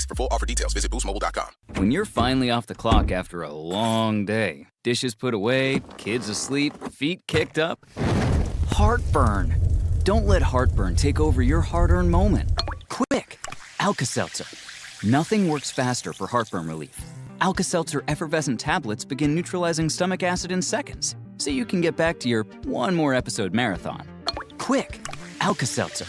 For full offer details, visit boostmobile.com. When you're finally off the clock after a long day, dishes put away, kids asleep, feet kicked up, heartburn. Don't let heartburn take over your hard-earned moment. Quick, Alka-Seltzer. Nothing works faster for heartburn relief. Alka-Seltzer effervescent tablets begin neutralizing stomach acid in seconds, so you can get back to your one more episode marathon. Quick, Alka-Seltzer.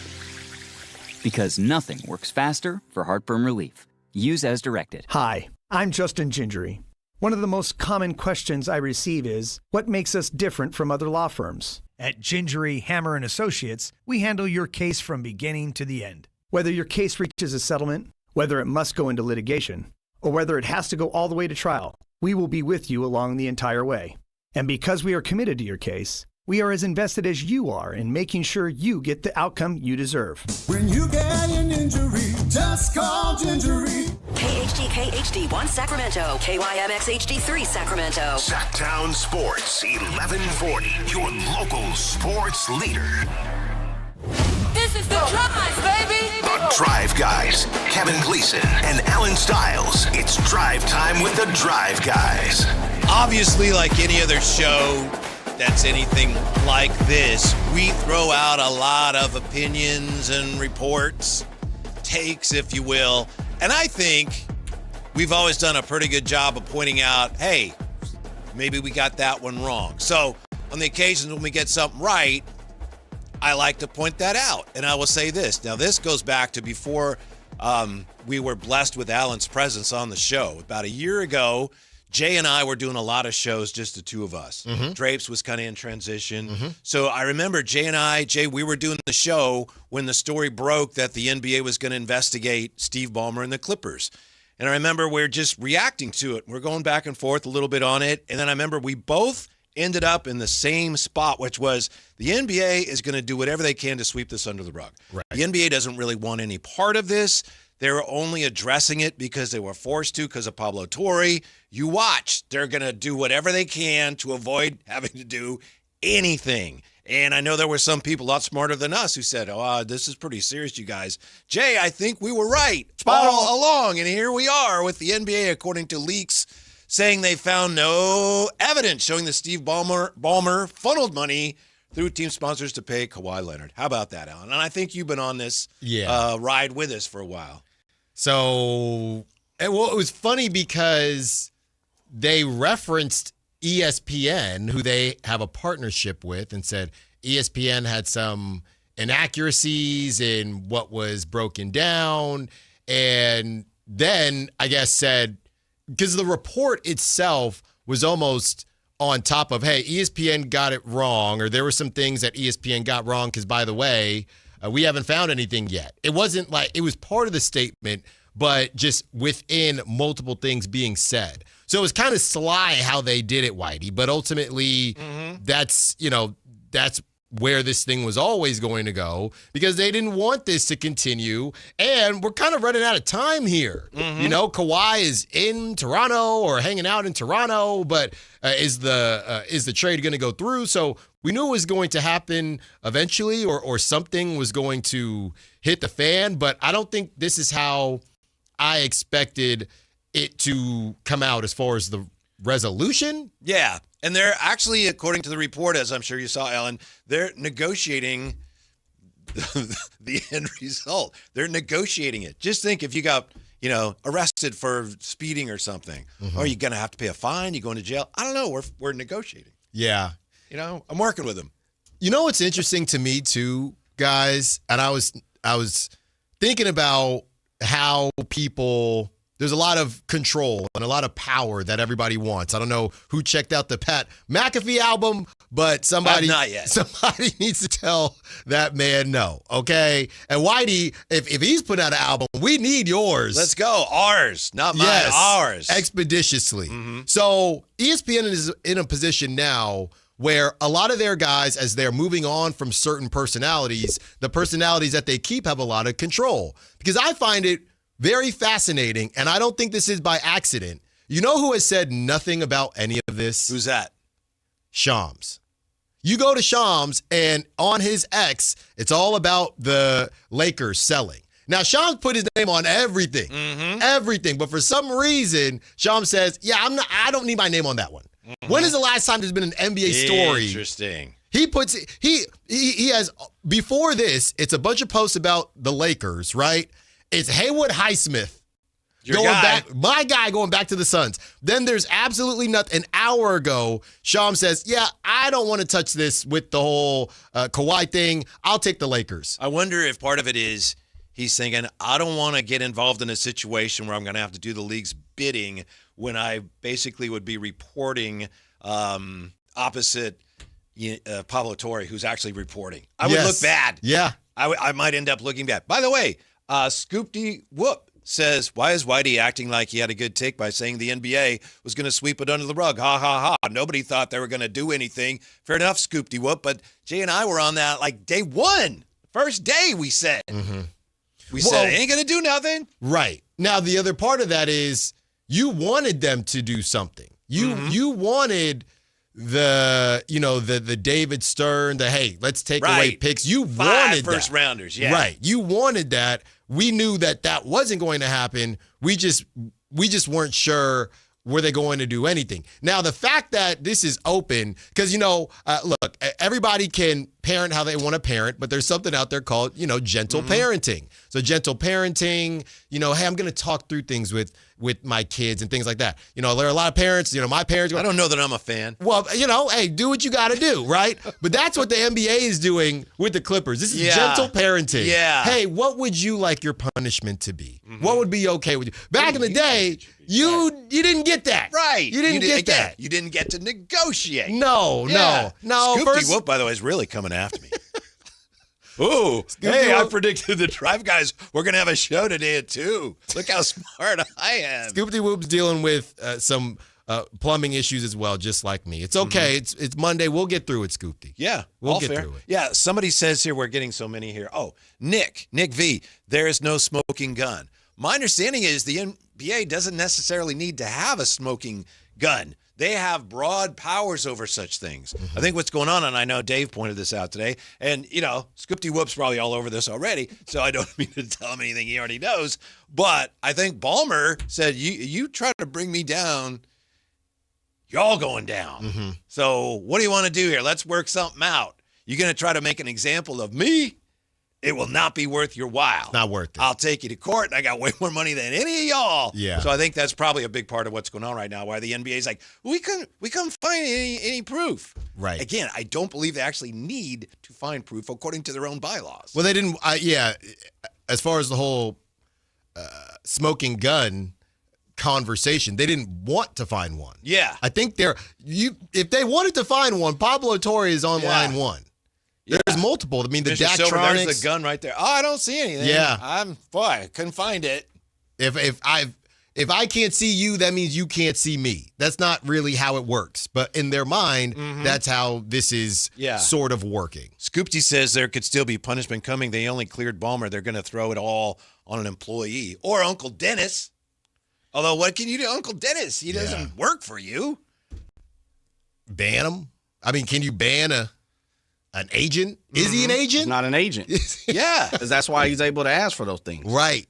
Because nothing works faster for heartburn relief. Use as directed. Hi, I'm Justin Gingery. One of the most common questions I receive is, what makes us different from other law firms? At Gingery, Hammer & Associates, we handle your case from beginning to the end. Whether your case reaches a settlement, whether it must go into litigation, or whether it has to go all the way to trial, we will be with you along the entire way. And because we are committed to your case, we are as invested as you are in making sure you get the outcome you deserve. When you get an injury, just call Gingery. KHD KHD1 Sacramento, KYMX HD3 Sacramento. Sactown Sports 1140, your local sports leader. This is the Drive, baby! The Drive Guys, Kevin Gleason and Alan Stiles. It's drive time with the Drive Guys. Obviously, like any other show that's anything like this, we throw out a lot of opinions and reports, takes, if you will. And I think we've always done a pretty good job of pointing out, hey, maybe we got that one wrong. So on the occasions when we get something right, I like to point that out. And I will say this. Now, this goes back to before we were blessed with Alan's presence on the show. About a year ago, Jay and I were doing a lot of shows, just the two of us. Mm-hmm. Drapes was kind of in transition. Mm-hmm. So I remember Jay, we were doing the show when the story broke that the NBA was going to investigate Steve Ballmer and the Clippers. And I remember we're just reacting to it. We're going back and forth a little bit on it. And then I remember we both ended up in the same spot, which was the NBA is going to do whatever they can to sweep this under the rug. Right. The NBA doesn't really want any part of this. They're only addressing it because they were forced to because of Pablo Torre. You watch. They're going to do whatever they can to avoid having to do anything. And I know there were some people a lot smarter than us who said, this is pretty serious, you guys. Jay, I think we were right all along. And here we are with the NBA, according to leaks, saying they found no evidence showing that Steve Ballmer funneled money through team sponsors to pay Kawhi Leonard. How about that, Alan? And I think you've been on this ride with us for a while. So, it was funny because they referenced ESPN, who they have a partnership with, and said ESPN had some inaccuracies in what was broken down. And then, I guess, said, because the report itself was almost on top of, hey, ESPN got it wrong, or there were some things that ESPN got wrong because, by the way, we haven't found anything yet. It wasn't like it was part of the statement, but just within multiple things being said. So it was kind of sly how they did it, Whitey. But ultimately, that's where this thing was always going to go because they didn't want this to continue. And we're kind of running out of time here. Mm-hmm. You know, Kawhi is in Toronto or hanging out in Toronto, but is the trade going to go through? So we knew it was going to happen eventually or something was going to hit the fan, but I don't think this is how I expected it to come out as far as the resolution. Yeah. And they're actually, according to the report, as I'm sure you saw, Ellen, they're negotiating the end result. They're negotiating it. Just think if you got, arrested for speeding or something. Mm-hmm. Are you going to have to pay a fine? You going to jail? I don't know. We're negotiating. Yeah. I'm working with them. You know what's interesting to me too, guys? And I was thinking about how people... There's a lot of control and a lot of power that everybody wants. I don't know who checked out the Pat McAfee album, but somebody needs to tell that man no, okay? And Whitey, if he's putting out an album, we need yours. Let's go. Ours, not mine. Yes, ours. Expeditiously. Mm-hmm. So ESPN is in a position now where a lot of their guys, as they're moving on from certain personalities, the personalities that they keep have a lot of control. Because I find it very fascinating, and I don't think this is by accident. You know who has said nothing about any of this? Who's that? Shams. You go to Shams, and on his X, it's all about the Lakers selling. Now, Shams put his name on everything. Everything. But for some reason, Shams says, I don't need my name on that one. When is the last time there's been an NBA story? Interesting. He has, before this, it's a bunch of posts about the Lakers, right? It's Haywood Highsmith. My guy going back to the Suns. Then there's absolutely nothing. An hour ago, Shams says, I don't want to touch this with the whole Kawhi thing. I'll take the Lakers. I wonder if part of it is he's thinking, I don't want to get involved in a situation where I'm going to have to do the league's bidding when I basically would be reporting opposite Pablo Torre, who's actually reporting. I would look bad. Yeah. I might end up looking bad. By the way, Scoopty Whoop says, why is Whitey acting like he had a good take by saying the NBA was going to sweep it under the rug? Ha, ha, ha. Nobody thought they were going to do anything. Fair enough, Scoopty Whoop. But Jay and I were on that like day one. First day, we said. We said, ain't going to do nothing. Right. Now, the other part of that is you wanted them to do something. You wanted the David Stern, hey, let's take away picks. You wanted first rounders, yeah. Right. You wanted that. We knew that wasn't going to happen. We just weren't sure were they going to do anything. Now, the fact that this is open, because, look, everybody can parent how they want to parent, but there's something out there called, gentle parenting. So gentle parenting, hey, I'm going to talk through things with my kids and things like that. There are a lot of parents, my parents. I don't know that I'm a fan. Well, hey, do what you got to do, right? But that's what the NBA is doing with the Clippers. This is gentle parenting. Yeah. Hey, what would you like your punishment to be? What would be okay with you? Back in the day, you didn't get that. Right. You didn't get that. You didn't get to negotiate. No. Scoopty Whoop, by the way, is really coming after me. Ooh, hey, I predicted the Drive Guys were going to have a show today at 2. Look how smart I am. Scoopty Whoop's dealing with some plumbing issues as well, just like me. It's okay. It's Monday. We'll get through it, Scoopty. Yeah, we'll get through it. Yeah, somebody says here, we're getting so many here. Oh, Nick V, there is no smoking gun. My understanding is the NBA doesn't necessarily need to have a smoking gun. They have broad powers over such things. I think what's going on, and I know Dave pointed this out today, and, Scoopty Whoop's probably all over this already, so I don't mean to tell him anything he already knows, but I think Ballmer said, you try to bring me down, you're all going down. So what do you want to do here? Let's work something out. You're going to try to make an example of me? It will not be worth your while. Not worth it. I'll take you to court, and I got way more money than any of y'all. Yeah. So I think that's probably a big part of what's going on right now, why the NBA is like, we couldn't find any proof. Right. Again, I don't believe they actually need to find proof according to their own bylaws. Well, they didn't. As far as the whole smoking gun conversation, they didn't want to find one. Yeah. I think if they wanted to find one, Pablo Torre is on line one. There's multiple. I mean, the Daktronics. There's the gun right there. Oh, I don't see anything. Yeah. I couldn't find it. If I can't see you, that means you can't see me. That's not really how it works. But in their mind, that's how this is sort of working. Scoopty says there could still be punishment coming. They only cleared Ballmer. They're going to throw it all on an employee or Uncle Dennis. Although, what can you do, Uncle Dennis? He doesn't work for you. Ban him? I mean, can you ban an agent? Is he an agent? He's not an agent. Yeah. Because that's why he's able to ask for those things. Right.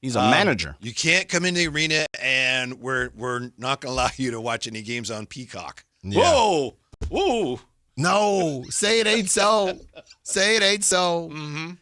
He's a manager. You can't come in the arena, and we're not going to allow you to watch any games on Peacock. Yeah. Whoa. Whoa. No. Say it ain't so. Say it ain't so.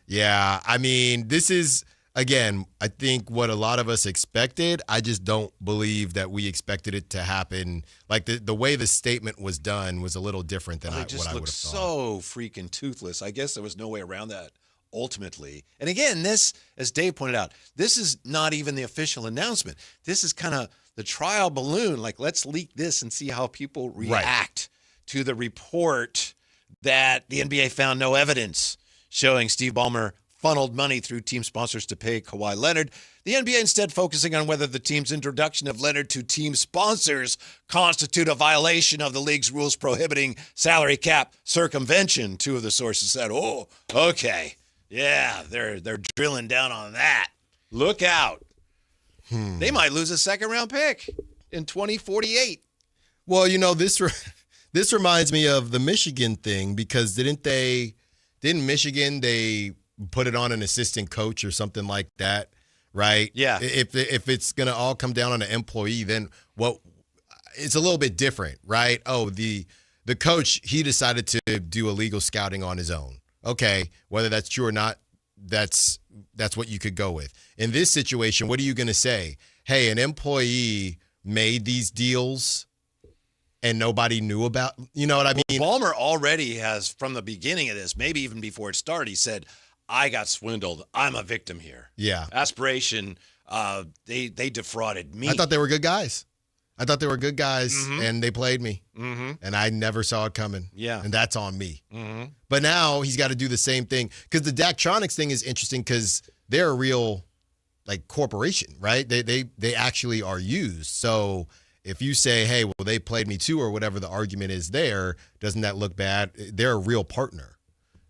Yeah. I mean, this is, again, I think what a lot of us expected. I just don't believe that we expected it to happen. Like the way the statement was done was a little different than what I would have thought. It just looked so freaking toothless. I guess there was no way around that ultimately. And again, this, as Dave pointed out, this is not even the official announcement. This is kind of the trial balloon. Like, let's leak this and see how people react to the report that the NBA found no evidence showing Steve Ballmer funneled money through team sponsors to pay Kawhi Leonard. The NBA instead focusing on whether the team's introduction of Leonard to team sponsors constitute a violation of the league's rules prohibiting salary cap circumvention. Two of the sources said, oh, okay. Yeah, they're drilling down on that. Look out. They might lose a second-round pick in 2048. Well, this reminds me of the Michigan thing because didn't Michigan, put it on an assistant coach or something like that, right? Yeah. If it's going to all come down on an employee, then it's a little bit different, right? Oh, the coach, he decided to do illegal scouting on his own. Okay, whether that's true or not, that's what you could go with. In this situation, what are you going to say? Hey, an employee made these deals and nobody knew about, you know what I mean? Well, Ballmer already has, from the beginning of this, maybe even before it started, he said, I got swindled. I'm a victim here. Yeah. Aspiration, they defrauded me. I thought they were good guys. And they played me. Mm-hmm. And I never saw it coming. Yeah. And that's on me. Mm-hmm. But now he's got to do the same thing. Because the Daktronics thing is interesting because they're a real, corporation, right? They actually are used. So if you say, hey, well, they played me too, or whatever the argument is there, doesn't that look bad? They're a real partner,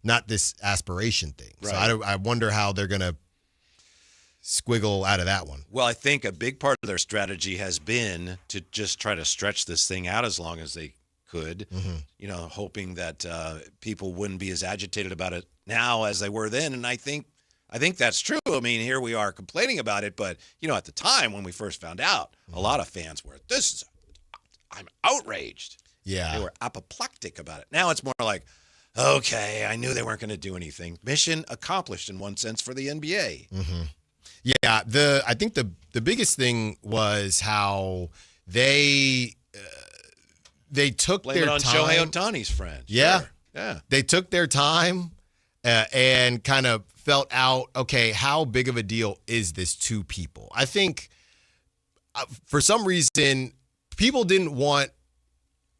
not this aspiration thing. Right. So I wonder how they're going to squiggle out of that one. Well, I think a big part of their strategy has been to just try to stretch this thing out as long as they could, hoping that people wouldn't be as agitated about it now as they were then. And I think that's true. I mean, here we are complaining about it, but, at the time when we first found out, a lot of fans were, I'm outraged. Yeah. They were apoplectic about it. Now it's more like, okay, I knew they weren't going to do anything. Mission accomplished in one sense for the NBA. Mm-hmm. Yeah, I think the biggest thing was how they took Blame their it on time. Shohei Ohtani's friend. Yeah, sure. Yeah. They took their time and kind of felt out. Okay, how big of a deal is this to people? I think for some reason people didn't want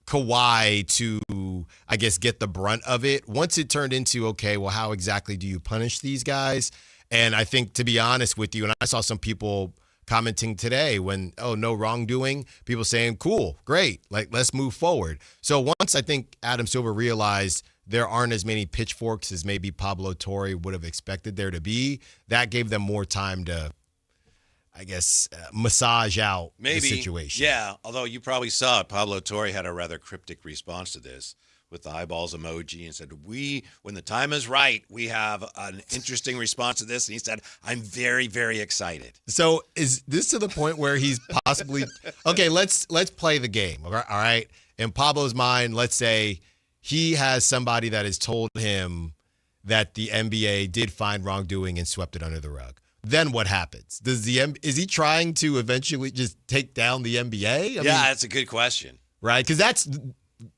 Kawhi to, I guess, get the brunt of it. Once it turned into, okay, well, how exactly do you punish these guys? And I think, to be honest with you, and I saw some people commenting today when, no wrongdoing, people saying, cool, great, let's move forward. So once I think Adam Silver realized there aren't as many pitchforks as maybe Pablo Torre would have expected there to be, that gave them more time to, I guess, massage out the situation. Yeah, although you probably saw it, Pablo Torre had a rather cryptic response to this with the eyeballs emoji and said, when the time is right, we have an interesting response to this. And he said, I'm very, very excited. So is this to the point where he's possibly, okay, let's play the game, all right? In Pablo's mind, let's say he has somebody that has told him that the NBA did find wrongdoing and swept it under the rug. Then what happens? Is he trying to eventually just take down the NBA? That's a good question. Right? Because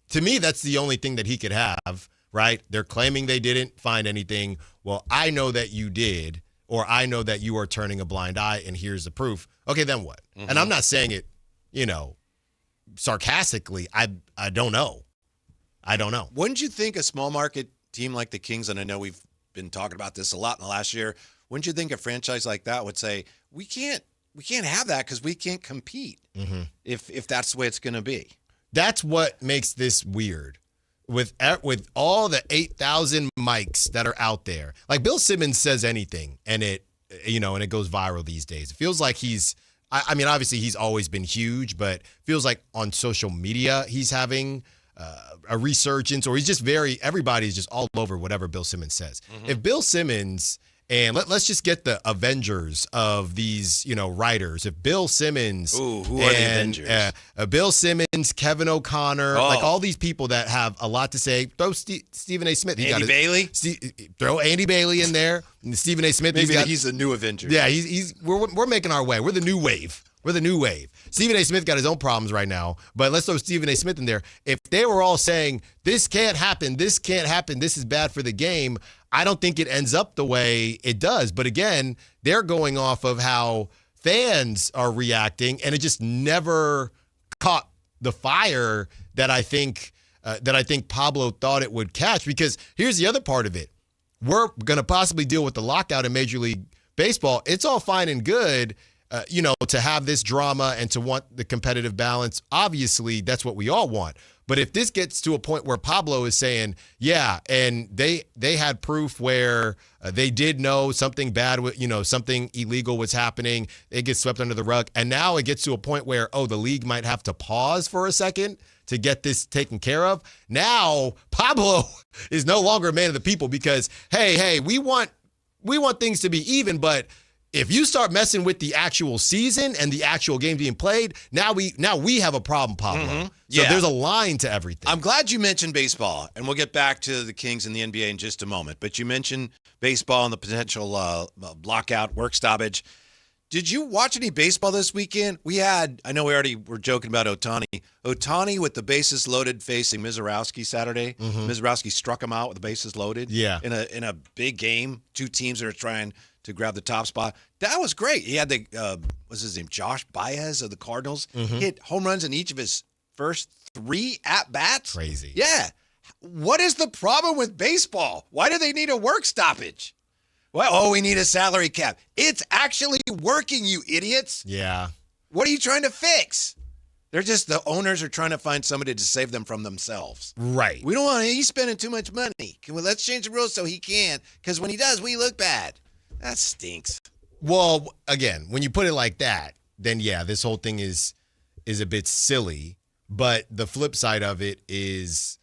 to me, that's the only thing that he could have, right? They're claiming they didn't find anything. Well, I know that you did, or I know that you are turning a blind eye, and here's the proof. Okay, then what? Mm-hmm. And I'm not saying it, sarcastically. I don't know. I don't know. Wouldn't you think a small market team like the Kings, and I know we've been talking about this a lot in the last year, wouldn't you think a franchise like that would say, we can't have that because we can't compete if that's the way it's going to be? That's what makes this weird. With all the 8,000 mics that are out there. Like Bill Simmons says anything and it goes viral these days. It feels like obviously he's always been huge, but feels like on social media he's having a resurgence, or he's just everybody's just all over whatever Bill Simmons says. Mm-hmm. If Bill Simmons, and let's just get the Avengers of these, writers. If Bill Simmons, who are the Avengers? Bill Simmons, Kevin O'Connor, all these people that have a lot to say. Throw Stephen A. Smith. Andy Bailey. Throw Andy Bailey in there. And Stephen A. Smith. He's the new Avenger. Yeah, we're making our way. We're the new wave. Stephen A. Smith got his own problems right now, but let's throw Stephen A. Smith in there. If they were all saying, this can't happen, this is bad for the game, I don't think it ends up the way it does. But again, they're going off of how fans are reacting, and it just never caught the fire that I think Pablo thought it would catch. Because here's the other part of it. We're going to possibly deal with the lockout in Major League Baseball. It's all fine and good, to have this drama and to want the competitive balance. Obviously, that's what we all want. But if this gets to a point where Pablo is saying, yeah, and they had proof where they did know something bad, something illegal was happening, it gets swept under the rug. And now it gets to a point where, the league might have to pause for a second to get this taken care of. Now, Pablo is no longer a man of the people because, hey, we want we want things to be even, but if you start messing with the actual season and the actual game being played, now we have a problem, Pablo. Mm-hmm. So Yeah. there's a line to everything. I'm glad you mentioned baseball, and we'll get back to the Kings and the NBA in just a moment. But you mentioned baseball and the potential lockout, work stoppage. Did you watch any baseball this weekend? I know we already were joking about Ohtani. Ohtani with the bases loaded facing Mizorowski Saturday. Mhm. Mizorowski struck him out with the bases loaded. Yeah. In a big game, two teams that are trying to grab the top spot. That was great. He had what's his name? Josh Baez of the Cardinals. Mhm. Hit home runs in each of his first 3 at-bats. Crazy. Yeah. What is the problem with baseball? Why do they need a work stoppage? Well, we need a salary cap. It's actually working, you idiots. Yeah. What are you trying to fix? The owners are trying to find somebody to save them from themselves. Right. We don't want he's spending too much money. Let's change the rules so he can, because when he does, we look bad. That stinks. Well, again, when you put it like that, then yeah, this whole thing is a bit silly. But the flip side of it is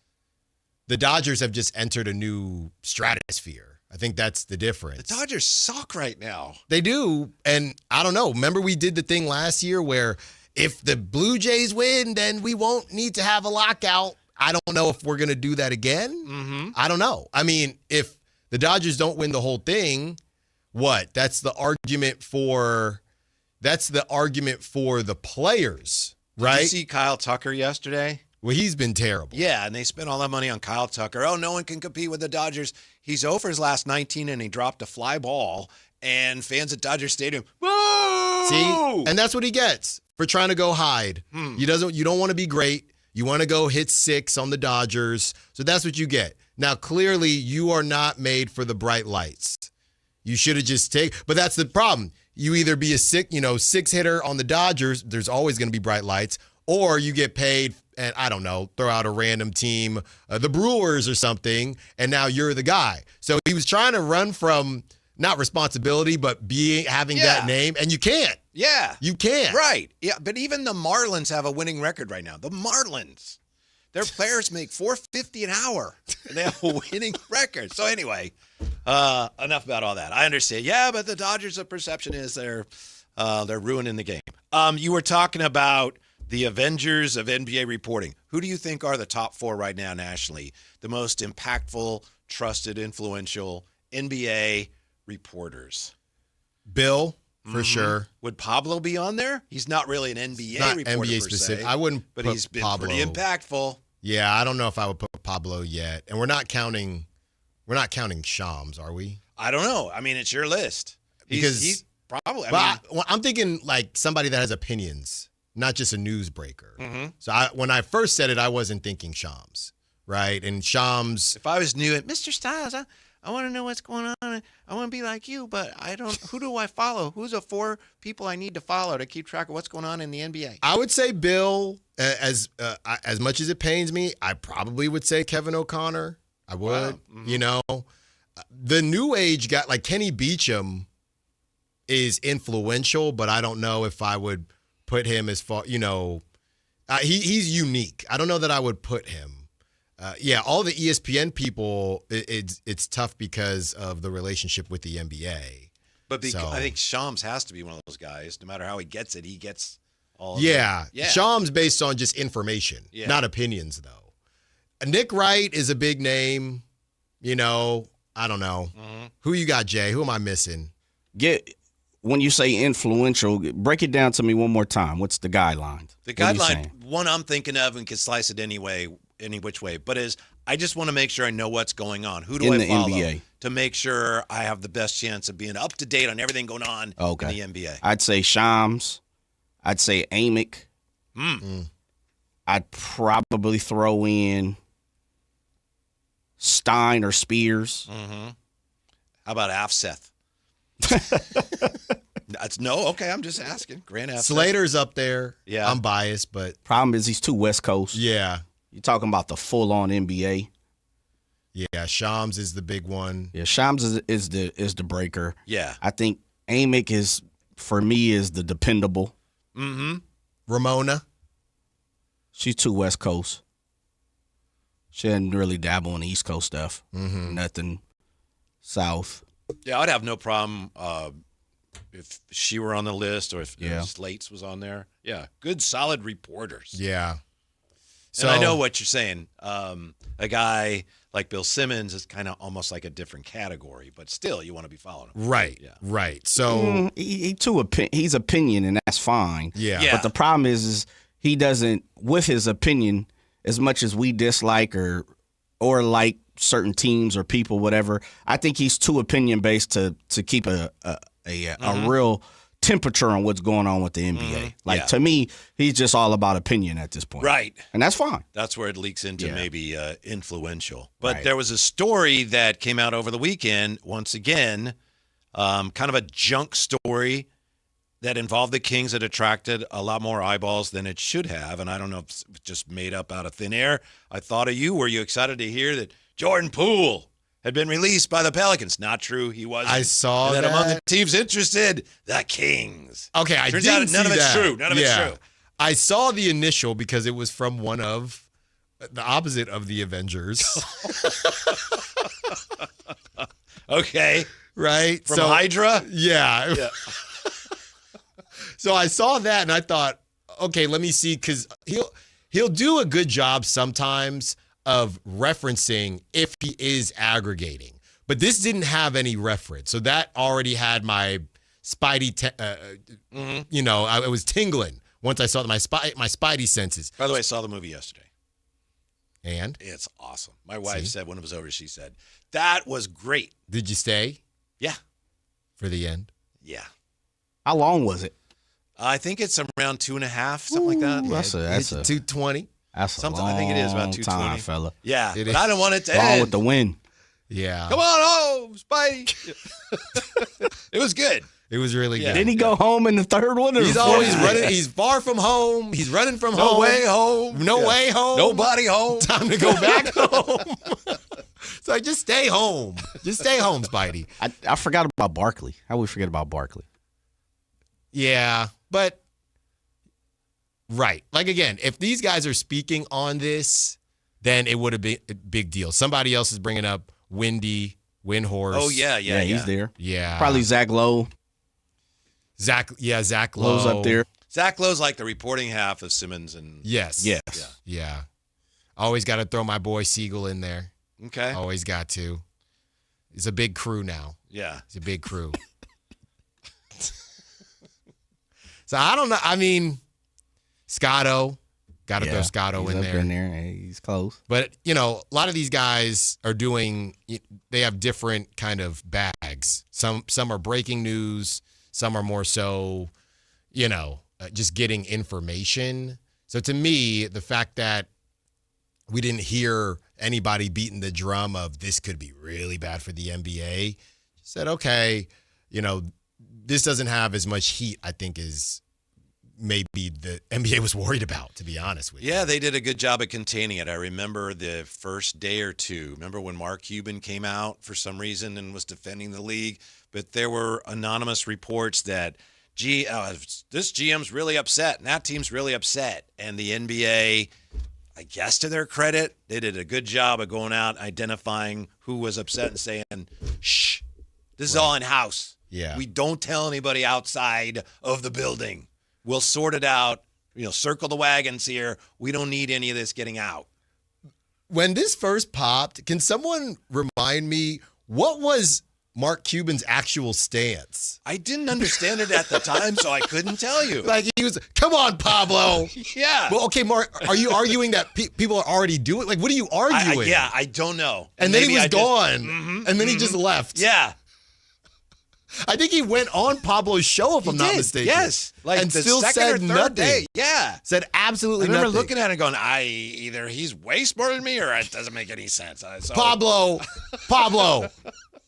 the Dodgers have just entered a new stratosphere. I think that's the difference. The Dodgers suck right now. They do. And I don't know. Remember we did the thing last year where if the Blue Jays win, then we won't need to have a lockout. I don't know if we're going to do that again. Mm-hmm. I don't know. I mean, if the Dodgers don't win the whole thing, what? That's the argument for the players, right? Did you see Kyle Tucker yesterday? Well, he's been terrible. Yeah, and they spent all that money on Kyle Tucker. Oh, no one can compete with the Dodgers. He's 0 for his last 19, and he dropped a fly ball. And fans at Dodger Stadium, boo! See? And that's what he gets for trying to go hide. You don't want to be great. You want to go hit 6 on the Dodgers. So that's what you get. Now, clearly, you are not made for the bright lights. You should have just but that's the problem. You either be a 6 hitter on the Dodgers, there's always going to be bright lights, or you get paid and I don't know, throw out a random team, the Brewers or something, and now you're the guy. So he was trying to run from not responsibility, but having that name, and you can't. Yeah. You can't. Right. Yeah, but even the Marlins have a winning record right now. The Marlins. Their players make $4.50 an hour, and they have a winning record. So anyway, enough about all that. I understand. Yeah, but the Dodgers' perception is they're ruining the game. You were talking about the Avengers of NBA reporting. Who do you think are the top 4 right now nationally? The most impactful, trusted, influential NBA reporters? Bill, for sure. Would Pablo be on there? He's not really an NBA reporter NBA per specific. se, I wouldn't but put he's been Pablo. pretty impactful. Yeah, I don't know if I would put Pablo yet. And we're not counting Shams, are we? I don't know. I mean, it's your list. He's probably. I'm thinking like somebody that has opinions, not just a newsbreaker. Mm-hmm. So when I first said it, I wasn't thinking Shams, right? And Shams. If I was new at Mr. Styles, I want to know what's going on. I want to be like you, but I don't. Who do I follow? Who's the 4 people I need to follow to keep track of what's going on in the NBA? I would say Bill. As much as it pains me, I probably would say Kevin O'Connor. I would. Wow. Mm-hmm. The new age guy like Kenny Beecham is influential, but I don't know if I would put him as far. He's unique. I don't know that I would put him. All the ESPN people, it's tough because of the relationship with the NBA. But I think Shams has to be one of those guys. No matter how he gets it, he gets all of it. Yeah. Shams based on just information, not opinions, though. Nick Wright is a big name. I don't know. Mm-hmm. Who you got, Jay? Who am I missing? When you say influential, break it down to me one more time. What's the guideline? The guideline, one I'm thinking of and can slice it any which way, but I just want to make sure I know what's going on. Who do I follow NBA? To make sure I have the best chance of being up to date on everything going on in the NBA? I'd say Shams. I'd say Amick. I'd probably throw in Stein or Spears. Mm-hmm. How about Afseth? I'm just asking. Grant Afseth. Slater's up there. Yeah. I'm biased, but problem is he's too West Coast. Yeah. You're talking about the full-on NBA. Yeah, Shams is the big one. Yeah, Shams is the breaker. Yeah. I think Amick is the dependable. Mm-hmm. Ramona. She's too West Coast. She doesn't really dabble in the East Coast stuff. Mm-hmm. Nothing South. Yeah, I'd have no problem if she were on the list or if Slates was on there. Yeah, good, solid reporters. Yeah. So and I know what you're saying. A guy like Bill Simmons is kind of almost like a different category, but still, you want to be following him. Right. Yeah. Right. So he's opinion, and that's fine. Yeah. But the problem is he doesn't, with his opinion, as much as we dislike or like certain teams or people, whatever. I think he's too opinion based to keep a real temperature on what's going on with the NBA. To me, he's just all about opinion at this point. Right. And that's fine. That's where it leaks into maybe influential. But there was a story that came out over the weekend, once again, kind of a junk story that involved the Kings that attracted a lot more eyeballs than it should have. And I don't know if it's just made up out of thin air. I thought of you. Were you excited to hear that Jordan Poole had been released by the Pelicans? Not true. He wasn't. I saw that. And among the teams interested, the Kings. Okay, I Turns didn't out see none of it's that. true. None of it's true. I saw the initial because it was from one of the opposite of the Avengers. Okay. Right? From Hydra? Yeah. So I saw that and I thought, okay, let me see, because he'll do a good job sometimes of referencing if he is aggregating. But this didn't have any reference. So that already had my spidey, I was tingling once I saw my spidey senses. By the way, I saw the movie yesterday. And? It's awesome. My wife said when it was over, she said, that was great. Did you stay? Yeah. For the end? Yeah. How long was it? I think it's around 2.5, something like that. That's a 220. That's something. A long I think it is about 220, time, fella. Yeah, but I don't want it to Long end with the win. Yeah. Come on home, Spidey. It was good. It was really good. Didn't he go home in the third one? He's always running. He's far from home. He's running from home. No way home. No way home. Nobody home. Time to go back home. So just stay home. Just stay home, Spidey. I forgot about Barkley. How we forget about Barkley? Yeah, but right. Like, again, if these guys are speaking on this, then it would have been a big deal. Somebody else is bringing up Windhorse. Oh, yeah. He's there. Yeah. Probably Zach Lowe. Zach Lowe. Lowe's up there. Zach Lowe's like the reporting half of Simmons and Yes. Yeah. Always got to throw my boy Siegel in there. Okay. Always got to. It's a big crew now. Yeah. It's a big crew. So I don't know. I mean, Scotto. Got to throw Scotto in there. In there. Hey, he's close. But, a lot of these guys are they have different kind of bags. Some are breaking news. Some are more so, just getting information. So to me, the fact that we didn't hear anybody beating the drum of this could be really bad for the NBA, said, okay, this doesn't have as much heat, I think, as maybe the NBA was worried about, to be honest with you. Yeah, they did a good job at containing it. I remember the first day or two. Remember when Mark Cuban came out for some reason and was defending the league? But there were anonymous reports that, this GM's really upset and that team's really upset. And the NBA, I guess to their credit, they did a good job of going out, identifying who was upset and saying, shh, this is all in-house. Yeah. We don't tell anybody outside of the building. We'll sort it out. Circle the wagons here. We don't need any of this getting out. When this first popped, can someone remind me, what was Mark Cuban's actual stance? I didn't understand it at the time, so I couldn't tell you. Like, he was, come on, Pablo. Yeah. Well, okay, Mark, are you arguing that people are already doing? Like, what are you arguing? I don't know. And then he was gone. And then he just left. Yeah. I think he went on Pablo's show, if I'm not mistaken. Yes. And still said nothing. Day. Yeah. Said absolutely nothing. I remember nothing. looking at it and going, either he's way smarter than me or it doesn't make any sense. Pablo.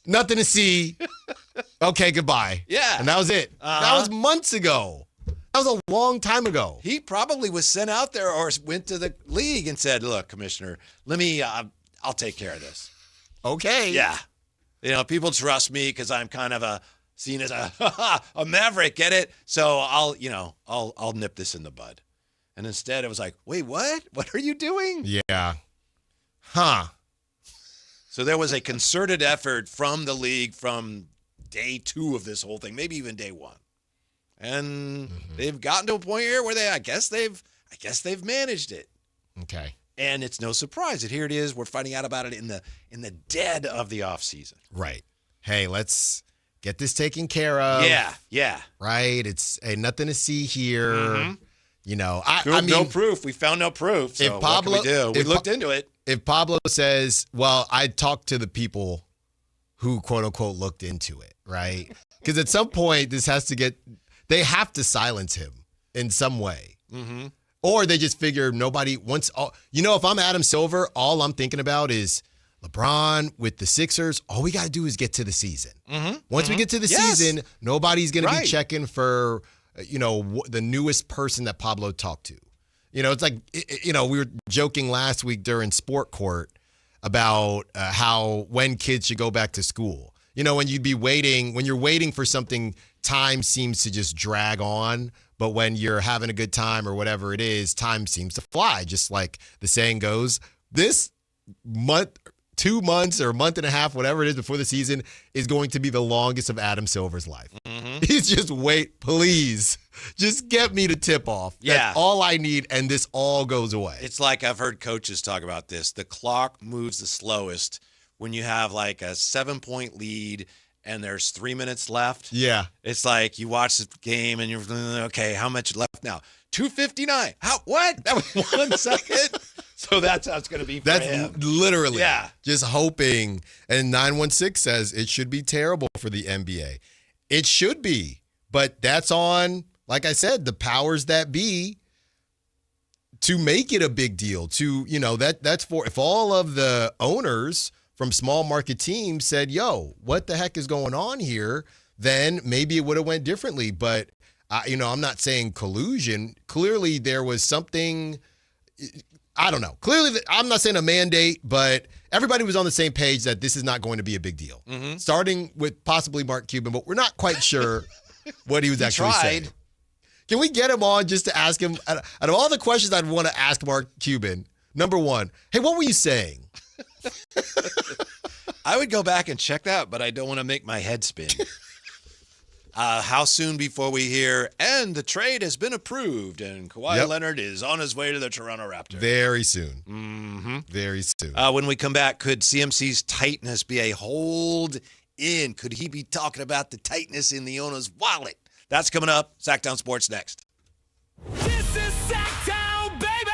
Nothing to see. Okay, goodbye. Yeah. And that was it. That was months ago. That was a long time ago. He probably was sent out there or went to the league and said, look, Commissioner, let me, I'll take care of this. Okay. Yeah. People trust me because I'm kind of seen as a maverick, get it? So I'll nip this in the bud. And instead it was like, wait, what? What are you doing? Yeah. Huh. So there was a concerted effort from the league from day 2 of this whole thing, maybe even day 1. And they've gotten to a point here where I guess they've managed it. Okay. And it's no surprise that here it is. We're finding out about it in the dead of the offseason. Right. Hey, let's get this taken care of. Yeah. Right? It's nothing to see here. Mm-hmm. You know, I mean, no proof. We found no proof. So if Pablo, what can we do? We looked into it. If Pablo says, well, I talked to the people who, quote unquote, looked into it, right? Because at some point, they have to silence him in some way. Mm-hmm. Or they just figure nobody wants if I'm Adam Silver, all I'm thinking about is LeBron with the Sixers. All we got to do is get to the season. Mm-hmm. Once we get to the season, nobody's going to be checking for, the newest person that Pablo talked to. It's like, we were joking last week during Sport Court about when kids should go back to school. When you're waiting for something, time seems to just drag on. But when you're having a good time or whatever it is, time seems to fly. Just like the saying goes, this month, 2 months or a month and a half, whatever it is before the season is going to be the longest of Adam Silver's life. Mm-hmm. He's just please, just get me to tip off. Yeah. That's all I need, and this all goes away. It's like I've heard coaches talk about this. The clock moves the slowest when you have like a 7-point lead and there's 3 minutes left. Yeah. It's like you watch the game and you're, okay, how much left now? 2:59. What? That was 1 second? So that's how it's going to be for him. That's literally just hoping. And 916 says it should be terrible for the NBA. It should be. But that's on, like I said, the powers that be to make it a big deal. That's for, if all of the owners from small market teams said, yo, what the heck is going on here, then maybe it would have went differently. But, I'm not saying collusion. Clearly there was something, I don't know. Clearly, I'm not saying a mandate, but everybody was on the same page that this is not going to be a big deal. Mm-hmm. Starting with possibly Mark Cuban, but we're not quite sure what he was actually saying. Can we get him on just to ask him, out of all the questions I'd want to ask Mark Cuban, number one, hey, what were you saying? I would go back and check that, but I don't want to make my head spin. How soon before we hear, and the trade has been approved, and Kawhi Leonard is on his way to the Toronto Raptors? Very soon. Mm-hmm. Very soon. When we come back, could CMC's tightness be a hold in? Could he be talking about the tightness in the owner's wallet? That's coming up. Sactown Sports next. This is Sactown, baby!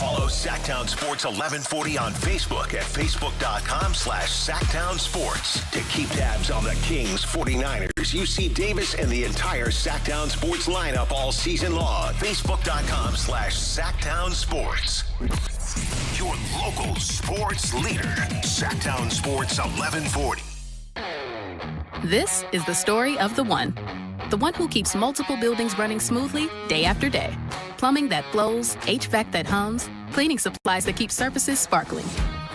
Follow Sactown Sports 1140 on Facebook at facebook.com/Sactown Sports. To keep tabs on the Kings, 49ers, UC Davis, and the entire Sactown Sports lineup all season long. Facebook.com/Sactown Sports. Your local sports leader. Sactown Sports 1140. This is the story of the one who keeps multiple buildings running smoothly day after day. Plumbing that flows, HVAC that hums, cleaning supplies that keep surfaces sparkling.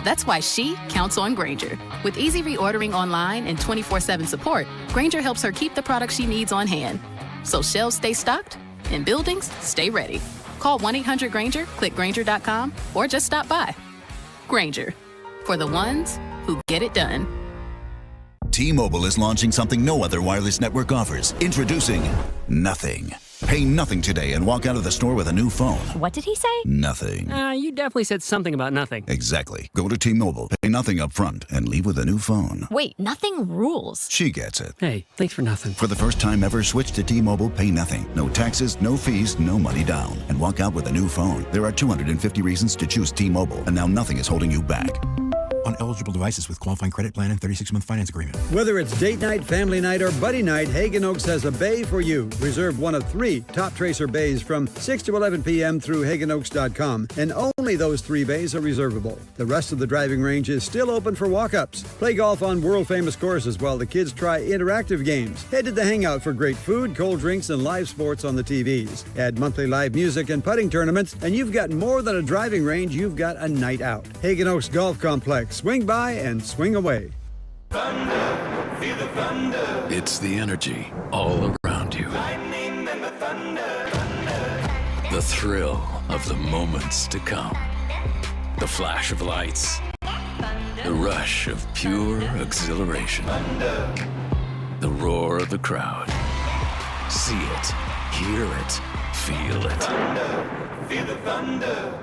That's why she counts on Grainger. With easy reordering online and 24/7 support, Grainger helps her keep the products she needs on hand. So shelves stay stocked and buildings stay ready. Call 1-800-GRAINGER, click Grainger.com, or just stop by. Grainger, for the ones who get it done. T-Mobile is launching something no other wireless network offers. Introducing Nothing. Pay nothing today and walk out of the store with a new phone. What did he say? Nothing. You definitely said something about nothing. Exactly. Go to T-Mobile, pay nothing up front, and leave with a new phone. Wait, nothing rules. She gets it. Hey, thanks for nothing. For the first time ever, switch to T-Mobile, pay nothing. No taxes, no fees, no money down. And walk out with a new phone. There are 250 reasons to choose T-Mobile, and now nothing is holding you back. On eligible devices with qualifying credit plan and 36-month finance agreement. Whether it's date night, family night, or buddy night, Hagen Oaks has a bay for you. Reserve one of 3 Top Tracer bays from 6 to 11 p.m. through HagenOaks.com, and only those 3 bays are reservable. The rest of the driving range is still open for walk-ups. Play golf on world-famous courses while the kids try interactive games. Head to the Hangout for great food, cold drinks, and live sports on the TVs. Add monthly live music and putting tournaments, and you've got more than a driving range, you've got a night out. Hagen Oaks Golf Complex. Swing by and swing away. Thunder, feel the thunder. It's the energy all around you. Lightning and the thunder. The thrill of the moments to come. The flash of lights. The rush of pure exhilaration. The roar of the crowd. See it, hear it, feel it. Feel the thunder.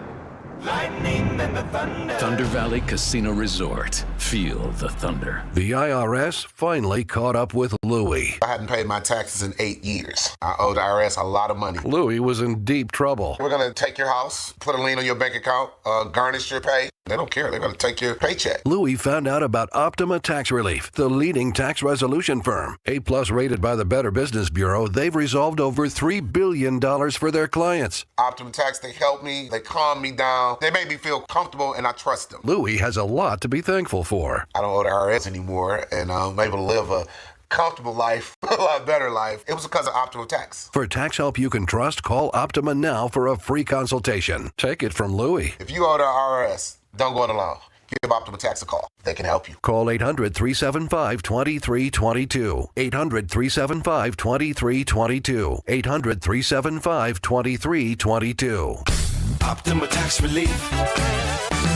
Lightning and the thunder. Thunder Valley Casino Resort. Feel the thunder. The IRS finally caught up with Louie. I hadn't paid my taxes in 8 years. I owed the IRS a lot of money. Louie was in deep trouble. We're going to take your house, put a lien on your bank account, garnish your pay. They don't care. They're going to take your paycheck. Louie found out about Optima Tax Relief, the leading tax resolution firm. A-plus rated by the Better Business Bureau, they've resolved over $3 billion for their clients. Optima Tax, they help me. They calm me down. They make me feel comfortable, and I trust them. Louie has a lot to be thankful for. I don't owe the IRS anymore, and I'm able to live a comfortable life, a lot better life. It was because of Optima Tax. For tax help you can trust, call Optima now for a free consultation. Take it from Louie. If you owe the IRS, don't go it alone. Give Optima Tax a call. They can help you. Call 800-375-2322. 800-375-2322. 800-375-2322. Optima Tax Relief.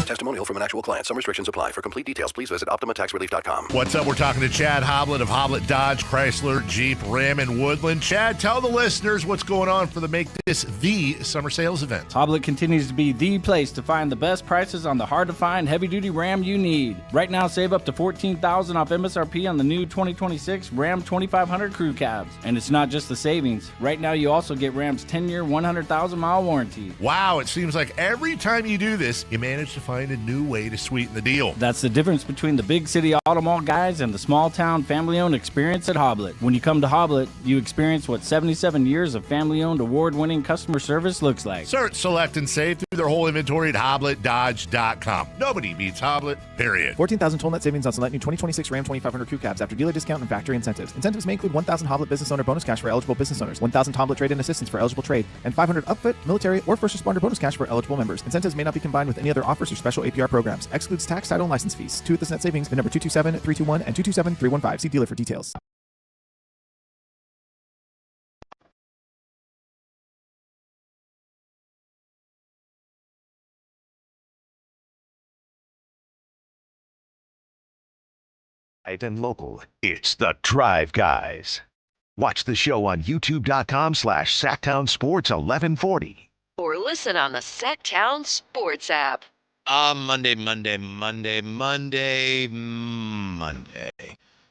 Testimonial from an actual client. Some restrictions apply. For complete details, please visit OptimaTaxRelief.com. What's up? We're talking to Chad Hoblet of Hoblet Dodge, Chrysler, Jeep, Ram, and Woodland. Chad, tell the listeners what's going on for the Make This the Summer Sales event. Hoblet continues to be the place to find the best prices on the hard-to-find heavy-duty Ram you need. Right now, save up to $14,000 off MSRP on the new 2026 Ram 2500 Crew Cabs. And it's not just the savings. Right now, you also get Ram's 10-year, 100,000-mile warranty. Wow, it seems like every time you do this, you manage to find a new way to sweeten the deal. That's the difference between the big city auto mall guys and the small town family-owned experience at Hoblet. When you come to Hoblet, you experience what 77 years of family-owned award-winning customer service looks like. Search, select, and save through their whole inventory at HobletDodge.com. Nobody beats Hoblet, period. 14,000 total net savings on select new 2026 Ram 2500 Crew Cabs after dealer discount and factory incentives. Incentives may include 1,000 Hoblet business owner bonus cash for eligible business owners, 1,000 Hoblet trade-in assistance for eligible trade, and 500 upfit, military, or first responder bonus cash for eligible members. Incentives may not be combined with any other offers or special APR programs. Excludes tax, title, and license fees. Two with this net savings, VIN number 227-321 and 227-315. See dealer for details. And local, it's the Drive Guys. Watch the show on youtube.com/Sactown Sports 1140. Or listen on the Sactown Sports app. Monday.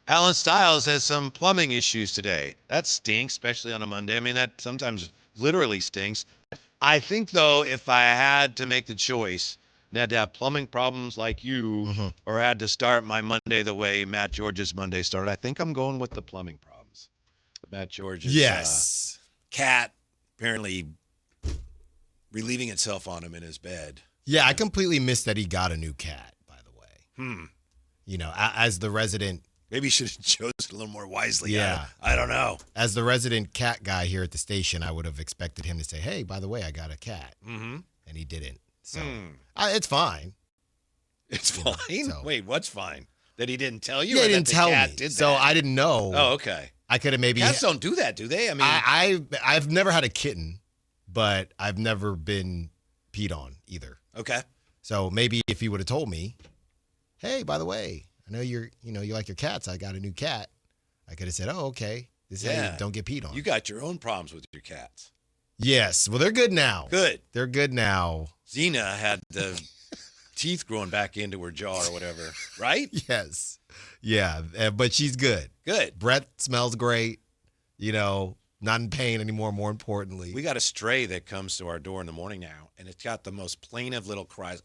Alan Stiles has some plumbing issues today. That stinks, especially on a Monday. I mean, that sometimes literally stinks. I think, though, if I had to make the choice, and had to have plumbing problems like you, or had to start my Monday the way Matt George's Monday started, I think I'm going with the plumbing problems. Matt George's cat apparently relieving itself on him in his bed. Yeah, I completely missed that he got a new cat, by the way. You know, as the resident... Maybe you should have chosen a little more wisely. Yeah. I don't know. As the resident cat guy here at the station, I would have expected him to say, hey, by the way, I got a cat. And he didn't. So it's fine. It's fine? So. Wait, what's fine? That he didn't tell you? Yeah, or he didn't that the tell cat me. Did so that? I didn't know. Oh, okay. I could have maybe... Cats don't do that, do they? I mean... I've never had a kitten, but I've never been peed on either. Okay. So maybe if he would have told me, hey, by the way, I know you like your cats. I got a new cat. I could have said, oh, okay. This is how you don't get peed on. You got your own problems with your cats. Yes. Well, they're good now. Good. They're good now. Xena had the teeth growing back into her jaw or whatever, right? Yes. Yeah. But she's good. Good. Breath smells great. Not in pain anymore, more importantly. We got a stray that comes to our door in the morning now, and it's got the most plaintive little cries.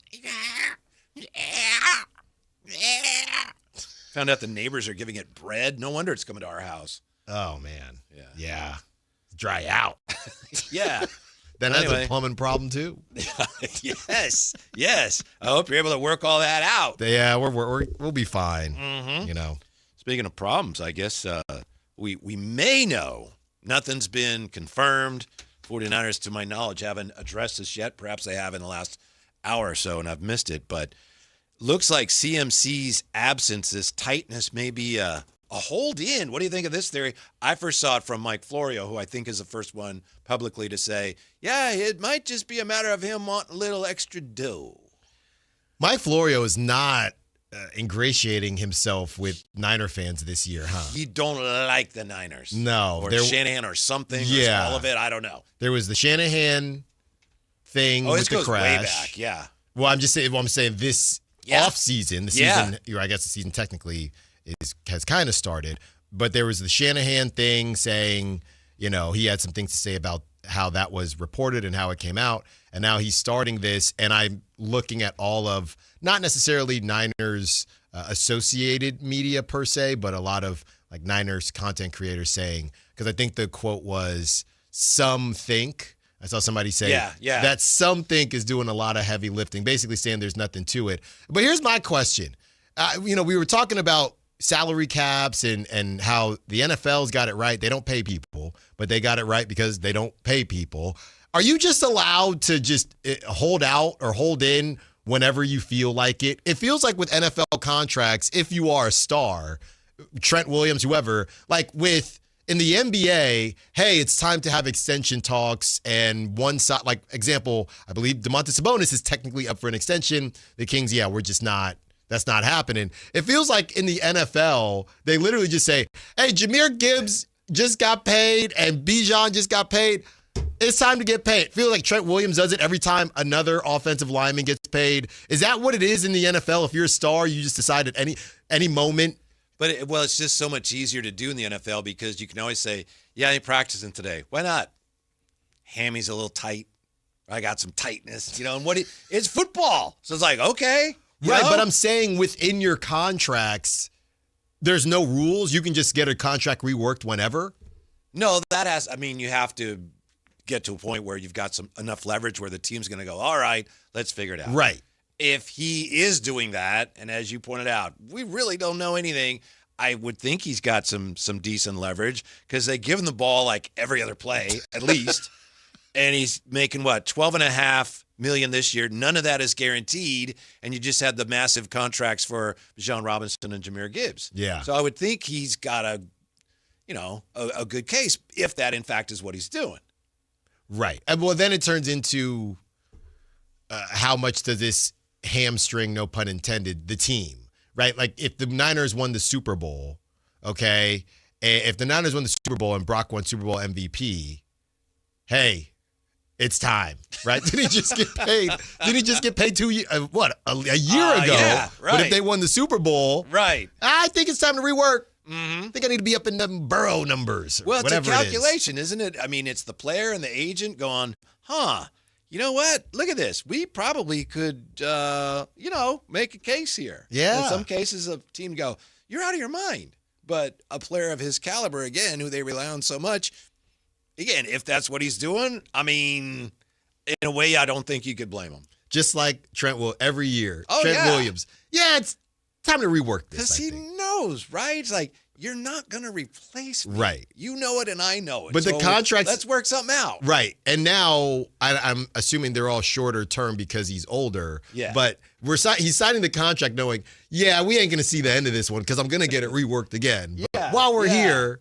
Found out the neighbors are giving it bread. No wonder it's coming to our house. Oh, man. Yeah. Dry out. Yeah. Then that's a plumbing problem, too. Yes. I hope you're able to work all that out. Yeah, we'll be fine. Speaking of problems, I guess we may know. Nothing's been confirmed. 49ers, to my knowledge, haven't addressed this yet. Perhaps they have in the last hour or so, and I've missed it. But looks like CMC's absence, this tightness, may be a hold in. What do you think of this theory? I first saw it from Mike Florio, who I think is the first one publicly to say, yeah, it might just be a matter of him wanting a little extra dough. Mike Florio is not ingratiating himself with Niner fans this year, huh? You don't like the Niners. No. Or Shanahan or something. Yeah. Or all of it. I don't know. There was the Shanahan thing with this the goes crash. way back. Yeah. Well, I'm saying this offseason, the season, I guess the season technically has kind of started, but there was the Shanahan thing saying, he had some things to say about how that was reported and how it came out, and now he's starting this, and I'm looking at all of, not necessarily Niners associated media per se, but a lot of like Niners content creators saying, because I think the quote was, some think, I saw somebody say that some think is doing a lot of heavy lifting, basically saying there's nothing to it. But here's my question. We were talking about salary caps and how the NFL's got it right. They don't pay people, but they got it right because they don't pay people. Are you just allowed to just hold out or hold in whenever you feel like it? It feels like with NFL contracts, if you are a star, Trent Williams, whoever, like in the NBA, hey, it's time to have extension talks, and one side, like example, I believe Domantas Sabonis is technically up for an extension. The Kings, we're just not. That's not happening. It feels like in the NFL, they literally just say, hey, Jahmyr Gibbs just got paid and Bijan just got paid. It's time to get paid. I feel like Trent Williams does it every time another offensive lineman gets paid. Is that what it is in the NFL? If you're a star, you just decide at any moment. But it's just so much easier to do in the NFL because you can always say, I ain't practicing today. Why not? Hammy's a little tight. I got some tightness, and it's football. So it's like, okay. Right, but I'm saying within your contracts, there's no rules. You can just get a contract reworked whenever. No, you have to get to a point where you've got enough leverage where the team's going to go, all right, let's figure it out. Right. If he is doing that, and as you pointed out, we really don't know anything, I would think he's got some decent leverage because they give him the ball like every other play, at least. And he's making, $12.5 million this year. None of that is guaranteed. And you just had the massive contracts for Bijan Robinson and Jahmyr Gibbs. Yeah. So I would think he's got a good case if that, in fact, is what he's doing. Right. Well, then it turns into how much does this hamstring, no pun intended, the team, right? Like if the Niners won the Super Bowl, okay, if the Niners won the Super Bowl and Brock won Super Bowl MVP, hey, it's time, right? Did he just get paid? Did he just get paid 2 years? A year ago? Yeah, right. But if they won the Super Bowl, right? I think it's time to rework. Mm-hmm. I think I need to be up in them Burrow numbers. Well, it's a whatever calculation, isn't it? I mean, it's the player and the agent going, you know what? Look at this. We probably could, make a case here. Yeah. In some cases, a team go, you're out of your mind. But a player of his caliber, again, who they rely on so much, again, if that's what he's doing, I mean, in a way, I don't think you could blame him. Just like Trent will every year. Oh, Trent Williams. Yeah, it's time to rework this. Because he knows, right? It's like, you're not going to replace me. Right. You know it and I know it. But the contracts. Let's work something out. Right. And now I'm assuming they're all shorter term because he's older. Yeah. But he's signing the contract knowing, we ain't going to see the end of this one because I'm going to get it reworked again. But while we're here,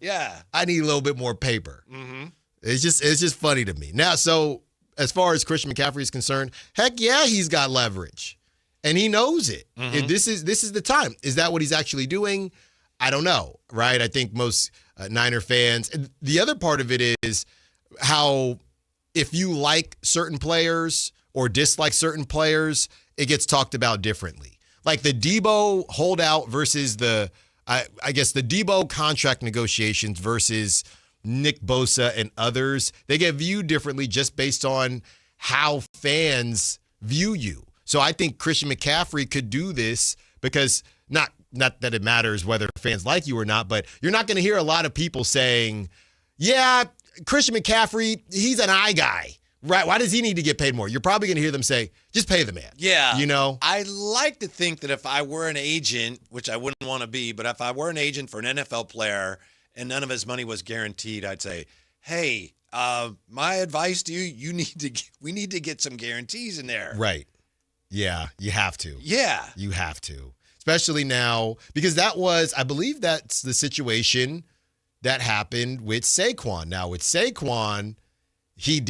I need a little bit more paper. Mm-hmm. It's just funny to me. Now, so as far as Christian McCaffrey is concerned, heck yeah, he's got leverage. And he knows it. Mm-hmm. This is the time. Is that what he's actually doing? I don't know, right? I think most Niner fans. The other part of it is how if you like certain players or dislike certain players, it gets talked about differently. Like the Debo holdout versus the Debo contract negotiations versus Nick Bosa and others, they get viewed differently just based on how fans view you. So I think Christian McCaffrey could do this because not that it matters whether fans like you or not, but you're not going to hear a lot of people saying, Christian McCaffrey, he's an eye guy, right? Why does he need to get paid more? You're probably going to hear them say, just pay the man. Yeah. I like to think that if I were an agent, which I wouldn't want to be, but if I were an agent for an NFL player and none of his money was guaranteed, I'd say, hey, my advice to you, we need to get some guarantees in there. Right. Yeah, you have to. Yeah. You have to. Especially now, because I believe that's the situation that happened with Saquon. Now, with Saquon, he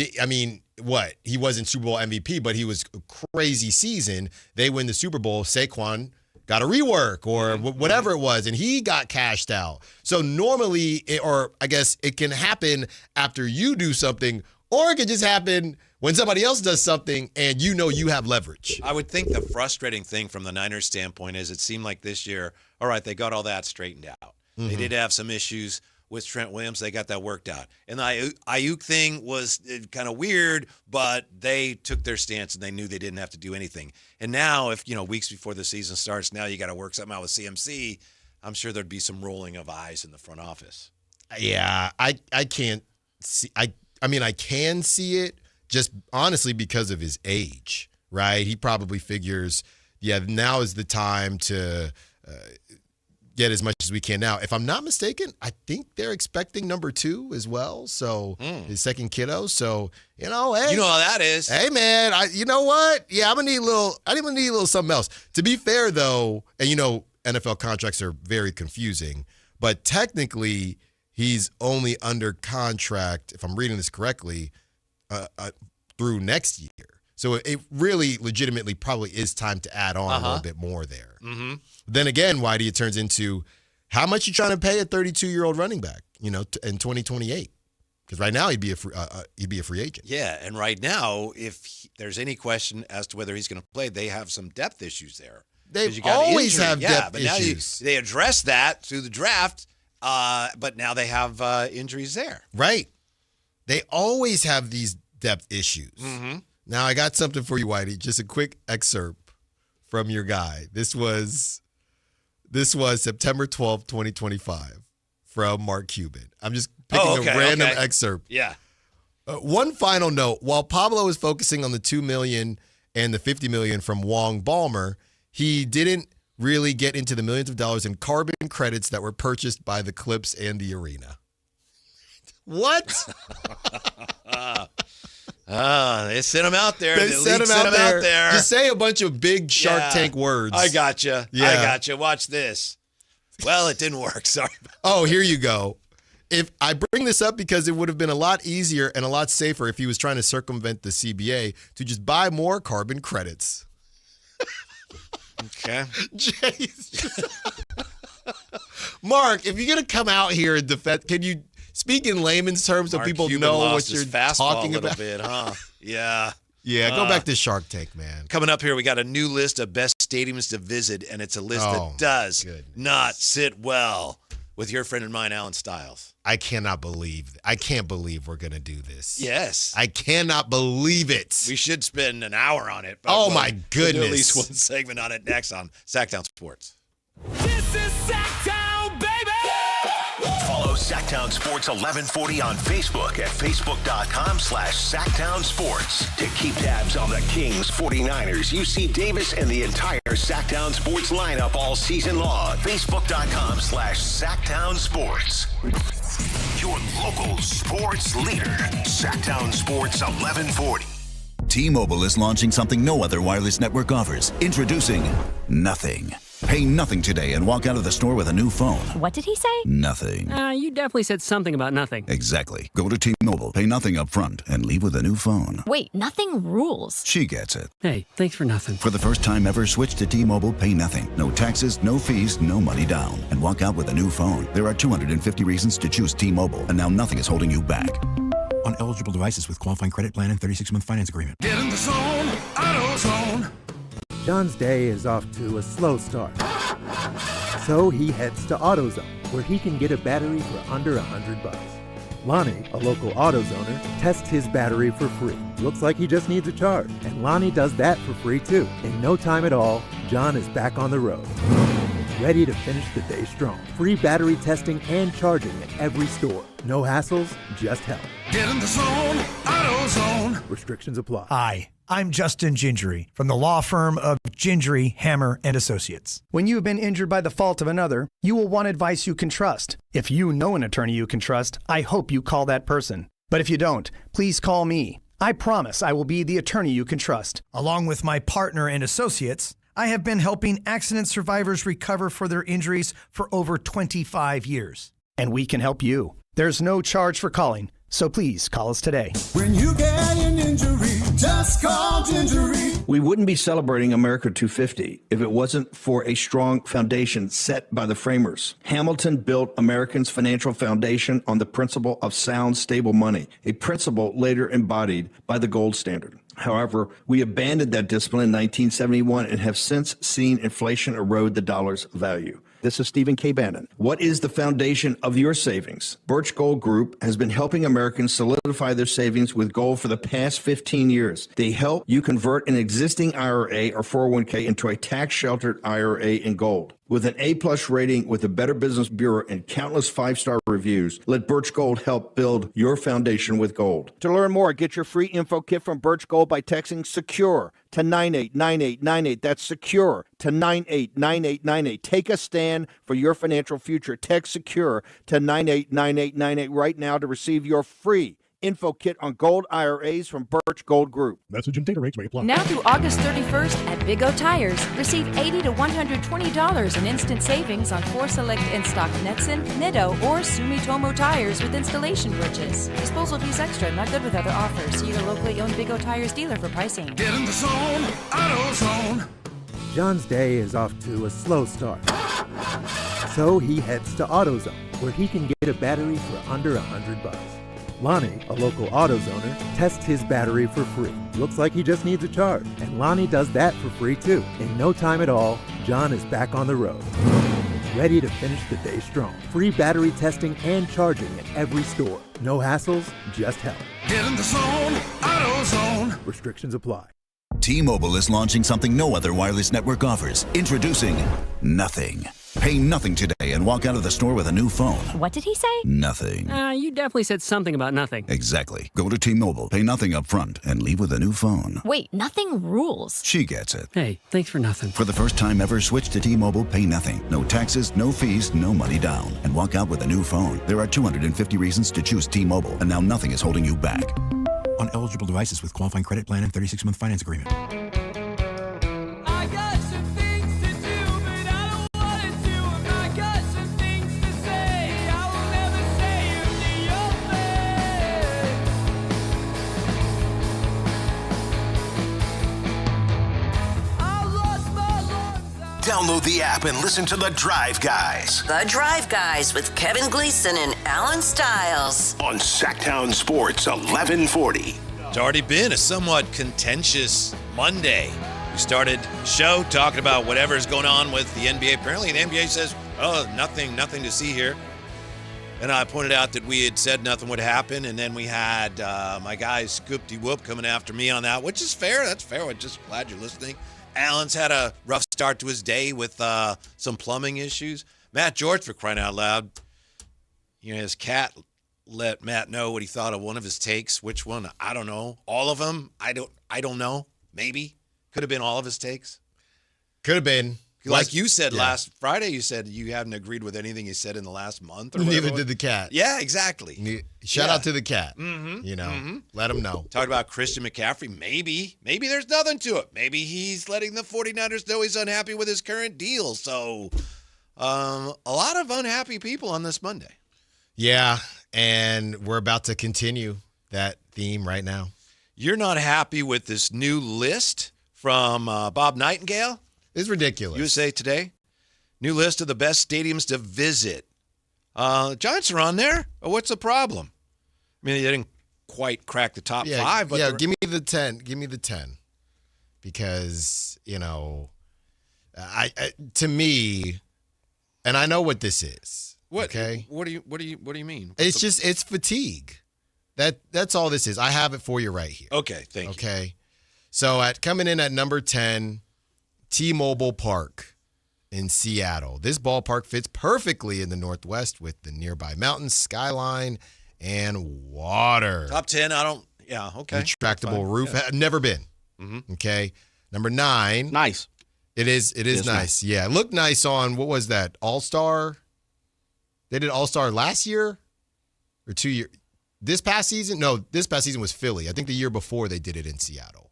wasn't Super Bowl MVP, but he was a crazy season. They win the Super Bowl. Saquon got a rework or whatever it was, and he got cashed out. So normally, or I guess it can happen after you do something, or it can just happen when somebody else does something and you know you have leverage. I would think the frustrating thing from the Niners' standpoint is it seemed like this year, all right, they got all that straightened out. They did have some issues with Trent Williams. They got that worked out. And the Ayuk thing was kind of weird, but they took their stance and they knew they didn't have to do anything. And now, if, weeks before the season starts, now you got to work something out with CMC, I'm sure there'd be some rolling of eyes in the front office. Yeah, I can't see. I mean, I can see it just honestly because of his age, right? He probably figures, now is the time to get as much as we can now. If I'm not mistaken, I think they're expecting number 2 as well. So his second kiddo. So, hey. You know how that is. Hey, man, you know what? Yeah, I'm going to need a little something else. To be fair, though, and NFL contracts are very confusing, but technically he's only under contract, if I'm reading this correctly, through next year. So it really legitimately probably is time to add on a little bit more there. Mm-hmm. Then again, Whitey, it turns into how much you trying to pay a 32-year-old running back, in 2028? Because right now he'd be a free agent. Yeah, and right now, if there's any question as to whether he's going to play, they have some depth issues there. They always have depth issues. Now they address that through the draft, but now they have injuries there. Right. They always have these depth issues. Mm-hmm. Now, I got something for you, Whitey. Just a quick excerpt from your guy. This was September 12th, 2025 from Mark Cuban. I'm just picking a random excerpt. Yeah. One final note. While Pablo is focusing on the $2 million and the $50 million from Wong Balmer, he didn't really get into the millions of dollars in carbon credits that were purchased by the Clips and the arena. What? They sent him out there. They sent him out there. Just say a bunch of big Shark Tank words. I gotcha. Yeah. I gotcha. Watch this. Well, it didn't work. Sorry. Oh, here you go. If I bring this up because it would have been a lot easier and a lot safer if he was trying to circumvent the CBA to just buy more carbon credits. Okay. Mark, if you're going to come out here and defend, can you speak in layman's terms so people Cuban know lost what you're his fastball talking a little about? bit, huh? Yeah. Yeah, go back to Shark Tank, man. Coming up here, we got a new list of best stadiums to visit, and it's a list that does not sit well with your friend and mine, Alan Stiles. I can't believe we're going to do this. Yes. I cannot believe it. We should spend an hour on it. But oh, my goodness. We'll do at least one segment on it next on Sactown Sports. This is Sactown, baby! Follow Sactown Sports 1140 on Facebook at facebook.com/Sactown Sports. To keep tabs on the Kings, 49ers, UC Davis, and the entire Sactown Sports lineup all season long. Facebook.com/Sactown Sports. Your local sports leader. Sactown Sports 1140. T-Mobile is launching something no other wireless network offers. Introducing Nothing. Pay nothing today and walk out of the store with a new phone. What did he say? Nothing. You definitely said something about nothing. Exactly. Go to T-Mobile, pay nothing up front, and leave with a new phone. Wait, nothing rules. She gets it. Hey, thanks for nothing. For the first time ever, switch to T-Mobile, pay nothing. No taxes, no fees, no money down. And walk out with a new phone. There are 250 reasons to choose T-Mobile, and now nothing is holding you back. On eligible devices with qualifying credit plan and 36-month finance agreement. Get in the zone, AutoZone. John's day is off to a slow start. So he heads to AutoZone, where he can get a battery for under $100. Lonnie, a local AutoZoner, tests his battery for free. Looks like he just needs a charge. And Lonnie does that for free too. In no time at all, John is back on the road. Ready to finish the day strong. Free battery testing and charging at every store. No hassles, just help. Get in the zone, AutoZone. Restrictions apply. Hi, I'm Justin Gingery from the law firm of Gingery, Hammer, and Associates. When you have been injured by the fault of another, you will want advice you can trust. If you know an attorney you can trust, I hope you call that person. But if you don't, please call me. I promise I will be the attorney you can trust. Along with my partner and associates, I have been helping accident survivors recover for their injuries for over 25 years. And we can help you. There's no charge for calling, so please call us today. When you get an injury, just call Gingery. We wouldn't be celebrating America 250 if it wasn't for a strong foundation set by the framers. Hamilton built Americans' financial foundation on the principle of sound, stable money, a principle later embodied by the gold standard. However, we abandoned that discipline in 1971 and have since seen inflation erode the dollar's value. This is Stephen K. Bannon. What is the foundation of your savings? Birch Gold Group has been helping Americans solidify their savings with gold for the past 15 years. They help you convert an existing IRA or 401k into a tax-sheltered IRA in gold. With an A-plus rating with the Better Business Bureau and countless five-star reviews, let Birch Gold help build your foundation with gold. To learn more, get your free info kit from Birch Gold by texting SECURE to 989898. That's SECURE to 989898. Take a stand for your financial future. Text SECURE to 989898 right now to receive your free info kit on gold IRAs from Birch Gold Group. Message and data rates may apply. Now through August 31st at Big O Tires, receive $80 to $120 in instant savings on 4 select in-stock Netson, Nitto, or Sumitomo tires with installation purchase. Disposal fees extra, not good with other offers. See your locally owned Big O Tires dealer for pricing. Get in the zone, AutoZone. John's day is off to a slow start. So he heads to AutoZone, where he can get a battery for under $100. Lonnie, a local AutoZoner, tests his battery for free. Looks like he just needs a charge, and Lonnie does that for free too. In no time at all, John is back on the road, ready to finish the day strong. Free battery testing and charging at every store. No hassles, just help. Get in the zone, AutoZone. Restrictions apply. T-Mobile is launching something no other wireless network offers. Introducing Nothing. Pay nothing today and walk out of the store with a new phone. What did he say? Nothing. You definitely said something about nothing. Exactly. Go to T-Mobile, pay nothing up front, and leave with a new phone. Wait, nothing rules. She gets it. Hey, thanks for nothing. For the first time ever, switch to T-Mobile, pay nothing. No taxes, no fees, no money down. And walk out with a new phone. There are 250 reasons to choose T-Mobile, and now nothing is holding you back. On eligible devices with qualifying credit plan and 36-month finance agreement. Download the app and listen to The Drive Guys. The Drive Guys with Kevin Gleason and Alan Stiles. On Sactown Sports 1140. It's already been a somewhat contentious Monday. We started the show talking about whatever's going on with the NBA. Apparently the NBA says, oh, nothing to see here. And I pointed out that we had said nothing would happen, and then we had my guy Scoop-de-Whoop coming after me on that, which is fair. That's fair. I'm just glad you're listening. Alan's had a rough start to his day with some plumbing issues. Matt George, for crying out loud, his cat let Matt know what he thought of one of his takes. Which one? I don't know. All of them? I don't know. Maybe. Could have been all of his takes. Could have been. Like you said last Friday, you said you haven't agreed with anything he said in the last month. Or Neither did the cat. Yeah, exactly. Shout out to the cat. Let him know. Talked about Christian McCaffrey. Maybe there's nothing to it. Maybe he's letting the 49ers know he's unhappy with his current deal. So a lot of unhappy people on this Monday. Yeah, and we're about to continue that theme right now. You're not happy with this new list from Bob Nightingale? It's ridiculous. USA Today. New list of the best stadiums to visit. Giants are on there. What's the problem? I mean, they didn't quite crack the top 5. But give me the 10. Give me the 10. Because, I to me, and I know what this is. What? Okay. What do you mean? It's fatigue. That's all this is. I have it for you right here. Okay, thank you. Okay. So coming in at number 10, T-Mobile Park in Seattle. This ballpark fits perfectly in the Northwest with the nearby mountains, skyline, and water. Top 10, okay. Retractable roof. Yeah. Never been. Mm-hmm. Okay. Number 9. Nice. It is nice. Yeah. It looked nice on, what was that, All-Star? They did All-Star last year or 2 years? This past season? No, this past season was Philly. I think the year before they did it in Seattle.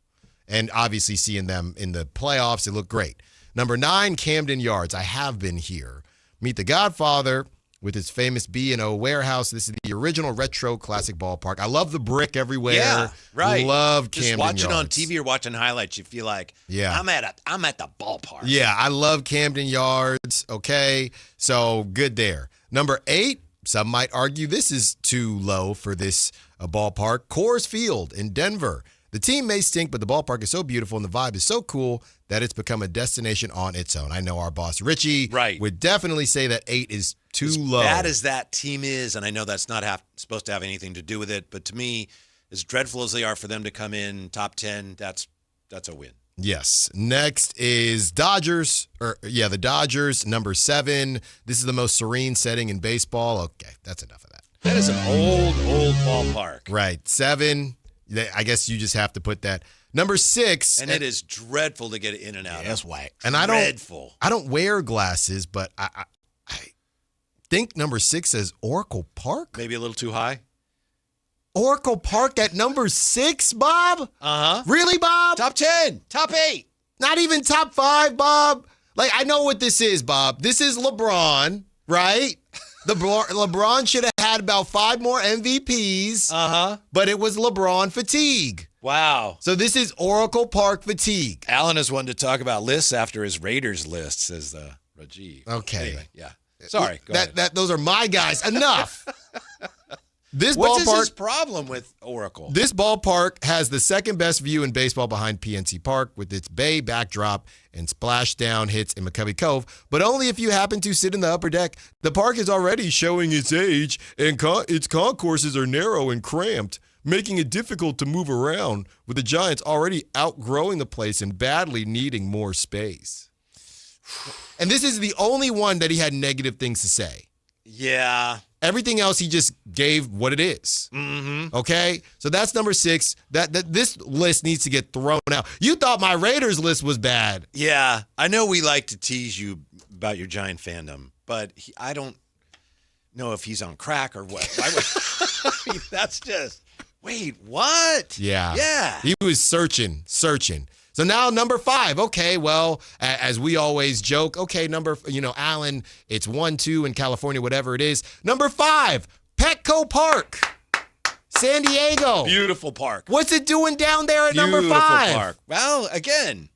And obviously seeing them in the playoffs, it looked great. Number 9, Camden Yards. I have been here. Meet the Godfather with its famous B&O warehouse. This is the original retro classic ballpark. I love the brick everywhere. Yeah, right. Love Just Camden watching on Yards. TV or watching highlights, you feel like, I'm at the ballpark. Yeah, I love Camden Yards. Okay, so good there. Number 8, some might argue this is too low for this ballpark. Coors Field in Denver. The team may stink, but the ballpark is so beautiful and the vibe is so cool that it's become a destination on its own. I know our boss, Richie, would definitely say that 8 is too low. As bad as that team is, and I know that's not supposed to have anything to do with it, but to me, as dreadful as they are for them to come in top 10, that's a win. Yes. Next is Dodgers. The Dodgers, number 7. This is the most serene setting in baseball. Okay, that's enough of that. That is an old ballpark. Right. 7. I guess you just have to put that. Number 6. And it is dreadful to get in and out. Yeah, that's whack. And I don't wear glasses, but I think number 6 says Oracle Park. Maybe a little too high. Oracle Park at number 6, Bob? Uh-huh. Really, Bob? Top 10, top 8. Not even top 5, Bob. Like, I know what this is, Bob. This is LeBron, right? LeBron should have had about 5 more MVPs. Uh-huh. But it was LeBron fatigue. Wow. So this is Oracle Park fatigue. Alan is one to talk about lists after his Raiders list, says Rajiv. Okay. Anyway, yeah. Sorry. Go ahead. Those are my guys. Enough. What is his problem with Oracle? This ballpark has the second best view in baseball behind PNC Park with its bay backdrop and splashdown hits in McCovey Cove, but only if you happen to sit in the upper deck. The park is already showing its age, and its concourses are narrow and cramped, making it difficult to move around, with the Giants already outgrowing the place and badly needing more space. And this is the only one that he had negative things to say. Yeah. Everything else he just gave what it is. Mm-hmm. Okay? So that's number 6. This list needs to get thrown out. You thought my Raiders list was bad. Yeah. I know we like to tease you about your Giant fandom, but I don't know if he's on crack or what. I mean, that's just, wait, what? Yeah. Yeah. He was searching. So now number 5. Okay, well, as we always joke, okay, Alan, it's 1, 2 in California, whatever it is. Number 5, Petco Park, San Diego. Beautiful park. What's it doing down there at number 5? Beautiful park. Well, again.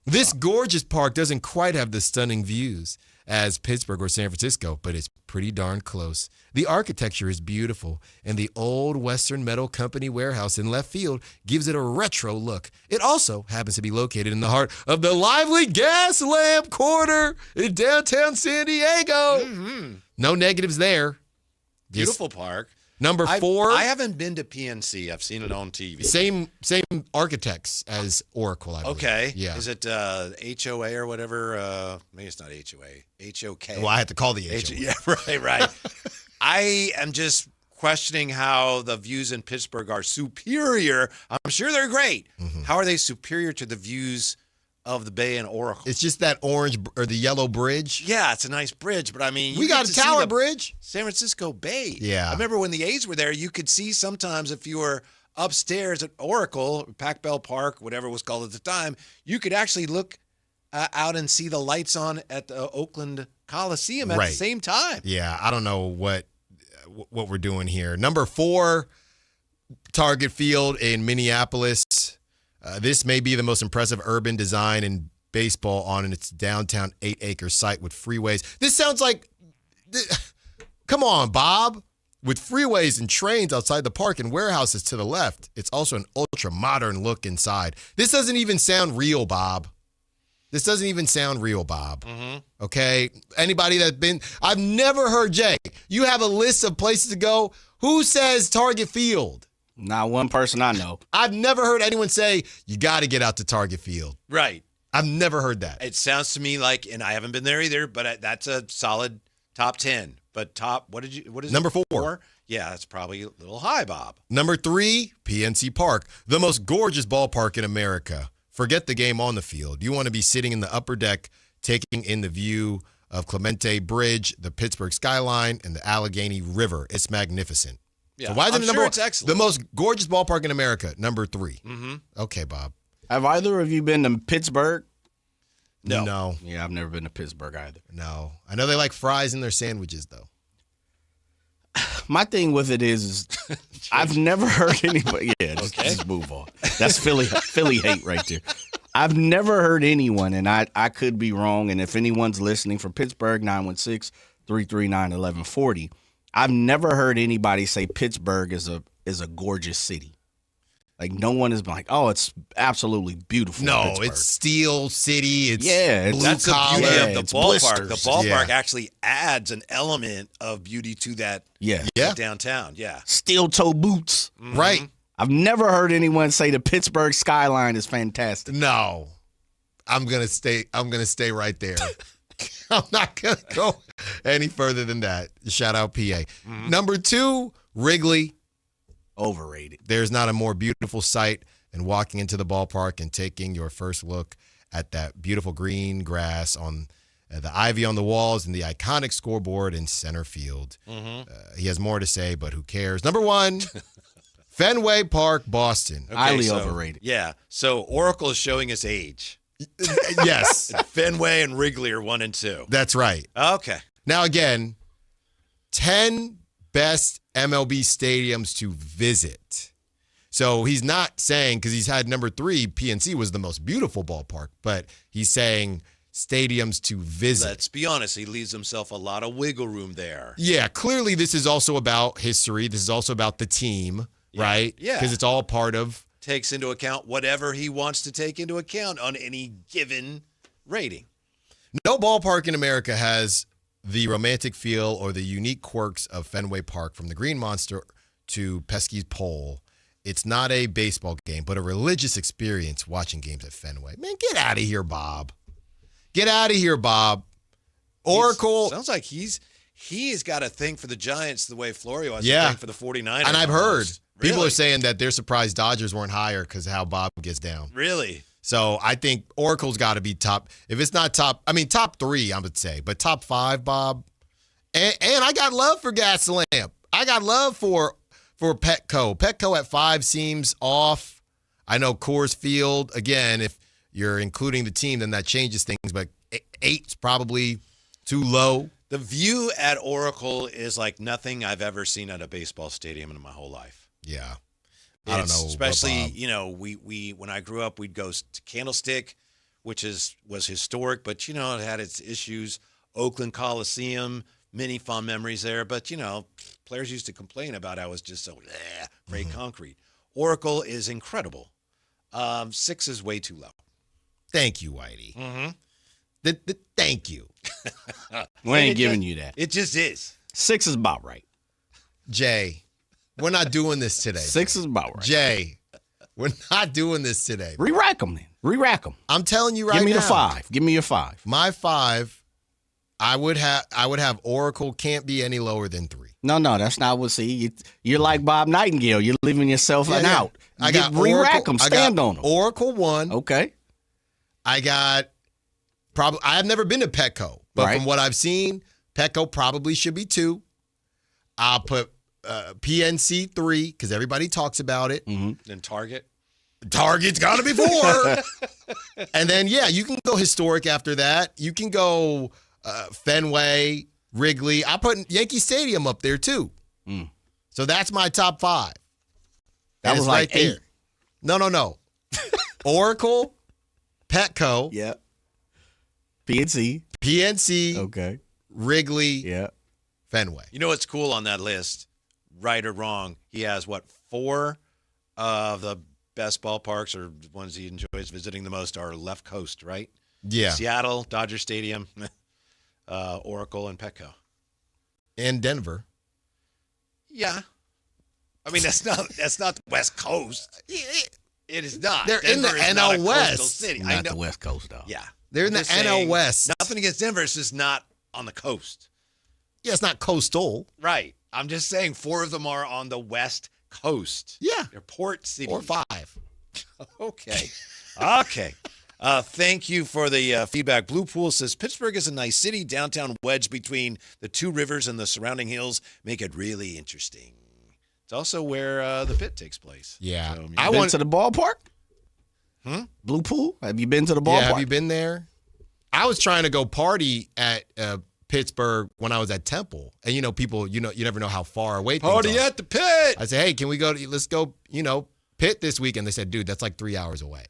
This gorgeous park doesn't quite have the stunning views as Pittsburgh or San Francisco, but it's pretty darn close. The architecture is beautiful, and the old Western Metal Company warehouse in left field gives it a retro look. It also happens to be located in the heart of the lively gas lamp quarter in downtown San Diego. Mm-hmm. No negatives there. Beautiful park. Number 4. I haven't been to PNC. I've seen it on TV. Same architects as Oracle, I believe. Okay. Yeah. Is it HOA or whatever? Maybe it's not HOA. HOK. Well, I had to call the HOA. Yeah, right. I am just questioning how the views in Pittsburgh are superior. I'm sure they're great. Mm-hmm. How are they superior to the views of the Bay and Oracle? It's just that orange or the yellow bridge. Yeah, it's a nice bridge, but I mean, we got a tower bridge. San Francisco Bay. Yeah. I remember when the A's were there, you could see sometimes if you were upstairs at Oracle, Pac Bell Park, whatever it was called at the time, you could actually look out and see the lights on at the Oakland Coliseum at the same time. Yeah, I don't know what we're doing here. Number 4, Target Field in Minneapolis. This may be the most impressive urban design in baseball on its downtown 8-acre site with freeways. This sounds like, come on, Bob. With freeways and trains outside the park and warehouses to the left, it's also an ultra-modern look inside. This doesn't even sound real, Bob. Mm-hmm. Okay? Anybody that's been, I've never heard, Jay, you have a list of places to go. Who says Target Field? Not one person I know. I've never heard anyone say, you got to get out to Target Field. Right. I've never heard that. It sounds to me like, and I haven't been there either, but that's a solid top 10. But what is Number it? 4? Yeah, that's probably a little high, Bob. Number 3, PNC Park, the most gorgeous ballpark in America. Forget the game on the field. You want to be sitting in the upper deck, taking in the view of Clemente Bridge, the Pittsburgh skyline, and the Allegheny River. It's magnificent. Yeah, so why is it number 1? It's excellent. The most gorgeous ballpark in America, number 3. Mm-hmm. Okay, Bob. Have either of you been to Pittsburgh? No. Yeah, I've never been to Pittsburgh either. No. I know they like fries in their sandwiches, though. My thing with it is I've never heard anybody. Yeah, just move on. That's Philly hate right there. I've never heard anyone, and I could be wrong. And if anyone's listening from Pittsburgh, 916-339-1140, I've never heard anybody say Pittsburgh is a gorgeous city. Like, no one has been like, oh, it's absolutely beautiful. No, it's Steel City. It's blue that's collar. the beauty of the it's ballpark. blisters. The ballpark actually adds an element of beauty to that downtown. Yeah. Steel toe boots. Mm-hmm. Right. I've never heard anyone say the Pittsburgh skyline is fantastic. No. I'm gonna stay right there. I'm not gonna go any further than that. Shout out PA. Mm-hmm. Number 2, Wrigley. Overrated. There's not a more beautiful sight than walking into the ballpark and taking your first look at that beautiful green grass on the ivy on the walls and the iconic scoreboard in center field. Mm-hmm. He has more to say, but who cares? Number 1, Fenway Park, Boston. Okay, Highly overrated. Yeah. So Oracle is showing his age. Yes. Fenway and Wrigley are 1 and 2. That's right. Okay. Now, again, 10 best MLB stadiums to visit. So he's not saying, because he's had number 3, PNC was the most beautiful ballpark, but he's saying stadiums to visit. Let's be honest. He leaves himself a lot of wiggle room there. Yeah, clearly this is also about history. This is also about the team, right? Yeah. Because it's all part of. Takes into account whatever he wants to take into account on any given rating. No ballpark in America has the romantic feel or the unique quirks of Fenway Park, from the Green Monster to Pesky's Pole. It's not a baseball game, but a religious experience watching games at Fenway. Man, get out of here, Bob. Get out of here, Bob. Oracle. Sounds like he's got a thing for the Giants the way Florio has a Yeah. thing for the 49ers. And I've heard people Really? are saying that they're surprised Dodgers weren't higher because of how Bob gets down. Really? So I think Oracle's got to be top. If it's not top, I mean, top 3, I would say, but top 5, Bob. And I got love for Gaslamp. I got love for Petco. Petco at 5 seems off. I know Coors Field, again, if you're including the team, then that changes things, but 8's probably too low. The view at Oracle is like nothing I've ever seen at a baseball stadium in my whole life. Yeah. I don't know. Especially, we when I grew up, we'd go to Candlestick, which was historic, but, it had its issues. Oakland Coliseum, many fond memories there. But, players used to complain about how it was just so gray concrete. Oracle is incredible. 6 is way too low. Thank you, Whitey. Mm-hmm. Thank you. We ain't giving you that. It just is. 6 is about right. Jay, we're not doing this today. 6 is about right. Jay, we're not doing this today. Re-rack them then. Re-rack them. I'm telling you right now. Give me the 5. Give me your 5. My 5, I would have Oracle can't be any lower than 3. No, that's not what. See, you're like Bob Nightingale. You're leaving yourself out. I got re-rack them. Stand on them. Oracle 1. Okay. I got I have never been to Petco, but from what I've seen, Petco probably should be 2. I'll put PNC 3 because everybody talks about it. Mm-hmm. Then Target. Target's got to be 4. And then, you can go historic after that. You can go Fenway, Wrigley. I put Yankee Stadium up there, too. Mm. So that's my top 5. That was like 8. No. Oracle, Petco. Yeah. PNC. Okay. Wrigley. Yeah. Fenway. You know what's cool on that list? Right or wrong, he has, 4 of the best ballparks or ones he enjoys visiting the most are left coast, right? Yeah. Seattle, Dodger Stadium, Oracle, and Petco. And Denver. Yeah. I mean, that's not the West Coast. It is not. They're Denver in the is not NL a coastal West. city. Not the West Coast, though. Yeah. They're in the NL West. Nothing against Denver. It's just not on the coast. Yeah, it's not coastal. Right. I'm just saying 4 of them are on the West Coast. Yeah. They're port cities. Or 5. Okay. Thank you for the feedback. Blue Pool says, Pittsburgh is a nice city. Downtown wedged between the 2 rivers and the surrounding hills make it really interesting. It's also where the pit takes place. Yeah. So, I went to the ballpark. Blue Pool? Have you been to the ballpark? Yeah, have you been there? I was trying to go party at Pittsburgh when I was at Temple. And, people, you never know how far away things Party are. at the Pit. I said, hey, can we let's go, Pitt this weekend. They said, dude, that's like 3 hours away.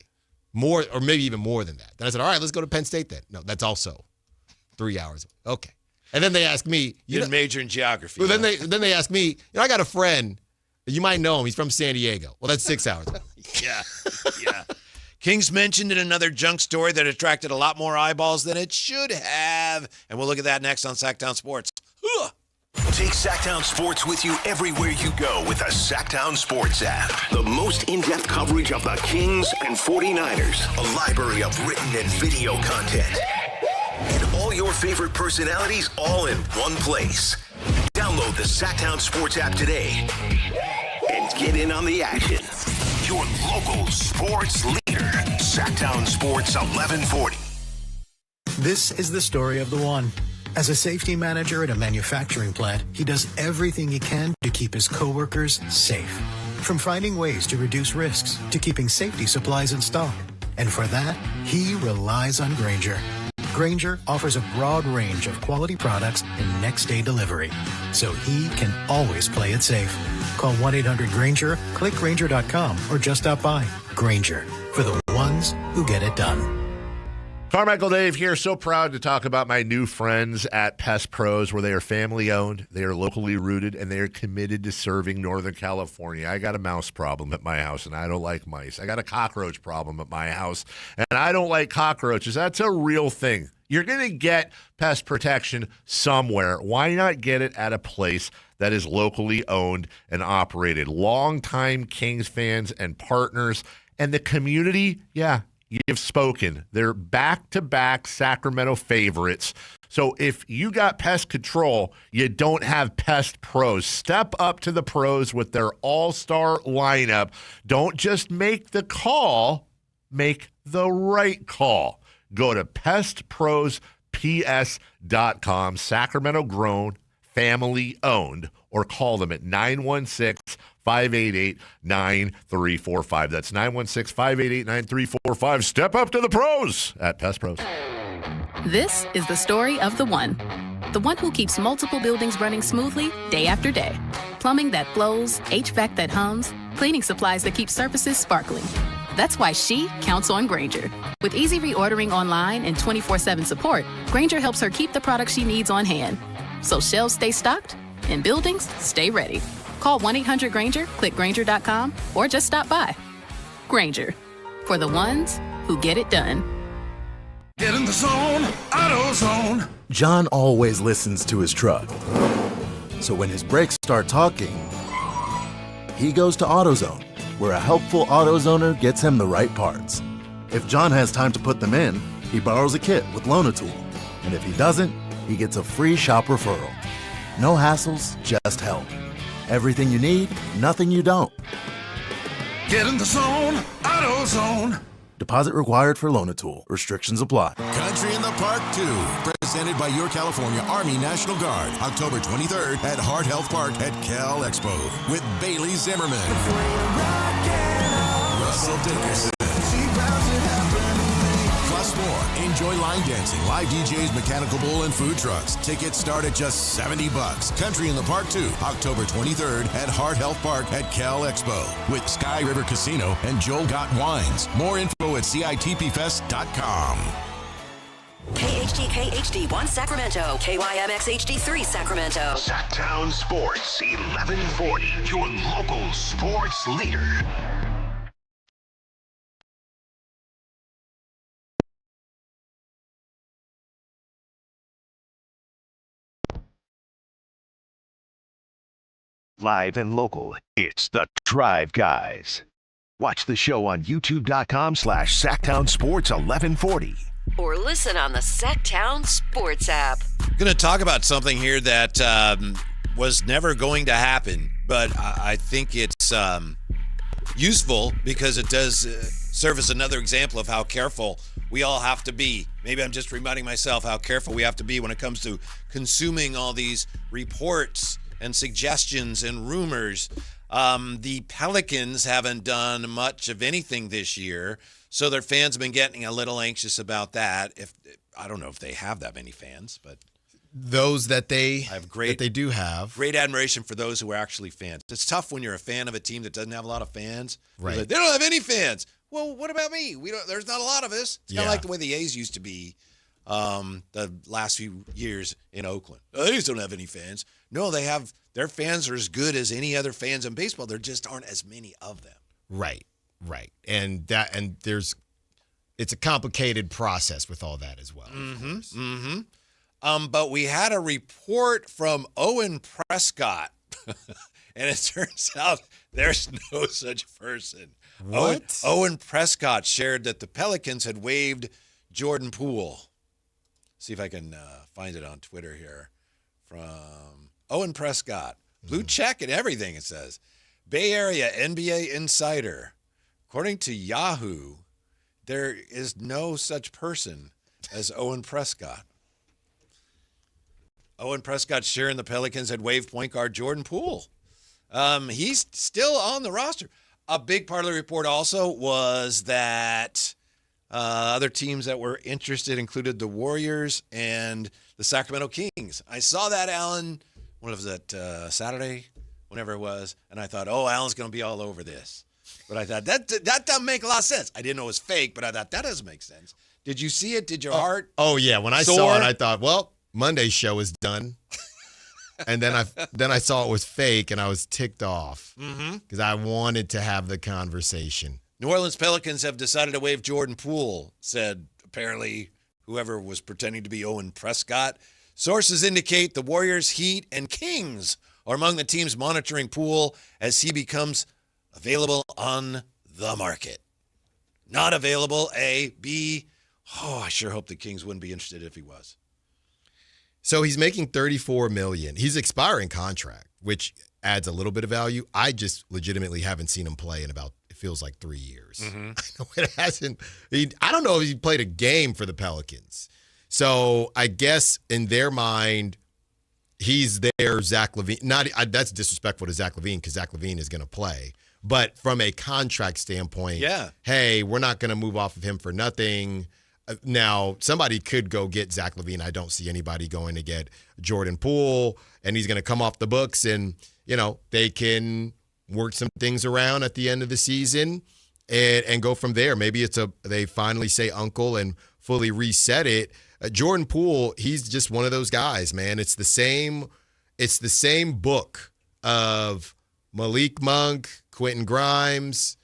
More, or maybe even more than that. Then I said, all right, let's go to Penn State then. No, that's also 3 hours. Okay. And then they asked me. You didn't major in geography. Well, then they asked me, I got a friend, you might know him. He's from San Diego. Well, that's 6 hours. Yeah. Kings mentioned in another junk story that attracted a lot more eyeballs than it should have. And we'll look at that next on Sactown Sports. Ugh. Take Sactown Sports with you everywhere you go with the Sactown Sports app. The most in-depth coverage of the Kings and 49ers. A library of written and video content. And all your favorite personalities all in one place. Download the Sactown Sports app today and get in on the action. Your local sports leader. Sactown Sports 1140. This is the story of the one. As a safety manager at a manufacturing plant, he does everything he can to keep his coworkers safe. From finding ways to reduce risks to keeping safety supplies in stock. And for that, he relies on Grainger. Grainger offers a broad range of quality products and next-day delivery, so he can always play it safe. Call 1-800-GRAINGER, click Grainger.com, or just stop by. Grainger, for the ones who get it done. Carmichael Dave here. So proud to talk about my new friends at Pest Pros, where they are family-owned, they are locally rooted, and they are committed to serving Northern California. I got a mouse problem at my house, and I don't like mice. I got a cockroach problem at my house, and I don't like cockroaches. That's a real thing. You're going to get pest protection somewhere. Why not get it at a place that is locally owned and operated? Longtime Kings fans and partners, and the community, you've spoken. They're back-to-back Sacramento favorites. So if you got pest control, you don't have Pest Pros. Step up to the pros with their all-star lineup. Don't just make the call, make the right call. Go to pestprosps.com, Sacramento grown, family owned, or call them at 916-588-9345. That's 916-588-9345. Step up to the pros at Pest Pros. This is the story of the one. The one who keeps multiple buildings running smoothly day after day. Plumbing that flows, HVAC that hums, cleaning supplies that keep surfaces sparkling. That's why she counts on Grainger. With easy reordering online and 24/7 support, Grainger helps her keep the products she needs on hand. So shelves stay stocked and buildings stay ready. Call 1-800-GRAINGER, click Grainger.com, or just stop by. Grainger, for the ones who get it done. Get in the zone, AutoZone. John always listens to his truck. So when his brakes start talking, he goes to AutoZone, where a helpful AutoZoner gets him the right parts. If John has time to put them in, he borrows a kit with Loan-A-Tool. And if he doesn't, he gets a free shop referral. No hassles, just help. Everything you need, nothing you don't. Get in the zone, AutoZone. Deposit required for Loan-A-Tool. Restrictions apply. Country in the Park 2, presented by your California Army National Guard, October 23rd at Heart Health Park at Cal Expo with Bailey Zimmerman, Russell Dickerson, plus more. Enjoy line dancing, live DJs, mechanical bull, and food trucks. Tickets start at just $70. Country in the Park 2, October 23rd at Heart Health Park at Cal Expo with Sky River Casino and Joel Gott Wines. More info at CITPFest.com. KHTK HD1 Sacramento, KYMX HD3 Sacramento. Sactown Sports 1140, your local sports leader. Live and local, it's the Drive Guys. Watch the show on youtube.com/Sactown Sports 1140. Or listen on the Sactown Sports app. I'm going to talk about something here that was never going to happen, but I think it's useful because it does serve as another example of how careful we all have to be. Maybe I'm just reminding myself how careful we have to be when it comes to consuming all these reports and suggestions and rumors. The Pelicans haven't done much of anything this year, so their fans have been getting a little anxious about that. I don't know if they have that many fans, but those that they I have that they do have. great admiration for those who are actually fans. It's tough when you're a fan of a team that doesn't have a lot of fans. Right. Like, they don't have any fans. Well, what about me? There's not a lot of us. It's kind of like the way the A's used to be the last few years in Oakland. The A's don't have any fans. No, they have. Their fans are as good as any other fans in baseball. There just aren't as many of them. Right. And it's a complicated process with all that as well. But we had a report from Owen Prescott, and it turns out there's no such person. What? Owen Prescott shared that the Pelicans had waived Jordan Poole. See if I can find it on Twitter here. From Owen Prescott. Blue check and everything, it says. Bay Area NBA Insider. According to Yahoo, there is no such person as Owen Prescott. Owen Prescott sharing the Pelicans had waived point guard Jordan Poole. He's still on the roster. A big part of the report also was that other teams that were interested included the Warriors and the Sacramento Kings. I saw that, Alan, what was that, Saturday, whenever it was, and I thought, Alan's going to be all over this. But I thought, that doesn't make a lot of sense. I didn't know it was fake, but I thought, that doesn't make sense. Did you see it? Did your heart Oh, yeah. When I soar? saw it, I thought, well, Monday's show is done. And then I saw it was fake, and I was ticked off because I wanted to have the conversation. New Orleans Pelicans have decided to waive Jordan Poole, said apparently whoever was pretending to be Owen Prescott. Sources indicate the Warriors, Heat, and Kings are among the teams monitoring Poole as he becomes available on the market. Not available, A. B. I sure hope the Kings wouldn't be interested if he was. So he's making $34 million. He's expiring contract, which adds a little bit of value. I just legitimately haven't seen him play in about, it feels like 3 years. I know it hasn't. I don't know if he played a game for the Pelicans. So I guess in their mind, he's their Zach LaVine. That's disrespectful to Zach LaVine because Zach LaVine is going to play. But from a contract standpoint, hey, we're not going to move off of him for nothing. Now, somebody could go get Zach LaVine. I don't see anybody going to get Jordan Poole, and he's going to come off the books, and, they can work some things around at the end of the season and go from there. Maybe they finally say uncle and fully reset it. Jordan Poole, he's just one of those guys, man. It's the same book of Malik Monk, Quentin Grimes.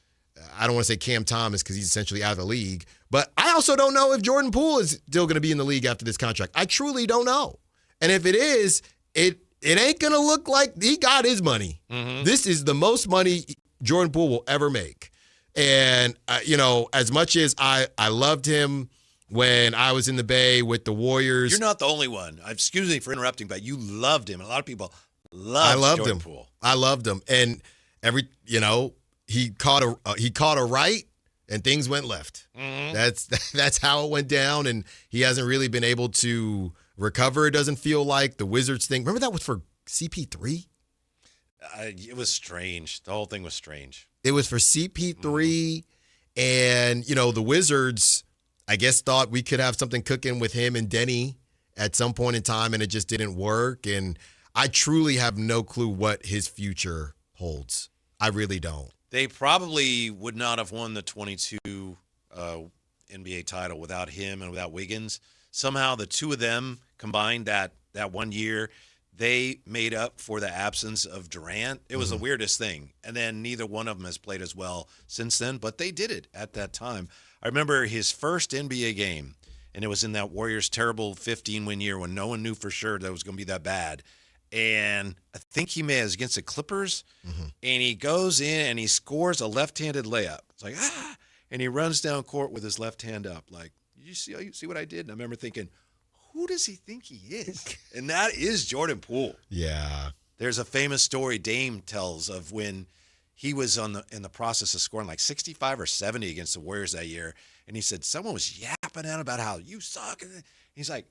I don't want to say Cam Thomas because he's essentially out of the league. But I also don't know if Jordan Poole is still going to be in the league after this contract. I truly don't know. And if it is, it ain't going to look like he got his money. This is the most money Jordan Poole will ever make. And, as much as I loved him when I was in the Bay with the Warriors. You're not the only one. Excuse me for interrupting, but you loved him. A lot of people loved Jordan Poole. I loved him. And he caught a right and things went left. That's how it went down, and he hasn't really been able to recover, it doesn't feel like. The Wizards thing. Remember that was for CP3? It was strange. The whole thing was strange. It was for CP3, and, the Wizards, I guess, thought we could have something cooking with him and Denny at some point in time, and it just didn't work. And I truly have no clue what his future holds. I really don't. They probably would not have won the 22 NBA title without him and without Wiggins. Somehow the two of them combined that 1 year, they made up for the absence of Durant. It was the weirdest thing. And then neither one of them has played as well since then, but they did it at that time. I remember his first NBA game, and it was in that Warriors' terrible 15-win year when no one knew for sure that it was going to be that bad. And I think he was against the Clippers, and he goes in and he scores a left-handed layup. It's like, and he runs down court with his left hand up. Like, you see what I did? And I remember thinking, who does he think he is? And that is Jordan Poole. Yeah. There's a famous story Dame tells of when he was in the process of scoring like 65 or 70 against the Warriors that year, and he said someone was yapping at him about how you suck. And he's like,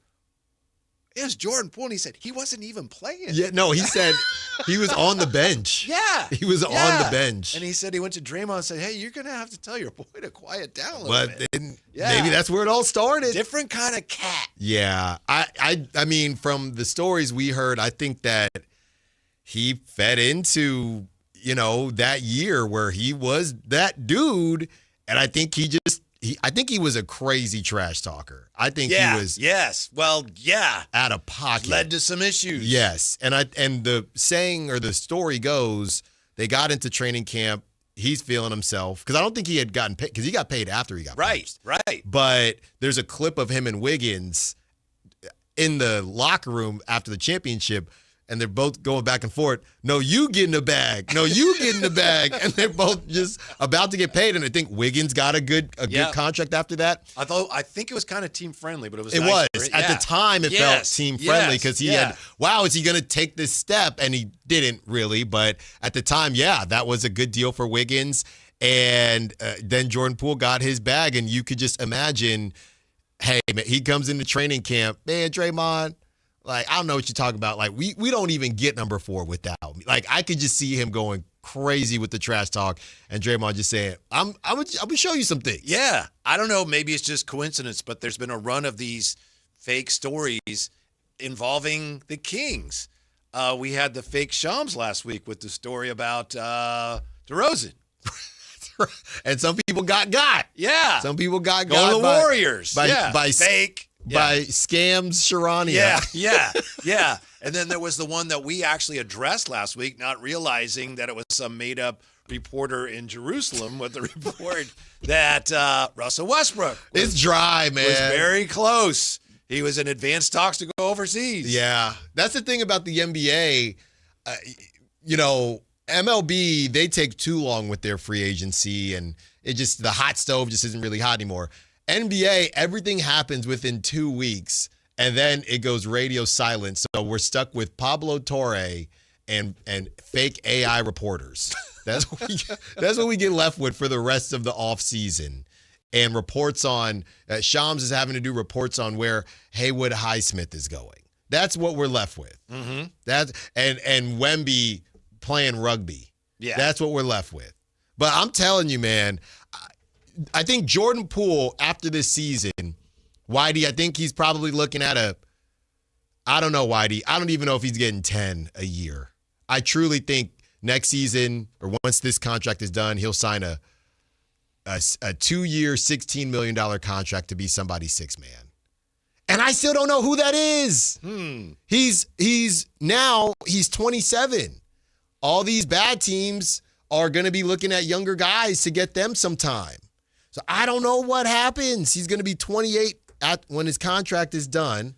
It was Jordan Poole, and he said he wasn't even playing. Yeah, no, he said he was on the bench. Yeah. He was on the bench. And he said he went to Draymond and said, hey, you're going to have to tell your boy to quiet down a little But bit. then maybe that's where it all started. Different kind of cat. Yeah. I mean, from the stories we heard, I think that he fed into, that year where he was that dude. And I think I think he was a crazy trash talker. I think he was out of pocket. Led to some issues. Yes. And the saying or the story goes, they got into training camp. He's feeling himself because I don't think he had gotten paid because he got paid after he got poached. Right. But there's a clip of him and Wiggins in the locker room after the championship. And they're both going back and forth. No, you get in the bag. No, you get in the bag. And they're both just about to get paid. And I think Wiggins got a good contract after that. I think it was kind of team friendly, but it was It nice was. At the time, it felt team friendly because he had, is he going to take this step? And he didn't really. But at the time, that was a good deal for Wiggins. And then Jordan Poole got his bag. And you could just imagine, hey, man, he comes into training camp. Man, Draymond. Like, I don't know what you're talking about. Like, we don't even get number 4 without me. Like, I could just see him going crazy with the trash talk and Draymond just saying, I'm gonna show you some things. Yeah. I don't know. Maybe it's just coincidence, but there's been a run of these fake stories involving the Kings. We had the fake Shams last week with the story about DeRozan. And some people got. Yeah. Some people got Go to the Warriors. By fake. By scams Sharania. Yeah. And then there was the one that we actually addressed last week, not realizing that it was some made-up reporter in Jerusalem with the report that Russell Westbrook it's dry, man. Was very close. He was in advanced talks to go overseas. Yeah. That's the thing about the NBA. MLB, they take too long with their free agency, and the hot stove just isn't really hot anymore. NBA, everything happens within 2 weeks, and then it goes radio silent. So we're stuck with Pablo Torre and fake AI reporters. That's what we get left with for the rest of the offseason. And reports on Shams is having to do reports on where Haywood Highsmith is going. That's what we're left with. Mm-hmm. And Wemby playing rugby. Yeah. That's what we're left with. But I'm telling you, man, I think Jordan Poole, after this season, Whitey, I think he's probably looking at I don't know, Whitey. I don't even know if he's getting 10 a year. I truly think next season, or once this contract is done, he'll sign a 2-year, $16 million contract to be somebody's sixth man. And I still don't know who that is. He's 27. All these bad teams are going to be looking at younger guys to get them some time. So I don't know what happens. He's going to be 28 when his contract is done.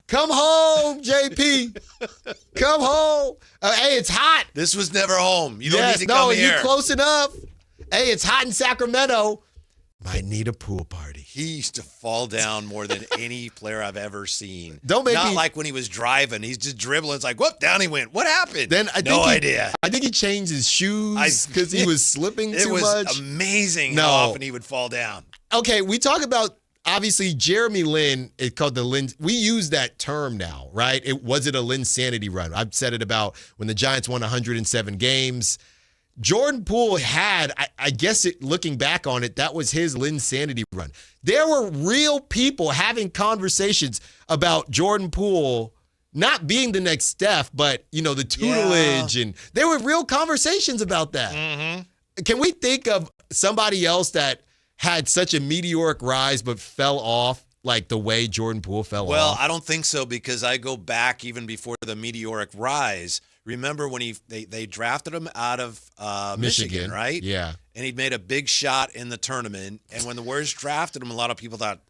Come home, JP. Come home. Hey, it's hot. This was never home. You don't need to come here. You're close enough. Hey, it's hot in Sacramento. Might need a pool party. He used to fall down more than any player I've ever seen. Not like when he was driving. He's just dribbling. It's like, whoop, down he went. What happened? Then no idea. I think he changed his shoes because he was slipping too much. It was amazing how often he would fall down. Okay, we talk about, obviously, Jeremy Lin. It's called the Lin. We use that term now, right? Was it a Linsanity run? I've said it about when the Giants won 107 games. Jordan Poole had, I guess looking back on it, that was his Linsanity run. There were real people having conversations about Jordan Poole not being the next Steph, but, the tutelage. And there were real conversations about that. Mm-hmm. Can we think of somebody else that had such a meteoric rise but fell off like the way Jordan Poole fell off? Well, I don't think so because I go back even before the meteoric rise. Remember when they drafted him out of Michigan, right? Yeah. And he'd made a big shot in the tournament. And when the Warriors drafted him, a lot of people thought,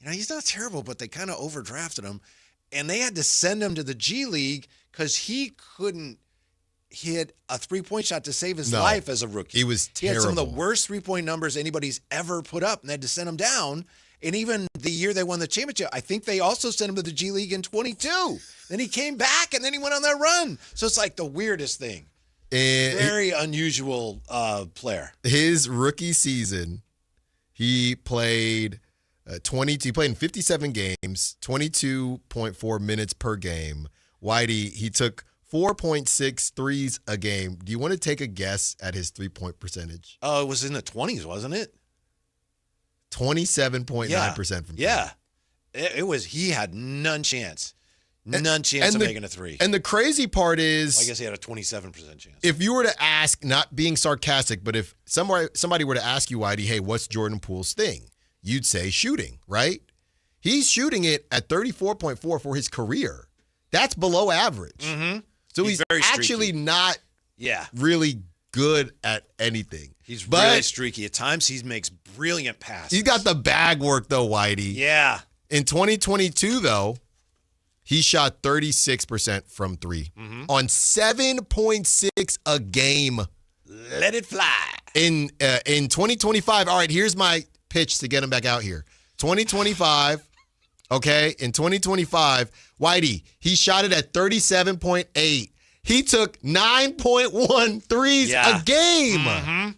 he's not terrible, but they kind of overdrafted him. And they had to send him to the G League because he couldn't hit a three-point shot to save his life as a rookie. He was terrible. He had some of the worst three-point numbers anybody's ever put up, and they had to send him down. And even the year they won the championship, I think they also sent him to the G League in 22. Then he came back, and then he went on that run. So it's like the weirdest thing. Very unusual player. His rookie season, he played He played in 57 games, 22.4 minutes per game. Whitey, he took 4.6 threes a game. Do you want to take a guess at his 3-point percentage? Oh, it was in the 20s, wasn't it? 27.9% from three. Yeah. It was, he had none chance. None chance of making a three. And the crazy part is, I guess he had a 27% chance. If you were to ask, not being sarcastic, but if somebody were to ask you, Whitey, hey, what's Jordan Poole's thing? You'd say shooting, right? He's shooting it at 34.4 for his career. That's below average. Mm-hmm. So he's very actually streaky. not really good at anything. He's really streaky. At times, he makes brilliant passes. He's got the bag work, though, Whitey. Yeah. In 2022, though, he shot 36% from three on 7.6 a game. Let it fly. In 2025, all right, here's my pitch to get him back out here. 2025, okay, in 2025, Whitey, he shot it at 37.8. He took 9.1 threes a game.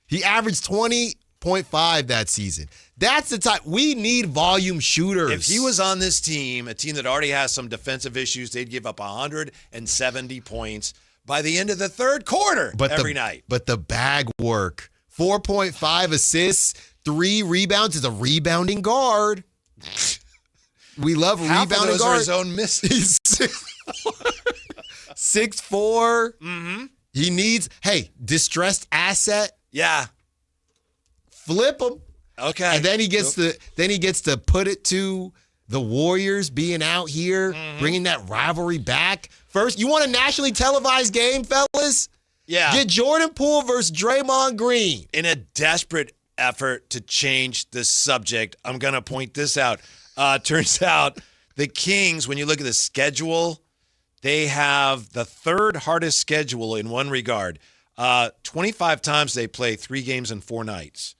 He averaged 20.5 that season. That's the type. We need volume shooters. If he was on this team, a team that already has some defensive issues, they'd give up 170 points by the end of the third quarter every night. But the bag work, 4.5 assists, 3 rebounds, is a rebounding guard. We love Half rebounding of those guards. are his own misses. He's 6'4". He needs, distressed asset. Yeah. Flip him. Okay. And then he gets to put it to the Warriors being out here, bringing that rivalry back. First, you want a nationally televised game, fellas? Yeah. Get Jordan Poole versus Draymond Green. In a desperate effort to change the subject, I'm going to point this out. Turns out the Kings, when you look at the schedule, they have the third hardest schedule in one regard. 25 times they play 3 games in 4 nights.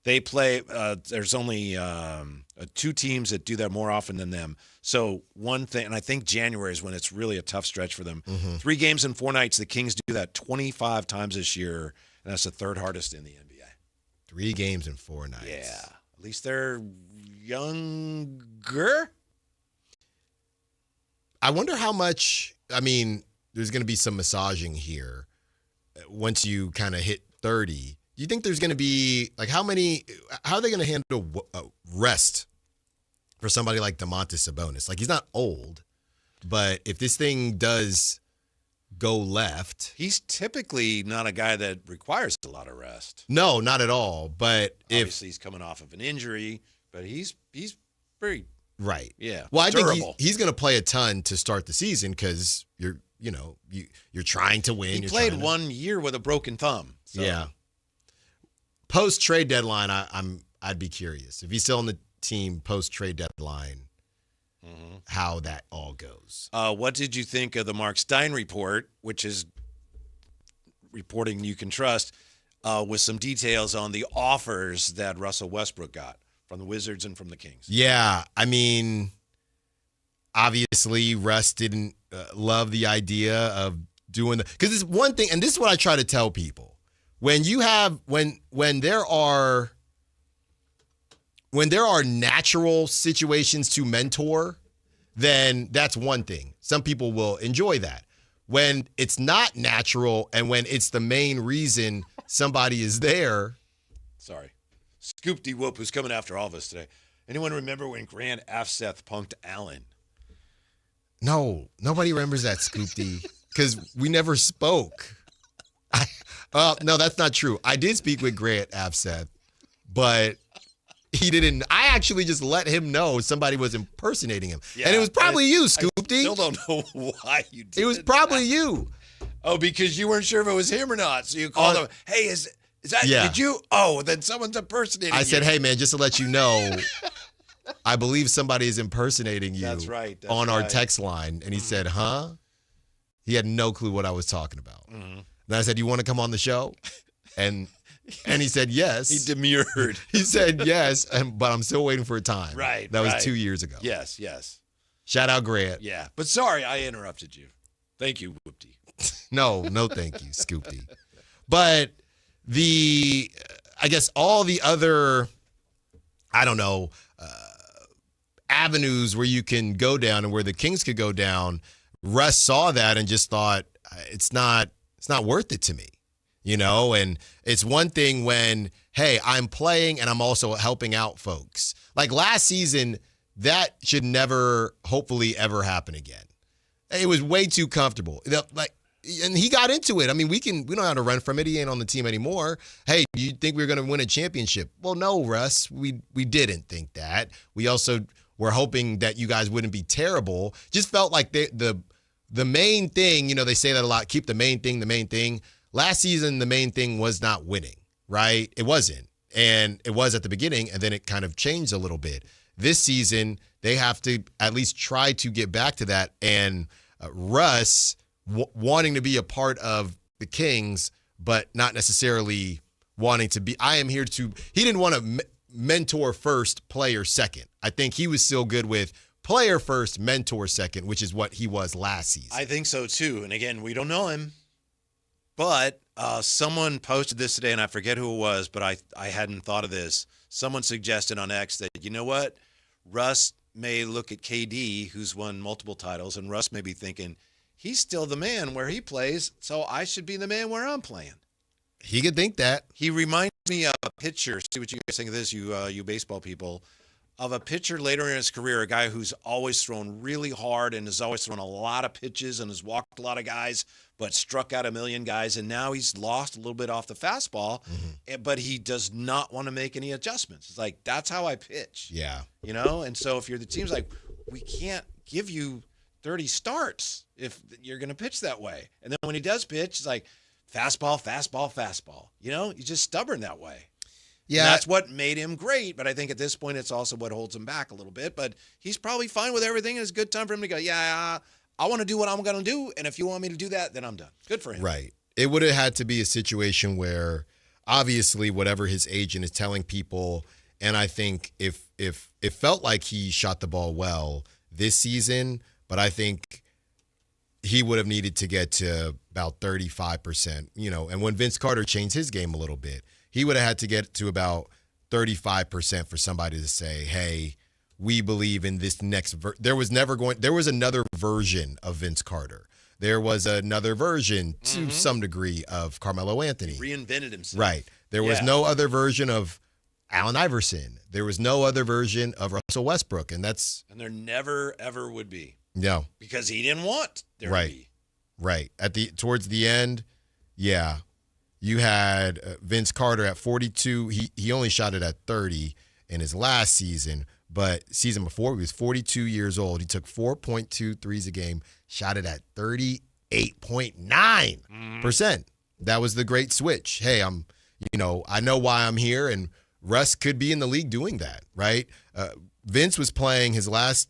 They play, there's only 2 teams that do that more often than them. So one thing, and I think January is when it's really a tough stretch for them. 3 games in 4 nights, the Kings do that 25 times this year, and that's the third hardest in the NBA. 3 games in 4 nights. Yeah. At least they're younger. I wonder how much, there's going to be some massaging here once you kind of hit 30. Do you think there's going to be, how are they going to handle rest for somebody like Domantas Sabonis? He's not old, but if this thing does go left. He's typically not a guy that requires a lot of rest. No, not at all. But obviously he's coming off of an injury, but he's very right. Yeah. Well, I durable. think he's going to play a ton to start the season because you're trying to win. He played 1 year with a broken thumb. So. Yeah. Post trade deadline, I'd be curious if he's still on the team post trade deadline. How that all goes. What did you think of the Mark Stein report, which is reporting you can trust, with some details on the offers that Russell Westbrook got from the Wizards and from the Kings? Yeah, obviously Russ didn't love the idea of doing because it's one thing, and this is what I try to tell people. When you have when there are natural situations to mentor, then that's one thing. Some people will enjoy that. When it's not natural and when it's the main reason somebody is there. Sorry. Scoop D Whoop who's coming after all of us today. Anyone remember when Grant Afseth punked Allen? No, nobody remembers that, Scoop D, because we never spoke. No, that's not true. I did speak with Grant Afseth, but he didn't. I actually just let him know somebody was impersonating him. Yeah, and it was probably you, Scoop D. I still don't know why you did it. It was probably you. Oh, because you weren't sure if it was him or not. So you called him, hey, is that, did you? Oh, then someone's impersonating you. I said, hey, man, just to let you know, I believe somebody is impersonating you. That's right. On our text line. And he said, huh? He had no clue what I was talking about. Then I said, you want to come on the show? And he said yes. He demurred. He said yes, but I'm still waiting for a time. Right. That was 2 years ago. Yes. Shout out Grant. Yeah. But sorry, I interrupted you. Thank you, Whoopty. No, thank you, Scoopty. But I guess all the other I don't know, avenues where you can go down and where the Kings could go down. Russ saw that and just thought, it's not worth it to me, and it's one thing when, hey, I'm playing and I'm also helping out folks. Like last season, that should never, hopefully, ever happen again. It was way too comfortable. And he got into it. I mean, we don't have to run from it. He ain't on the team anymore. Hey, you think we were going to win a championship? Well, no, Russ, we didn't think that. We also were hoping that you guys wouldn't be terrible. Just felt like the main thing, they say that a lot, keep the main thing the main thing. Last season, the main thing was not winning, right? It wasn't. And it was at the beginning, and then it kind of changed a little bit. This season, they have to at least try to get back to that. And Russ wanting to be a part of the Kings, but not necessarily wanting to be. He didn't want to mentor first, player second. I think he was still good with player first, mentor second, which is what he was last season. I think so too. And again, we don't know him, but someone posted this today, and I forget who it was, but I hadn't thought of this. Someone suggested on X that, you know what? Russ may look at KD, who's won multiple titles, and Russ may be thinking, he's still the man where he plays, so I should be the man where I'm playing. He could think that. He reminds me of a pitcher. See what you guys think of this, you baseball people. Of a pitcher later in his career, a guy who's always thrown really hard and has always thrown a lot of pitches and has walked a lot of guys, but struck out a million guys, and now he's lost a little bit off the fastball, but he does not want to make any adjustments. It's like, that's how I pitch. Yeah. And so if you're the team's like, we can't give you 30 starts if you're going to pitch that way. And then when he does pitch, it's like fastball, fastball, fastball. He's just stubborn that way. Yeah. And that's what made him great. But I think at this point, it's also what holds him back a little bit. But he's probably fine with everything. And it's a good time for him to go, yeah, I want to do what I'm going to do. And if you want me to do that, then I'm done. Good for him. Right. It would have had to be a situation where obviously whatever his agent is telling people, and I think if it felt like he shot the ball well this season, but I think he would have needed to get to about 35%, and when Vince Carter changed his game a little bit, he would have had to get to about 35% for somebody to say, hey, we believe in this next there was another version of Vince Carter. There was another version to some degree of Carmelo Anthony. He reinvented himself. Right. There was no other version of Allen Iverson. There was no other version of Russell Westbrook, and there never ever would be. No. Because he didn't want there to be. Right. Towards the end, yeah. You had Vince Carter at 42. He only shot it at 30 in his last season, but season before he was 42 years old. He took 4.2 threes a game, shot it at 38.9%. That was the great switch. Hey, I know why I'm here, and Russ could be in the league doing that, right? Vince was playing his last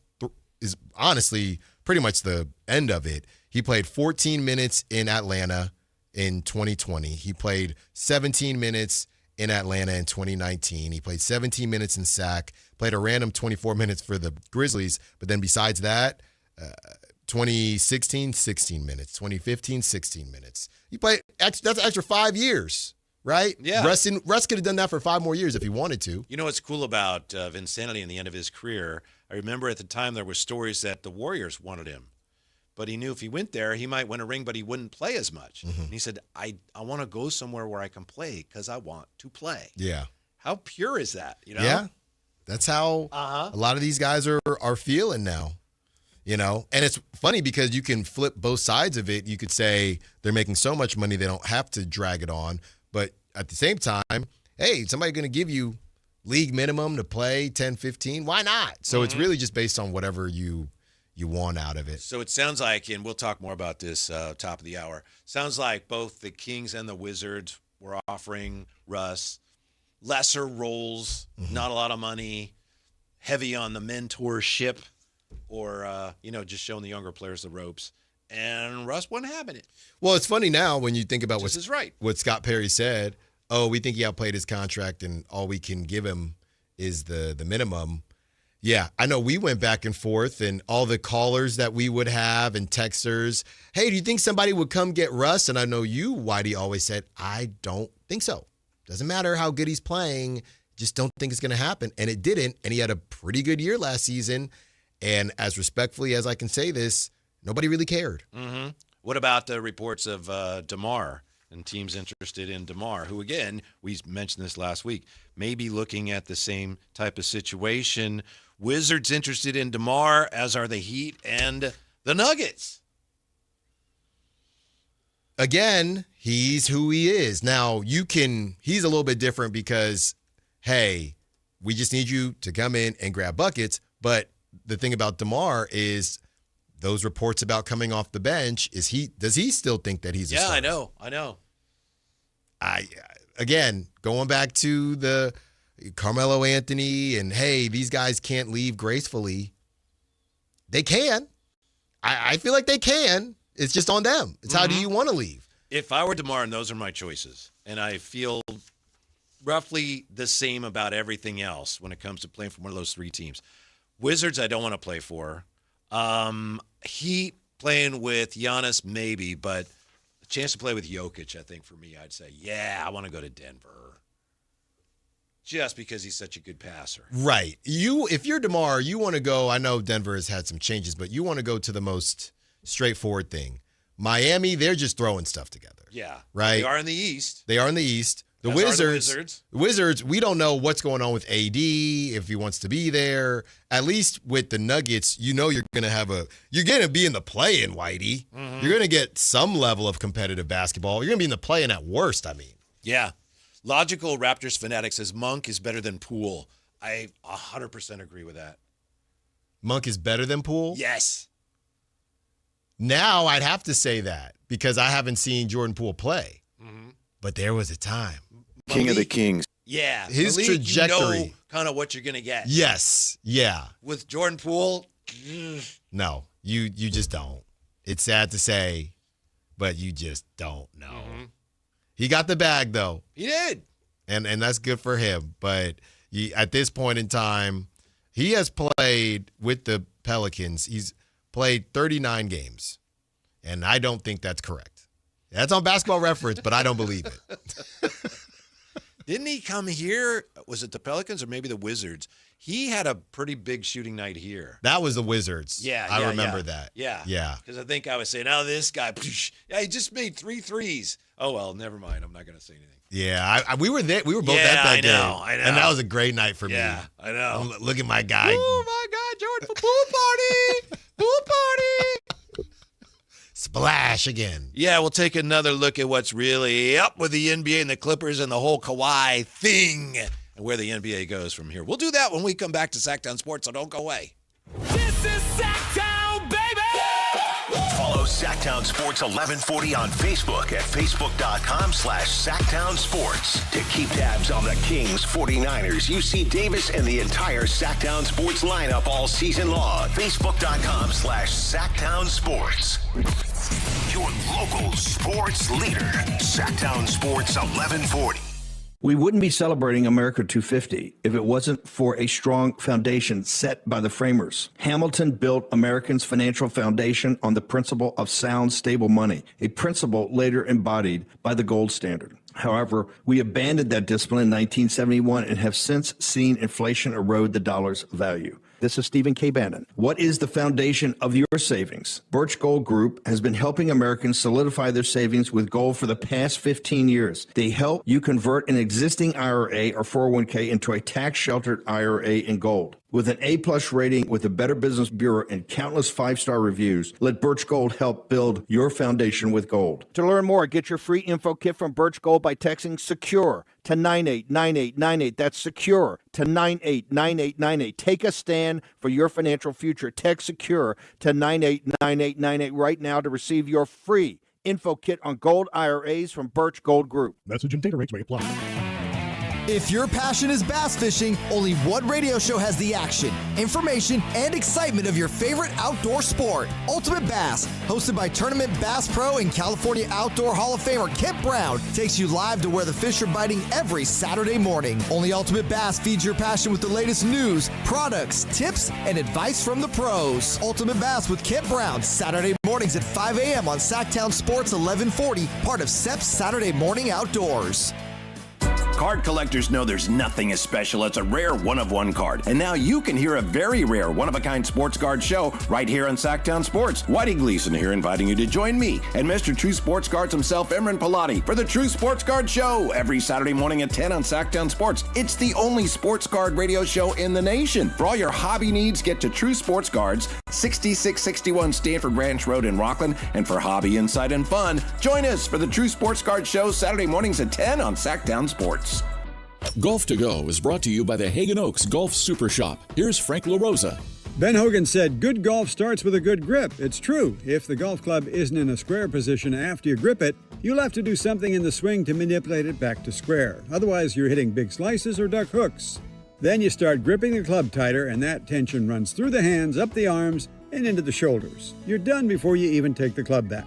is honestly pretty much the end of it. He played 14 minutes in Atlanta in 2020. He played 17 minutes in Atlanta in 2019. He played 17 minutes in Sac, played a random 24 minutes for the Grizzlies. But then besides that, 2016, 16 minutes. 2015, 16 minutes. He played, that's an extra 5 years, right? Yeah. Russ could have done that for 5 more years if he wanted to. You know what's cool about Vinsanity in the end of his career? I remember at the time there were stories that the Warriors wanted him. But he knew if he went there, he might win a ring, but he wouldn't play as much. And he said, I want to go somewhere where I can play because I want to play. Yeah. How pure is that? Yeah. That's how a lot of these guys are feeling now. And it's funny because you can flip both sides of it. You could say they're making so much money they don't have to drag it on. But at the same time, hey, somebody going to give you league minimum to play 10, 15. Why not? So it's really just based on whatever you want out of it. So it sounds like, and we'll talk more about this top of the hour, sounds like both the Kings and the Wizards were offering Russ lesser roles, not a lot of money, heavy on the mentorship, or, just showing the younger players the ropes. And Russ wasn't having it. Well, it's funny now when you think about what Scott Perry said. Oh, we think he outplayed his contract and all we can give him is the minimum. Yeah, I know we went back and forth and all the callers that we would have and texters. Hey, do you think somebody would come get Russ? And I know you, Whitey, always said, I don't think so. Doesn't matter how good he's playing. just don't think it's going to happen. And it didn't. And he had a pretty good year last season. And as respectfully as I can say this, nobody really cared. Mm-hmm. What about the reports of DeMar and teams interested in DeMar, who, again, we mentioned this last week, may be looking at the same type of situation. Wizards interested in DeMar, as are the Heat and the Nuggets. Again, he's who he is. Now, he's a little bit different because, hey, we just need you to come in and grab buckets. But the thing about DeMar is those reports about coming off the bench, does he still think that he's a starter? I know. Again, going back to the Carmelo Anthony and, hey, these guys can't leave gracefully. They can. I feel like they can. It's just on them. It's how do you want to leave? If I were DeMar, and those are my choices, and I feel roughly the same about everything else when it comes to playing for one of those three teams. Wizards, I don't want to play for. Heat, playing with Giannis, maybe, but the chance to play with Jokic, I think for me, I'd say, yeah, I want to go to Denver. Just because he's such a good passer. Right. If you're DeMar, you want to go, I know Denver has had some changes, but you want to go to the most straightforward thing. Miami, they're just throwing stuff together. Yeah. Right? They are in the East. The Wizards, we don't know what's going on with AD, if he wants to be there. At least with the Nuggets, you're going to be in the play-in, Whitey. Mm-hmm. You're going to get some level of competitive basketball. You're going to be in the play-in at worst, I mean. Yeah. Logical Raptors fanatic says Monk is better than Poole. I 100% agree with that. Monk is better than Poole? Yes. Now I'd have to say that because I haven't seen Jordan Poole play. Mm-hmm. But there was a time. King of the Kings. Yeah. His trajectory. You know kind of what you're going to get. Yes. Yeah. With Jordan Poole. No, you just don't. It's sad to say, but you just don't know. Mm-hmm. He got the bag, though. He did. And that's good for him. But at this point in time, he has played with the Pelicans. He's played 39 games. And I don't think that's correct. That's on Basketball Reference, but I don't believe it. Didn't he come here? Was it the Pelicans or maybe the Wizards? He had a pretty big shooting night here. That was the Wizards. Yeah, I remember that. Yeah. Yeah. Because I think I was saying, oh, this guy, yeah, he just made 3 threes. Oh, well, never mind. I'm not going to say anything. Yeah, we were there. We were both at that game. I know. And that was a great night for me. Yeah, I know. Look at my guy. Oh, my God, Jordan, for pool party. Pool party. Splash again. Yeah, we'll take another look at what's really up with the NBA and the Clippers and the whole Kawhi thing and where the NBA goes from here. We'll do that when we come back to Sactown Sports, so don't go away. This is Sactown, baby! Follow Sactown Sports 1140 on Facebook at facebook.com/Sactown Sports. To keep tabs on the Kings, 49ers, UC Davis, and the entire Sactown Sports lineup all season long. Facebook.com/Sactown Sports. Your local sports leader, Sactown Sports 1140. We wouldn't be celebrating America 250 if it wasn't for a strong foundation set by the framers. Hamilton built Americans' financial foundation on the principle of sound, stable money, a principle later embodied by the gold standard. However, we abandoned that discipline in 1971 and have since seen inflation erode the dollar's value. This is Stephen K. Bannon. What is the foundation of your savings? Birch Gold Group has been helping Americans solidify their savings with gold for the past 15 years. They help you convert an existing IRA or 401k into a tax-sheltered IRA in gold. With an A-plus rating with the Better Business Bureau and countless 5-star reviews, let Birch Gold help build your foundation with gold. To learn more, get your free info kit from Birch Gold by texting SECURE to 989898. That's SECURE to 989898. Take a stand for your financial future. Text SECURE to 989898 right now to receive your free info kit on gold IRAs from Birch Gold Group. Message and data rates may apply. If your passion is bass fishing, only one radio show has the action, information, and excitement of your favorite outdoor sport. Ultimate Bass, hosted by Tournament Bass Pro and California Outdoor Hall of Famer Kent Brown, takes you live to where the fish are biting every Saturday morning. Only Ultimate Bass feeds your passion with the latest news, products, tips, and advice from the pros. Ultimate Bass with Kent Brown, Saturday mornings at 5 a.m. on Sactown Sports 1140, part of SEP's Saturday Morning Outdoors. Card collectors know there's nothing as special as a rare one-of-one card. And now you can hear a very rare one-of-a-kind sports card show right here on Sactown Sports. Whitey Gleason here inviting you to join me and Mr. True Sports Cards himself, Emran Pilati, for the True Sports Card Show every Saturday morning at 10 on Sactown Sports. It's the only sports card radio show in the nation. For all your hobby needs, get to True Sports Cards, 6661 Stanford Ranch Road in Rockland. And for hobby, insight, and fun, join us for the True Sports Card Show Saturday mornings at 10 on Sactown Sports. Golf to Go is brought to you by the Hagen Oaks Golf Super Shop. Here's Frank LaRosa. Ben Hogan said, good golf starts with a good grip. It's true. If the golf club isn't in a square position after you grip it, you'll have to do something in the swing to manipulate it back to square. Otherwise, you're hitting big slices or duck hooks. Then you start gripping the club tighter, and that tension runs through the hands, up the arms, and into the shoulders. You're done before you even take the club back.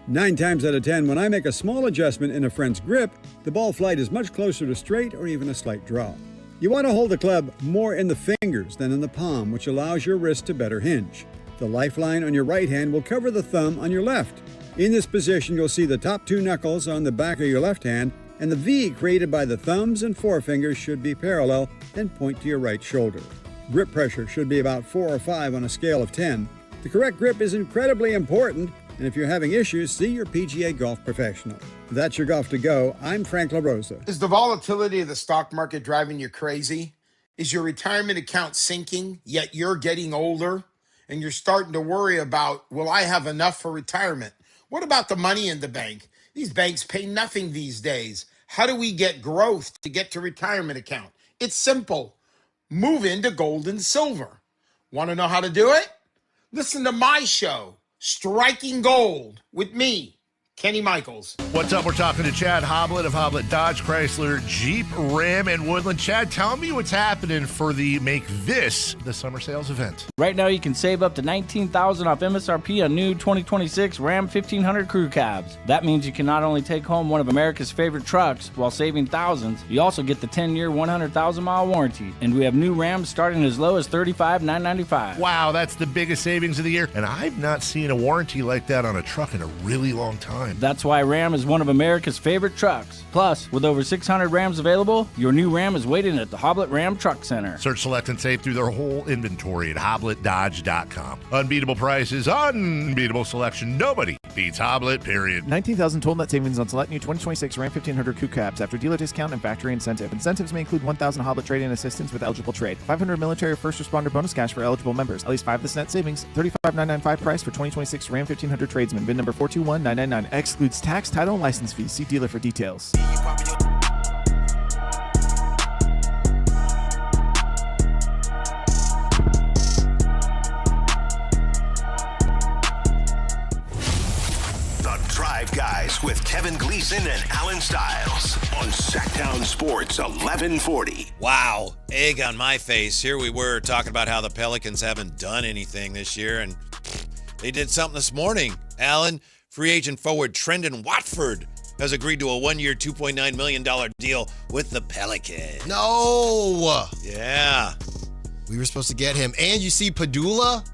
9 times out of 10, when I make a small adjustment in a friend's grip, the ball flight is much closer to straight or even a slight draw. You want to hold the club more in the fingers than in the palm, which allows your wrist to better hinge. The lifeline on your right hand will cover the thumb on your left. In this position, you'll see the top 2 knuckles on the back of your left hand, and the V created by the thumbs and forefingers should be parallel and point to your right shoulder. Grip pressure should be about 4 or 5 on a scale of 10. The correct grip is incredibly important, and if you're having issues, see your PGA golf professional. That's your Golf to Go. I'm Frank LaRosa. Is the volatility of the stock market driving you crazy? Is your retirement account sinking, yet you're getting older and you're starting to worry about, will I have enough for retirement? What about the money in the bank? These banks pay nothing these days. How do we get growth to get to retirement account? It's simple. Move into gold and silver. Want to know how to do it? Listen to my show, Striking Gold, with me, Kenny Michaels. What's up? We're talking to Chad Hoblet of Hoblet Dodge, Chrysler, Jeep, Ram, and Woodland. Chad, tell me what's happening for the Make This the Summer Sales event. Right now, you can save up to $19,000 off MSRP on new 2026 Ram 1500 Crew Cabs. That means you can not only take home one of America's favorite trucks while saving thousands, you also get the 10-year, 100,000-mile warranty. And we have new Rams starting as low as $35,995. Wow, that's the biggest savings of the year. And I've not seen a warranty like that on a truck in a really long time. That's why Ram is one of America's favorite trucks. Plus, with over 600 Rams available, your new Ram is waiting at the Hoblet Ram Truck Center. Search, select, and save through their whole inventory at HobletDodge.com. Unbeatable prices, unbeatable selection. Nobody beats Hoblet, period. 19,000 total net savings on select new 2026 Ram 1500 Crew Cabs after dealer discount and factory incentive. Incentives may include 1,000 Hoblet trade-in assistance with eligible trade. 500 military first responder bonus cash for eligible members. At least 5 this net savings. $35,995 price for 2026 Ram 1500 tradesman. VIN number 421999. Excludes tax, title, and license fees. See dealer for details. The Drive Guys with Kevin Gleason and Alan Stiles on Sactown Sports 1140. Wow, egg on my face. Here we were talking about how the Pelicans haven't done anything this year, and they did something this morning. Alan, free agent forward Trendon Watford has agreed to a 1-year, $2.9 million deal with the Pelicans. No! Yeah. We were supposed to get him. And you see Padula?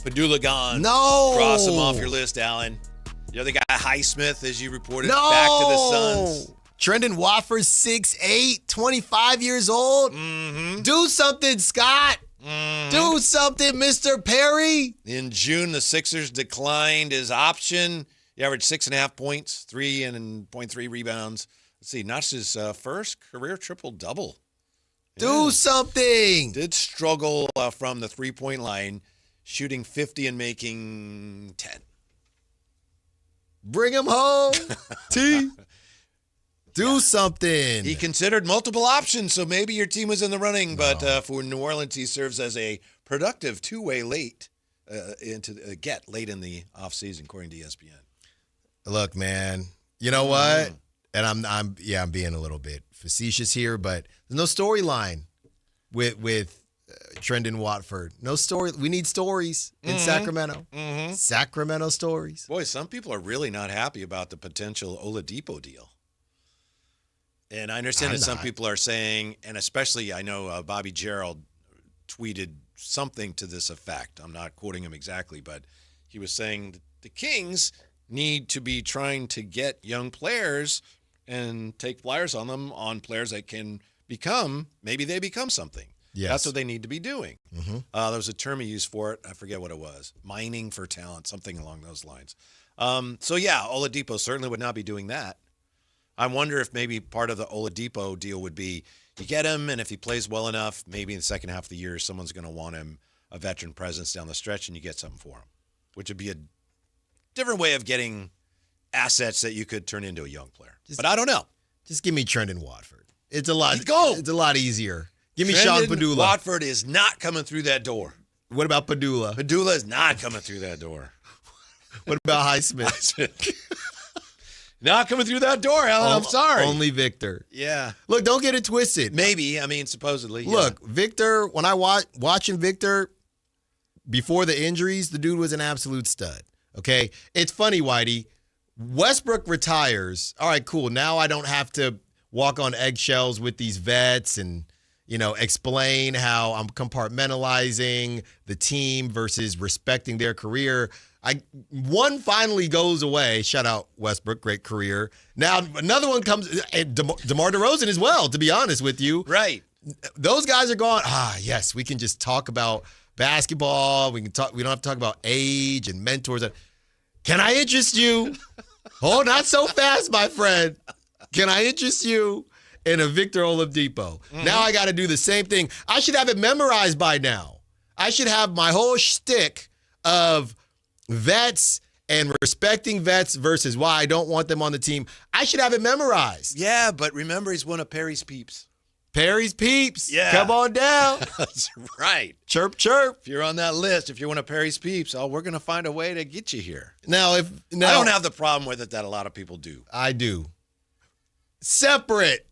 Padula gone. No! Cross him off your list, Alan. The other guy, Highsmith, as you reported, No! back to the Suns. Trendon Watford, 6'8", 25 years old. Mm-hmm. Do something, Scott. Do something, Mr. Perry. In June, the Sixers declined his option. He averaged 6.5 points, 3.3 rebounds. Let's see, notched his first career triple-double. Do something. Did struggle from the three-point line, shooting 50 and making 10. Bring him home, T. Do something. He considered multiple options, so maybe your team was in the running. But for New Orleans, he serves as a productive two-way late late in the offseason, according to ESPN. Look, man, you know what? And I'm being a little bit facetious here, but there's no storyline with Trendon Watford. No story. We need stories in Sacramento. Sacramento stories. Boy, some people are really not happy about the potential Oladipo deal. And I understand that some people are saying, and especially I know Bobby Gerald tweeted something to this effect. I'm not quoting him exactly, but he was saying that the Kings need to be trying to get young players and take flyers on them on players that can maybe they become something. Yes. That's what they need to be doing. Mm-hmm. There was a term he used for it. I forget what it was. Mining for talent, something along those lines. So, yeah, Oladipo certainly would not be doing that. I wonder if maybe part of the Oladipo deal would be you get him, and if he plays well enough, maybe in the second half of the year, someone's going to want him a veteran presence down the stretch, and you get something for him, which would be a different way of getting assets that you could turn into a young player. But I don't know. Just give me Trendon Watford. It's a lot. Go. It's a lot easier. Give me Sean Padula. Watford is not coming through that door. What about Padula? Padula is not coming through that door. What about Highsmith? Not coming through that door, Alan. I'm sorry. Only Victor. Yeah. Look, don't get it twisted. Maybe. I mean, supposedly. Look, yeah. Victor, when I watching Victor before the injuries, the dude was an absolute stud. Okay? It's funny, Whitey. Westbrook retires. All right, cool. Now I don't have to walk on eggshells with these vets and, explain how I'm compartmentalizing the team versus respecting their career. One finally goes away. Shout out Westbrook, great career. Now another one comes, and DeMar DeRozan as well, to be honest with you. Right. Those guys are gone. Yes, we can just talk about basketball. We don't have to talk about age and mentors. Can I interest you? Oh, not so fast, my friend. Can I interest you in a Victor Oladipo? Mm-hmm. Now I got to do the same thing. I should have it memorized by now. I should have my whole shtick of vets and respecting vets versus why I don't want them on the team. I should have it memorized. Yeah, but remember, he's one of Perry's peeps. Perry's peeps. Yeah. Come on down. That's right. Chirp, chirp. If you're on that list, if you're one of Perry's peeps, we're going to find a way to get you here. Now, I don't have the problem with it that a lot of people do. I do. Separate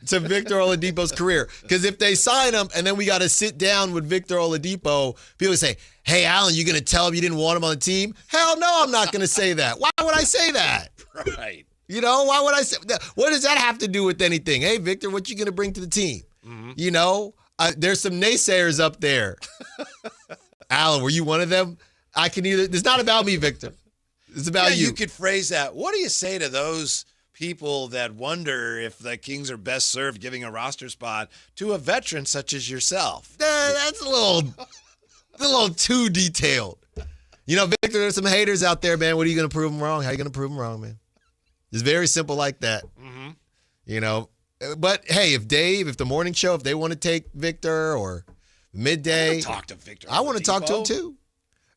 to Victor Oladipo's career. Because if they sign him and then we got to sit down with Victor Oladipo, people say, hey, Alan, you going to tell him you didn't want him on the team? Hell no, I'm not going to say that. Why would I say that? Right. Why would I say that? What does that have to do with anything? Hey, Victor, what you going to bring to the team? Mm-hmm. There's some naysayers up there. Alan, were you one of them? It's not about me, Victor. It's about you. You could phrase that. What do you say to those people that wonder if the Kings are best served giving a roster spot to a veteran such as yourself? That's a little too detailed. Victor, there's some haters out there, man. What are you going to prove them wrong? How are you going to prove them wrong, man? It's very simple like that. Mm-hmm. But hey, if the morning show, if they want to take Victor or midday, talk to Victor. I want to talk to him too.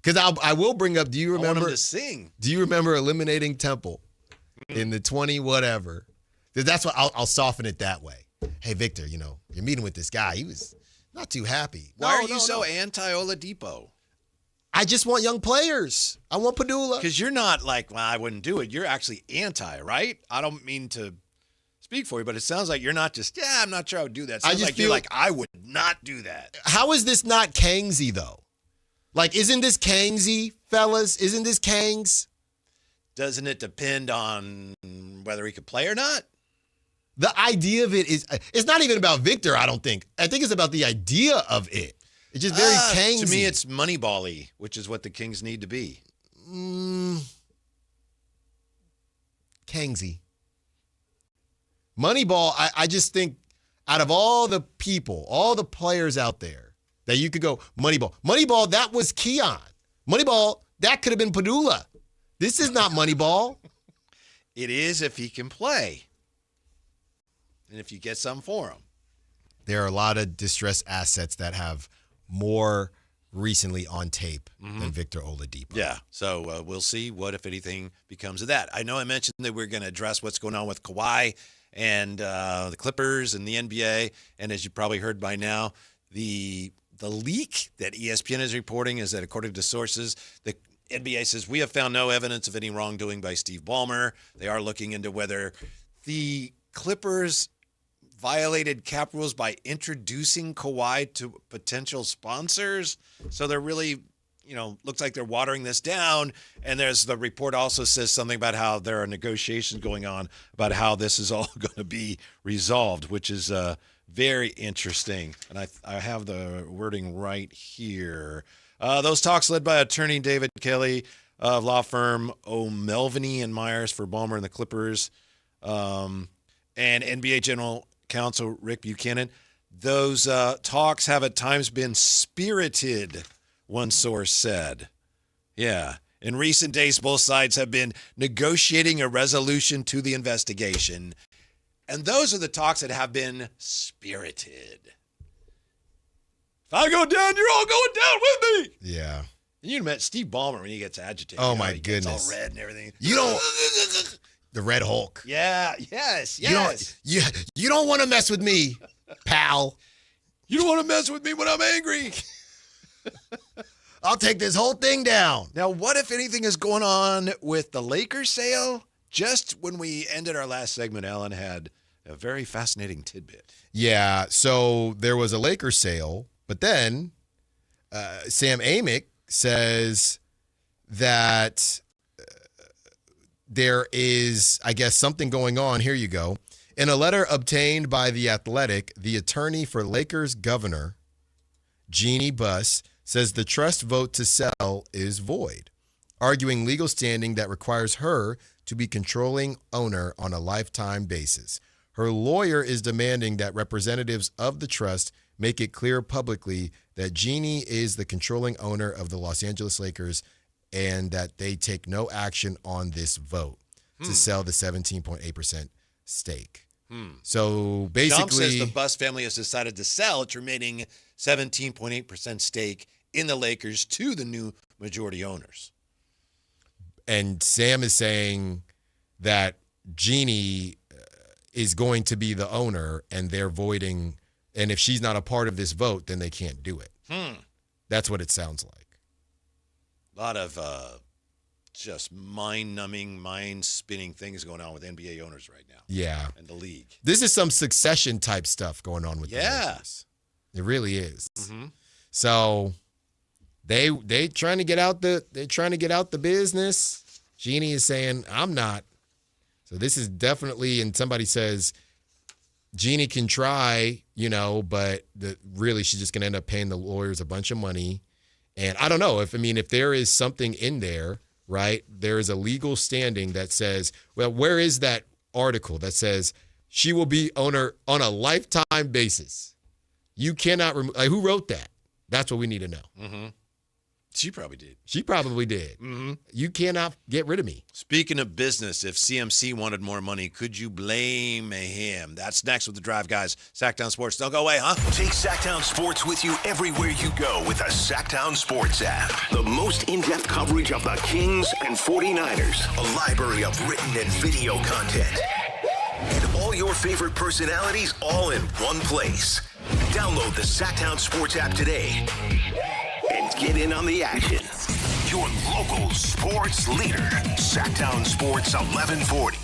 Because I will bring up, do you remember? I want him to sing. Do you remember eliminating Temple in the 20 whatever? That's what I'll soften it that way. Hey, Victor, you're meeting with this guy. He was not too happy. Why are you so anti-Oladipo? I just want young players. I want Padula. Because you're not like, well, I wouldn't do it. You're actually anti, right? I don't mean to speak for you, but it sounds like you're not just, I'm not sure I would do that. It sounds like you're like, I would not do that. How is this not Kangsy, though? Like, isn't this Kangsy, fellas? Isn't this Kangs? Doesn't it depend on whether he could play or not? The idea of it is, it's not even about Victor, I don't think. I think it's about the idea of it. It's just very Kangsy. To me, it's Moneyball-y, which is what the Kings need to be. Kangsy. Moneyball, I just think out of all the people, all the players out there, that you could go, Moneyball. Moneyball, that was Keon. Moneyball, that could have been Padula. This is not Moneyball. It is if he can play. And if you get something for him. There are a lot of distressed assets that have more recently on tape than Victor Oladipo. Yeah, so we'll see what, if anything, becomes of that. I know I mentioned that we're going to address what's going on with Kawhi and the Clippers and the NBA. And as you probably heard by now, the leak that ESPN is reporting is that, according to sources, the NBA says, we have found no evidence of any wrongdoing by Steve Ballmer. They are looking into whether the Clippers violated cap rules by introducing Kawhi to potential sponsors. So they're really, looks like they're watering this down. And the report also says something about how there are negotiations going on about how this is all going to be resolved, which is very interesting. And I have the wording right here. Those talks led by attorney David Kelly of law firm O'Melveny and Myers for Ballmer and the Clippers. and NBA General Counsel Rick Buchanan. Those talks have at times been spirited, one source said. Yeah. In recent days, both sides have been negotiating a resolution to the investigation. And those are the talks that have been spirited. If I go down, you're all going down with me. Yeah. And you met Steve Ballmer when he gets agitated. Oh, you know, my he goodness. Gets all red and everything. You don't. The Red Hulk. Yeah. Yes. You don't want to mess with me, pal. You don't want to mess with me when I'm angry. I'll take this whole thing down. Now, what, if anything, is going on with the Lakers sale? Just when we ended our last segment, Alan had a very fascinating tidbit. Yeah, so there was a Lakers sale, but then Sam Amick says that there is, I guess, something going on. Here you go. In a letter obtained by The Athletic, the attorney for Lakers governor, Jeannie Buss, says the trust vote to sell is void, arguing legal standing that requires her to be controlling owner on a lifetime basis. Her lawyer is demanding that representatives of the trust make it clear publicly that Jeannie is the controlling owner of the Los Angeles Lakers and that they take no action on this vote to sell the 17.8% stake. So basically, Dom says the Buss family has decided to sell its remaining 17.8% stake in the Lakers to the new majority owners. And Sam is saying that Jeannie is going to be the owner and they're voiding. And if she's not a part of this vote, then they can't do it. That's what it sounds like. A lot of just mind-numbing, mind-spinning things going on with NBA owners right now. Yeah. And the league. This is some Succession type stuff going on with the Lakers. It really is. Mm-hmm. So they trying to get out the business. Jeannie is saying, I'm not. So this is definitely, and somebody says Jeannie can try, but really she's just going to end up paying the lawyers a bunch of money. And I don't know if there is something in there, right? There is a legal standing that says, well, where is that article that says she will be owner on a lifetime basis? You cannot who wrote that? That's what we need to know. Mm-hmm. She probably did. She probably did. Mm-hmm. You cannot get rid of me. Speaking of business, if CMC wanted more money, could you blame him? That's next with the Drive Guys. Sactown Sports. Don't go away, huh? Take Sactown Sports with you everywhere you go with the Sactown Sports app. The most in-depth coverage of the Kings and 49ers. A library of written and video content. And all your favorite personalities all in one place. Download the Sactown Sports app today and get in on the action. Your local sports leader. Sactown Sports 1140.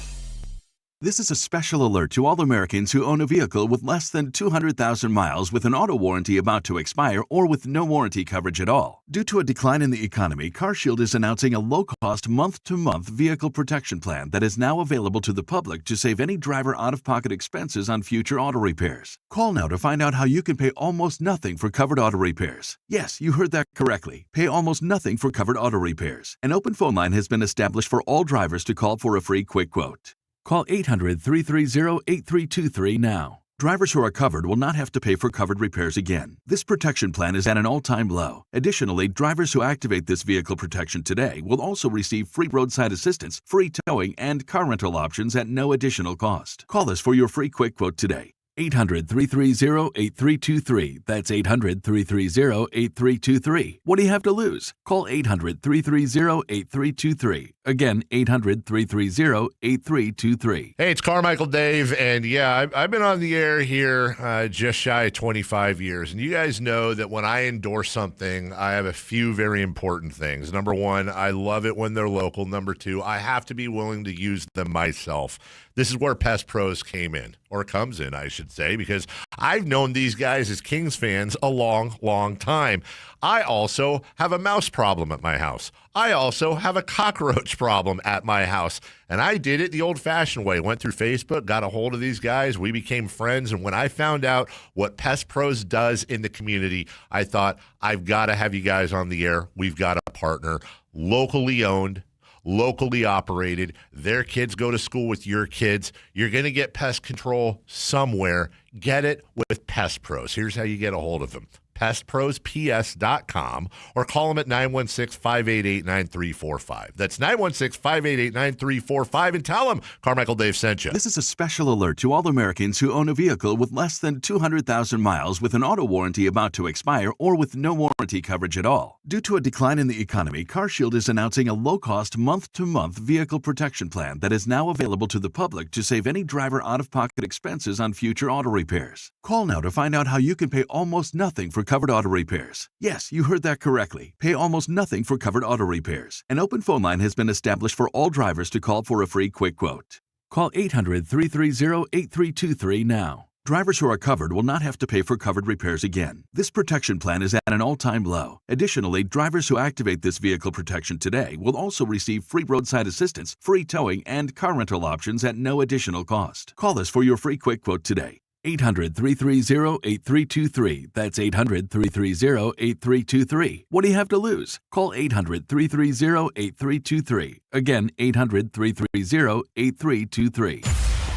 This is a special alert to all Americans who own a vehicle with less than 200,000 miles with an auto warranty about to expire or with no warranty coverage at all. Due to a decline in the economy, CarShield is announcing a low-cost month-to-month vehicle protection plan that is now available to the public to save any driver out-of-pocket expenses on future auto repairs. Call now to find out how you can pay almost nothing for covered auto repairs. Yes, you heard that correctly. Pay almost nothing for covered auto repairs. An open phone line has been established for all drivers to call for a free quick quote. Call 800-330-8323 now. Drivers who are covered will not have to pay for covered repairs again. This protection plan is at an all-time low. Additionally, drivers who activate this vehicle protection today will also receive free roadside assistance, free towing, and car rental options at no additional cost. Call us for your free quick quote today. 800-330-8323. That's 800-330-8323. What do you have to lose? Call 800-330-8323. Again, 800-330-8323. Hey, it's Carmichael Dave, and yeah, I've been on the air here just shy of 25 years, and you guys know that when I endorse something, I have a few very important things. Number one, I love it when they're local. Number two, I have to be willing to use them myself. This is where Pest Pros came in, or comes in, I should say, because I've known these guys as Kings fans a long, long time. I also have a mouse problem at my house. I also have a cockroach problem at my house. And I did it the old-fashioned way. Went through Facebook, got a hold of these guys. We became friends. And when I found out what Pest Pros does in the community, I thought, I've got to have you guys on the air. We've got a partner. Locally owned, locally operated. Their kids go to school with your kids. You're going to get pest control somewhere. Get it with Pest Pros. Here's how you get a hold of them. PestProsPS.com or call them at 916-588-9345. That's 916-588-9345 and tell them Carmichael Dave sent you. This is a special alert to all Americans who own a vehicle with less than 200,000 miles with an auto warranty about to expire or with no warranty coverage at all. Due to a decline in the economy, CarShield is announcing a low-cost month-to-month vehicle protection plan that is now available to the public to save any driver out-of-pocket expenses on future auto repairs. Call now to find out how you can pay almost nothing for covered auto repairs. Yes, you heard that correctly. Pay almost nothing for covered auto repairs. An open phone line has been established for all drivers to call for a free quick quote. Call 800-330-8323 now. Drivers who are covered will not have to pay for covered repairs again. This protection plan is at an all-time low. Additionally, drivers who activate this vehicle protection today will also receive free roadside assistance, free towing, and car rental options at no additional cost. Call us for your free quick quote today. 800-330-8323. That's 800-330-8323. What do you have to lose? Call 800-330-8323. Again, 800-330-8323.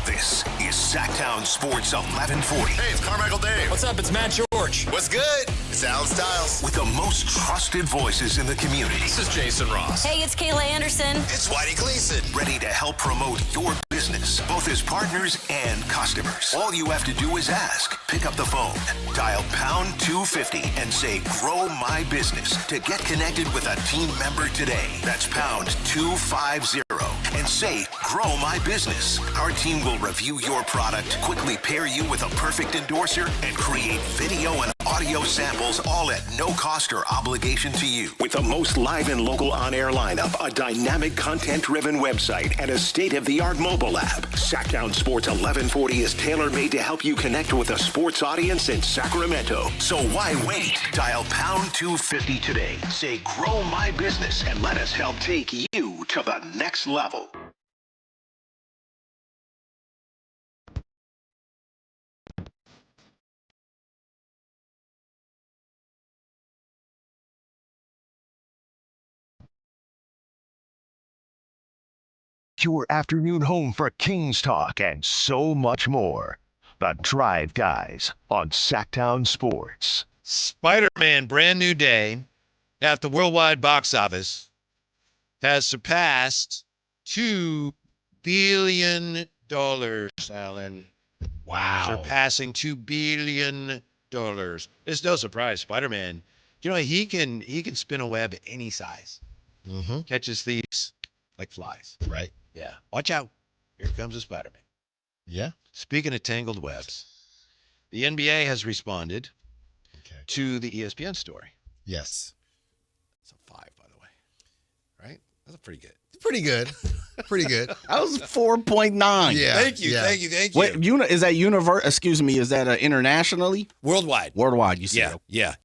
This is Sactown Sports 1140. Hey, it's Carmichael Dave. What's up? It's Matt George. What's good? It's Alan Stiles. With the most trusted voices in the community. This is Jason Ross. Hey, it's Kayla Anderson. It's Whitey Gleason. Ready to help promote your business, both as partners and customers. All you have to do is ask. Pick up the phone, dial pound 250 and say, grow my business to get connected with a team member today. That's pound 250 and say, grow my business. Our team will review your product, quickly pair you with a perfect endorser, and create video and audio samples all at no cost or obligation to you. With the most live and local on-air lineup, a dynamic content-driven website, and a state-of-the-art mobile app, Sactown Sports 1140 is tailor-made to help you connect with a sports audience in Sacramento. So why wait? Dial pound 250 today. Say, grow my business, and let us help take you to the next level. Your afternoon home for Kings talk and so much more. The Drive Guys on Sactown Sports. Spider-Man Brand New Day at the worldwide box office has surpassed $2 billion, Alan. Wow. Surpassing $2 billion. It's no surprise. Spider-Man, he can spin a web any size. Mm-hmm. Catches thieves like flies. Right. Yeah. Watch out. Here comes a Spider-Man. Yeah. Speaking of tangled webs, the NBA has responded to the ESPN story. Yes. That's a 5, by the way. Right? That's pretty good. Pretty good. Pretty good. That was 4.9. Yeah. Thank you. Yeah. Thank you. Wait, is that Is that internationally? Worldwide. Worldwide, you said. Yeah.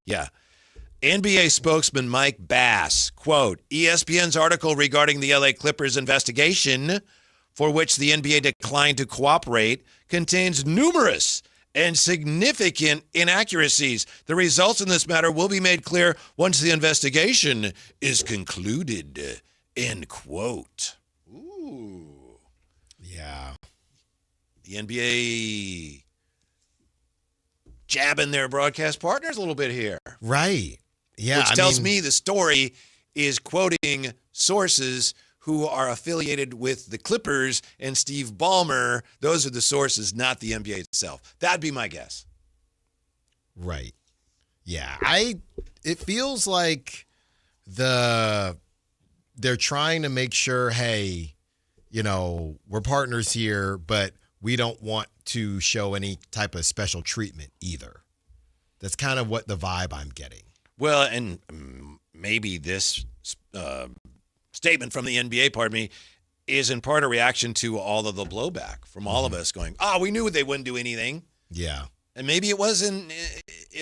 NBA spokesman Mike Bass, quote, ESPN's article regarding the LA Clippers investigation, for which the NBA declined to cooperate, contains numerous and significant inaccuracies. The results in this matter will be made clear once the investigation is concluded, end quote. Ooh. Yeah. The NBA jabbing their broadcast partners a little bit here. Right. Yeah. Which tells me the story is quoting sources who are affiliated with the Clippers and Steve Ballmer. Those are the sources, not the NBA itself. That'd be my guess. Right. Yeah. It feels like they're trying to make sure, hey, we're partners here, but we don't want to show any type of special treatment either. That's kind of what the vibe I'm getting. Well, and maybe this statement from the NBA, is in part a reaction to all of the blowback from all of us going, we knew they wouldn't do anything. Yeah. And maybe it was in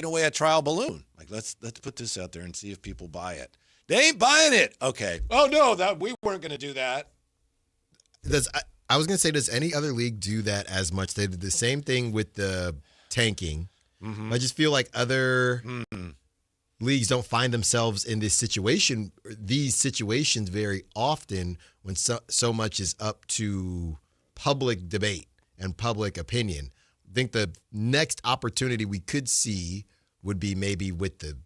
a way a trial balloon. Like, let's put this out there and see if people buy it. They ain't buying it. Okay. Oh, no, we weren't going to do that. I was going to say, does any other league do that as much? They did the same thing with the tanking. Mm-hmm. I just feel like other leagues don't find themselves in these situations very often when so much is up to public debate and public opinion. I think the next opportunity we could see would be maybe with the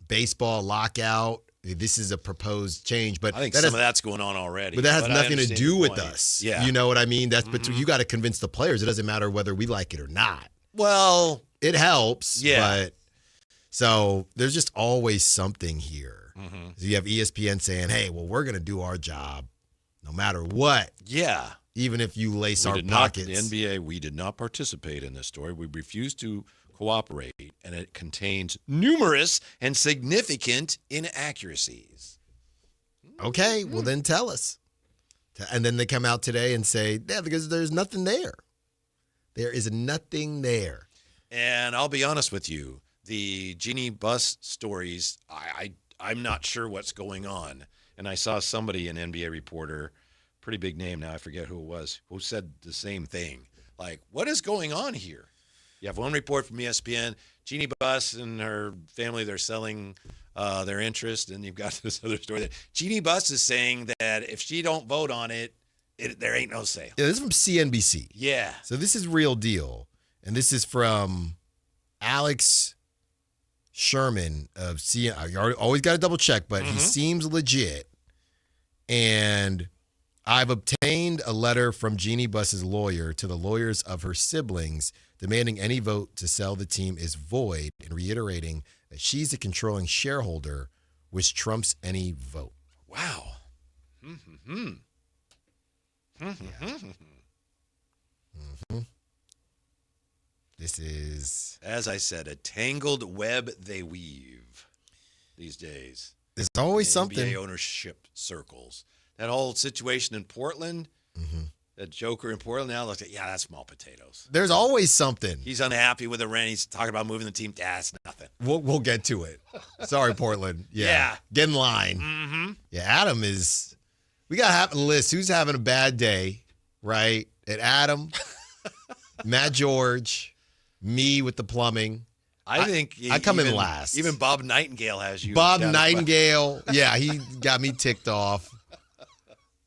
baseball lockout. This is a proposed change, but I think some of that's going on already. But that has nothing to do with us. Yeah. You know what I mean? That's but you got to convince the players. It doesn't matter whether we like it or not. Well, it helps. Yeah. But so there's just always something here. So you have ESPN saying, "Hey, well, we're going to do our job, no matter what." Yeah. Even if you lace our The pockets. NBA, we did not participate in this story. We refused to cooperate, and it contains numerous and significant inaccuracies. Okay, well then tell us. And then they come out today and say, yeah, because there's nothing there. There is nothing there. And I'll be honest with you, the Jeannie Buss stories, I'm not sure what's going on. And I saw somebody, an NBA reporter, pretty big name now, I forget who it was, who said the same thing. Like, what is going on here? You have one report from ESPN, Jeannie Buss and her family, they're selling their interest, and you've got this other story that Jeannie Buss is saying that if she don't vote on it, there ain't no sale. Yeah, this is from CNBC. Yeah. So this is real deal. And this is from Alex Sherman of CNN. You always got to double check, but he seems legit. And I've obtained a letter from Jeannie Buss's lawyer to the lawyers of her siblings demanding any vote to sell the team is void and reiterating that she's the controlling shareholder, which trumps any vote. Wow. This is, as I said, a tangled web they weave these days. There's always in something. NBA ownership circles. That whole situation in Portland, that joker in Portland now looks like, that's small potatoes. There's always something. He's unhappy with the rent. He's talking about moving the team. It's nothing. We'll get to it. Sorry, Portland. Yeah. Get in line. Yeah, Adam is, we got to have a list. Who's having a bad day, right? And Adam, Matt George, me with the plumbing. I think I come in last. Even Bob Nightingale has you. Bob Nightingale, he got me ticked off.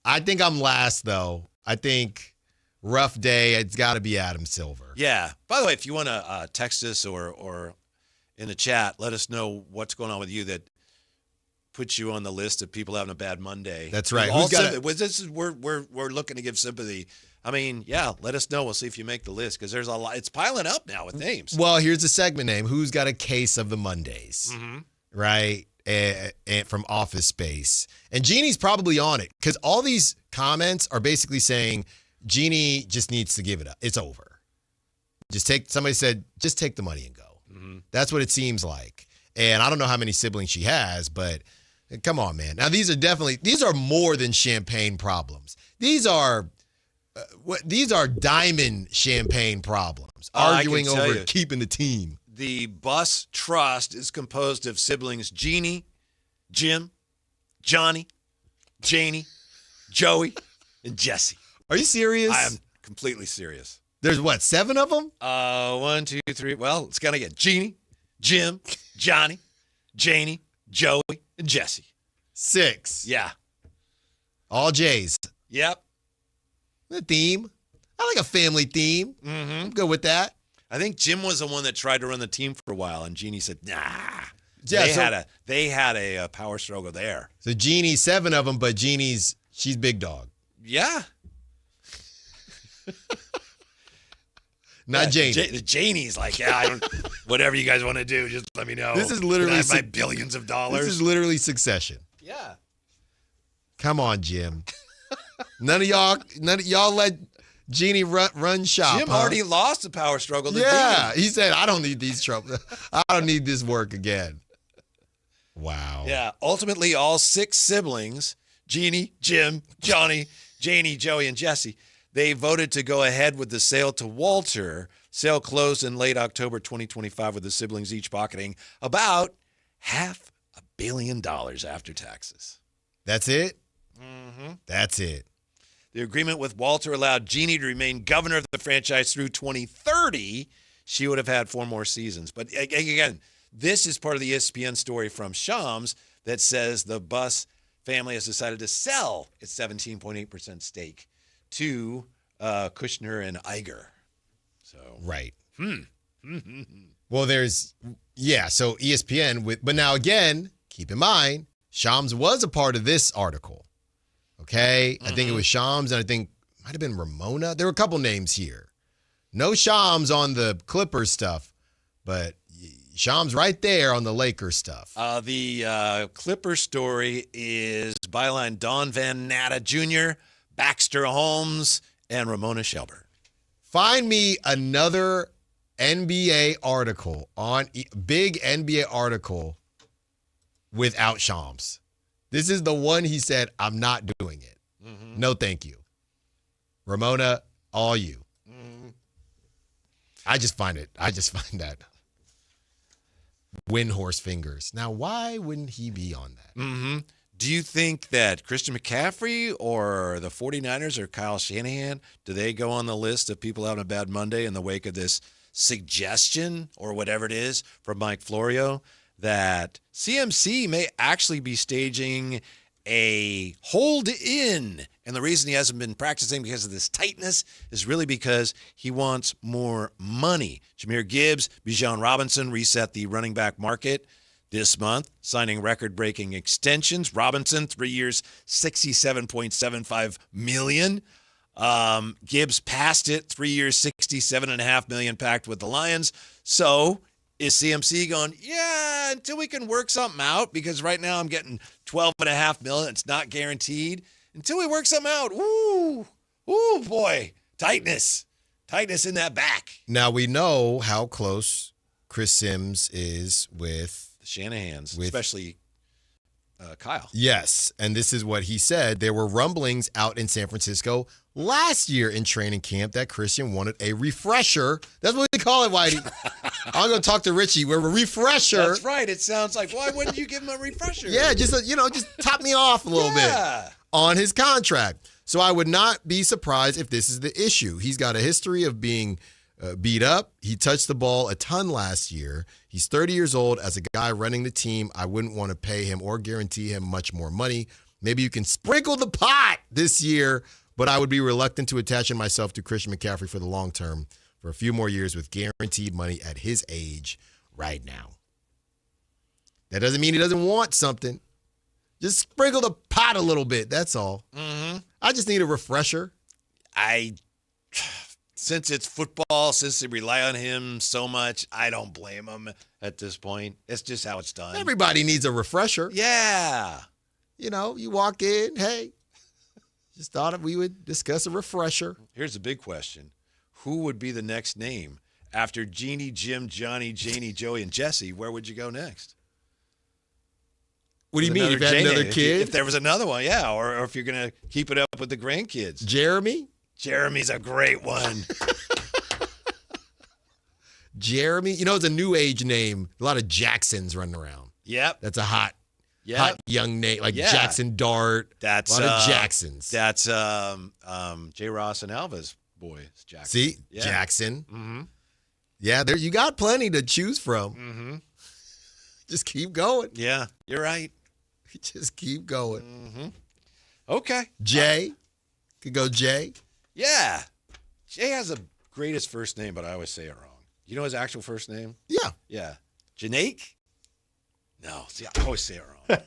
I think I'm last, though. I think rough day, it's got to be Adam Silver. Yeah. By the way, if you want to text us or in the chat, let us know what's going on with you that puts you on the list of people having a bad Monday. That's right. We're looking to give sympathy. I mean, let us know. We'll see if you make the list because there's a lot. It's piling up now with names. Well, here's the segment name. Who's got a case of the Mondays? Right? And from Office Space. And Jeannie's probably on it because all these comments are basically saying Jeannie just needs to give it up. It's over. Somebody said, just take the money and go. That's what it seems like. And I don't know how many siblings she has, but come on, man. Now, these are more than champagne problems. These are diamond champagne problems, arguing over keeping the team. The Buss Trust is composed of siblings Jeannie, Jim, Johnny, Janie, Joey, and Jesse. Are you serious? I am completely serious. There's 7 of them? 1, 2, 3. Well, it's gonna get Jeannie, Jim, Johnny, Janie, Joey, and Jesse. 6. Yeah. All J's. Yep. The theme. I like a family theme. I'm good with that. I think Jim was the one that tried to run the team for a while, and Jeannie said, nah. Yeah, they had a power struggle there. So Jeannie's 7 of them, but she's big dog. Yeah. Not Janie. Janie's like, whatever you guys want to do, just let me know. This is literally my billions of dollars. This is literally Succession. Yeah. Come on, Jim. None of y'all let Jeannie run shop. Jim already lost the power struggle. Yeah, he said, I don't need these trouble. I don't need this work again. Wow. Yeah. Ultimately, all 6 siblings, Jeannie, Jim, Johnny, Janie, Joey, and Jesse, they voted to go ahead with the sale to Walter. Sale closed in late October 2025 with the siblings each pocketing about $500 million after taxes. That's it? That's it. The agreement with Walter allowed Jeannie to remain governor of the franchise through 2030. She would have had 4 more seasons. But again, This is part of the ESPN story from Shams that says the Buss family has decided to sell its 17.8% stake to Kushner and Iger. So right. Well, so ESPN but now again, keep in mind, Shams was a part of this article. Okay? I think it was Shams, and I think it might have been Ramona. There were a couple names here. No Shams on the Clippers stuff, but Shams right there on the Lakers stuff. The Clippers story is byline Don Van Natta Jr., Baxter Holmes, and Ramona Shelburne. Find me another NBA article big NBA article without Shams. This is the one he said, I'm not doing it. No, thank you. Ramona, all you. I just find that Windhorse fingers. Now, why wouldn't he be on that? Do you think that Christian McCaffrey or the 49ers or Kyle Shanahan, do they go on the list of people having a bad Monday in the wake of this suggestion or whatever it is from Mike Florio that CMC may actually be staging a hold in? And the reason he hasn't been practicing because of this tightness is really because he wants more money. Jahmyr Gibbs, Bijan Robinson reset the running back market this month, signing record-breaking extensions. Robinson, 3 years, $67.75 million. Gibbs passed it, 3 years, $67.5 million packed with the Lions. So is CMC going, yeah, until we can work something out, because right now I'm getting $12.5 million. It's not guaranteed. Until we work something out, ooh, boy, tightness in that back. Now we know how close Chris Sims is with the Shanahans, especially Kyle. Yes, and this is what he said. There were rumblings out in San Francisco last year in training camp that Christian wanted a refresher. That's what we call it, Whitey. I'm going to talk to Richie. We're a refresher. That's right. It sounds like, why wouldn't you give him a refresher? Yeah, just top me off a little bit on his contract. So I would not be surprised if this is the issue. He's got a history of being beat up. He touched the ball a ton last year. He's 30 years old. As a guy running the team, I wouldn't want to pay him or guarantee him much more money. Maybe you can sprinkle the pot this year, but I would be reluctant to attaching myself to Christian McCaffrey for the long term for a few more years with guaranteed money at his age right now. That doesn't mean he doesn't want something. Just sprinkle the pot a little bit. That's all. I just need a refresher. Since it's football, since they rely on him so much, I don't blame him at this point. It's just how it's done. Everybody needs a refresher. Yeah. You walk in, hey, just thought we would discuss a refresher. Here's the big question. Who would be the next name? After Jeannie, Jim, Johnny, Janie, Joey, and Jesse, where would you go next? What do you mean? If you had another kid? If there was another one, yeah. Or if you're going to keep it up with the grandkids. Jeremy? Jeremy's a great one. Jeremy? It's a new age name. A lot of Jacksons running around. Yep. That's a hot young name, like Jackson Dart. That's a lot of Jacksons. That's J. Ross and Alva's boys. Jackson. See? Yeah. Jackson. Yeah, you got plenty to choose from. Just keep going. Yeah, you're right. Just keep going. Okay. Jay. Could go Jay. Yeah. Jay has the greatest first name, but I always say it wrong. You know his actual first name? Yeah. Yeah. Janaik? No. See, I always say it wrong.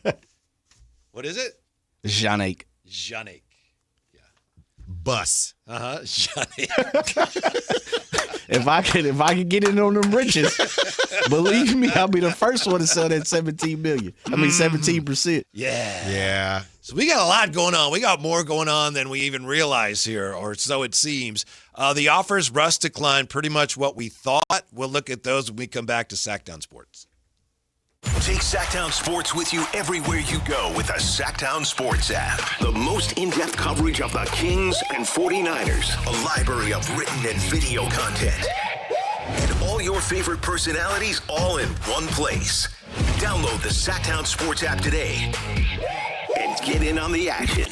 What is it? Janaik. Janaik. Yeah. Bus. Janaik. If I could get in on them riches, believe me, I'll be the first one to sell that $17 million. 17%. Yeah. Yeah. So we got a lot going on. We got more going on than we even realize here, or so it seems. The offers, Russ declined, pretty much what we thought. We'll look at those when we come back to Sactown Sports. Take Sactown Sports with you everywhere you go with the Sactown Sports app. The most in-depth coverage of the Kings and 49ers. A library of written and video content. And all your favorite personalities all in one place. Download the Sactown Sports app today and get in on the action.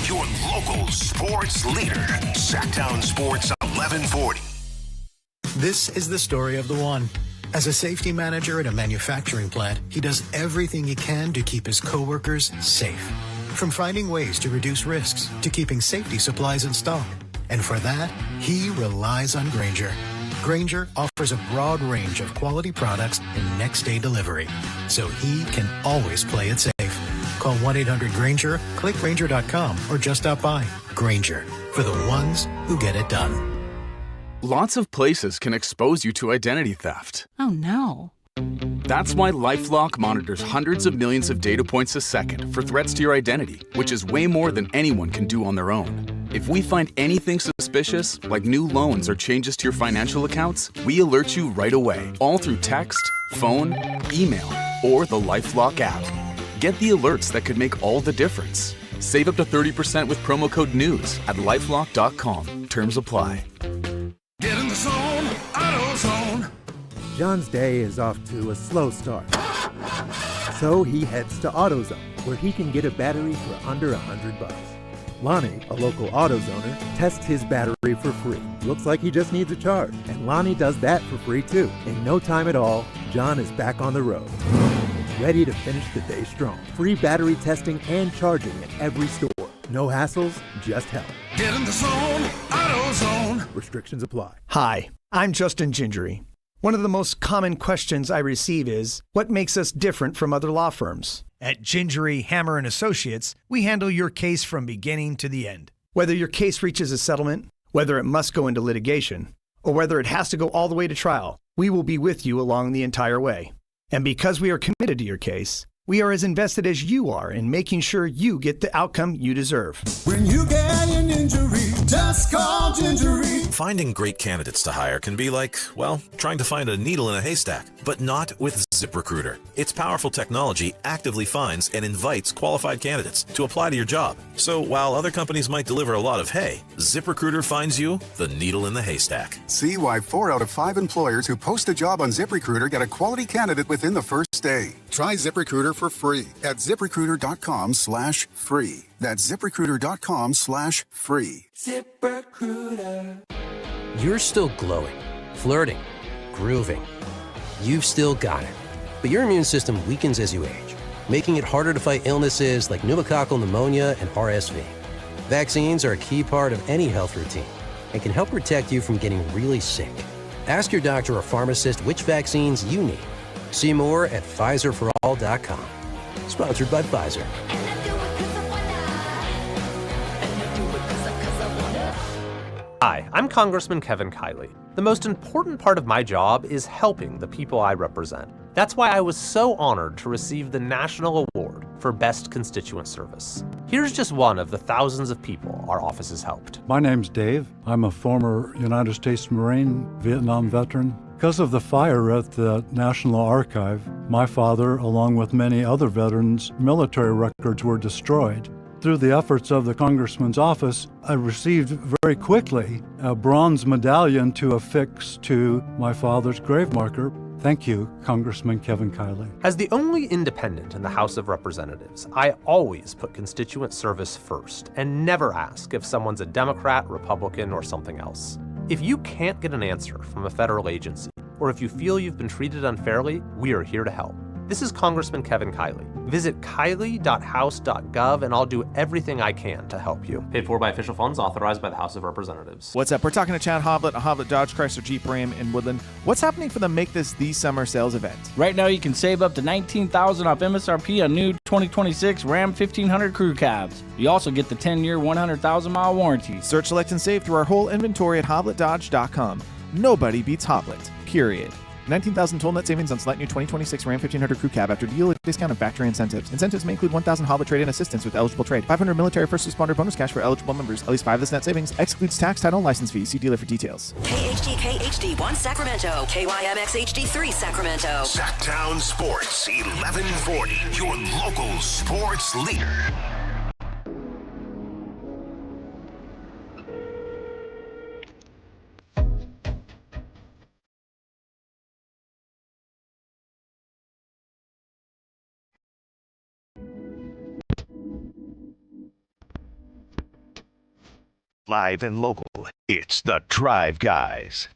Your local sports leader. Sactown Sports 1140. This is the story of the one. As a safety manager at a manufacturing plant, he does everything he can to keep his coworkers safe. From finding ways to reduce risks to keeping safety supplies in stock. And for that, he relies on Grainger. Grainger offers a broad range of quality products and next-day delivery, so he can always play it safe. Call 1-800-GRAINGER, click Grainger.com, or just stop by. Grainger, for the ones who get it done. Lots of places can expose you to identity theft. Oh no. That's why LifeLock monitors hundreds of millions of data points a second for threats to your identity, which is way more than anyone can do on their own. If we find anything suspicious, like new loans or changes to your financial accounts, we alert you right away, all through text, phone, email, or the LifeLock app. Get the alerts that could make all the difference. Save up to 30% with promo code NEWS at LifeLock.com. Terms apply. Get in the zone, AutoZone. John's day is off to a slow start. So he heads to AutoZone, where he can get a battery for under $100. Lonnie, a local AutoZoner, tests his battery for free. Looks like he just needs a charge, and Lonnie does that for free too. In no time at all, John is back on the road, ready to finish the day strong. Free battery testing and charging at every store. No hassles, just help. Get in the zone, AutoZone. Restrictions apply. Hi, I'm Justin Gingery. One of the most common questions I receive is, what makes us different from other law firms? At Gingery, Hammer & Associates, we handle your case from beginning to the end. Whether your case reaches a settlement, whether it must go into litigation, or whether it has to go all the way to trial, we will be with you along the entire way. And because we are committed to your case, we are as invested as you are in making sure you get the outcome you deserve. When you get an injury, just call Gingery. Finding great candidates to hire can be like, well, trying to find a needle in a haystack, but not with ZipRecruiter. Its powerful technology actively finds and invites qualified candidates to apply to your job. So while other companies might deliver a lot of hay, ZipRecruiter finds you the needle in the haystack. See why 4 out of 5 employers who post a job on ZipRecruiter get a quality candidate within the first day. Try ZipRecruiter for free at ZipRecruiter.com/free. That's ZipRecruiter.com/free. ZipRecruiter. You're still glowing, flirting, grooving. You've still got it. But your immune system weakens as you age, making it harder to fight illnesses like pneumococcal pneumonia and RSV. Vaccines are a key part of any health routine and can help protect you from getting really sick. Ask your doctor or pharmacist which vaccines you need. See more at PfizerForAll.com. Sponsored by Pfizer. Hi, I'm Congressman Kevin Kiley. The most important part of my job is helping the people I represent. That's why I was so honored to receive the National Award for Best Constituent Service. Here's just one of the thousands of people our office has helped. My name's Dave. I'm a former United States Marine, Vietnam veteran. Because of the fire at the National Archive, my father, along with many other veterans, military records were destroyed. Through the efforts of the Congressman's office, I received very quickly a bronze medallion to affix to my father's grave marker. Thank you, Congressman Kevin Kiley. As the only independent in the House of Representatives, I always put constituent service first and never ask if someone's a Democrat, Republican, or something else. If you can't get an answer from a federal agency, or if you feel you've been treated unfairly, we are here to help. This is Congressman Kevin Kiley. Visit kiley.house.gov and I'll do everything I can to help you. Paid for by official funds authorized by the House of Representatives. What's up? We're talking to Chad Hoblet of Hoblet Dodge Chrysler Jeep Ram in Woodland. What's happening for the Make This the Summer sales event? Right now you can save up to $19,000 off MSRP on new 2026 Ram 1500 crew cabs. You also get the 10-year, 100,000-mile warranty. Search, select, and save through our whole inventory at HobletDodge.com. Nobody beats Hoblet, period. 19,000 total net savings on select new 2026 Ram 1500 crew cab after dealer discount and factory incentives. Incentives may include 1,000 Hoblet trade-in assistance with eligible trade. 500 military first responder bonus cash for eligible members. At least 5 of this net savings excludes tax, title, and license fees. See dealer for details. KHD1 Sacramento. KYMX HD3 Sacramento. Sactown Sports 1140. Your local sports leader. Live and local, it's the Drive Guys.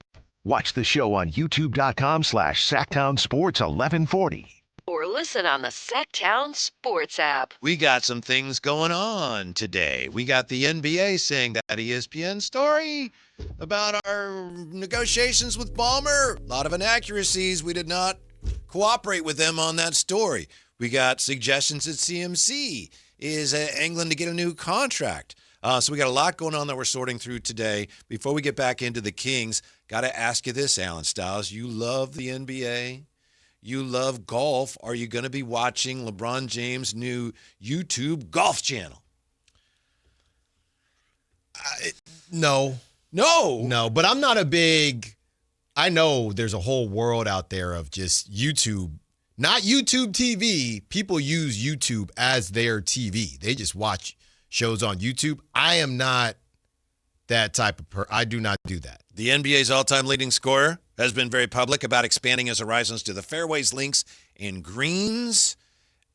Watch the show on youtube.com/Sactown Sports 1140. Or listen on the Sactown Sports app. We got some things going on today. We got the NBA saying that ESPN story about our negotiations with Ballmer. A lot of inaccuracies. We did not cooperate with them on that story. We got suggestions that CMC is angling to get a new contract. So we got a lot going on that we're sorting through today. Before we get back into the Kings, got to ask you this, Alan Stiles. You love the NBA. You love golf. Are you going to be watching LeBron James' new YouTube golf channel? No. But I'm not a big. I know there's a whole world out there of just YouTube, not YouTube TV. People use YouTube as their TV. They just watch shows on YouTube. I am not that type of person. I do not do that. The NBA's all-time leading scorer has been very public about expanding his horizons to the fairways, links, and greens.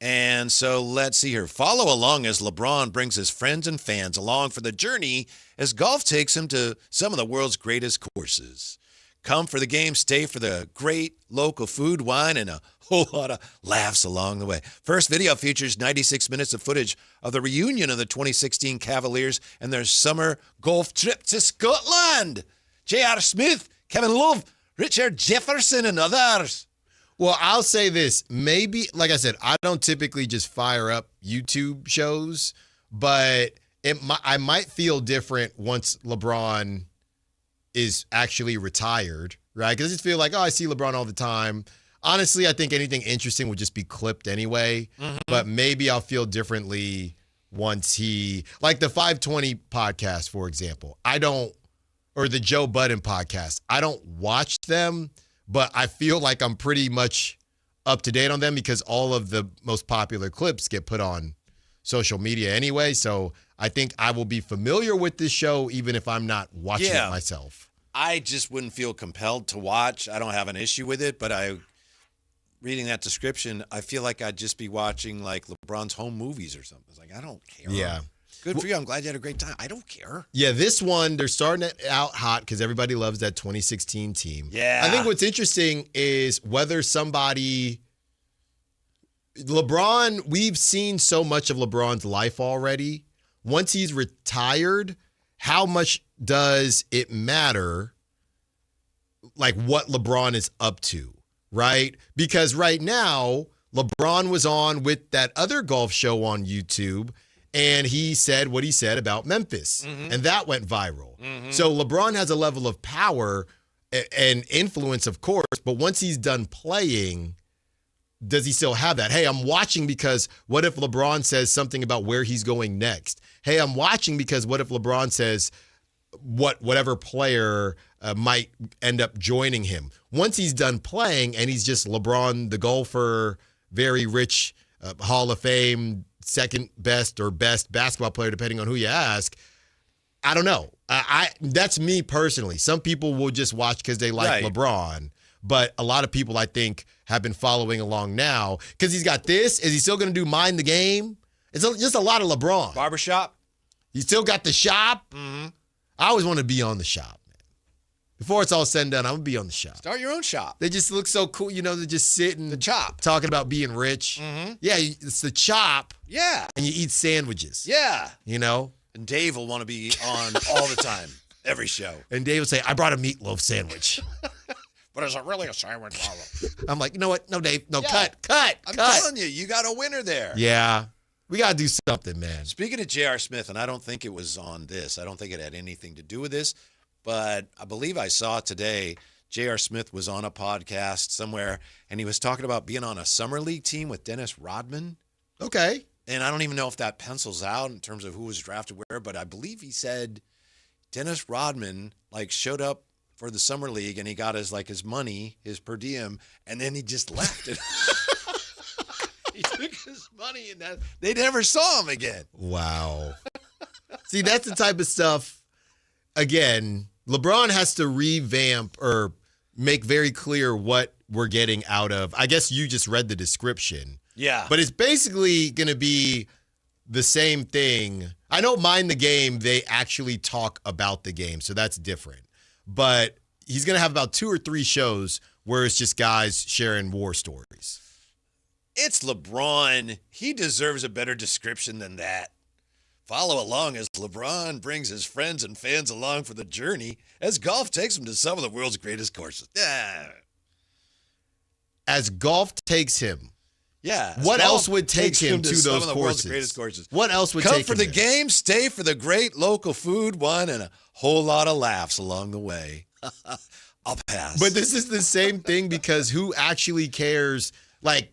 And so let's see here. Follow along as LeBron brings his friends and fans along for the journey as golf takes him to some of the world's greatest courses. Come for the game, stay for the great local food, wine, and a whole lot of laughs along the way. First video features 96 minutes of footage of the reunion of the 2016 Cavaliers and their summer golf trip to Scotland. J.R. Smith, Kevin Love, Richard Jefferson, and others. Well, I'll say this. Maybe, like I said, I don't typically just fire up YouTube shows, but I might feel different once LeBron is actually retired, right? Because I just feel like, I see LeBron all the time. Honestly, I think anything interesting would just be clipped anyway, but maybe I'll feel differently once like the 520 podcast, for example. Or the Joe Budden podcast. I don't watch them, but I feel like I'm pretty much up to date on them because all of the most popular clips get put on social media anyway. So I think I will be familiar with this show even if I'm not watching it myself. I just wouldn't feel compelled to watch. I don't have an issue with it, but reading that description, I feel like I'd just be watching like LeBron's home movies or something. It's like, I don't care. Yeah. Good for you. I'm glad you had a great time. I don't care. Yeah, this one, they're starting it out hot because everybody loves that 2016 team. Yeah. I think what's interesting is whether LeBron, we've seen so much of LeBron's life already. Once he's retired, how much does it matter, like what LeBron is up to, right? Because right now, LeBron was on with that other golf show on YouTube, and he said what he said about Memphis, and that went viral. So LeBron has a level of power and influence, of course, but once he's done playing, does he still have that? Hey, I'm watching because what if LeBron says something about where he's going next? Hey, I'm watching because what if LeBron says whatever player might end up joining him? Once he's done playing and he's just LeBron, the golfer, very rich, Hall of Fame, second best or best basketball player, depending on who you ask. I don't know. That's me personally. Some people will just watch because they like LeBron, but a lot of people I think have been following along now because he's got this. Is he still going to do Mind the Game? It's just a lot of LeBron. Barbershop. He still got the shop. I always want to be on the shop, man. Before it's all said and done, I'm going to be on the shop. Start your own shop. They just look so cool. You know, they're just sitting. The chop. Talking about being rich. Yeah, it's the chop. Yeah. And you eat sandwiches. Yeah. You know? And Dave will want to be on all the time, every show. And Dave will say, I brought a meatloaf sandwich. But is it really a sandwich? I'm like, you know what? No, Dave. No, Yeah. cut. I'm telling you, you got a winner there. Yeah. We got to do something, man. Speaking of J.R. Smith, and I don't think it was on this. I don't think it had anything to do with this. But I believe I saw today J.R. Smith was on a podcast somewhere, and he was talking about being on a summer league team with Dennis Rodman. Okay. And I don't even know if that pencils out in terms of who was drafted where, but I believe he said Dennis Rodman showed up for the summer league and he got his money, his per diem, and then he just left it. He took his money and they never saw him again. Wow. See, that's the type of stuff, again, LeBron has to revamp or make very clear what we're getting out of. I guess you just read the description. Yeah. But it's basically going to be the same thing. I know Mind the Game, they actually talk about the game, so that's different. But he's going to have about 2 or 3 shows where it's just guys sharing war stories. It's LeBron. He deserves a better description than that. Follow along as LeBron brings his friends and fans along for the journey as golf takes him to some of the world's greatest courses. As golf takes him. Yeah. What else would take him to some those of the world's courses? greatest courses? What else would Come take for him the there? game, stay for the great local food, wine, and a whole lot of laughs along the way. I'll pass. But this is the same thing because who actually cares? Like,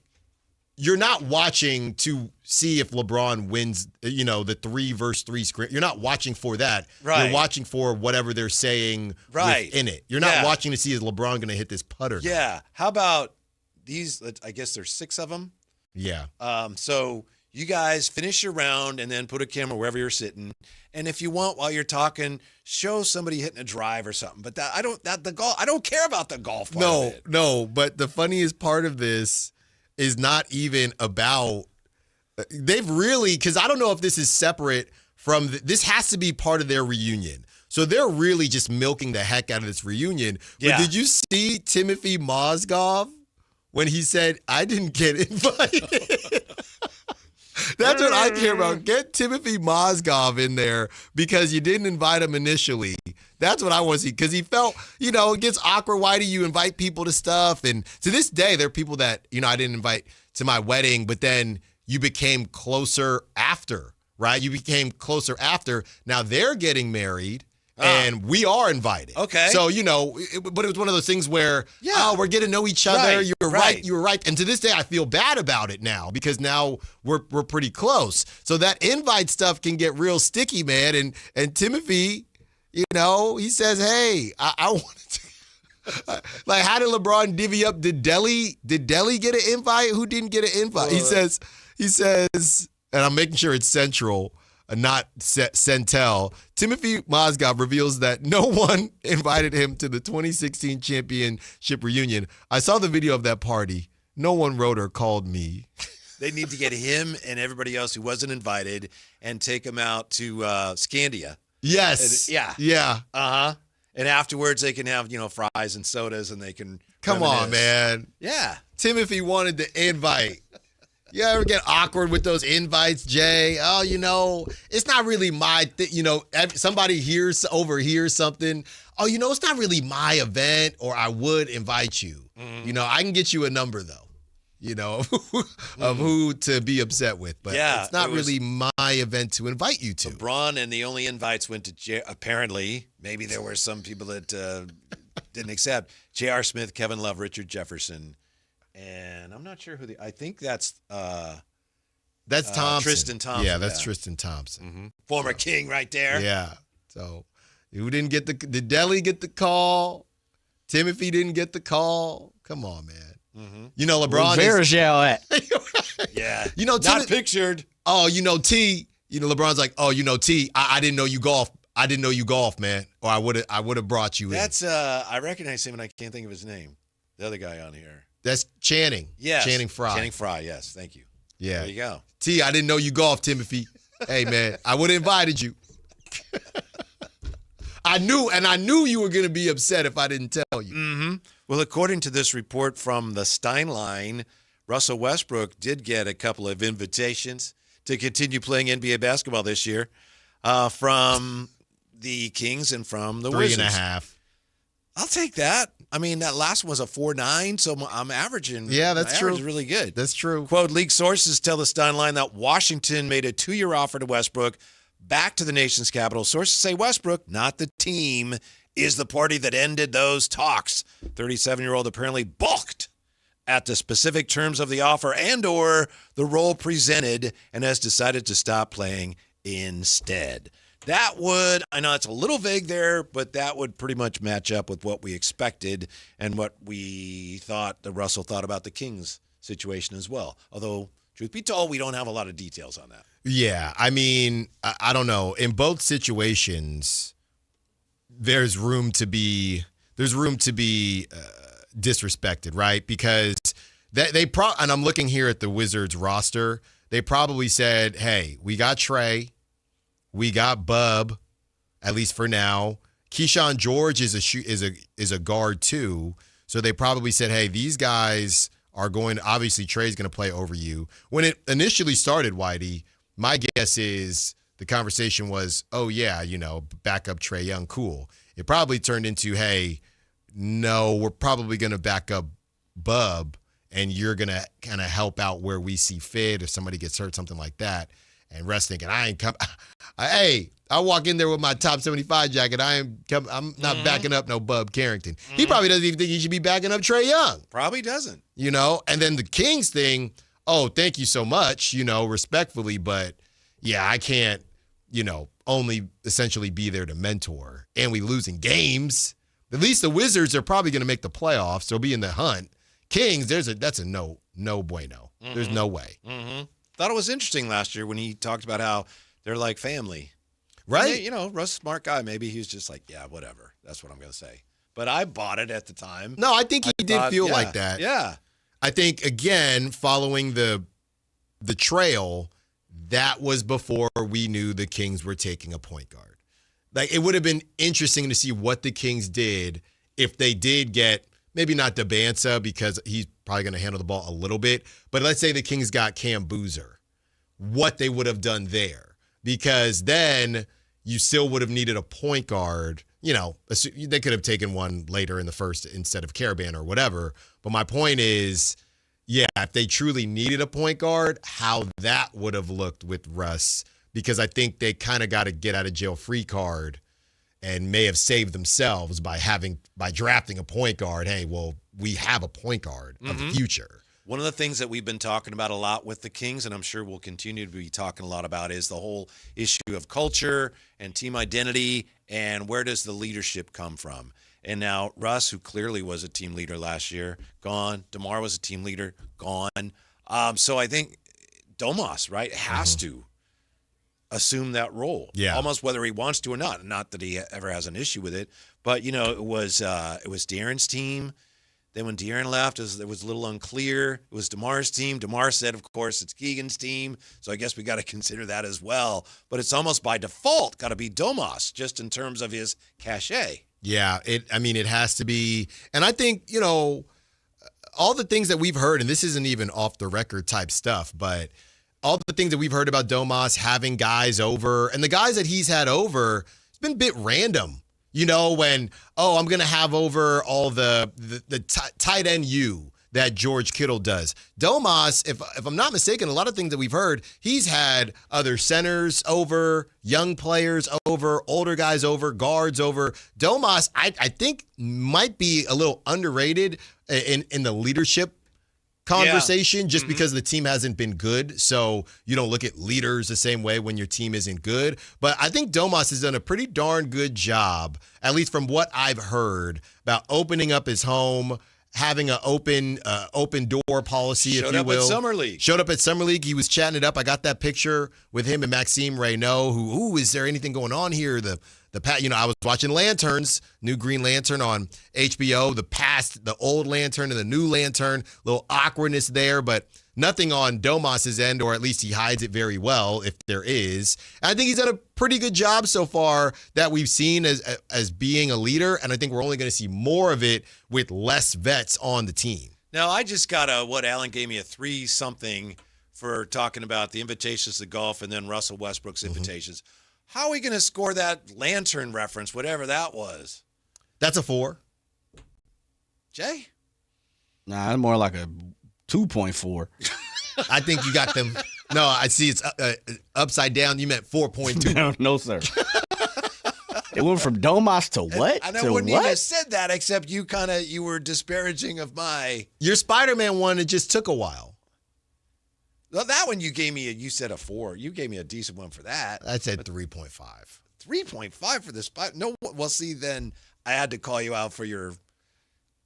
you're not watching to see if LeBron wins, you know, the 3-versus-3 script. You're not watching for that. Right. You're watching for whatever they're saying within it. You're not watching to see is LeBron going to hit this putter. Yeah. How about these? I guess there's 6 of them. Yeah. So you guys finish your round and then put a camera wherever you're sitting. And if you want, while you're talking, show somebody hitting a drive or something. But I don't care about the golf part of it. No. But the funniest part of this is not even about. They've really, because I don't know if this is separate from. This has to be part of their reunion. So they're really just milking the heck out of this reunion. Yeah. But did you see Timothy Mozgov when he said, "I didn't get invited"? That's what I care about. Get Timothy Mozgov in there because you didn't invite him initially. That's what I want to see because he felt, you know, it gets awkward. Why do you invite people to stuff? And to this day, there are people that, you know, I didn't invite to my wedding, but then you became closer after, right? You became closer after. Now they're getting married. And we are invited. Okay. So, you know, but it was one of those things where, we're getting to know each other. Right, You were right. And to this day, I feel bad about it now because now we're pretty close. So that invite stuff can get real sticky, man. And Timothy, you know, he says, hey, I wanted to. Like, how did LeBron divvy up? Did Delhi get an invite? Who didn't get an invite? He says, and I'm making sure it's Central, not Centel. Timothy Mozgov reveals that no one invited him to the 2016 championship reunion. I saw the video of that party. No one wrote or called me. They need to get him and everybody else who wasn't invited and take him out to Scandia. Yes. Yeah. Uh-huh. And afterwards they can have, you know, fries and sodas and they can Come on, man. Yeah. Timothy wanted the invite. You ever get awkward with those invites, Jay? Oh, you know, it's not really my thing. You know, somebody overhears something. Oh, you know, it's not really my event, or I would invite you. Mm-hmm. You know, I can get you a number, though, you know, of who to be upset with. But it's not really my event to invite you to. LeBron and the only invites went to apparently, maybe there were some people that didn't accept. J.R. Smith, Kevin Love, Richard Jefferson. And I'm not sure who I think that's Thompson. Tristan Thompson. Yeah, that's Tristan Thompson. Mm-hmm. Former King right there. Yeah. So who didn't get did Delhi get the call? Timothy didn't get the call. Come on, man. Mm-hmm. You know, LeBron Where's at? Yeah. You know, not pictured. Oh, you know, T. You know, LeBron's like, oh, you know, T. I didn't know you golf. I didn't know you golf, man. Or I would have brought you in. That's I recognize him and I can't think of his name. The other guy on here. That's Channing. Yes. Channing Frye. Channing Frye, yes. Thank you. Yeah. There you go. T, I didn't know you golf, Timothy. Hey, man, I would have invited you. I knew you were going to be upset if I didn't tell you. Mm-hmm. Well, according to this report from the Steinline, Russell Westbrook did get a couple of invitations to continue playing NBA basketball this year from the Kings and from the Wizards. 3.5. I'll take that. I mean, that last one was a 4.9, so I'm averaging. Yeah, that's true. Really good. That's true. Quote, league sources tell the Steinline that Washington made a 2-year offer to Westbrook back to the nation's capital. Sources say Westbrook, not the team, is the party that ended those talks. 37-year-old apparently balked at the specific terms of the offer and or the role presented and has decided to stop playing instead. That would, I know it's a little vague there, but that would pretty much match up with what we expected and what we thought that Russell thought about the Kings situation as well. Although, truth be told, we don't have a lot of details on that. Yeah, I mean, I don't know. In both situations, there's room to be disrespected, right? Because and I'm looking here at the Wizards roster. They probably said, "Hey, we got Trey, we got Bub, at least for now. Keyshawn George is a guard too. So they probably said, hey, these guys are going to, obviously Trey's going to play over you. When it initially started, Whitey, my guess is the conversation was, oh, yeah, back up Trae Young, cool. It probably turned into, hey, no, we're probably going to back up Bub, and you're going to kind of help out where we see fit if somebody gets hurt, something like that. And Russ thinking, hey, I walk in there with my top 75 jacket. I'm not backing up no Bub Carrington. He probably doesn't even think he should be backing up Trae Young. Probably doesn't. And then the Kings thing, oh, thank you so much, respectfully, but yeah, I can't, only essentially be there to mentor. And we losing games. At least the Wizards are probably going to make the playoffs. They'll be in the hunt. Kings, that's a no bueno. There's no way. Thought it was interesting last year when he talked about how they're like family. Right? Russ, smart guy. Maybe he was just like, yeah, whatever. That's what I'm going to say. But I bought it at the time. No, I think he did feel like that. Yeah. I think, again, following the trail, that was before we knew the Kings were taking a point guard. Like, it would have been interesting to see what the Kings did if they did get, maybe not Debanza because he's probably going to handle the ball a little bit, but let's say the Kings got Cam Boozer, what they would have done there. Because then you still would have needed a point guard. They could have taken one later in the first instead of Caravan or whatever. But my point is, yeah, if they truly needed a point guard, how that would have looked with Russ. Because I think they kind of got a get out of jail free card and may have saved themselves by drafting a point guard. Hey, well, we have a point guard of the future. One of the things that we've been talking about a lot with the Kings, and I'm sure we'll continue to be talking a lot about, is the whole issue of culture and team identity and where does the leadership come from. And now Russ, who clearly was a team leader last year, gone. DeMar was a team leader, gone. So I think Domas, right, has to assume that role. Yeah. Almost whether he wants to or not. Not that he ever has an issue with it. But, it was Darren's team. Then when Duren left, it was a little unclear. It was DeMar's team. DeMar said, of course, it's Keegan's team. So I guess we got to consider that as well. But it's almost by default got to be Domas, just in terms of his cachet. Yeah, it has to be. And I think, all the things that we've heard, and this isn't even off the record type stuff, but all the things that we've heard about Domas having guys over, and the guys that he's had over, it's been a bit random. When, I'm going to have over all the tight end that George Kittle does. Domas, if I'm not mistaken, a lot of things that we've heard, he's had other centers over, young players over, older guys over, guards over. Domas, I think, might be a little underrated in the leadership conversation just because the team hasn't been good. So you don't look at leaders the same way when your team isn't good. But I think Domas has done a pretty darn good job, at least from what I've heard, about opening up his home, having an open door policy, if you will. Showed up at Summer League. Showed up at Summer League. He was chatting it up. I got that picture with him and Maxime Reynaud, who, is there anything going on here? I was watching Lanterns, new Green Lantern on HBO, the old Lantern and the new Lantern, little awkwardness there, but nothing on Domas's end, or at least he hides it very well if there is. And I think he's done a pretty good job so far that we've seen as being a leader, and I think we're only going to see more of it with less vets on the team. Now, I just got Alan gave me a 3-something for talking about the invitations to golf and then Russell Westbrook's invitations. How are we going to score that Lantern reference, whatever that was? That's a 4. Jay? Nah, it's more like a 2.4. I think you got them. No, I see it's upside down. You meant 4.2. No, sir. It went from Domas to what? I wouldn't even have said that, except you were disparaging of my... Your Spider-Man one, it just took a while. Well, that one you said a 4. You gave me a decent one for that. I said 3.5. 3.5 for this spot? No, well, see, then I had to call you out for your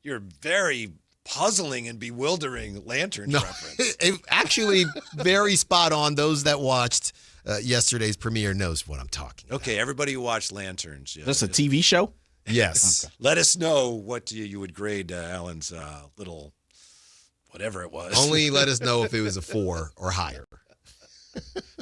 very puzzling and bewildering Lanterns reference. Actually, very spot on. Those that watched yesterday's premiere knows what I'm talking about. Okay, everybody who watched Lanterns. That's a TV show? Yes. Okay. Let us know what you would grade Alan's little... whatever it was. Only let us know if it was a 4 or higher.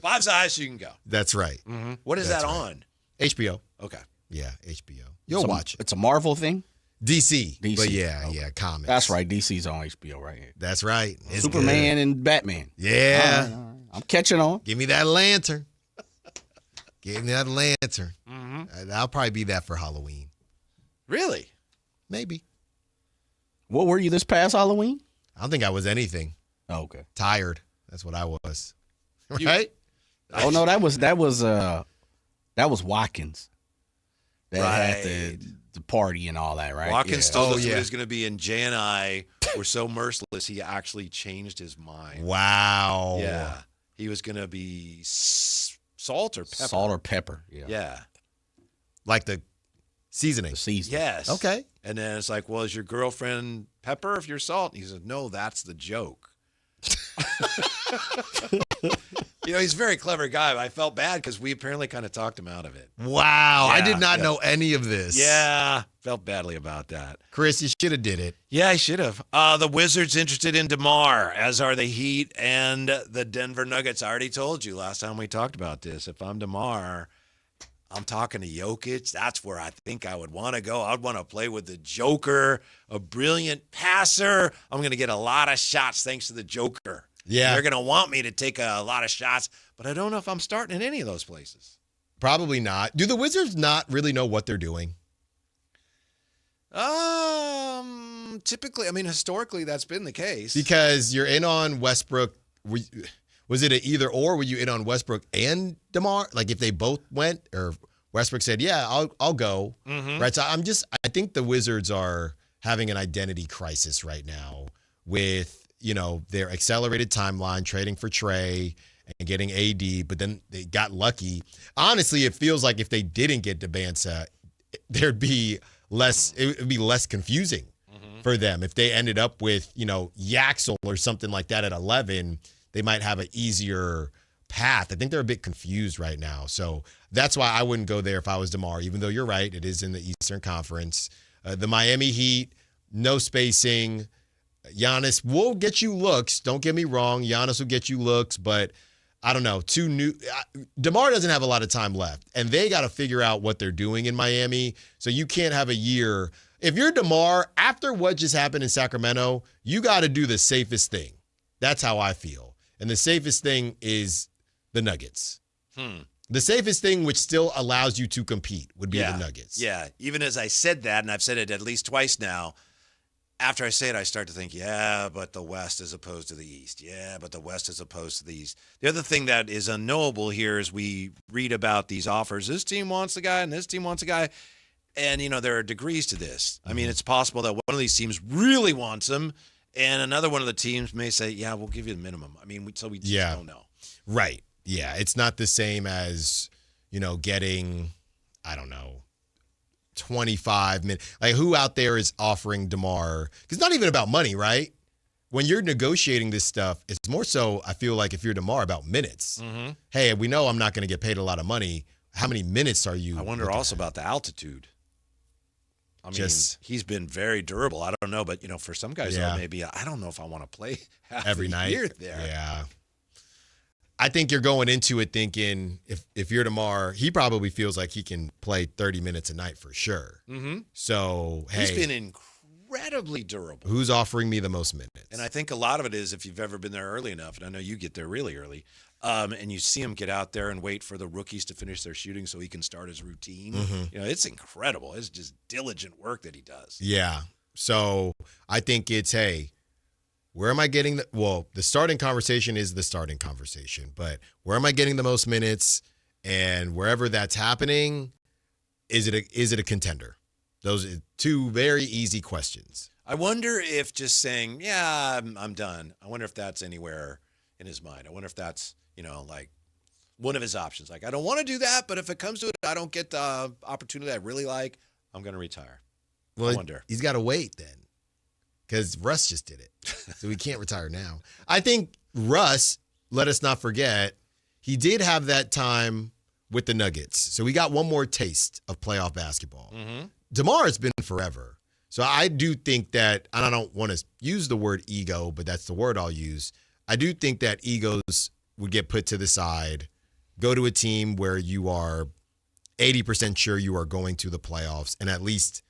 5's the highest you can go. That's right. Mm-hmm. What is that on? HBO. Okay. Yeah, HBO. You'll watch it. It's a Marvel thing? DC. DC. But yeah, comics. That's right. DC's on HBO right here. That's right. It's Superman good. and Batman. Yeah. All right. I'm catching on. Give me that lantern. Give me that lantern. I'll probably be that for Halloween. Really? Maybe. What were you this past Halloween? I don't think I was anything. Oh, okay. Tired. That's what I was. Right? Oh no, that was Watkins. That had the party and all that, right? Watkins told us what he was going to be, and Jay and I were so merciless, he actually changed his mind. Wow. Yeah. He was going to be salt or pepper. Salt or pepper, Yeah. Like the seasoning. The seasoning. Yes. Okay. And then it's like, well, is your girlfriend pepper if you're salt? And he said, no, that's the joke. He's a very clever guy, but I felt bad because we apparently kind of talked him out of it. Wow. Yeah, I did not know any of this. Yeah. Felt badly about that. Chris, you should have did it. Yeah, I should have. The Wizards interested in DeMar, as are the Heat and the Denver Nuggets. I already told you last time we talked about this. If I'm DeMar, I'm talking to Jokic. That's where I think I would want to go. I'd want to play with the Joker, a brilliant passer. I'm going to get a lot of shots thanks to the Joker. Yeah. They're going to want me to take a lot of shots, but I don't know if I'm starting in any of those places. Probably not. Do the Wizards not really know what they're doing? Typically, historically, that's been the case. Because you're in on Westbrook. Was it an either or? Were you in on Westbrook and DeMar? Like if they both went, or Westbrook said, "Yeah, I'll go." Mhm. Right. So I think the Wizards are having an identity crisis right now with their accelerated timeline, trading for Trey and getting AD, but then they got lucky. Honestly, it feels like if they didn't get Debansa, it would be less confusing for them. If they ended up with, Yaxel or something like that at 11, they might have an easier path. I think they're a bit confused right now. So that's why I wouldn't go there if I was DeMar, even though you're right, it is in the Eastern Conference. The Miami Heat, no spacing. Giannis will get you looks. Don't get me wrong. Giannis will get you looks, but I don't know. DeMar doesn't have a lot of time left, and they got to figure out what they're doing in Miami. So you can't have a year. If you're DeMar, after what just happened in Sacramento, you got to do the safest thing. That's how I feel. And the safest thing is the Nuggets. The safest thing, which still allows you to compete, would be the Nuggets. Yeah. Even as I said that, and I've said it at least twice now, after I say it, I start to think, yeah, but the West as opposed to the East. Yeah, but the West as opposed to the East. The other thing that is unknowable here is we read about these offers. This team wants a guy and this team wants a guy. And, there are degrees to this. I mean, it's possible that one of these teams really wants him and another one of the teams may say, yeah, we'll give you the minimum. I mean, we just don't know. Right. Yeah. It's not the same as, getting, I don't know, 25 minutes. Like, who out there is offering DeMar? Because it's not even about money, right? When you're negotiating this stuff, it's more so, I feel like, if you're DeMar, about minutes. Mm-hmm. Hey, we know I'm not going to get paid a lot of money. How many minutes are you? I wonder also about the altitude. I mean, he's been very durable. I don't know, but, for some guys, though, maybe, I don't know if I want to play every night year there. Yeah. I think you're going into it thinking if you're DeMar, he probably feels like he can play 30 minutes a night for sure. Mm-hmm. So, hey. He's been incredibly durable. Who's offering me the most minutes? And I think a lot of it is if you've ever been there early enough, and I know you get there really early, and you see him get out there and wait for the rookies to finish their shooting so he can start his routine. Mm-hmm. It's incredible. It's just diligent work that he does. Yeah. So I think it's, hey, where am I getting the starting conversation is the starting conversation, but where am I getting the most minutes? And wherever that's happening, is it a contender? Those are two very easy questions. I wonder if just saying, yeah, I'm done. I wonder if that's anywhere in his mind. I wonder if that's, like one of his options. Like, I don't want to do that, but if it comes to it, I don't get the opportunity I really like, I'm going to retire. Well, I wonder. He's got to wait then. Because Russ just did it. So he can't retire now. I think Russ, let us not forget, he did have that time with the Nuggets. So we got one more taste of playoff basketball. Mm-hmm. DeMar has been forever. So I do think that, and I don't want to use the word ego, but that's the word I'll use. I do think that egos would get put to the side, go to a team where you are 80% sure you are going to the playoffs and at least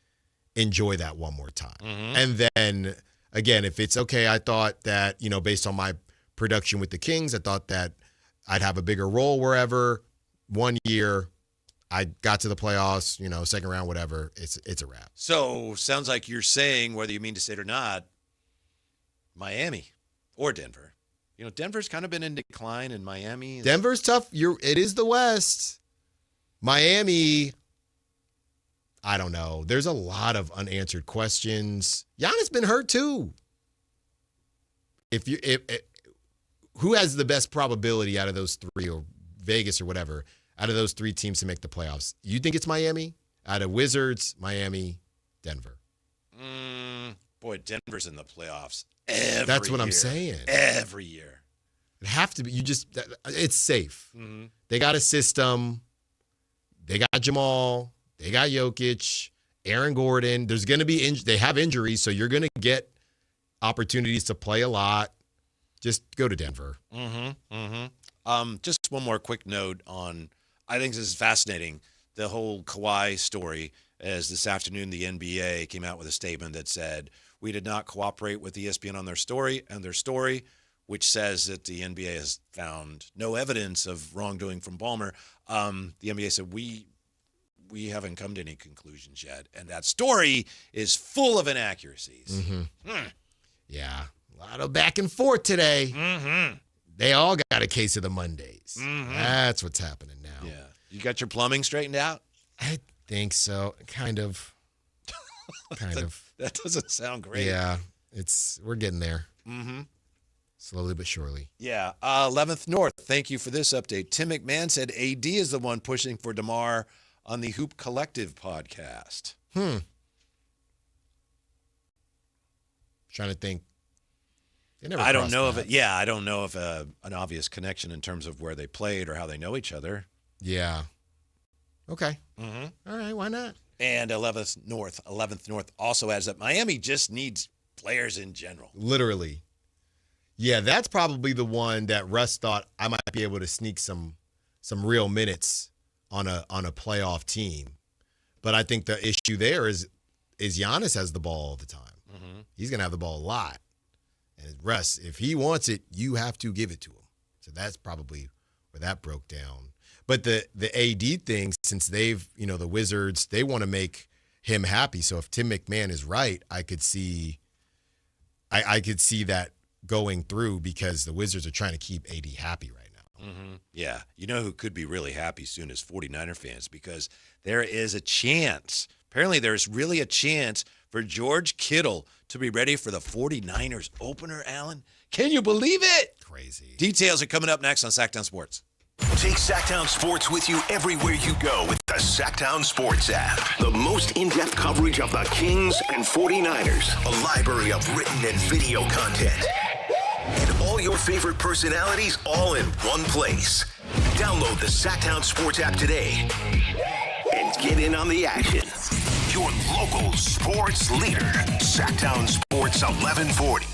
enjoy that one more time. Mm-hmm. And then, again, if it's okay, I thought that, based on my production with the Kings, I thought that I'd have a bigger role wherever. 1 year, I got to the playoffs, second round, whatever. It's a wrap. So, sounds like you're saying, whether you mean to say it or not, Miami or Denver. Denver's kind of been in decline, and Miami is... Denver's tough. It is the West. Miami, I don't know. There's a lot of unanswered questions. Giannis been hurt too. Who has the best probability out of those three, or Vegas or whatever, out of those three teams to make the playoffs? You think it's Miami? Out of Wizards, Miami, Denver. Boy, Denver's in the playoffs That's what I'm saying. Every year. It have to be. It's safe. Mm-hmm. They got a system. They got Jamal. They got Jokic, Aaron Gordon. There's going to be they have injuries, so you're going to get opportunities to play a lot. Just go to Denver. Mm-hmm. Mm-hmm. Just one more quick note on. I think this is fascinating. The whole Kawhi story. As this afternoon, the NBA came out with a statement that said, we did not cooperate with ESPN on their story, which says that the NBA has found no evidence of wrongdoing from Ballmer. The NBA said, we haven't come to any conclusions yet. And that story is full of inaccuracies. Mm-hmm. Yeah. A lot of back and forth today. Mm-hmm. They all got a case of the Mondays. Mm-hmm. That's what's happening now. Yeah. You got your plumbing straightened out? I think so. Kind of. That doesn't sound great. Yeah. We're getting there. Mm-hmm. Slowly but surely. Yeah. 11th North, thank you for this update. Tim McMahon said AD is the one pushing for DeMar on the Hoop Collective podcast. Trying to think. I don't know if I don't know if an obvious connection in terms of where they played or how they know each other. Yeah. Okay. Mm-hmm. All right. Why not? And 11th North also adds that Miami just needs players in general. Literally. Yeah, that's probably the one that Russ thought I might be able to sneak some real minutes on a playoff team. But I think the issue there is Giannis has the ball all the time. Mm-hmm. He's going to have the ball a lot. And Russ, if he wants it, you have to give it to him. So that's probably where that broke down. But the AD thing, since they've, the Wizards, they want to make him happy. So if Tim McMahon is right, I could see that going through because the Wizards are trying to keep AD happy right now. Mm-hmm. Yeah. You know who could be really happy soon is 49er fans because there is a chance. Apparently there's really a chance for George Kittle to be ready for the 49ers opener, Alan. Can you believe it? Crazy. Details are coming up next on Sactown Sports. Take Sactown Sports with you everywhere you go with the Sactown Sports app. The most in-depth coverage of the Kings and 49ers. A library of written and video content. And all your favorite personalities all in one place. Download the Sactown Sports app today and get in on the action. Your local sports leader. Sactown Sports 1140.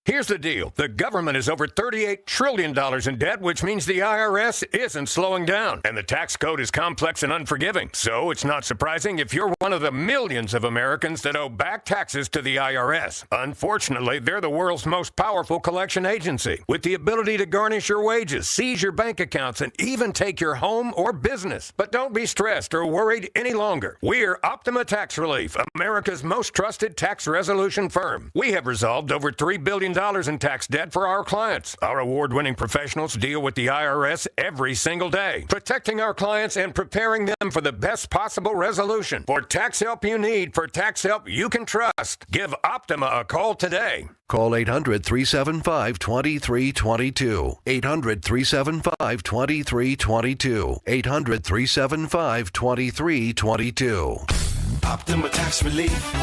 Here's the deal. The government is over $38 trillion in debt, which means the IRS isn't slowing down. And the tax code is complex and unforgiving. So it's not surprising if you're one of the millions of Americans that owe back taxes to the IRS. Unfortunately, they're the world's most powerful collection agency, with the ability to garnish your wages, seize your bank accounts, and even take your home or business. But don't be stressed or worried any longer. We're Optima Tax Relief, America's most trusted tax resolution firm. We have resolved over $3 billion in tax debt for our clients. Our award-winning professionals deal with the IRS every single day, protecting our clients and preparing them for the best possible resolution. For tax help you need, for tax help you can trust, give Optima a call today. Call 800-375-2322. 800-375-2322. 800-375-2322. Optima Tax Relief.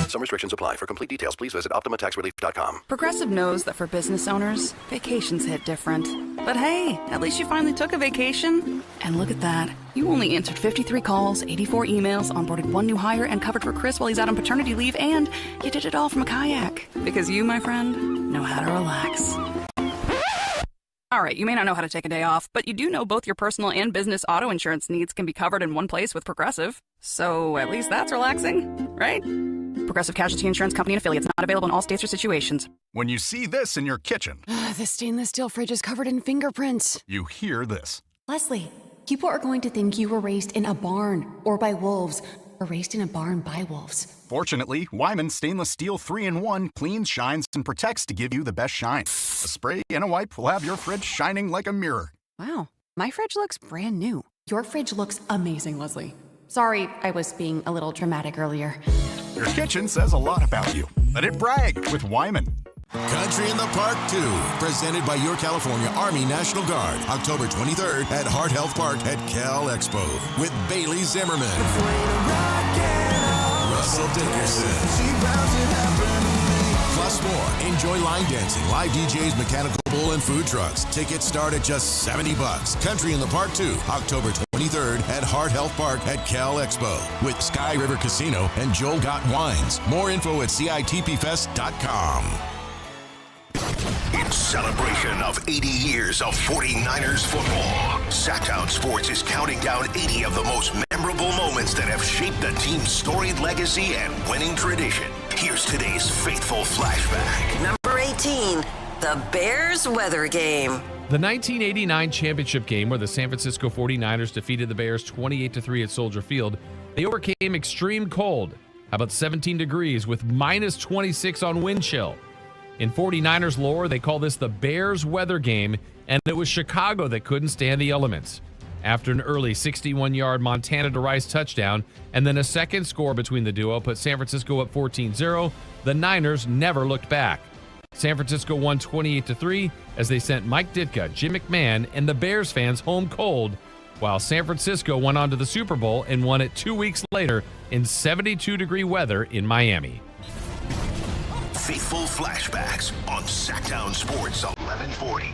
Some restrictions apply. For complete details, please visit OptimaTaxRelief.com. Progressive knows that for business owners, vacations hit different. But hey, at least you finally took a vacation. And look at that. You only answered 53 calls, 84 emails, onboarded one new hire, and covered for Chris while he's out on paternity leave, and you did it all from a kayak. Because you, my friend, know how to relax. All right, you may not know how to take a day off, but you do know both your personal and business auto insurance needs can be covered in one place with Progressive. So at least that's relaxing, right? Progressive Casualty Insurance Company and Affiliates, not available in all states or situations. When you see this in your kitchen, The stainless steel fridge is covered in fingerprints. you hear this. Leslie, people are going to think you were raised in a barn or by wolves, or raised in a barn by wolves. Fortunately, Wyman Stainless Steel 3-in-1 cleans, shines, and protects to give you the best shine. A spray and a wipe will have your fridge shining like a mirror. Wow, my fridge looks brand new. Your fridge looks amazing, Leslie. Sorry, I was being a little dramatic earlier. Your kitchen says a lot about you. Let it brag with Wyman. Country in the Park 2, presented by your California Army National Guard, October 23rd at Hart Health Park at Cal Expo with Bailey Zimmerman, Russell Dickerson, plus more. Enjoy line dancing, live DJs, mechanical bull, and food trucks. Tickets start at just $70. Country in the Park 2, October 23rd at Hart Health Park at Cal Expo with Sky River Casino and Joel Gott Wines. More info at CITPFest.com. In celebration of 80 years of 49ers football, Sactown Sports is counting down 80 of the most memorable moments that have shaped the team's storied legacy and winning tradition. Here's today's faithful flashback. Number 18, the Bears weather game. The 1989 championship game where the San Francisco 49ers defeated the Bears 28-3 at Soldier Field, they overcame extreme cold. How about 17 degrees with minus 26 on wind chill? In 49ers lore, they call this the Bears weather game, and it was Chicago that couldn't stand the elements. After an early 61-yard Montana to Rice touchdown and then a second score between the duo put San Francisco up 14-0, the Niners never looked back. San Francisco won 28-3 as they sent Mike Ditka, Jim McMahon, and the Bears fans home cold, while San Francisco went on to the Super Bowl and won it 2 weeks later in 72-degree weather in Miami. Faithful flashbacks on Sactown Sports 1140.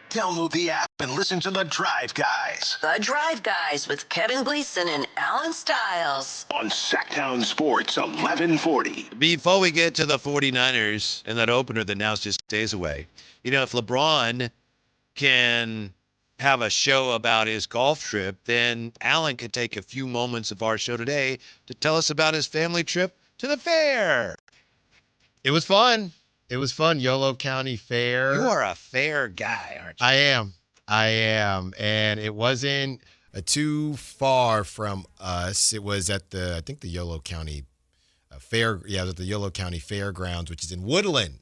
Download the app and listen to The Drive Guys. The Drive Guys with Kevin Gleason and Alan Stiles. On Sactown Sports 1140. Before we get to the 49ers and that opener that now is just days away, you know, if LeBron can have a show about his golf trip, then Alan could take a few moments of our show today to tell us about his family trip to the fair. It was fun. It was fun. Yolo County Fair. You are a fair guy, aren't you? I am. And it wasn't too far from us. It was at I think the Yolo County Fair. Yeah, it was at the Yolo County Fairgrounds, which is in Woodland.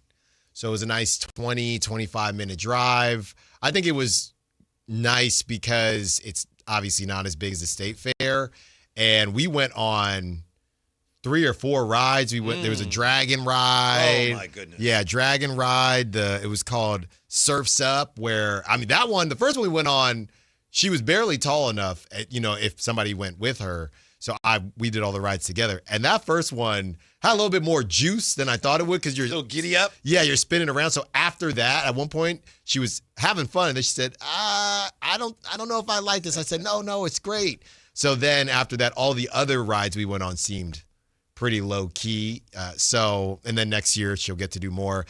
So it was a nice 20, 25-minute drive. I think it was nice because it's obviously not as big as the State Fair. And we went on 3 or 4 rides. We went. There was a dragon ride. Oh my goodness! Yeah, dragon ride. It was called Surfs Up. Where that one, the first one we went on, she was barely tall enough. If somebody went with her, so we did all the rides together. And that first one had a little bit more juice than I thought it would because you're a little giddy up. Yeah, you're spinning around. So after that, at one point, she was having fun, and then she said, "I don't know if I like this." I said, "No, it's great." So then after that, all the other rides we went on seemed pretty low key. And then next year she'll get to do more.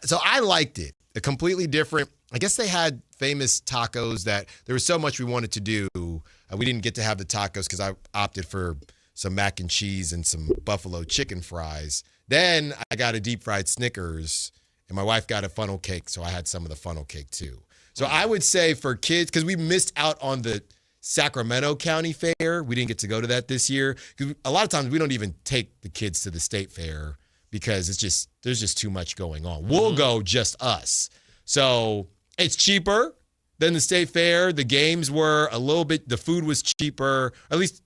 So I liked it. A completely different. I guess they had famous tacos that there was so much we wanted to do. We didn't get to have the tacos because I opted for some mac and cheese and some buffalo chicken fries. Then I got a deep fried Snickers and my wife got a funnel cake. So I had some of the funnel cake too. So I would say for kids, because we missed out on the Sacramento County Fair. We didn't get to go to that this year. Because a lot of times we don't even take the kids to the State Fair because there's just too much going on. We'll go just us. So it's cheaper than the State Fair. The games were a little bit, the food was cheaper. At least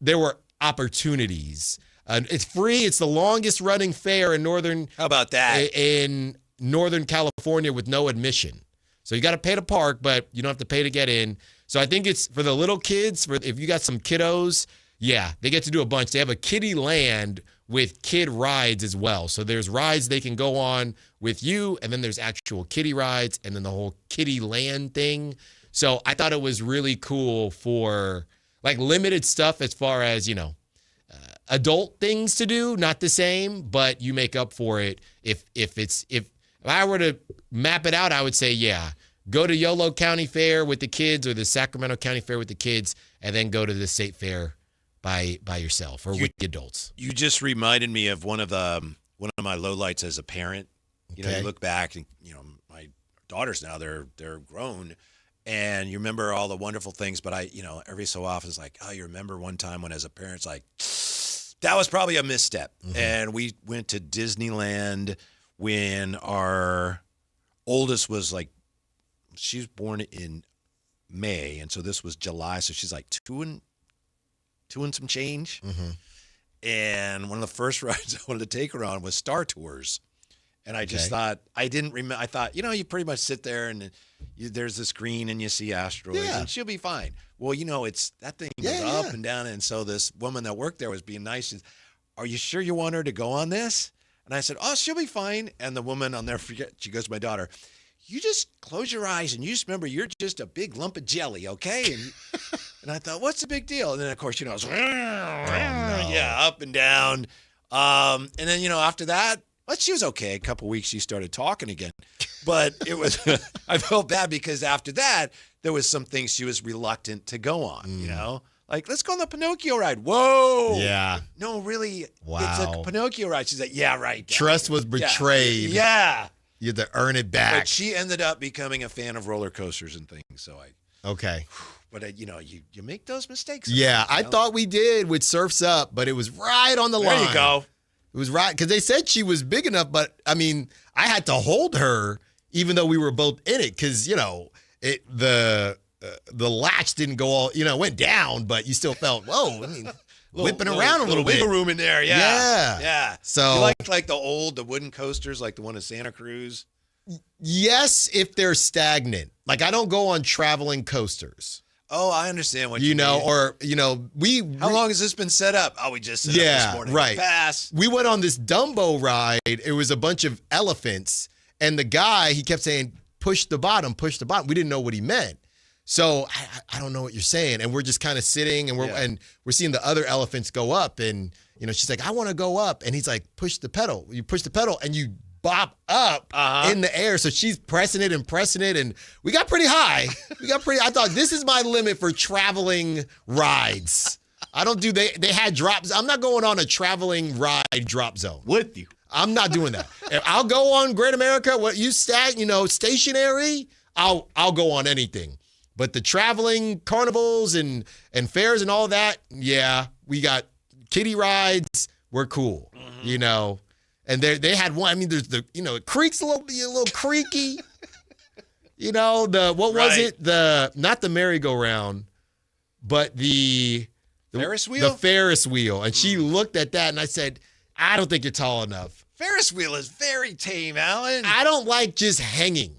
there were opportunities. It's free. It's the longest running fair in How about that? In Northern California with no admission. So you got to pay to park, but you don't have to pay to get in. So I think it's for the little kids, if you got some kiddos, yeah, they get to do a bunch. They have a kiddie land with kid rides as well. So there's rides they can go on with you, and then there's actual kiddie rides, and then the whole kiddie land thing. So I thought it was really cool for like limited stuff as far as, adult things to do, not the same, but you make up for it. If I were to map it out, I would say, yeah, go to Yolo County Fair with the kids or the Sacramento County Fair with the kids, and then go to the state fair by yourself or with the adults. You just reminded me of one of my lowlights as a parent. You look back and, my daughters now, they're grown, and you remember all the wonderful things, but every so often it's like, oh, you remember one time when as a parent, it's like, that was probably a misstep. Mm-hmm. And we went to Disneyland when our oldest was like, she was born in May, and so this was July, so she's like two and some change. Mm-hmm. And one of the first rides I wanted to take her on was Star Tours. And I just thought, I didn't remember. I thought, you pretty much sit there and there's the screen and you see asteroids and she'll be fine. Well, it's that thing goes up and down. And so this woman that worked there was being nice. She said, are you sure you want her to go on this? And I said, oh, she'll be fine. And the woman, I'll never forget, she goes to my daughter, you just close your eyes and you just remember you're just a big lump of jelly, okay? And I thought, what's the big deal? And then, of course, it's up and down. And then, after that, she was okay. A couple weeks, she started talking again. But it was, I felt bad because after that, there was some things she was reluctant to go on, Like, let's go on the Pinocchio ride. Whoa. Yeah. No, really. Wow. It's a Pinocchio ride. She's like, yeah, right. Dad. Trust was betrayed. Yeah. You had to earn it back. But she ended up becoming a fan of roller coasters and things. So okay. But you make those mistakes. Yeah, I thought we did with Surf's Up, but it was right on the line. There you go. It was right because they said she was big enough, but I mean, I had to hold her even though we were both in it because the latch didn't go all went down, but you still felt whipping around a little bit. Wiggle room in there, yeah. Yeah. So you like the wooden coasters, like the one in Santa Cruz? Yes, if they're stagnant. Like I don't go on traveling coasters. Oh, I understand what you mean. Or How long has this been set up? Oh, we just set up this morning. Right. Pass. We went on this Dumbo ride. It was a bunch of elephants, and the guy he kept saying, "Push the bottom, push the bottom." We didn't know what he meant. So I don't know what you're saying, and we're just kind of sitting, and we're seeing the other elephants go up, and she's like, "I want to go up," and he's like, "Push the pedal." You push the pedal, and you bop up in the air. So she's pressing it, and we got pretty high. I thought this is my limit for traveling rides. I don't do they had drops. I'm not going on a traveling ride drop zone with you. I'm not doing that. If I'll go on Great America. What you stationary? I'll go on anything. But the traveling carnivals and fairs and all that, yeah, we got kiddie rides. We're cool, And they had one. I mean, there's it creaks a little creaky. Was it? Not the merry-go-round, but the Ferris wheel. The Ferris wheel. And she looked at that, and I said, I don't think you're tall enough. Ferris wheel is very tame, Alan. I don't like just hanging.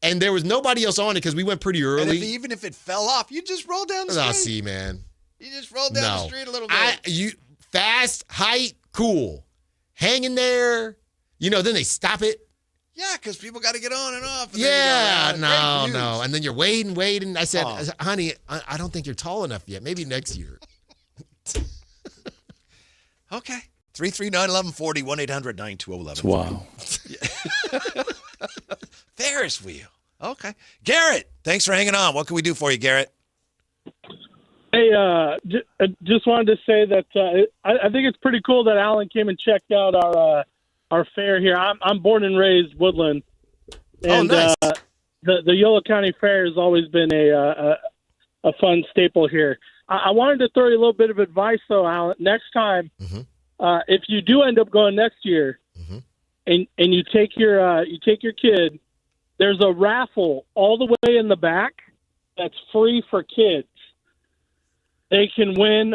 And there was nobody else on it because we went pretty early. And even if it fell off, you just roll down the street. I'll see, man. You just roll down the street a little bit. Fast, height, cool. Hanging there, then they stop it. Yeah, because people got to get on and off. And no. And then you're waiting. I said, honey, I don't think you're tall enough yet. Maybe next year. Okay. 339-1140, 1-800-920-1140. Wow. Ferris wheel. Okay. Garrett, thanks for hanging on. What can we do for you, Garrett? Hey, just wanted to say that I think it's pretty cool that Alan came and checked out our fair here. I'm born and raised Woodland, and nice. The Yolo County Fair has always been a fun staple here. I wanted to throw you a little bit of advice, though, Alan. Next time, if you do end up going next year, and you take your kid, there's a raffle all the way in the back that's free for kids. They can win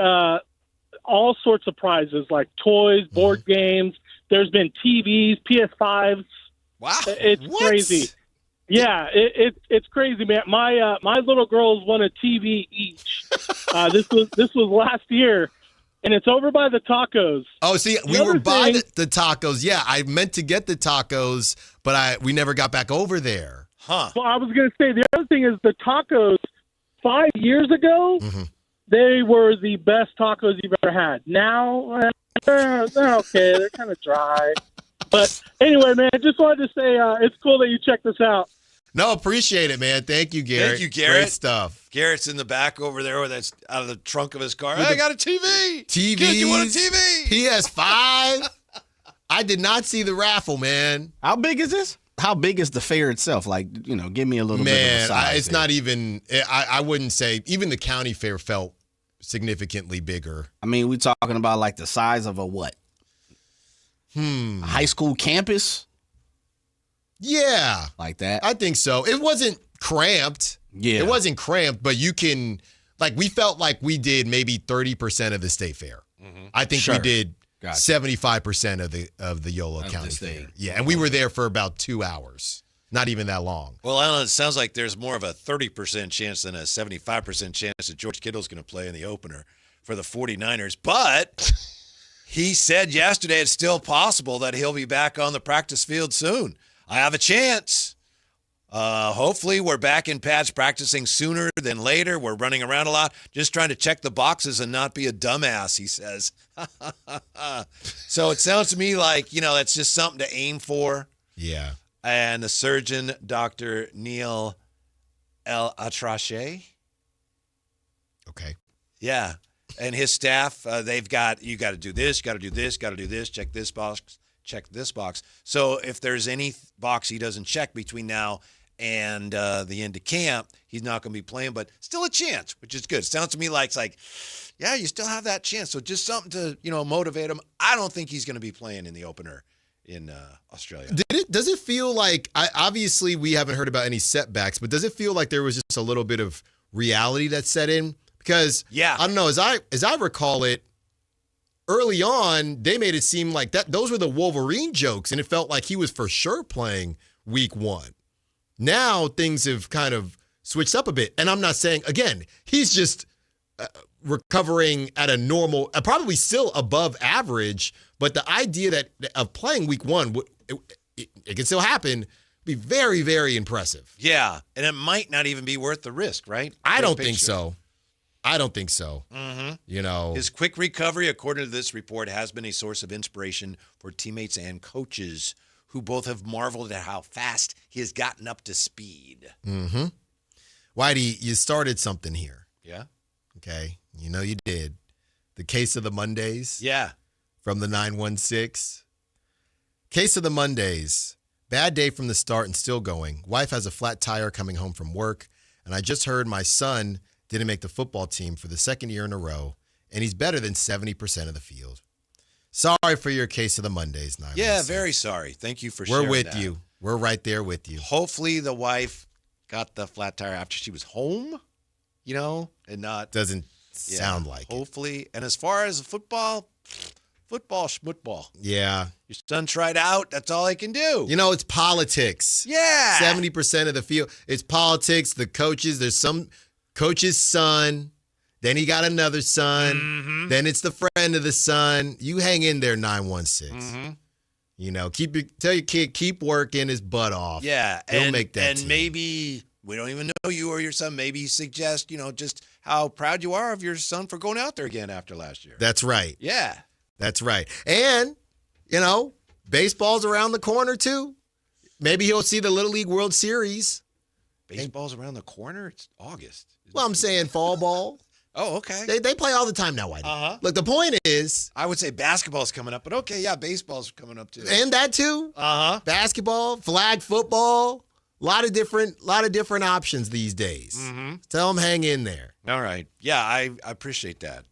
all sorts of prizes like toys, board games. There's been TVs, PS5s. Wow, it's crazy. Yeah, it's crazy, man. My little girls won a TV each. This was last year, and it's over by the tacos. Oh, see, we were by the tacos. Yeah, I meant to get the tacos, but we never got back over there. Huh. Well, I was going to say, the other thing is the tacos 5 years ago, they were the best tacos you've ever had. Now, they're okay. They're kind of dry. But anyway, man, I just wanted to say it's cool that you checked this out. No, appreciate it, man. Thank you, Garrett. Thank you, Garrett. Great stuff. Garrett's in the back over there, that's out of the trunk of his car. I got a TV. TVs. Kid, you want a TV? PS5. I did not see the raffle, man. How big is this? How big is the fair itself? Like, give me a little bit of a size. Man, it's not even, I wouldn't say, even the county fair felt significantly bigger. I mean, we're talking about like the size of a what? A high school campus? Yeah. Like that? I think so. It wasn't cramped. Yeah. It wasn't cramped, but you can, we felt like we did maybe 30% of the state fair. I think we did 75% of the Yolo County Fair. Yeah, and we were there for about 2 hours. Not even that long. Well, Alan, it sounds like there's more of a 30% chance than a 75% chance that George Kittle's going to play in the opener for the 49ers. But he said yesterday it's still possible that he'll be back on the practice field soon. I have a chance. Hopefully we're back in pads practicing sooner than later. We're running around a lot, just trying to check the boxes and not be a dumbass, he says. So it sounds to me like, that's just something to aim for. Yeah. And the surgeon, Dr. Neil El Atrache. Okay. Yeah. And his staff, they've got, you got to do this, got to do this, got to do this, check this box, check this box. So if there's any box he doesn't check between now and the end of camp, he's not going to be playing, but still a chance, which is good. Sounds to me like it's like, yeah, you still have that chance. So just something to, motivate him. I don't think he's going to be playing in the opener in Australia. Does it feel like, obviously we haven't heard about any setbacks, but does it feel like there was just a little bit of reality that set in? Because, I don't know, as I recall it, early on, they made it seem like those were the Wolverine jokes, and it felt like he was for sure playing week 1. Now things have kind of switched up a bit. And I'm not saying, again, he's just recovering at a normal, probably still above average, but the idea of playing week 1, it can still happen, be very, very impressive. Yeah, and it might not even be worth the risk, right? I don't think so. Mm-hmm. His quick recovery, according to this report, has been a source of inspiration for teammates and coaches who both have marveled at how fast he has gotten up to speed. Mm-hmm. Whitey, you started something here. Yeah. Okay. You did. The case of the Mondays. Yeah. From the 916. Case of the Mondays. Bad day from the start and still going. Wife has a flat tire coming home from work, and I just heard my son didn't make the football team for the second year in a row, and he's better than 70% of the field. Sorry for your case of the Mondays, 916. Yeah, very sorry. Thank you for sharing that. We're with you. We're right there with you. Hopefully the wife got the flat tire after she was home, and not. Doesn't sound like it. Hopefully. And as far as football, schmootball. Yeah. Your son tried out. That's all I can do. It's politics. Yeah. 70% of the field. It's politics. The coaches, there's some coach's son. Then he got another son. Mm-hmm. Then it's the friend of the son. You hang in there, 916. Mm-hmm. Tell your kid, keep working his butt off. Yeah. He'll make that And team. maybe, we don't even know you or your son, maybe suggest, just how proud you are of your son for going out there again after last year. That's right. Yeah. That's right. And, baseball's around the corner too. Maybe he'll see the Little League World Series. Baseball's around the corner? It's August. Well, I'm saying fall ball. Oh, okay. They play all the time now, Whitey. Look, the point is, I would say basketball's coming up, but okay, yeah, baseball's coming up too. And that too. Basketball, flag football, a lot of different options these days. Mm-hmm. Tell them hang in there. All right. Yeah, I appreciate that.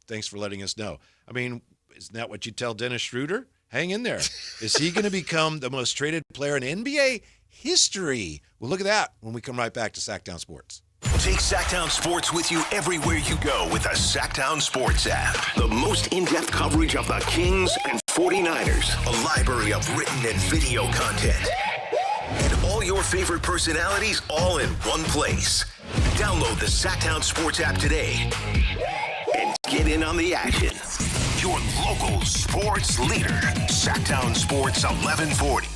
Thanks for letting us know. I mean, isn't that what you tell Dennis Schroeder? Hang in there. Is he going to become the most traded player in NBA history? We'll look at that when we come right back to Sactown Sports. Take Sactown Sports with you everywhere you go with the Sactown Sports app. The most in-depth coverage of the Kings and 49ers. A library of written and video content. And all your favorite personalities all in one place. Download the Sactown Sports app today and Get in on the action. Your local sports leader. Sactown Sports 1140.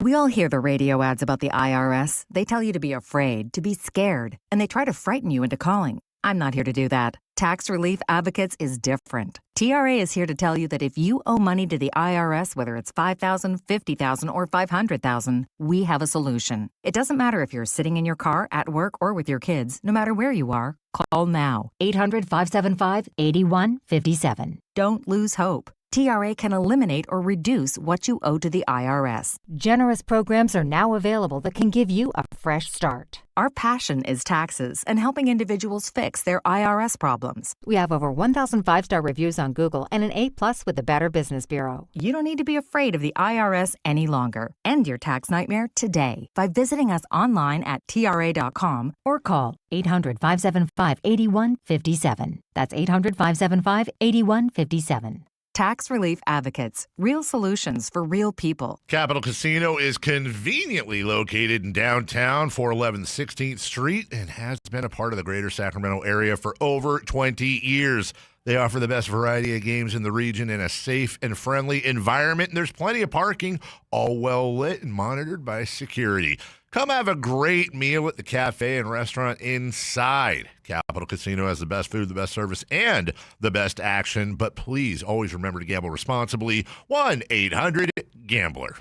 We all hear the radio ads about the IRS. They tell you to be afraid, to be scared, and they try to frighten you into calling. I'm not here to do that. Tax Relief Advocates is different. TRA is here to tell you that if you owe money to the IRS, whether it's $5,000, $50,000, or $500,000, we have a solution. It doesn't matter if you're sitting in your car, at work, or with your kids. No matter where you are, call now. 800-575-8157. Don't lose hope. TRA can eliminate or reduce what you owe to the IRS. Generous programs are now available that can give you a fresh start. Our passion is taxes and helping individuals fix their IRS problems. We have over 1,000 5-star reviews on Google and an A+ with the Better Business Bureau. You don't need to be afraid of the IRS any longer. End your tax nightmare today by visiting us online at TRA.com or call 800-575-8157. That's 800-575-8157. Tax Relief Advocates. Real solutions for real people. Capital Casino is conveniently located in downtown, 411 16th Street, and has been a part of the greater Sacramento area for over 20 years. They offer the best variety of games in the region in a safe and friendly environment, and there's plenty of parking, all well lit and monitored by security. Come have a great meal at the cafe and restaurant inside. Capital Casino has the best food, the best service, and the best action. But please always remember to gamble responsibly. 1-800-GAMBLER.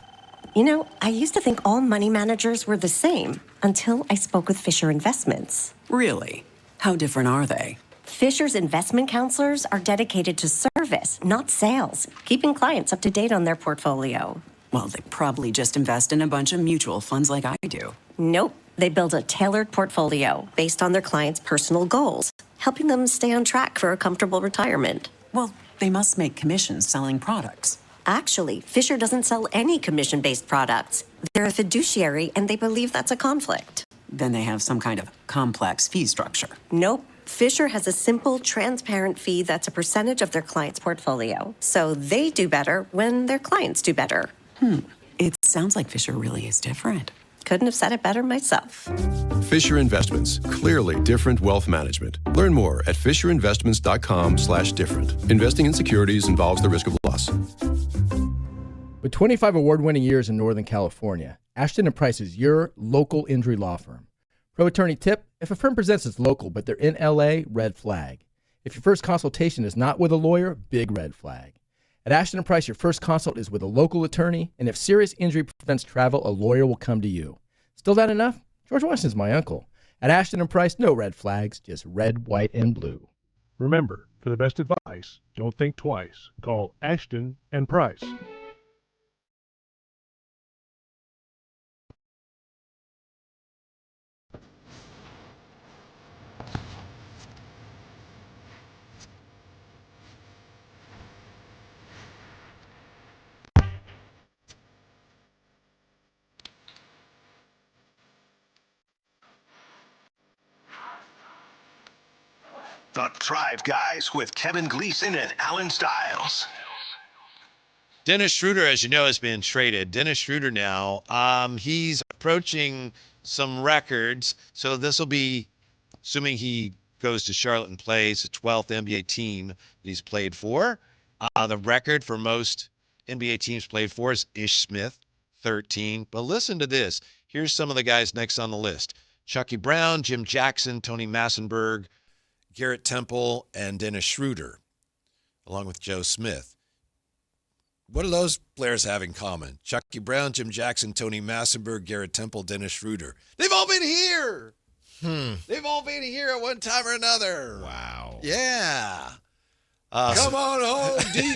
You know, I used to think all money managers were the same until I spoke with Fisher Investments. Really? How different are they? Fisher's investment counselors are dedicated to service, not sales, keeping clients up to date on their portfolio. Well, they probably just invest in a bunch of mutual funds like I do. Nope. They build a tailored portfolio based on their clients' personal goals, helping them stay on track for a comfortable retirement. Well, they must make commissions selling products. Actually, Fisher doesn't sell any commission-based products. They're a fiduciary, and they believe that's a conflict. Then they have some kind of complex fee structure. Nope. Fisher has a simple, transparent fee that's a percentage of their client's portfolio. So they do better when their clients do better. It sounds like Fisher really is different. Couldn't have said it better myself. Fisher Investments. Clearly different wealth management. Learn more at fisherinvestments.com/different. Investing in securities involves the risk of loss. With 25 award-winning years in Northern California, Ashton & Price is your local injury law firm. Pro attorney tip: if a firm presents as local but they're in LA, red flag. If your first consultation is not with a lawyer, big red flag. At Ashton & Price, your first consult is with a local attorney, and if serious injury prevents travel, a lawyer will come to you. Still not enough? George Washington's my uncle. At Ashton & Price, no red flags, just red, white, and blue. Remember, for the best advice, don't think twice. Call Ashton & Price. The Drive Guys with Kevin Gleason and Alan Stiles. Dennis Schroeder, as you know, has been traded. Dennis Schroeder now, he's approaching some records. So this will be, assuming he goes to Charlotte and plays, the 12th NBA team that he's played for. The record for most NBA teams played for is Ish Smith, 13. But listen to this. Here's some of the guys next on the list. Chucky Brown, Jim Jackson, Tony Massenberg, Garrett Temple, and Dennis Schroeder, along with Joe Smith. What do those players have in common? Chucky Brown, Jim Jackson, Tony Massenberg, Garrett Temple, Dennis Schroeder. They've all been here. They've all been here at one time or another. Wow. Yeah. Come on home, D.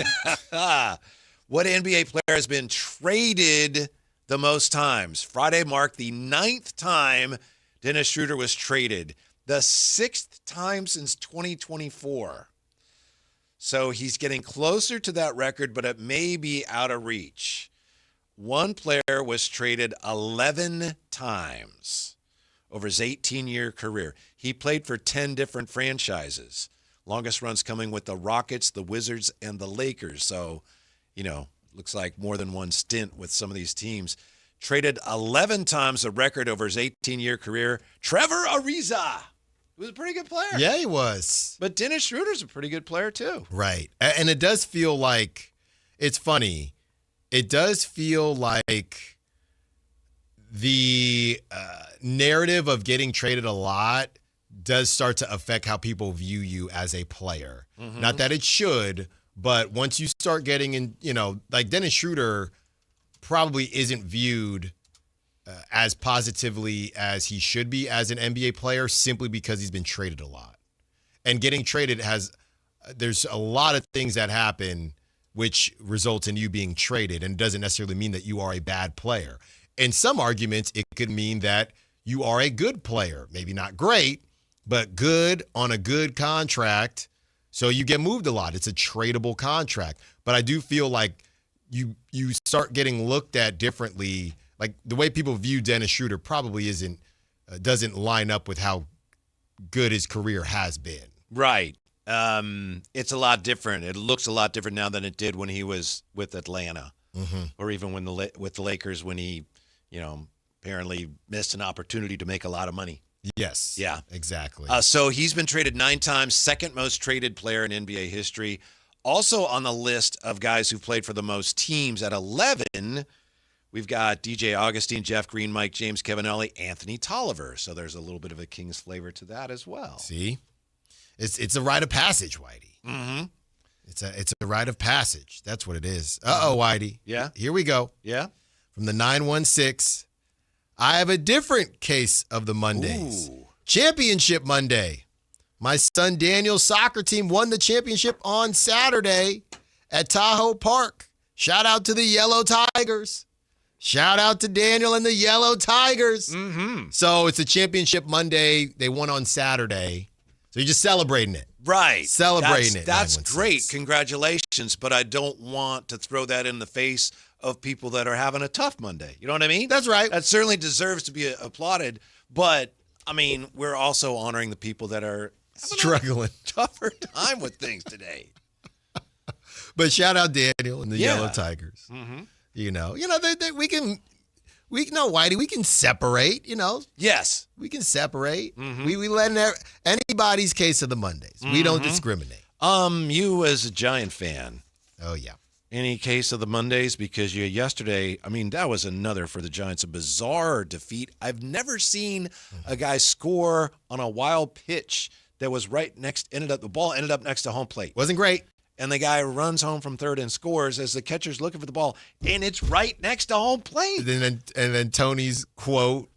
What NBA player has been traded the most times? Friday marked the 9th time Dennis Schroeder was traded. The 6th time since 2024. So he's getting closer to that record, but it may be out of reach. One player was traded 11 times over his 18-year career. He played for 10 different franchises. Longest runs coming with the Rockets, the Wizards, and the Lakers. So, looks like more than one stint with some of these teams. Traded 11 times, a record over his 18-year career. Trevor Ariza. He was a pretty good player. Yeah, he was. But Dennis Schroeder's a pretty good player, too. Right. And it does feel like, it's funny, it does feel like the narrative of getting traded a lot does start to affect how people view you as a player. Mm-hmm. Not that it should, but once you start getting in, like Dennis Schroeder probably isn't viewed as positively as he should be as an NBA player simply because he's been traded a lot. And getting traded there's a lot of things that happen which results in you being traded, and it doesn't necessarily mean that you are a bad player. In some arguments, it could mean that you are a good player. Maybe not great, but good on a good contract. So you get moved a lot. It's a tradable contract. But I do feel like you start getting looked at differently. Like the way people view Dennis Schroeder probably doesn't line up with how good his career has been. Right. It's a lot different. It looks a lot different now than it did when he was with Atlanta, or even when with the Lakers when he, apparently missed an opportunity to make a lot of money. Yes. Yeah. Exactly. So he's been traded 9 times, second most traded player in NBA history. Also on the list of guys who played for the most teams at 11, we've got DJ Augustine, Jeff Green, Mike James, Kevin Ollie, Anthony Tolliver. So there's a little bit of a Kings flavor to that as well. See? It's a rite of passage, Whitey. Mm-hmm. It's a rite of passage. That's what it is. Uh-oh, Whitey. Yeah. Here we go. Yeah. From the 916, I have a different case of the Mondays. Ooh. Championship Monday. My son Daniel's soccer team won the championship on Saturday at Tahoe Park. Shout out to the Yellow Tigers. Shout out to Daniel and the Yellow Tigers. Mm-hmm. So it's a championship Monday. They won on Saturday. So you're just celebrating it. Right. Celebrating it. That's great. Congratulations. But I don't want to throw that in the face of people that are having a tough Monday. You know what I mean? That's right. That certainly deserves to be applauded. But, we're also honoring the people that are struggling. Tougher time with things today. But shout out Daniel and the Yellow Tigers. Mm-hmm. Whitey, we can separate, Yes. We can separate. Mm-hmm. We let anybody's case of the Mondays. We don't discriminate. You as a Giant fan. Oh, yeah. Any case of the Mondays? Because yesterday, that was another for the Giants, a bizarre defeat. I've never seen a guy score on a wild pitch that was the ball ended up next to home plate. Wasn't great. And the guy runs home from third and scores as the catcher's looking for the ball, and it's right next to home plate. And then Tony's quote,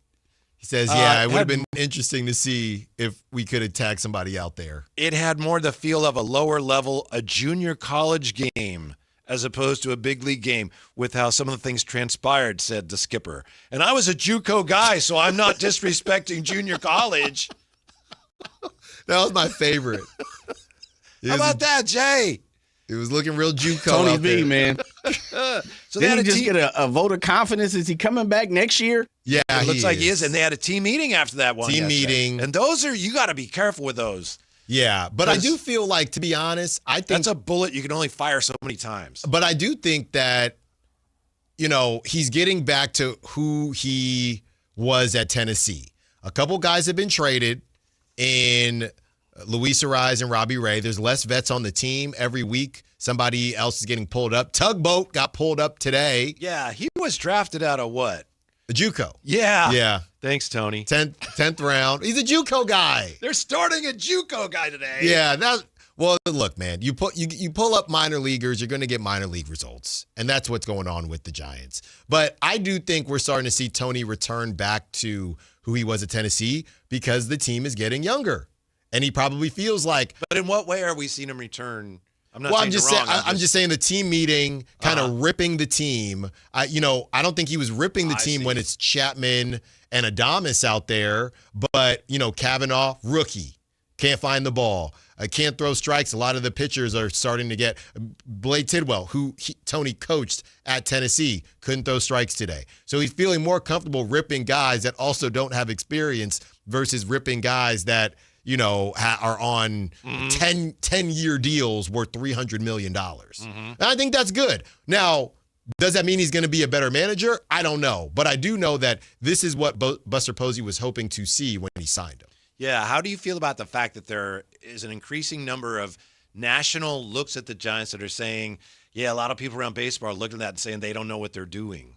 he says, it would have been interesting to see if we could have tagged somebody out there. It had more the feel of a lower level, a junior college game, as opposed to a big league game with how some of the things transpired, said the skipper. And I was a JUCO guy, so I'm not disrespecting junior college. That was my favorite. How about that, Jay? It was looking real JUCO Tony out B, there. man. So Didn't he just get a vote of confidence? Is he coming back next year? Yeah, it looks like he is. And they had a team meeting after that one. Team meeting. And those you got to be careful with those. Yeah, but I do feel like, to be honest, I think that's a bullet you can only fire so many times. But I do think that, he's getting back to who he was at Tennessee. A couple guys have been traded in Luis Arise and Robbie Ray. There's less vets on the team. Every week, somebody else is getting pulled up. Tugboat got pulled up today. Yeah, he was drafted out of what? A JUCO. Yeah. Yeah. Thanks, Tony. 10th round. He's a JUCO guy. They're starting a JUCO guy today. Yeah. Well, look, man. You pull up minor leaguers, you're going to get minor league results, and that's what's going on with the Giants. But I do think we're starting to see Tony return back to who he was at Tennessee because the team is getting younger, and he probably feels like. But in what way are we seeing him return? I'm just saying the team meeting, kind of ripping the team. I don't think he was ripping the team when it's Chapman and Adames out there, but Kavanaugh, rookie, can't find the ball, can't throw strikes. A lot of the pitchers are starting to get. Blade Tidwell, who Tony coached at Tennessee, couldn't throw strikes today. So he's feeling more comfortable ripping guys that also don't have experience versus ripping guys that are on 10-year deals worth $300 million. And I think that's good. Now, does that mean he's going to be a better manager? I don't know. But I do know that this is what Buster Posey was hoping to see when he signed him. Yeah, how do you feel about the fact that there is an increasing number of national looks at the Giants that are saying, yeah, a lot of people around baseball are looking at that and saying they don't know what they're doing?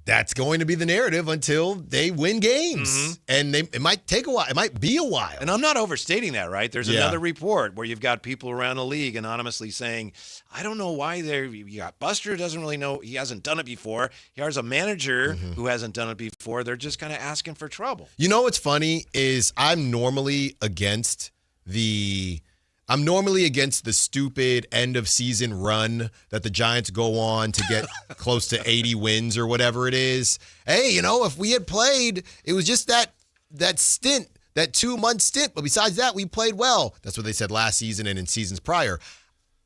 That's going to be the narrative until they win games. And it might take a while. It might be a while. And I'm not overstating that, right? There's another report where you've got people around the league anonymously saying, I don't know why you got Buster doesn't really know. He hasn't done it before. Here's a manager who hasn't done it before. They're just kind of asking for trouble. You know what's funny is I'm normally against the stupid end of season run that the Giants go on to get close to 80 wins or whatever it is. Hey, if we had played, it was just that stint, that 2-month stint. But besides that, we played well. That's what they said last season and in seasons prior.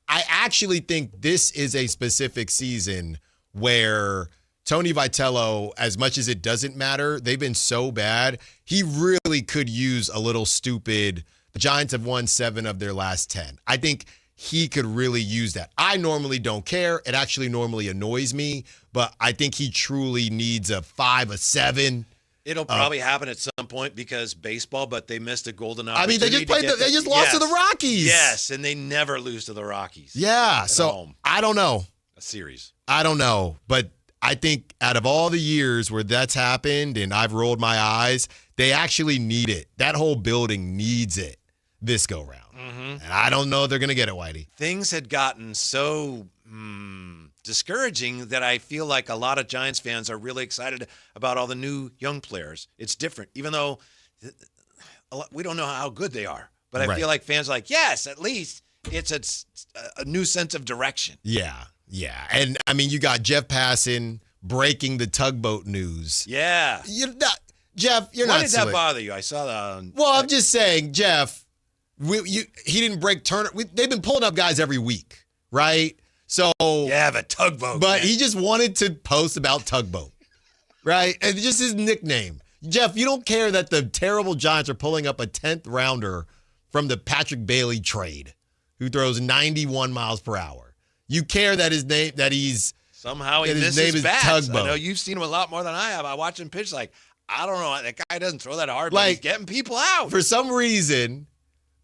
I actually think this is a specific season where Tony Vitello, as much as it doesn't matter, they've been so bad, he really could use a little stupid. The Giants have won 7 of their last 10. I think he could really use that. I normally don't care. It actually normally annoys me, but I think he truly needs a 5, a 7. It'll probably happen at some point because baseball, but they missed a golden opportunity. I mean, they just lost to the Rockies. Yes, and they never lose to the Rockies. Yeah, so home. I don't know. A series. I don't know, but I think out of all the years where that's happened and I've rolled my eyes, they actually need it. That whole building needs it this go round. And I don't know if they're going to get it, Whitey. Things had gotten so discouraging that I feel like a lot of Giants fans are really excited about all the new young players. It's different, even though we don't know how good they are. But I feel like fans are like, yes, at least it's a new sense of direction. Yeah. And, I mean, you got Jeff Passan breaking the tugboat news. Yeah. Jeff, you're Why not did slick. that bother you? I saw that on... Well, I'm just saying, Jeff, he didn't break Turner. They've been pulling up guys every week, right? So yeah, but tugboat. But he just wanted to post about tugboat, right? And just his nickname. Jeff, you don't care that the terrible Giants are pulling up a 10th rounder from the Patrick Bailey trade, who throws 91 miles per hour. You care that his name, that he's somehow he misses bats. I know you've seen him a lot more than I have. I watch him pitch like, I don't know, that guy doesn't throw that hard, but he's getting people out. For some reason,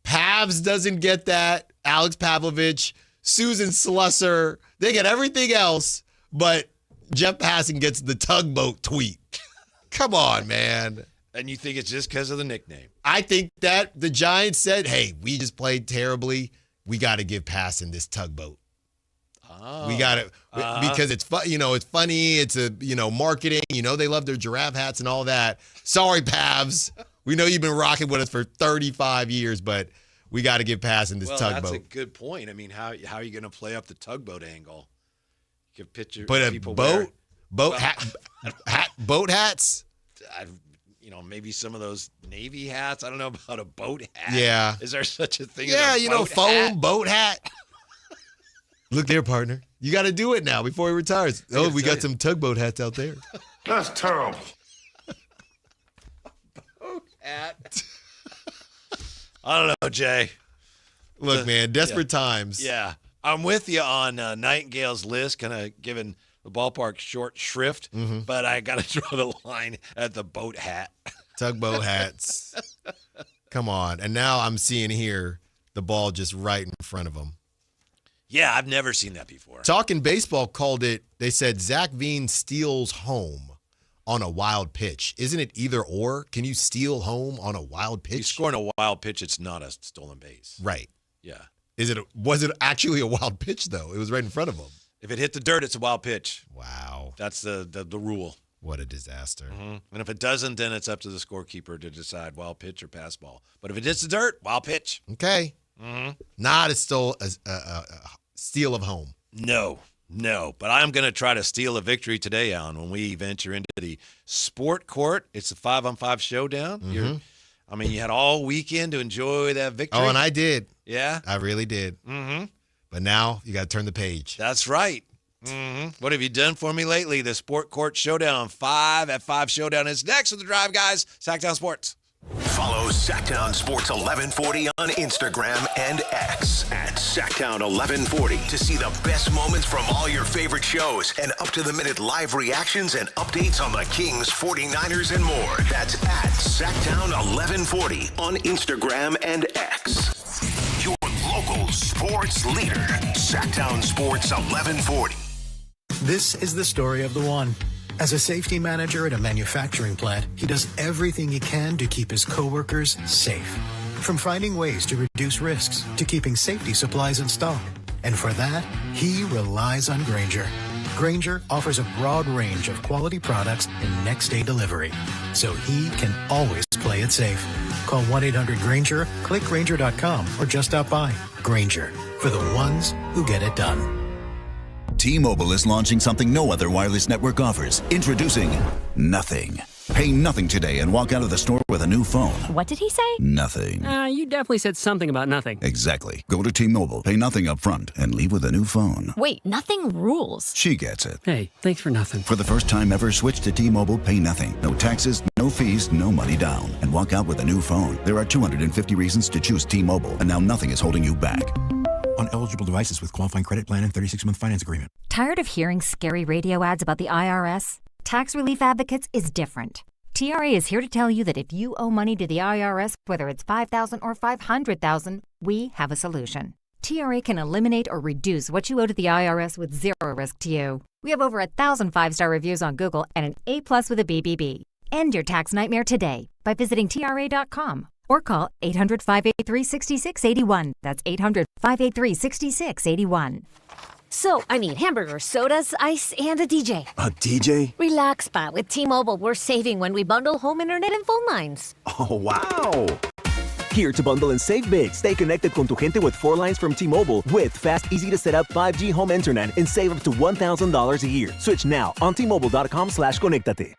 Pavs doesn't get that. Alex Pavlovich, Susan Slusser, they get everything else, but Jeff Passan gets the tugboat tweet. Come on, man. And you think it's just because of the nickname? I think that the Giants said, hey, we just played terribly. We got to give Passan this tugboat. Oh. We got it because it's fun. It's funny. It's marketing. They love their giraffe hats and all that. Sorry, Pavs. We know you've been rocking with us for 35 years, but we got to give Passan this tugboat. That's a good point. I mean, how are you going to play up the tugboat angle? You can picture put a people boat hats. Maybe some of those Navy hats. I don't know about a boat hat. Yeah. Is there such a thing? Yeah, as a boat foam hat? boat hat. Look there, partner. You got to do it now before he retires. Oh, we got some tugboat hats out there. That's terrible. Boat hat. I don't know, Jay. Look, man, desperate times. Yeah. I'm with you on Nightingale's list, kind of giving the ballpark short shrift, but I got to draw the line at the boat hat. Tugboat hats. Come on. And now I'm seeing here the ball just right in front of him. Yeah, I've never seen that before. Talking Baseball called it, they said Zach Veen steals home on a wild pitch. Isn't it either or? Can you steal home on a wild pitch? He's scoring a wild pitch, it's not a stolen base. Right. Yeah. Was it actually a wild pitch, though? It was right in front of him. If it hit the dirt, it's a wild pitch. Wow. That's the rule. What a disaster. And if it doesn't, then it's up to the scorekeeper to decide wild pitch or pass ball. But if it hits the dirt, wild pitch. Okay. Not a steal of home. No. But I'm going to try to steal a victory today, Alan, when we venture into the sport court. It's a 5-on-5 showdown. You had all weekend to enjoy that victory. Oh, and I did. Yeah? I really did. But now you got to turn the page. That's right. What have you done for me lately? The sport court showdown, 5 at 5 showdown is next with the Drive Guys, Sactown Sports. Follow Sactown Sports 1140 on Instagram and X at Sactown 1140 to see the best moments from all your favorite shows and up-to-the-minute live reactions and updates on the Kings, 49ers, and more. That's at Sactown 1140 on Instagram and X. Your local sports leader, Sactown Sports 1140. This is the story of the one. As a safety manager at a manufacturing plant, he does everything he can to keep his coworkers safe. From finding ways to reduce risks to keeping safety supplies in stock. And for that, he relies on Grainger. Grainger offers a broad range of quality products and next-day delivery, so he can always play it safe. Call 1-800-GRAINGER, click Grainger.com, or just stop by. Grainger, for the ones who get it done. T-Mobile is launching something no other wireless network offers. Introducing Nothing. Pay nothing today and walk out of the store with a new phone. What did he say? Nothing. You definitely said something about nothing. Exactly. Go to T-Mobile, pay nothing up front, and leave with a new phone. Wait, nothing rules. She gets it. Hey, thanks for nothing. For the first time ever, switch to T-Mobile, pay nothing. No taxes, no fees, no money down. And walk out with a new phone. There are 250 reasons to choose T-Mobile, and now nothing is holding you back. On eligible devices with qualifying credit plan and 36-month finance agreement. Tired of hearing scary radio ads about the IRS? Tax Relief Advocates is different. TRA is here to tell you that if you owe money to the IRS, whether it's $5,000 or $500,000, we have a solution. TRA can eliminate or reduce what you owe to the IRS with zero risk to you. We have over 1,000 5-star reviews on Google and an A+ with a BBB. End your tax nightmare today by visiting TRA.com or call 800-583-6681. That's 800-583-6681. So, I need hamburgers, sodas, ice, and a DJ. A DJ? Relax, Spot. With T-Mobile, we're saving when we bundle home internet and phone lines. Oh, wow. Here to bundle and save big. Stay connected con tu gente with 4 lines from T-Mobile with fast, easy-to-set-up 5G home internet and save up to $1,000 a year. Switch now on T-Mobile.com/conectate.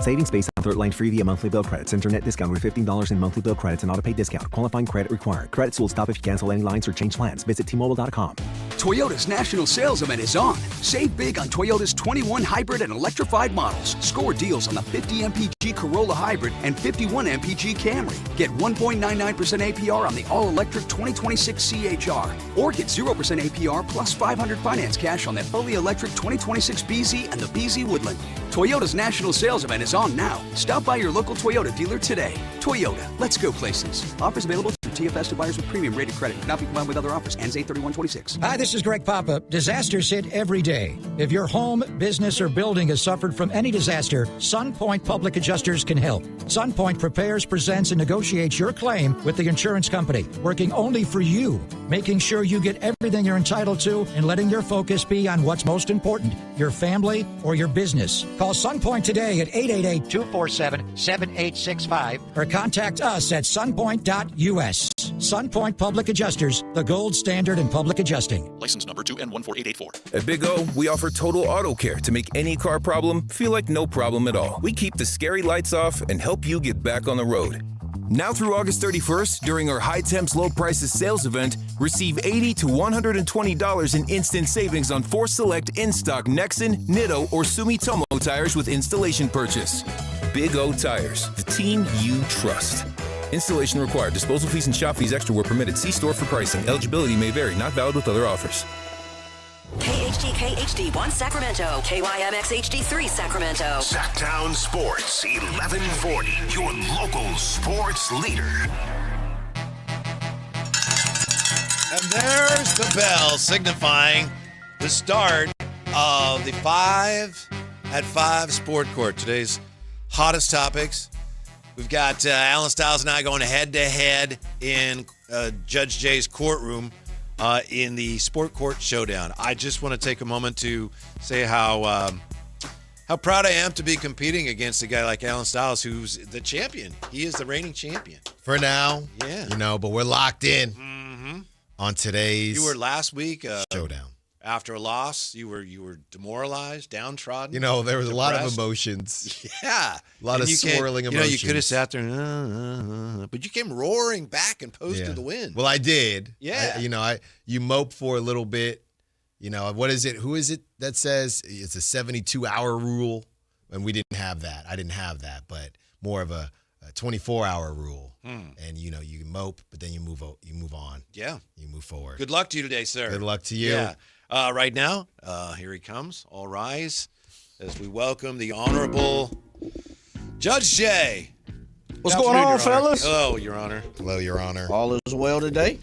Savings based on third line free via monthly bill credits. Internet discount with $15 in monthly bill credits and auto-pay discount. Qualifying credit required. Credits will stop if you cancel any lines or change plans. Visit T-Mobile.com. Toyota's National Sales Event is on. Save big on Toyota's 21 hybrid and electrified models. Score deals on the 50 MPG Corolla Hybrid and 51 MPG Camry. Get 1.99% APR on the all-electric 2026 CHR. Or get 0% APR plus $500 finance cash on that fully electric 2026 BZ and the BZ Woodland. Toyota's National Sales Event is on now. Stop by your local Toyota dealer today. Toyota, let's go places. Offers available through TFS to buyers with premium rated credit. Not be combined with other offers. Ends 8/31/26. Hi, this is Greg Papa. Disasters hit every day. If your home, business, or building has suffered from any disaster, SunPoint Public Adjusters can help. SunPoint prepares, presents, and negotiates your claim with the insurance company, working only for you, making sure you get everything you're entitled to and letting your focus be on what's most important, your family or your business. Call SunPoint today at 888-247-7865 or contact us at sunpoint.us. SunPoint Public Adjusters, the gold standard in public adjusting. License number 2N14884. At Big O, we offer total auto care to make any car problem feel like no problem at all. We keep the scary lights off and help you get back on the road. Now through August 31st, during our High Temps Low Prices sales event, receive $80 to $120 in instant savings on 4 select in-stock Nexen, Nitto, or Sumitomo tires with installation purchase. Big O Tires, the team you trust. Installation required. Disposal fees and shop fees extra were permitted. See store for pricing. Eligibility may vary. Not valid with other offers. KHTK HD1 Sacramento, KYMX HD3 Sacramento. Sactown Sports 1140, your local sports leader. And there's the bell signifying the start of the 5 at 5 Sport Court. Today's hottest topics. We've got Alan Stiles and I going head-to-head in Judge Jay's courtroom in the Sport Court Showdown. I just want to take a moment to say how proud I am to be competing against a guy like Alan Stiles, who's the champion. He is the reigning champion. For now. Yeah. But we're locked in on today's You were last week Showdown. After a loss, you were demoralized, downtrodden. There was depressed. a lot of emotions. Yeah. A lot of swirling emotions. You could have sat there, but you came roaring back and posted the win. Well, I did. Yeah. You mope for a little bit. What is it? Who is it that says it's a 72-hour rule? And we didn't have that. I didn't have that, but more of a 24-hour rule. And, you mope, but then you move on. Yeah. You move forward. Good luck to you today, sir. Good luck to you. Yeah. Right now, here he comes. All rise as we welcome the Honorable Judge Jay. What's going on, fellas? Hello, Your Honor. Hello, Your Honor. All is well today.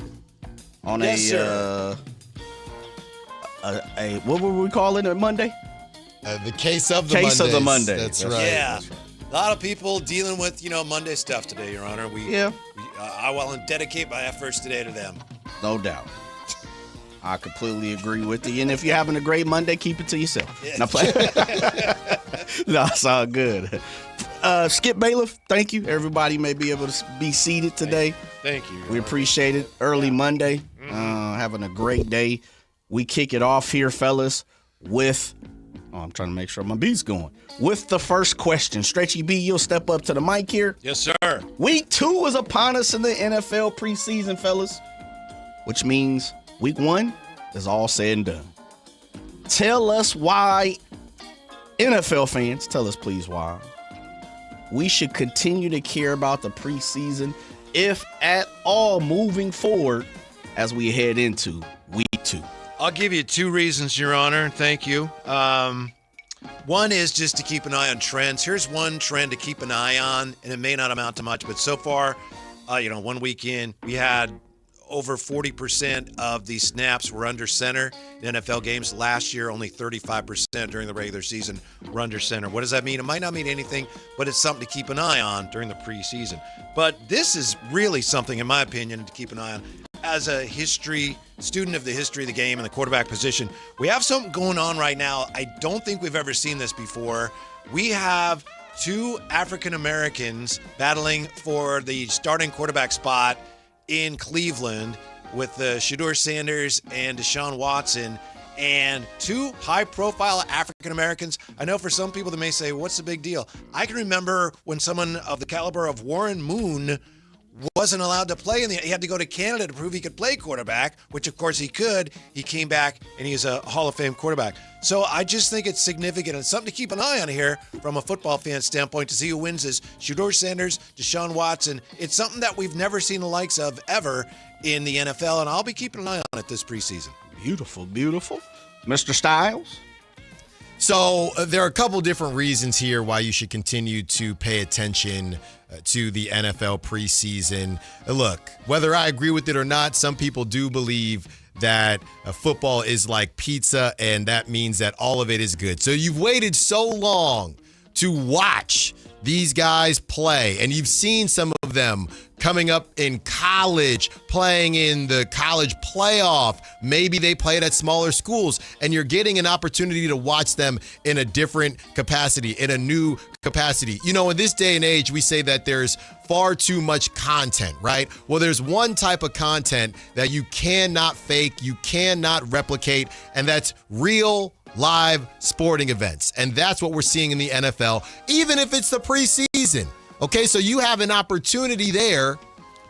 On sir. What were we calling it Monday? The case of the Case of the Mondays. Monday. That's right. Yeah. A lot of people dealing with, Monday stuff today, Your Honor. I will dedicate my efforts today to them. No doubt. I completely agree with you. And if you're having a great Monday, keep it to yourself. Yeah. No, it's all good. Skip Bailiff, thank you. Everybody may be able to be seated today. Thank you. We appreciate it. Early Monday. Having a great day. We kick it off here, fellas, with... I'm trying to make sure my beat's going. With the first question. Stretchy B, you'll step up to the mic here. Yes, sir. Week 2 is upon us in the NFL preseason, fellas. Which means week 1 is all said and done. Tell us why, NFL fans, tell us please why, we should continue to care about the preseason, if at all, moving forward as we head into week 2. I'll give you 2 reasons, Your Honor. Thank you. One is just to keep an eye on trends. Here's one trend to keep an eye on, and it may not amount to much, but so far, 1 week in, we had over 40% of the snaps were under center in NFL games. Last year, only 35% during the regular season were under center. What does that mean? It might not mean anything, but it's something to keep an eye on during the preseason. But this is really something, in my opinion, to keep an eye on. As a student of the history of the game and the quarterback position, we have something going on right now. I don't think we've ever seen this before. We have 2 African Americans battling for the starting quarterback spot in Cleveland with Shedeur Sanders and Deshaun Watson, and 2 high-profile African Americans. I know for some people they may say, what's the big deal? I can remember when someone of the caliber of Warren Moon wasn't allowed to play, he had to go to Canada to prove he could play quarterback, which of course he could. He came back and he's a Hall of Fame quarterback. So I just think it's significant and something to keep an eye on here from a football fan standpoint to see who wins this. Shedeur Sanders, Deshaun Watson. It's something that we've never seen the likes of ever in the NFL, and I'll be keeping an eye on it this preseason. Beautiful, beautiful. Mr. Styles? So there are a couple different reasons here why you should continue to pay attention to the NFL preseason. Look, whether I agree with it or not, some people do believe that football is like pizza, and that means that all of it is good. So you've waited so long to watch these guys play, and you've seen some of them coming up in college, playing in the college playoff. Maybe they played at smaller schools, and you're getting an opportunity to watch them in a different capacity, in a new capacity. In this day and age, we say that there's far too much content, right? Well, there's one type of content that you cannot fake, you cannot replicate, and that's real live sporting events. And that's what we're seeing in the NFL, even if it's the preseason. Okay, so you have an opportunity there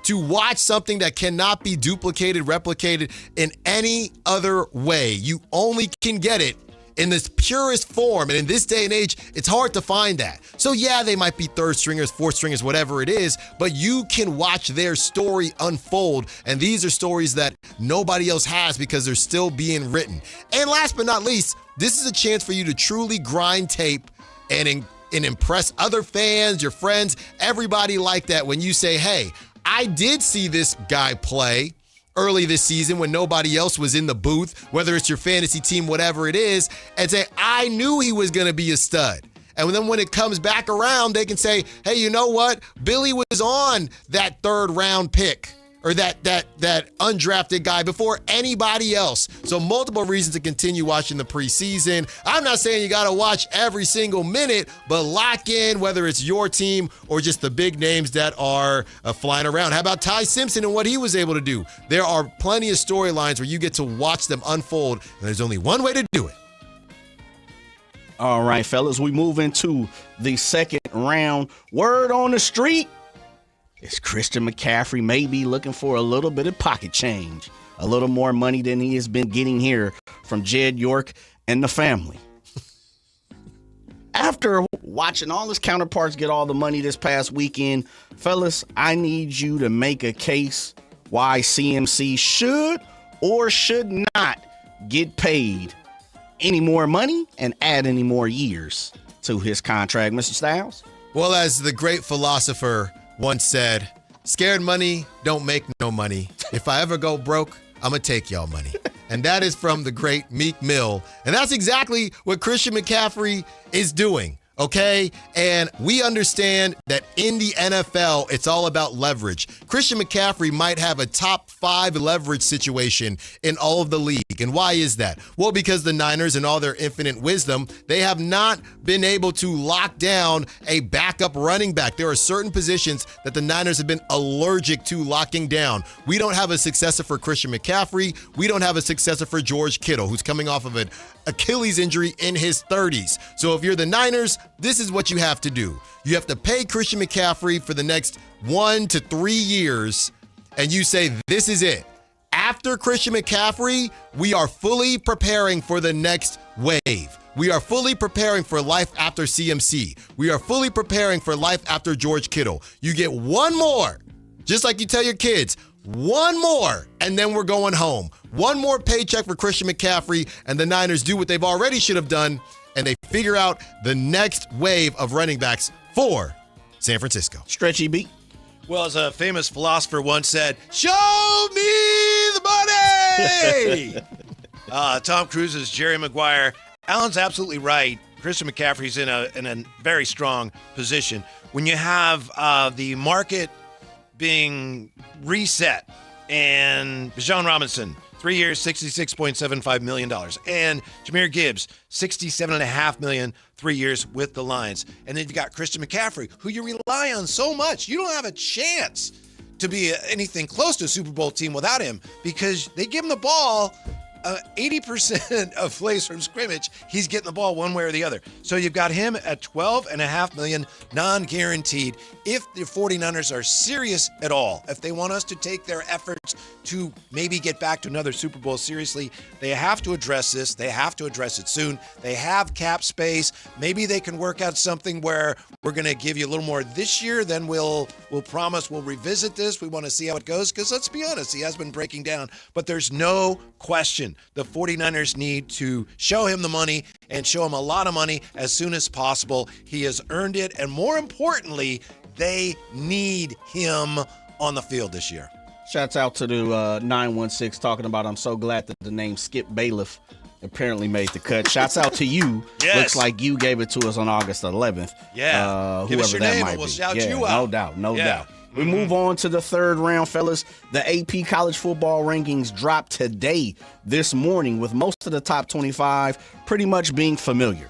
to watch something that cannot be duplicated, replicated in any other way. You only can get it in this purest form. And in this day and age, it's hard to find that. So yeah, they might be third stringers, fourth stringers, whatever it is, but you can watch their story unfold. And these are stories that nobody else has because they're still being written. And last but not least, this is a chance for you to truly grind tape and impress other fans, your friends, everybody like that when you say, hey, I did see this guy play early this season when nobody else was in the booth, whether it's your fantasy team, whatever it is, and say, I knew he was going to be a stud. And then when it comes back around, they can say, hey, you know what? Billy was on that 3rd round pick or that undrafted guy before anybody else. So multiple reasons to continue watching the preseason. I'm not saying you got to watch every single minute, but lock in whether it's your team or just the big names that are flying around. How about Ty Simpson and what he was able to do? There are plenty of storylines where you get to watch them unfold, and there's only one way to do it. All right, fellas, we move into the second round. Word on the street is Christian McCaffrey may be looking for a little bit of pocket change, a little more money than he has been getting here from Jed York and the family. after watching all his counterparts get all the money this past weekend, fellas, I need you to make a case why CMC should or should not get paid any more money and add any more years to his contract. Mr. Styles? Well, as the great philosopher once said, scared money don't make no money. If I ever go broke, I'm going to take y'all money. And that is from the great Meek Mill. And that's exactly what Christian McCaffrey is doing. Okay? And we understand that in the NFL, it's all about leverage. Christian McCaffrey might have a top 5 leverage situation in all of the league. And why is that? Well, because the Niners, in all their infinite wisdom, they have not been able to lock down a backup running back. There are certain positions that the Niners have been allergic to locking down. We don't have a successor for Christian McCaffrey. We don't have a successor for George Kittle, who's coming off of an Achilles injury in his 30s. So if you're the Niners, this is what you have to do. You have to pay Christian McCaffrey for the next 1 to 3 years, and you say, this is it. After Christian McCaffrey, we are fully preparing for the next wave. We are fully preparing for life after CMC. We are fully preparing for life after George Kittle. You get one more, just like you tell your kids, one more, and then we're going home. One more paycheck for Christian McCaffrey, and the Niners do what they've already should have done, and they figure out the next wave of running backs for San Francisco. Stretchy B. Well, as a famous philosopher once said, show me the money! Tom Cruise's Jerry Maguire. Alan's absolutely right. Christian McCaffrey's in a very strong position. When you have the market being reset and Bijan Robinson, 3 years, $66.75 million. And Jahmyr Gibbs, $67.5 million, 3 years with the Lions. And then you've got Christian McCaffrey, who you rely on so much. You don't have a chance to be anything close to a Super Bowl team without him because they give him the ball 80% of plays from scrimmage. He's getting the ball one way or the other. So you've got him at $12.5 million, non-guaranteed. If the 49ers are serious at all, if they want us to take their efforts to maybe get back to another Super Bowl seriously, they have to address this. They have to address it soon. They have cap space. Maybe they can work out something where we're going to give you a little more this year, then we'll promise we'll revisit this. We want to see how it goes because let's be honest, he has been breaking down. But there's no question the 49ers need to show him the money and show him a lot of money as soon as possible. He has earned it, and more importantly, they need him on the field this year. Shouts out to the 916 talking about I'm so glad that the name Skip Bailiff apparently made the cut. Shouts out to you. Yes. Looks like you gave it to us on August 11th. Yeah. Give us your name and we'll shout you out. No doubt. We move on to the third round, fellas. The AP college football rankings dropped today, this morning, with most of the top 25 pretty much being familiar,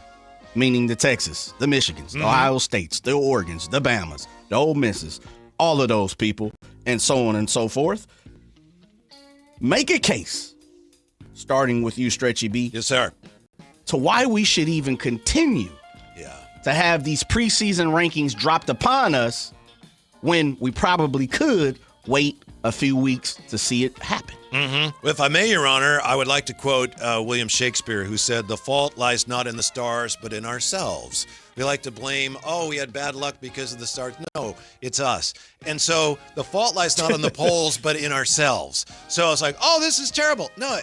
meaning the Texas, the Michigans, the Ohio States, the Oregons, the Bamas, the Ole Misses, all of those people, and so on and so forth. Make a case, starting with you, Stretchy B. Yes, sir. To why we should even continue to have these preseason rankings dropped upon us when we probably could wait a few weeks to see it happen. If I may, Your Honor, I would like to quote William Shakespeare, who said, the fault lies not in the stars, but in ourselves. We like to blame, we had bad luck because of the stars. No, it's us. And so the fault lies not on the polls, but in ourselves. So it's like, this is terrible. No,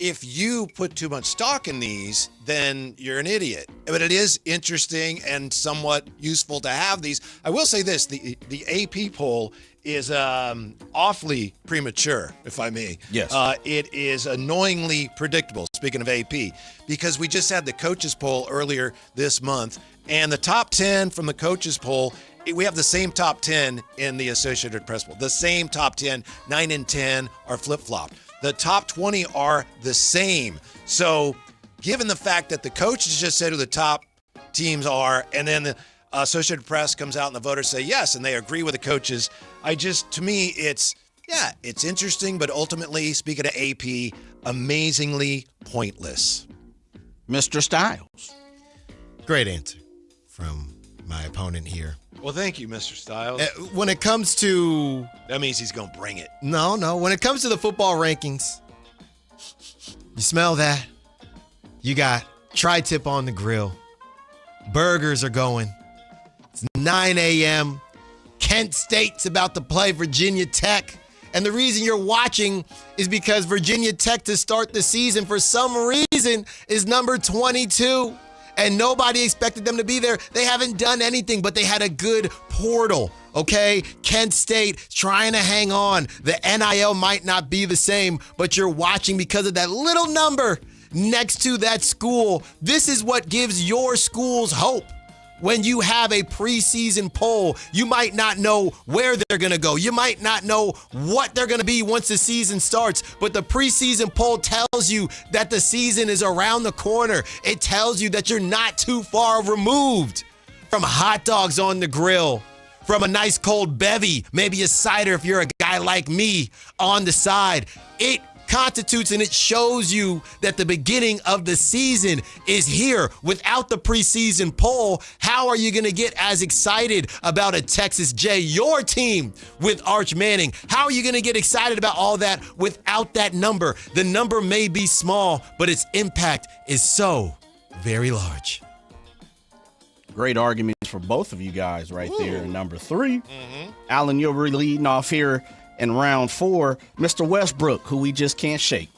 if you put too much stock in these, then you're an idiot. But it is interesting and somewhat useful to have these. I will say this, the AP poll is awfully premature, if I may. Yes. It is annoyingly predictable, speaking of AP, because we just had the coaches poll earlier this month, and the top 10 from the coaches poll, we have the same top 10 in the Associated Press poll. The same top 10, 9 and 10 are flip-flopped. The top 20 are the same. So given the fact that the coaches just said who the top teams are, and then the Associated Press comes out and the voters say yes, and they agree with the coaches, to me, it's interesting, but ultimately, speaking of AP, amazingly pointless. Mr. Styles. Great answer from my opponent here. Well, thank you, Mr. Styles. When it comes to... That means he's going to bring it. No. When it comes to the football rankings, you smell that? You got tri-tip on the grill. Burgers are going. It's 9 a.m. Kent State's about to play Virginia Tech. And the reason you're watching is because Virginia Tech to start the season for some reason is number 22. And nobody expected them to be there. They haven't done anything, but they had a good portal, okay? Kent State trying to hang on. The NIL might not be the same, but you're watching because of that little number next to that school. This is what gives your schools hope. When you have a preseason poll, you might not know where they're going to go. You might not know what they're going to be once the season starts, but the preseason poll tells you that the season is around the corner. It tells you that you're not too far removed from hot dogs on the grill, from a nice cold bevy, maybe a cider if you're a guy like me on the side. It constitutes and it shows you that the beginning of the season is here. Without the preseason poll, how are you going to get as excited about a Texas J, your team with Arch Manning? How are you going to get excited about all that without that number? The number may be small, but its impact is so very large. Great arguments for both of you guys right there in number 3. Alan, you're really leading off here in round 4. Mr. Westbrook, who we just can't shake.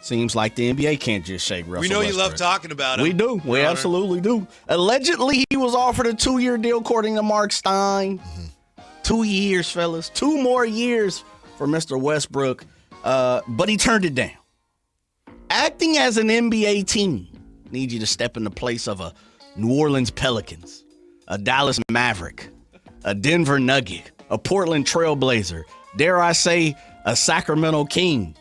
Seems like the NBA can't just shake Russell We know Westbrook. you love talking about him. We do. We absolutely do. Allegedly, he was offered a 2-year deal according to Mark Stein. 2 years, fellas. 2 more years for Mr. Westbrook. But he turned it down. Acting as an NBA team, need you to step in the place of a New Orleans Pelicans, a Dallas Maverick, a Denver Nugget, a Portland Trailblazer, dare I say, a Sacramento King.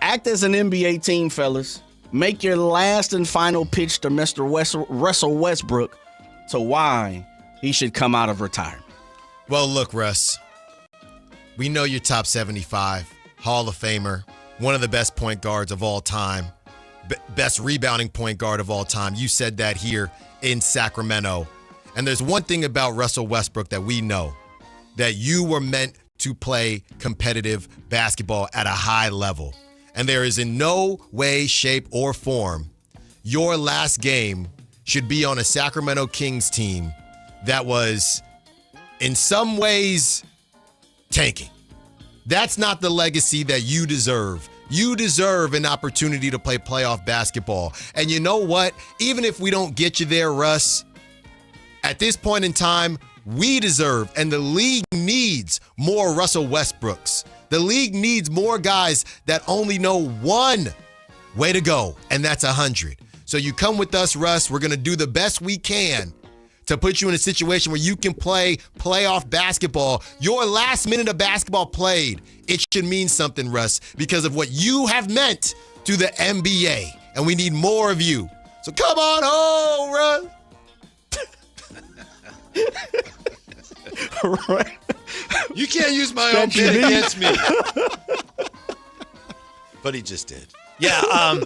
Act as an NBA team, fellas. Make your last and final pitch to Mr. Russell Westbrook to why he should come out of retirement. Well, look, Russ, we know you're top 75, Hall of Famer, one of the best point guards of all time, best rebounding point guard of all time. You said that here in Sacramento. And there's one thing about Russell Westbrook that we know, that you were meant to play competitive basketball at a high level. And there is in no way, shape, or form your last game should be on a Sacramento Kings team that was in some ways tanking. That's not the legacy that you deserve. You deserve an opportunity to play playoff basketball. And you know what? Even if we don't get you there, Russ, at this point in time, we deserve, and the league needs more Russell Westbrooks. The league needs more guys that only know one way to go, and that's 100. So you come with us, Russ. We're going to do the best we can to put you in a situation where you can play playoff basketball. Your last minute of basketball played, it should mean something, Russ, because of what you have meant to the NBA, and we need more of you. So come on home, Russ. Right. You can't use my own bid against me. But he just did. Yeah, I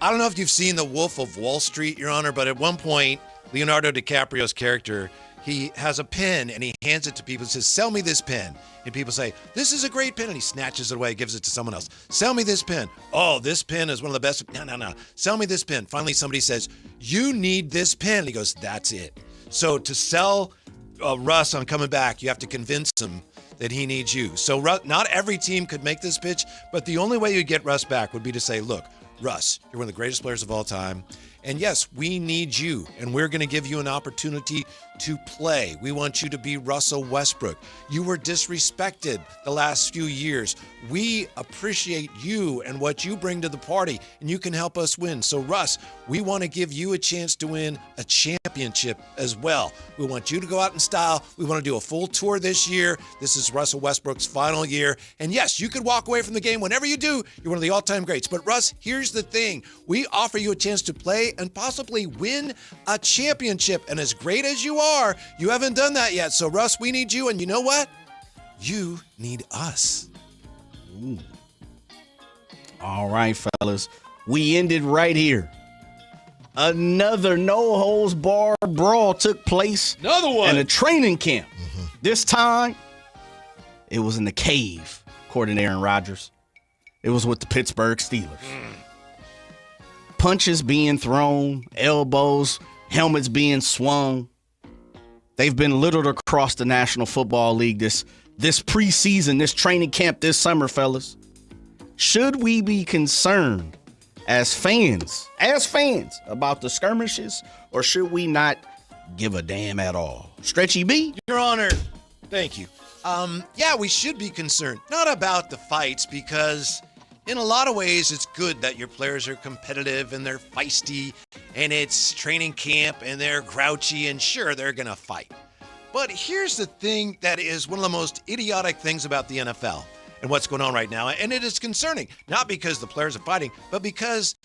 don't know if you've seen The Wolf of Wall Street, Your Honor, but at one point, Leonardo DiCaprio's character, he has a pen and he hands it to people and says, "Sell me this pen." And people say, "This is a great pen." And he snatches it away, gives it to someone else. "Sell me this pen." "Oh, this pen is one of the best." No. "Sell me this pen." Finally, somebody says, "You need this pen." And he goes, "That's it." So to sell Russ on coming back, you have to convince him that he needs you. So not every team could make this pitch, but the only way you get Russ back would be to say, "Look, Russ, you're one of the greatest players of all time. And yes, we need you, and we're going to give you an opportunity to play. We want you to be Russell Westbrook. You were disrespected the last few years. We appreciate you and what you bring to the party, and you can help us win. So, Russ, we want to give you a chance to win a championship as well. We want you to go out in style. We want to do a full tour this year. This is Russell Westbrook's final year. And yes, you could walk away from the game whenever you do. You're one of the all-time greats. But, Russ, here's the thing. We offer you a chance to play and possibly win a championship. And as great as you are, you haven't done that yet. So, Russ, we need you. And you know what? You need us. Ooh. All right, fellas. We ended right here. Another no-holds-barred brawl took place. Another one. In a training camp. This time, it was in the cave, according to Aaron Rodgers. It was with the Pittsburgh Steelers. Punches being thrown, elbows helmets being swung. They've been littered across the National Football League this preseason, this training camp this summer, fellas. Should we be concerned as fans about the skirmishes, or should we not give a damn at all? Stretchy B? Your Honor, thank you. Yeah, we should be concerned. Not about the fights, because in a lot of ways it's good that your players are competitive and they're feisty and it's training camp and they're grouchy and sure, they're going to fight. But here's the thing that is one of the most idiotic things about the NFL and what's going on right now. And it is concerning, not because the players are fighting, but because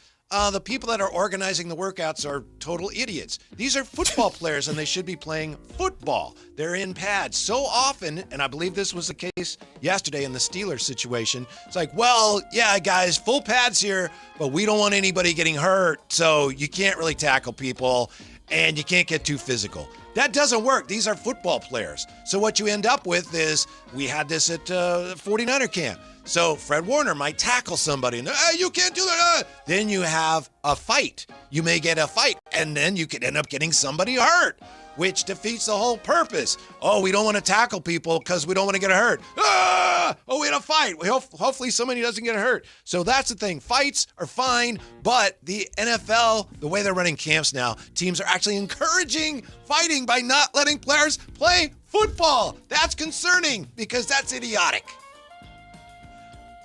the people that are organizing the workouts are total idiots. These are football players, and they should be playing football. They're in pads so often, and I believe this was the case yesterday in the Steelers situation. It's like, well, yeah, guys, full pads here, but we don't want anybody getting hurt, so you can't really tackle people, and you can't get too physical. That doesn't work. These are football players. So what you end up with is, we had this at 49er camp. So Fred Warner might tackle somebody and, hey, you can't do that. Then you have a fight. You may get a fight, and then you could end up getting somebody hurt, which defeats the whole purpose. Oh, we don't want to tackle people because we don't want to get hurt. Oh, we had a fight. Hopefully somebody doesn't get hurt. So that's the thing. Fights are fine, but the NFL, the way they're running camps now, teams are actually encouraging fighting by not letting players play football. That's concerning because that's idiotic.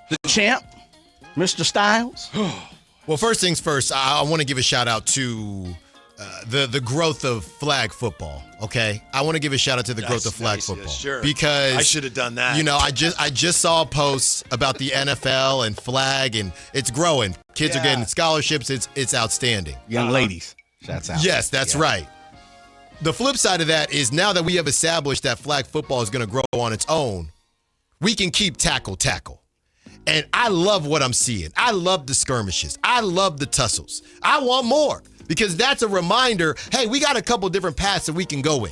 The champ, Mr. Styles. Well, first things first, I want to give a shout out to the growth of flag football. Okay, I want to give a shout out to the growth of flag football. Yeah, sure. Because I should have done that. You know, I just saw a post about the NFL and flag, and it's growing. Kids are getting scholarships. It's outstanding. Young ladies, shouts out. Yes, that's right. The flip side of that is now that we have established that flag football is going to grow on its own, we can keep tackle. And I love what I'm seeing. I love the skirmishes. I love the tussles. I want more because that's a reminder, hey, we got a couple different paths that we can go in.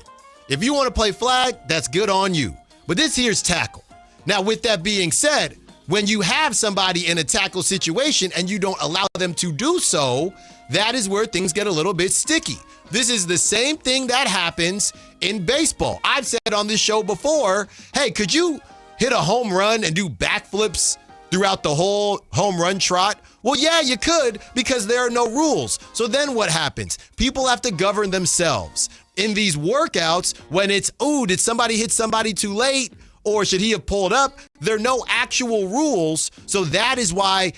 If you want to play flag, that's good on you. But this here's tackle. Now, with that being said, when you have somebody in a tackle situation and you don't allow them to do so, that is where things get a little bit sticky. This is the same thing that happens in baseball. I've said on this show before, hey, could you hit a home run and do backflips throughout the whole home run trot? Well, yeah, you could because there are no rules. So then what happens? People have to govern themselves. In these workouts, when it's, did somebody hit somebody too late? Or should he have pulled up? There are no actual rules. So that is why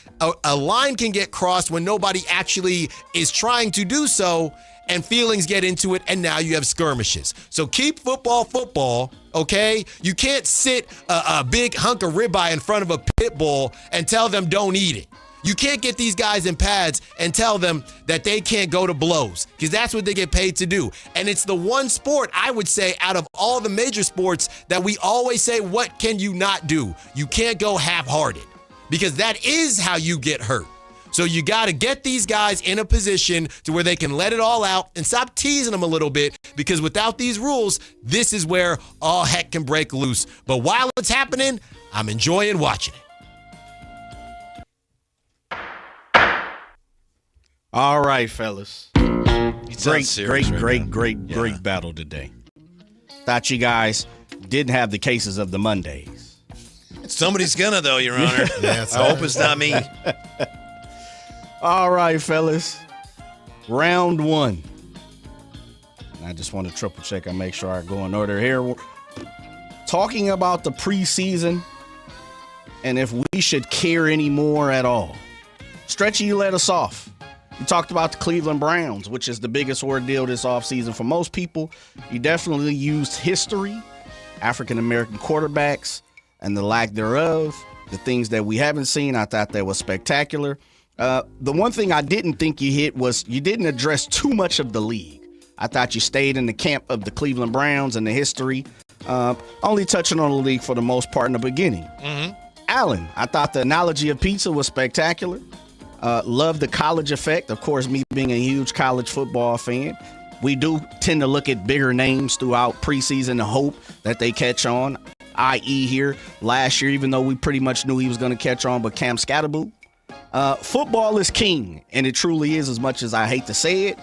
a line can get crossed when nobody actually is trying to do so, and feelings get into it, and now you have skirmishes. So keep football, okay? You can't sit a big hunk of ribeye in front of a pit bull and tell them don't eat it. You can't get these guys in pads and tell them that they can't go to blows, because that's what they get paid to do. And it's the one sport, I would say, out of all the major sports that we always say, what can you not do? You can't go half-hearted, because that is how you get hurt. So you got to get these guys in a position to where they can let it all out and stop teasing them a little bit, because without these rules, this is where all heck can break loose. But while it's happening, I'm enjoying watching it. All right, fellas. Great battle today. Thought you guys didn't have the cases of the Mondays. Somebody's gonna, though, Your Honor. I hope it's not me. All right, fellas. Round one. And I just want to triple check and make sure I go in order here. We're talking about the preseason and if we should care anymore at all. Stretchy, you let us off. You talked about the Cleveland Browns, which is the biggest ordeal this offseason for most people. You definitely used history, African-American quarterbacks, and the lack thereof, the things that we haven't seen. I thought that was spectacular. The one thing I didn't think you hit was you didn't address too much of the league. I thought you stayed in the camp of the Cleveland Browns and the history, only touching on the league for the most part in the beginning. Mm-hmm. Allen, I thought the analogy of pizza was spectacular. Love the college effect. Of course, me being a huge college football fan, we do tend to look at bigger names throughout preseason and hope that they catch on, i.e. here last year, even though we pretty much knew he was going to catch on, but Cam Scatterboo. Football is king, and it truly is, as much as I hate to say it.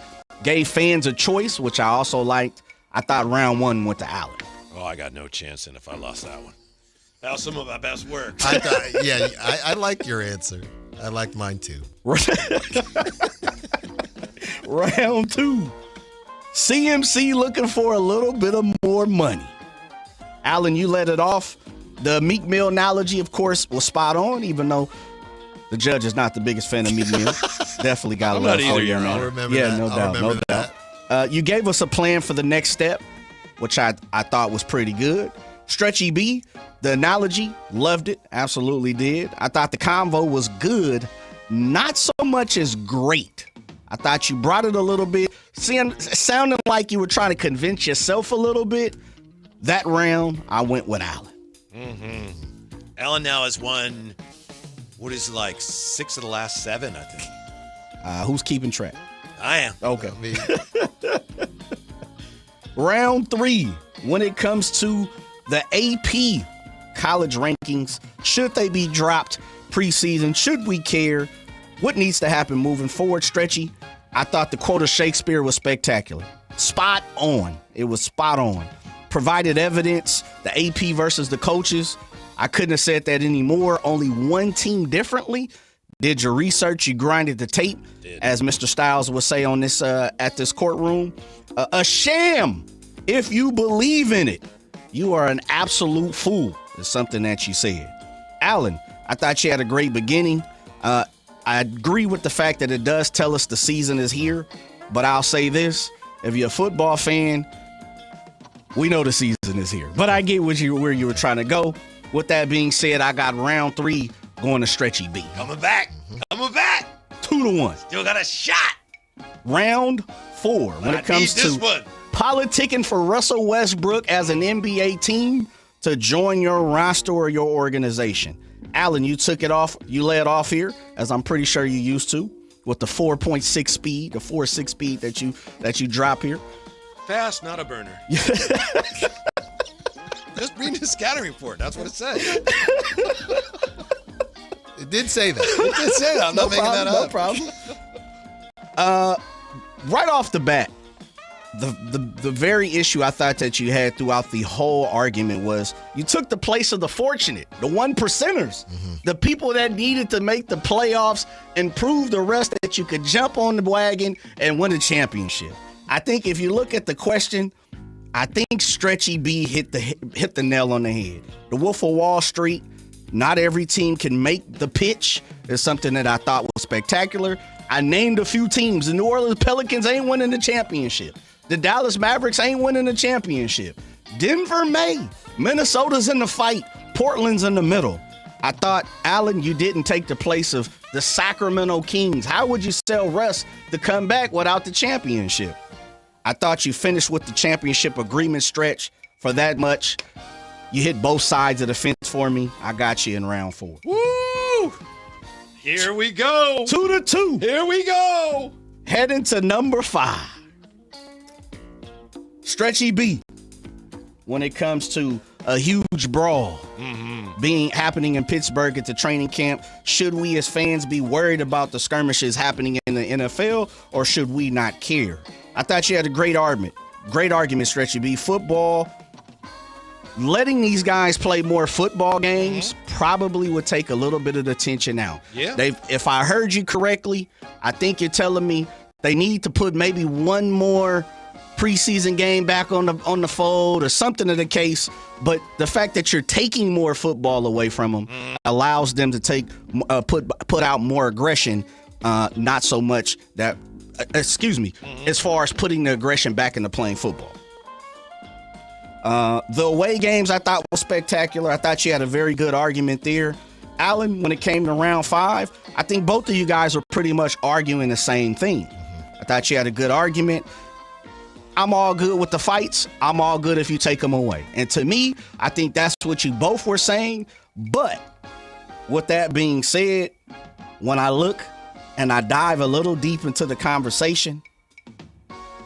gave fans a choice, which I also liked. I thought round 1 went to Allen. Oh, I got no chance in if I lost that one. That was some of my best work. I like your answer. I liked mine too. Round 2. CMC looking for a little bit of more money. Allen, you let it off. The Meek Mill analogy, of course, was spot on, even though the judge is not the biggest fan of Meek Mill. Definitely got a love for you, man. I'll remember yeah, that. no doubt, no doubt. You gave us a plan for the next step, which I thought was pretty good. Stretchy B, the analogy, loved it, absolutely did. I thought the convo was good, not so much as great. I thought you brought it a little bit, sounding like you were trying to convince yourself a little bit. That round, I went with Allen. Mm-hmm. Allen now has won, what is it, like 6 of the last 7, I think. Who's keeping track? I am. Okay. Round 3, when it comes to the AP college rankings, should they be dropped preseason? Should we care? What needs to happen moving forward, Stretchy? I thought the quote of Shakespeare was spectacular. Spot on. It was spot on. Provided evidence, the AP versus the coaches. I couldn't have said that anymore. Only one team differently. Did your research, you grinded the tape, as Mr. Styles would say on this at this courtroom. A sham. If you believe in it, you are an absolute fool, is something that you said. Allen, I thought you had a great beginning. I agree with the fact that it does tell us the season is here, but I'll say this. If you're a football fan, we know the season is here. But I get where you were trying to go. With that being said, I got round 3 going to Stretchy B. Coming back. 2-1. Still got a shot. Round 4. When it comes to one. Politicking for Russell Westbrook as an NBA team to join your roster or your organization. Allen, you took it off. You led off here, as I'm pretty sure you used to, with the 4.6 speed, the 4.6 speed that you drop here. Fast, not a burner. Just read the scouting report. That's what it said. It did say that. It did say that. I'm not making that up. No problem. Right off the bat, the very issue I thought that you had throughout the whole argument was you took the place of the fortunate, the 1%ers, the people that needed to make the playoffs and prove the rest that you could jump on the wagon and win a championship. I think if you look at the question, I think Stretchy B hit the nail on the head. The Wolf of Wall Street, not every team can make the pitch, is something that I thought was spectacular. I named a few teams. The New Orleans Pelicans ain't winning the championship. The Dallas Mavericks ain't winning the championship. Denver may. Minnesota's in the fight. Portland's in the middle. I thought, Allen, you didn't take the place of the Sacramento Kings. How would you sell Russ to come back without the championship? I thought you finished with the championship agreement stretch for that much. You hit both sides of the fence for me. I got you in round 4. Woo! Here we go. 2-2. Here we go. Heading to number 5. Stretchy B. When it comes to a huge brawl happening in Pittsburgh at the training camp, should we as fans be worried about the skirmishes happening in the NFL, or should we not care? I thought you had a great argument. Great argument, Stretchy B. Football, letting these guys play more football games probably would take a little bit of the tension out. Yeah. If I heard you correctly, I think you're telling me they need to put maybe one more preseason game back on the fold or something of the case. But the fact that you're taking more football away from them allows them to put out more aggression, not so much that. As far as putting the aggression back into playing football. The away games I thought was spectacular. I thought you had a very good argument there. Allen, when it came to round 5, I think both of you guys were pretty much arguing the same thing. I thought you had a good argument. I'm all good with the fights. I'm all good if you take them away. And to me, I think that's what you both were saying. But with that being said, when I look and I dive a little deep into the conversation,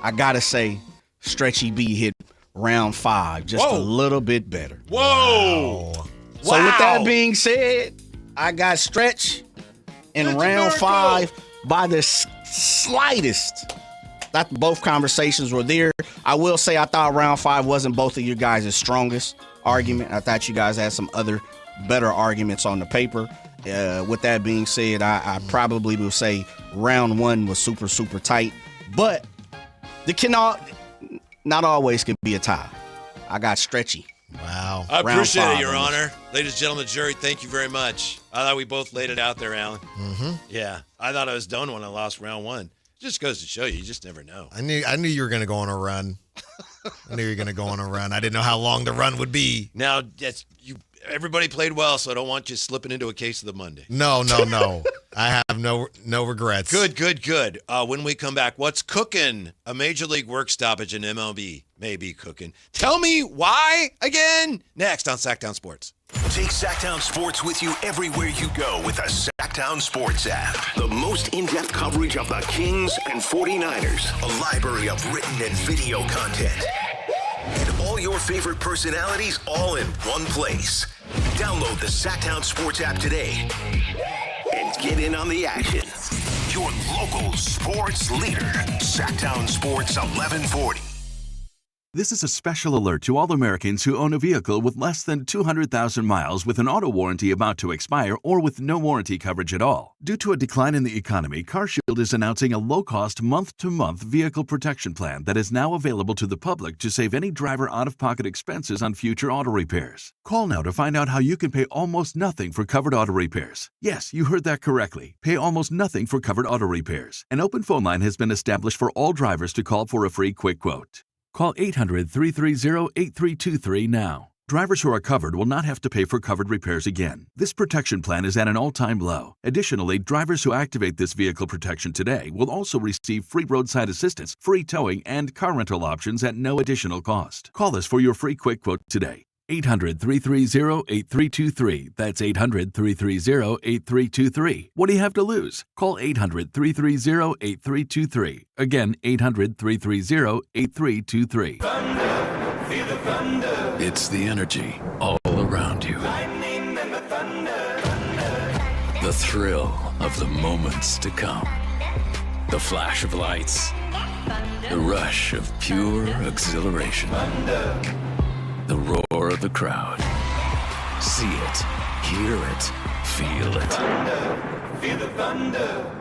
I gotta say, Stretchy B hit round 5 just a little bit better. Whoa! Wow. So with that being said, I got Stretch in round 5 by the slightest thought both conversations were there. I will say I thought round 5 wasn't both of you guys' strongest argument. I thought you guys had some other better arguments on the paper. With that being said, I probably will say round 1 was super, super tight. But not always can be a tie. I got stretchy. Wow. I appreciate it, Your Honor. Ladies and gentlemen of the jury, thank you very much. I thought we both laid it out there, Alan. Mm-hmm. Yeah. I thought I was done when I lost round 1. It just goes to show you just never know. I knew you were going to go on a run. I didn't know how long the run would be. Now, everybody played well, so I don't want you slipping into a case of the Monday. No. I have no regrets. Good. When we come back, what's cooking? A Major League work stoppage in MLB may be cooking. Tell me why again? Next on Sactown Sports. Take Sactown Sports with you everywhere you go with the Sactown Sports app. The most in-depth coverage of the Kings and 49ers. A library of written and video content. And all your favorite personalities all in one place. Download the Sactown Sports app today and get in on the action. Your local sports leader. Sactown Sports 1140. This is a special alert to all Americans who own a vehicle with less than 200,000 miles with an auto warranty about to expire or with no warranty coverage at all. Due to a decline in the economy, CarShield is announcing a low-cost month-to-month vehicle protection plan that is now available to the public to save any driver out-of-pocket expenses on future auto repairs. Call now to find out how you can pay almost nothing for covered auto repairs. Yes, you heard that correctly. Pay almost nothing for covered auto repairs. An open phone line has been established for all drivers to call for a free quick quote. Call 800-330-8323 now. Drivers who are covered will not have to pay for covered repairs again. This protection plan is at an all-time low. Additionally, drivers who activate this vehicle protection today will also receive free roadside assistance, free towing, and car rental options at no additional cost. Call us for your free quick quote today. 800-330-8323. That's 800-330-8323. What do you have to lose? Call 800-330-8323. Again, 800-330-8323. Thunder, feel the thunder. It's the energy all around you. Lightning and the thunder. The thrill of the moments to come. The flash of lights. The rush of pure exhilaration. The roar of the crowd. See it, hear it, feel it. Thunder, feel the thunder.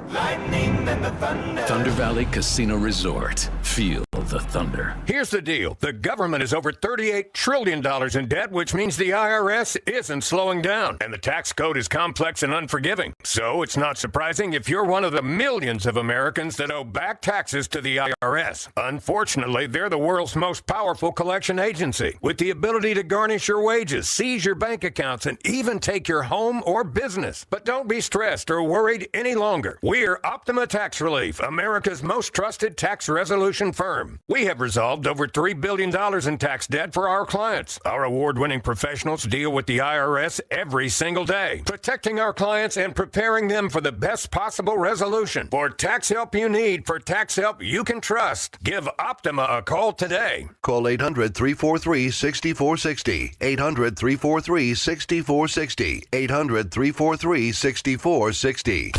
Lightning and the thunder. Thunder Valley Casino Resort. Feel the thunder. Here's the deal. The government is over $38 trillion in debt, which means the IRS isn't slowing down. And the tax code is complex and unforgiving. So it's not surprising if you're one of the millions of Americans that owe back taxes to the IRS. Unfortunately, they're the world's most powerful collection agency, with the ability to garnish your wages, seize your bank accounts, and even take your home or business. But don't be stressed or worried any longer. We're Optima Tax Relief, America's most trusted tax resolution firm. We have resolved over $3 billion in tax debt for our clients. Our award-winning professionals deal with the IRS every single day, protecting our clients and preparing them for the best possible resolution. For tax help you need, for tax help you can trust, give Optima a call today. Call 800-343-6460. 800-343-6460. 800-343-6460.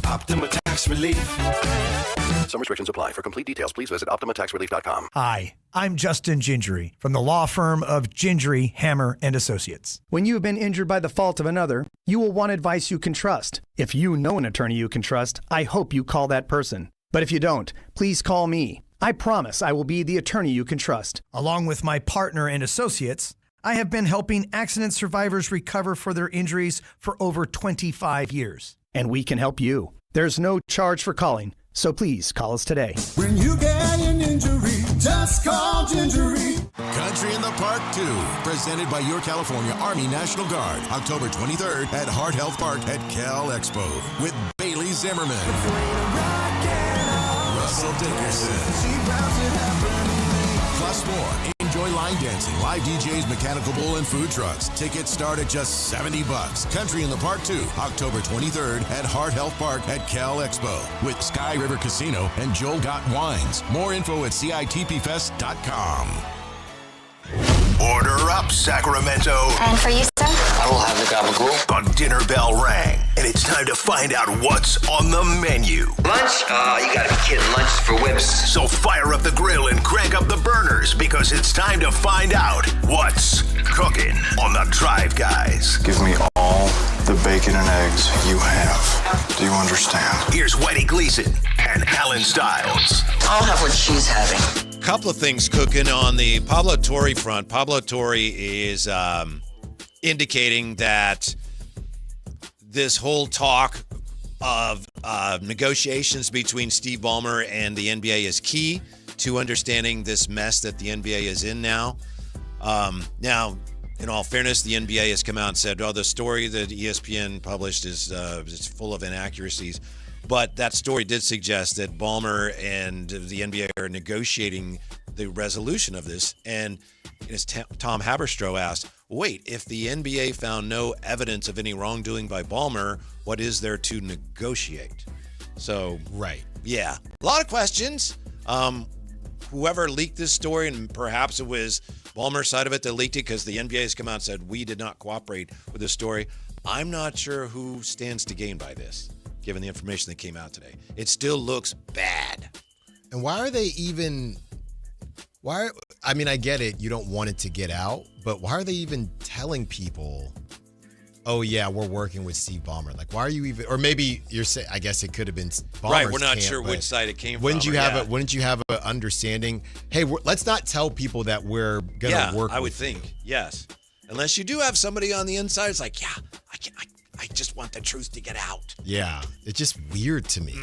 Optima Tax Relief. Some restrictions apply. For complete details, please visit OptimaTaxRelief.com. Hi, I'm Justin Gingery from the law firm of Gingery, Hammer, and Associates. When you have been injured by the fault of another, you will want advice you can trust. If you know an attorney you can trust, I hope you call that person. But if you don't, please call me. I promise I will be the attorney you can trust. Along with my partner and associates, I have been helping accident survivors recover for their injuries for over 25 years. And we can help you. There's no charge for calling. So please call us today. When you get an injury, just call Gingery. Country in the Park 2, presented by your California Army National Guard, October 23rd at Heart Health Park at Cal Expo with Bailey Zimmerman, Russell Dickerson, plus more. Enjoy line dancing, live DJs, mechanical bull, and food trucks. Tickets start at just $70. Country in the Park 2, October 23rd at Heart Health Park at Cal Expo with Sky River Casino and Joel Gott Wines. More info at CITPFest.com. Order up, Sacramento. And for you, sir? I will have the gabagool. The dinner bell rang, and it's time to find out what's on the menu. Lunch? Oh, you gotta be kidding. Lunch is for wimps. So fire up the grill and crank up the burners, because it's time to find out what's cooking on the Drive Guys. Give me all the bacon and eggs you have. Do you understand? Here's Whitey Gleason and Alan Stiles. I'll have what she's having. Couple of things cooking on the Pablo Torre front. Pablo Torre is indicating that this whole talk of negotiations between Steve Ballmer and the NBA is key to understanding this mess that the NBA is in now. Now, in all fairness, the NBA has come out and said, oh, the story that ESPN published is full of inaccuracies. But that story did suggest that Ballmer and the NBA are negotiating the resolution of this. And as Tom Haberstroh asked, wait, if the NBA found no evidence of any wrongdoing by Ballmer, what is there to negotiate? So, right. Yeah, a lot of questions. Whoever leaked this story, and perhaps it was Ballmer's side of it that leaked it, because the NBA has come out and said, we did not cooperate with this story. I'm not sure who stands to gain by this, given the information that came out today. It still looks bad. And why are they even... I mean, I get it. You don't want it to get out, but why are they even telling people, oh, yeah, we're working with Steve Ballmer? Like, why are you even... Or maybe you're saying... I guess it could have been Ballmer's right, we're not camp, sure which side it came from. Wouldn't you have an understanding? Hey, let's not tell people that we're going to work with I would think, yes. Unless you do have somebody on the inside, it's like, yeah, I just want the truth to get out. Yeah, it's just weird to me.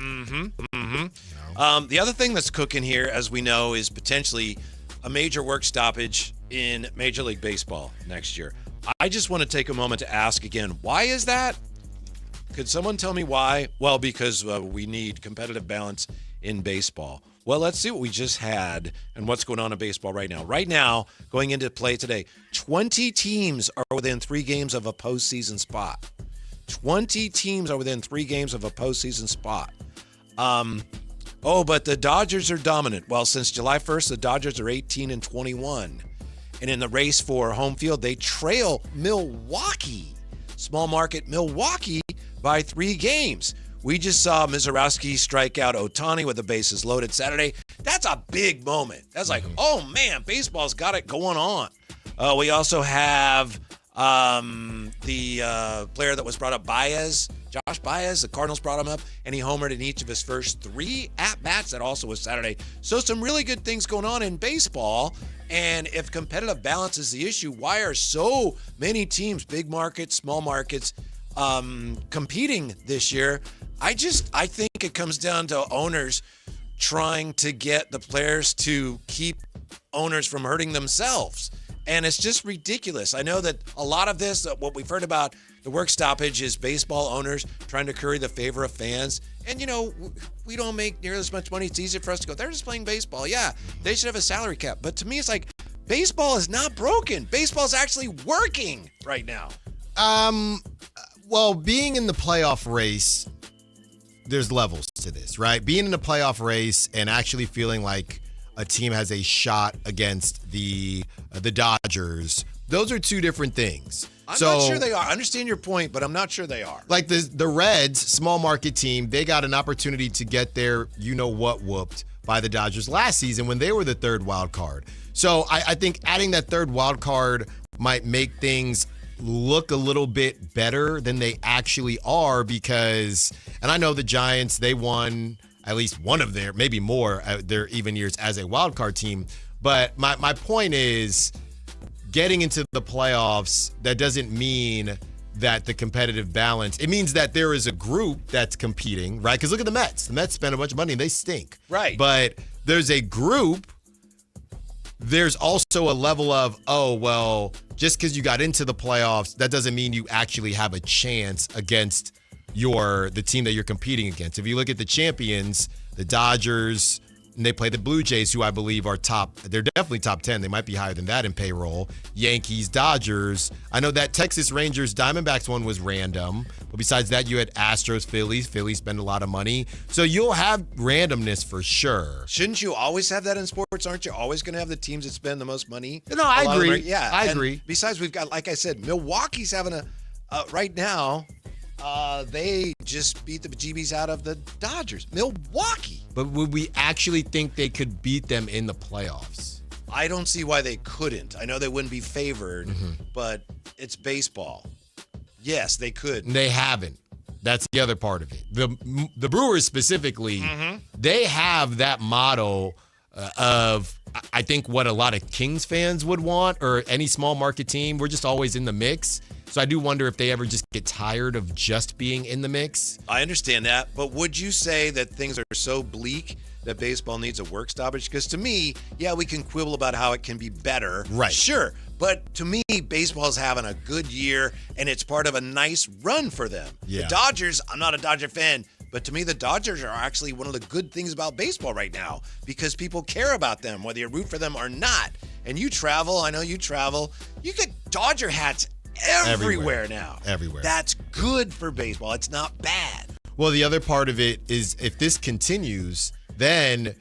The other thing that's cooking here, as we know, is potentially a major work stoppage in Major League Baseball next year. I just want to take a moment to ask again, why is that? Could someone tell me why? Well, because we need competitive balance in baseball. Well, let's see what we just had and what's going on in baseball right now. Right now, going into play today, 20 teams are within 3 games of a postseason spot. 20 teams are within 3 games of a postseason spot. But the Dodgers are dominant. Well, since July 1st, the Dodgers are 18-21. And in the race for home field, they trail Milwaukee, small market Milwaukee, by 3 games. We just saw Mizorowski strike out Ohtani with the bases loaded Saturday. That's a big moment. That's like, oh, man, baseball's got it going on. We also have the player that was brought up, Josh Baez. The Cardinals brought him up, and he homered in each of his first 3 at-bats. That also was Saturday. So some really good things going on in baseball. And if competitive balance is the issue, why are so many teams, big markets, small markets, competing this year? I think it comes down to owners trying to get the players to keep owners from hurting themselves. And it's just ridiculous. I know that a lot of this, what we've heard about the work stoppage, is baseball owners trying to curry the favor of fans. And, we don't make nearly as much money. It's easy for us to go, they're just playing baseball. Yeah, they should have a salary cap. But to me, it's like, baseball is not broken. Baseball is actually working right now. Well, being in the playoff race, there's levels to this, right? Being in the playoff race and actually feeling like a team has a shot against the Dodgers, those are 2 different things. I'm not sure they are. I understand your point, but I'm not sure they are. Like the Reds, small market team, they got an opportunity to get their you-know-what whooped by the Dodgers last season when they were the 3rd wild card. So I think adding that 3rd wild card might make things look a little bit better than they actually are, because, and I know the Giants, they won at least one of their, maybe more, their even years as a wild card team. But my point is, getting into the playoffs, that doesn't mean that the competitive balance, it means that there is a group that's competing, right? Because look at the Mets. The Mets spend a bunch of money and they stink. Right. But there's a group. There's also a level of, just because you got into the playoffs, that doesn't mean you actually have a chance against the team that you're competing against. If you look at the champions, the Dodgers, And they play the Blue Jays, who I believe are they're definitely top 10. They might be higher than that in payroll. Yankees, Dodgers. I know that Texas Rangers, Diamondbacks one was random. But besides that, you had Astros, Phillies. Phillies spend a lot of money. So you'll have randomness for sure. Shouldn't you always have that in sports? Aren't you always going to have the teams that spend the most money? No, I agree. Yeah, I agree. Besides, we've got, like I said, Milwaukee's having right now, they just beat the bejeebies out of the Dodgers. Milwaukee. But would we actually think they could beat them in the playoffs? I don't see why they couldn't. I know they wouldn't be favored, but it's baseball. Yes, they could. They haven't. That's the other part of it. The Brewers specifically, they have that motto of, I think, what a lot of Kings fans would want, or any small market team. We're just always in the mix. So I do wonder if they ever just get tired of just being in the mix. I understand that, but would you say that things are so bleak that baseball needs a work stoppage? Because to me, yeah, we can quibble about how it can be better. Right. Sure. But to me, baseball's having a good year, and it's part of a nice run for them. Yeah. The Dodgers, I'm not a Dodger fan, but to me, the Dodgers are actually one of the good things about baseball right now because people care about them, whether you root for them or not. And you travel. I know you travel. You get Dodger hats everywhere now. Everywhere. That's good for baseball. It's not bad. Well, the other part of it is if this continues, then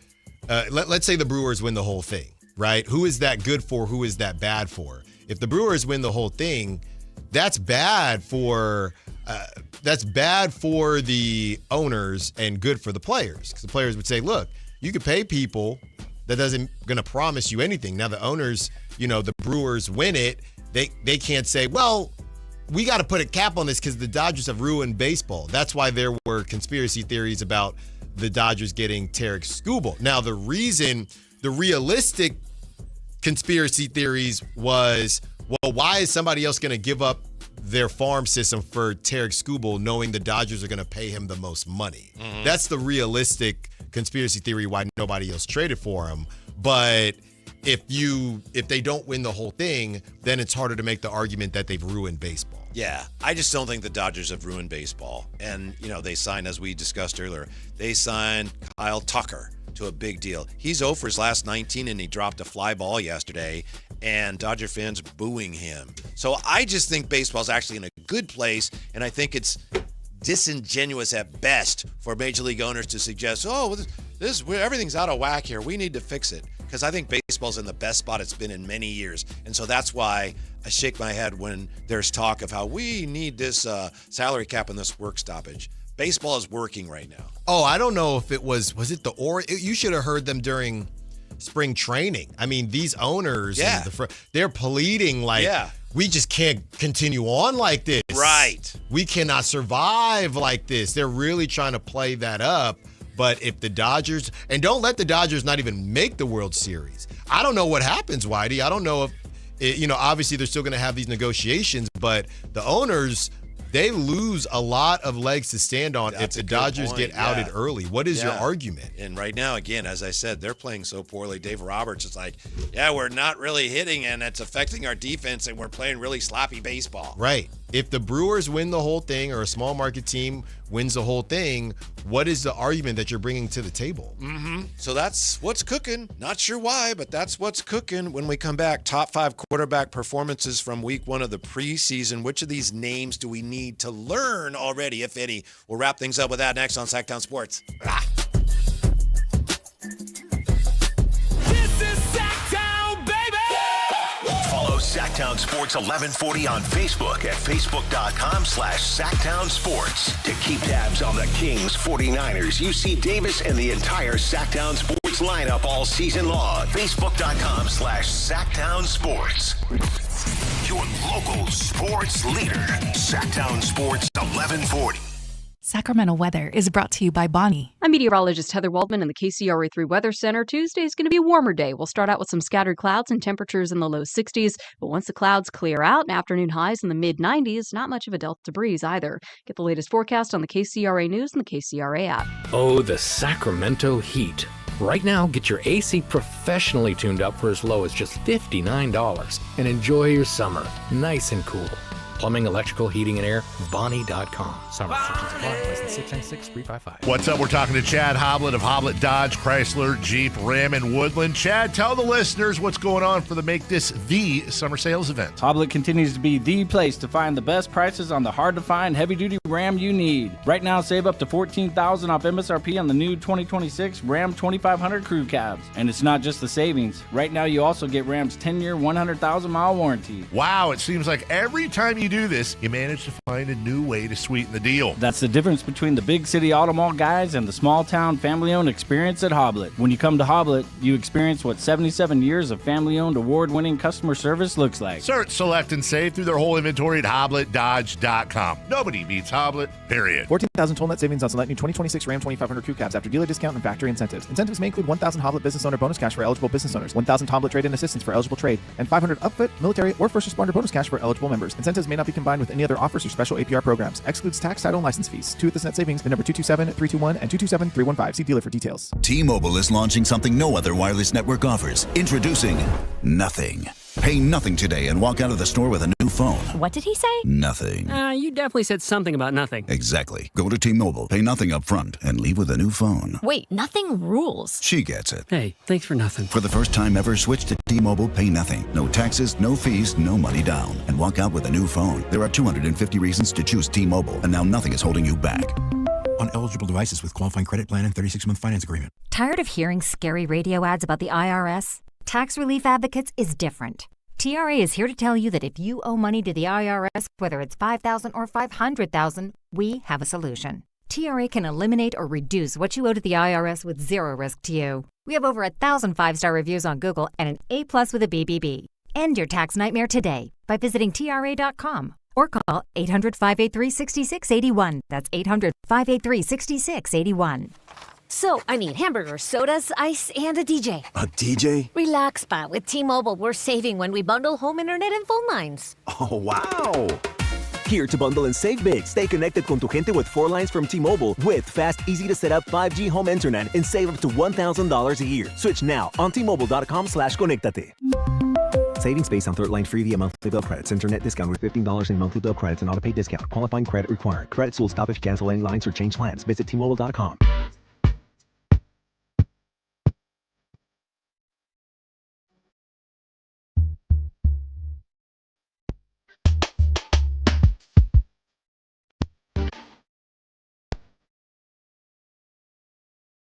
let's say the Brewers win the whole thing, right? Who is that good for? Who is that bad for? If the Brewers win the whole thing, that's bad for the owners and good for the players. Because the players would say, look, you could pay people that doesn't going to promise you anything. Now the owners, the Brewers win it. They can't say, well, we got to put a cap on this because the Dodgers have ruined baseball. That's why there were conspiracy theories about the Dodgers getting Tarek Skubal. Now, the realistic conspiracy theories was, well, why is somebody else going to give up their farm system for Tarek Skubal knowing the Dodgers are going to pay him the most money? That's the realistic conspiracy theory why nobody else traded for him. But if they don't win the whole thing, then it's harder to make the argument that they've ruined baseball. Yeah, I just don't think the Dodgers have ruined baseball. And, they signed, as we discussed earlier, they signed Kyle Tucker to a big deal. He's 0 for his last 19, and he dropped a fly ball yesterday, and Dodger fans booing him. So I just think baseball's actually in a good place, and I think it's disingenuous at best for major league owners to suggest, everything's out of whack here. We need to fix it. Because I think baseball's in the best spot it's been in many years. And so that's why I shake my head when there's talk of how we need this salary cap and this work stoppage. Baseball is working right now. Oh, I don't know if it was it the you should have heard them during spring training. I mean, these owners, they're pleading we just can't continue on like this. Right. We cannot survive like this. They're really trying to play that up. But if the Dodgers, and don't let the Dodgers not even make the World Series. I don't know what happens, Whitey. I don't know if, obviously they're still going to have these negotiations, but the owners, they lose a lot of legs to stand on if the Dodgers get outed early. What is your argument? And right now, again, as I said, they're playing so poorly. Dave Roberts is like, we're not really hitting, and it's affecting our defense, and we're playing really sloppy baseball. Right. If the Brewers win the whole thing, or a small market team wins the whole thing, what is the argument that you're bringing to the table? So that's what's cooking. Not sure why, but that's what's cooking. When we come back, top 5 quarterback performances from week 1 of the preseason. Which of these names do we need to learn already, if any? We'll wrap things up with that next on Sactown Sports. Sactown Sports 1140 on Facebook at facebook.com/Sactown Sports. To keep tabs on the Kings, 49ers, UC Davis, and the entire Sactown Sports lineup all season long. Facebook.com/Sactown Sports. Your local sports leader. Sactown Sports 1140. Sacramento weather is brought to you by Bonnie. I'm meteorologist Heather Waldman in the KCRA3 Weather Center. Tuesday is going to be a warmer day. We'll start out with some scattered clouds and temperatures in the low 60s. But once the clouds clear out, afternoon highs in the mid-90s, not much of a delta breeze either. Get the latest forecast on the KCRA News and the KCRA app. Oh, the Sacramento heat. Right now, get your AC professionally tuned up for as low as just $59 and enjoy your summer nice and cool. Plumbing, electrical, heating, and air, Bonnie.com. Some restrictions apply. License 696-355. What's up? We're talking to Chad Hoblet of Hoblet Dodge, Chrysler, Jeep, Ram, and Woodland. Chad, tell the listeners what's going on for the Make This the Summer Sales event. Hoblet continues to be the place to find the best prices on the hard-to-find heavy-duty Ram you need. Right now, save up to $14,000 off MSRP on the new 2026 Ram 2500 Crew Cabs. And it's not just the savings. Right now, you also get Ram's 10-year, 100,000-mile warranty. Wow, it seems like every time you do this, you manage to find a new way to sweeten the deal. That's the difference between the big city auto mall guys and the small-town family-owned experience at Hoblet. When you come to Hoblet, you experience what 77 years of family-owned, award-winning customer service looks like. Search, select, and save through their whole inventory at HobletDodge.com. Nobody beats Hoblet, period. 14,000 total net savings on select new 2026 Ram 2500 Crew Cabs after dealer discount and factory incentives. Incentives may include 1,000 Hoblet business owner bonus cash for eligible business owners, 1,000 Hoblet trade-in assistance for eligible trade, and 500 upfit, military, or first responder bonus cash for eligible members. Incentives may not be combined with any other offers or special APR programs. Excludes tax, title, and license fees. Two with this net savings, the number 227-321 and 227-315. See dealer for details. T-Mobile is launching something no other wireless network offers. Introducing Nothing. Pay nothing today and walk out of the store with a new phone. What did he say? Nothing. You definitely said something about nothing. Exactly. Go to T-Mobile, pay nothing up front, and leave with a new phone. Wait, nothing rules. She gets it. Hey, thanks for nothing. For the first time ever, switch to T-Mobile, pay nothing. No taxes, no fees, no money down. And walk out with a new phone. There are 250 reasons to choose T-Mobile, and now nothing is holding you back. On eligible devices with qualifying credit plan and 36-month finance agreement. Tired of hearing scary radio ads about the IRS? Tax Relief Advocates is different. TRA is here to tell you that if you owe money to the IRS, whether it's $5,000 or $500,000, we have a solution. TRA can eliminate or reduce what you owe to the IRS with zero risk to you. We have over 1,000 5-star reviews on Google and an A+ with a BBB. End your tax nightmare today by visiting TRA.com or call 800-583-6681. That's 800-583-6681. So, I need hamburgers, sodas, ice, and a DJ. A DJ? Relax, Pa. With T-Mobile, we're saving when we bundle home internet and phone lines. Oh, wow! Here to bundle and save big. Stay connected con tu gente with 4 lines from T-Mobile with fast, easy-to-set-up 5G home internet and save up to $1,000 a year. Switch now on T-Mobile.com/conectate. Savings based on third line free via monthly bill credits. Internet discount with $15 in monthly bill credits and auto-pay discount. Qualifying credit required. Credits will stop if you cancel any lines or change plans. Visit T-Mobile.com.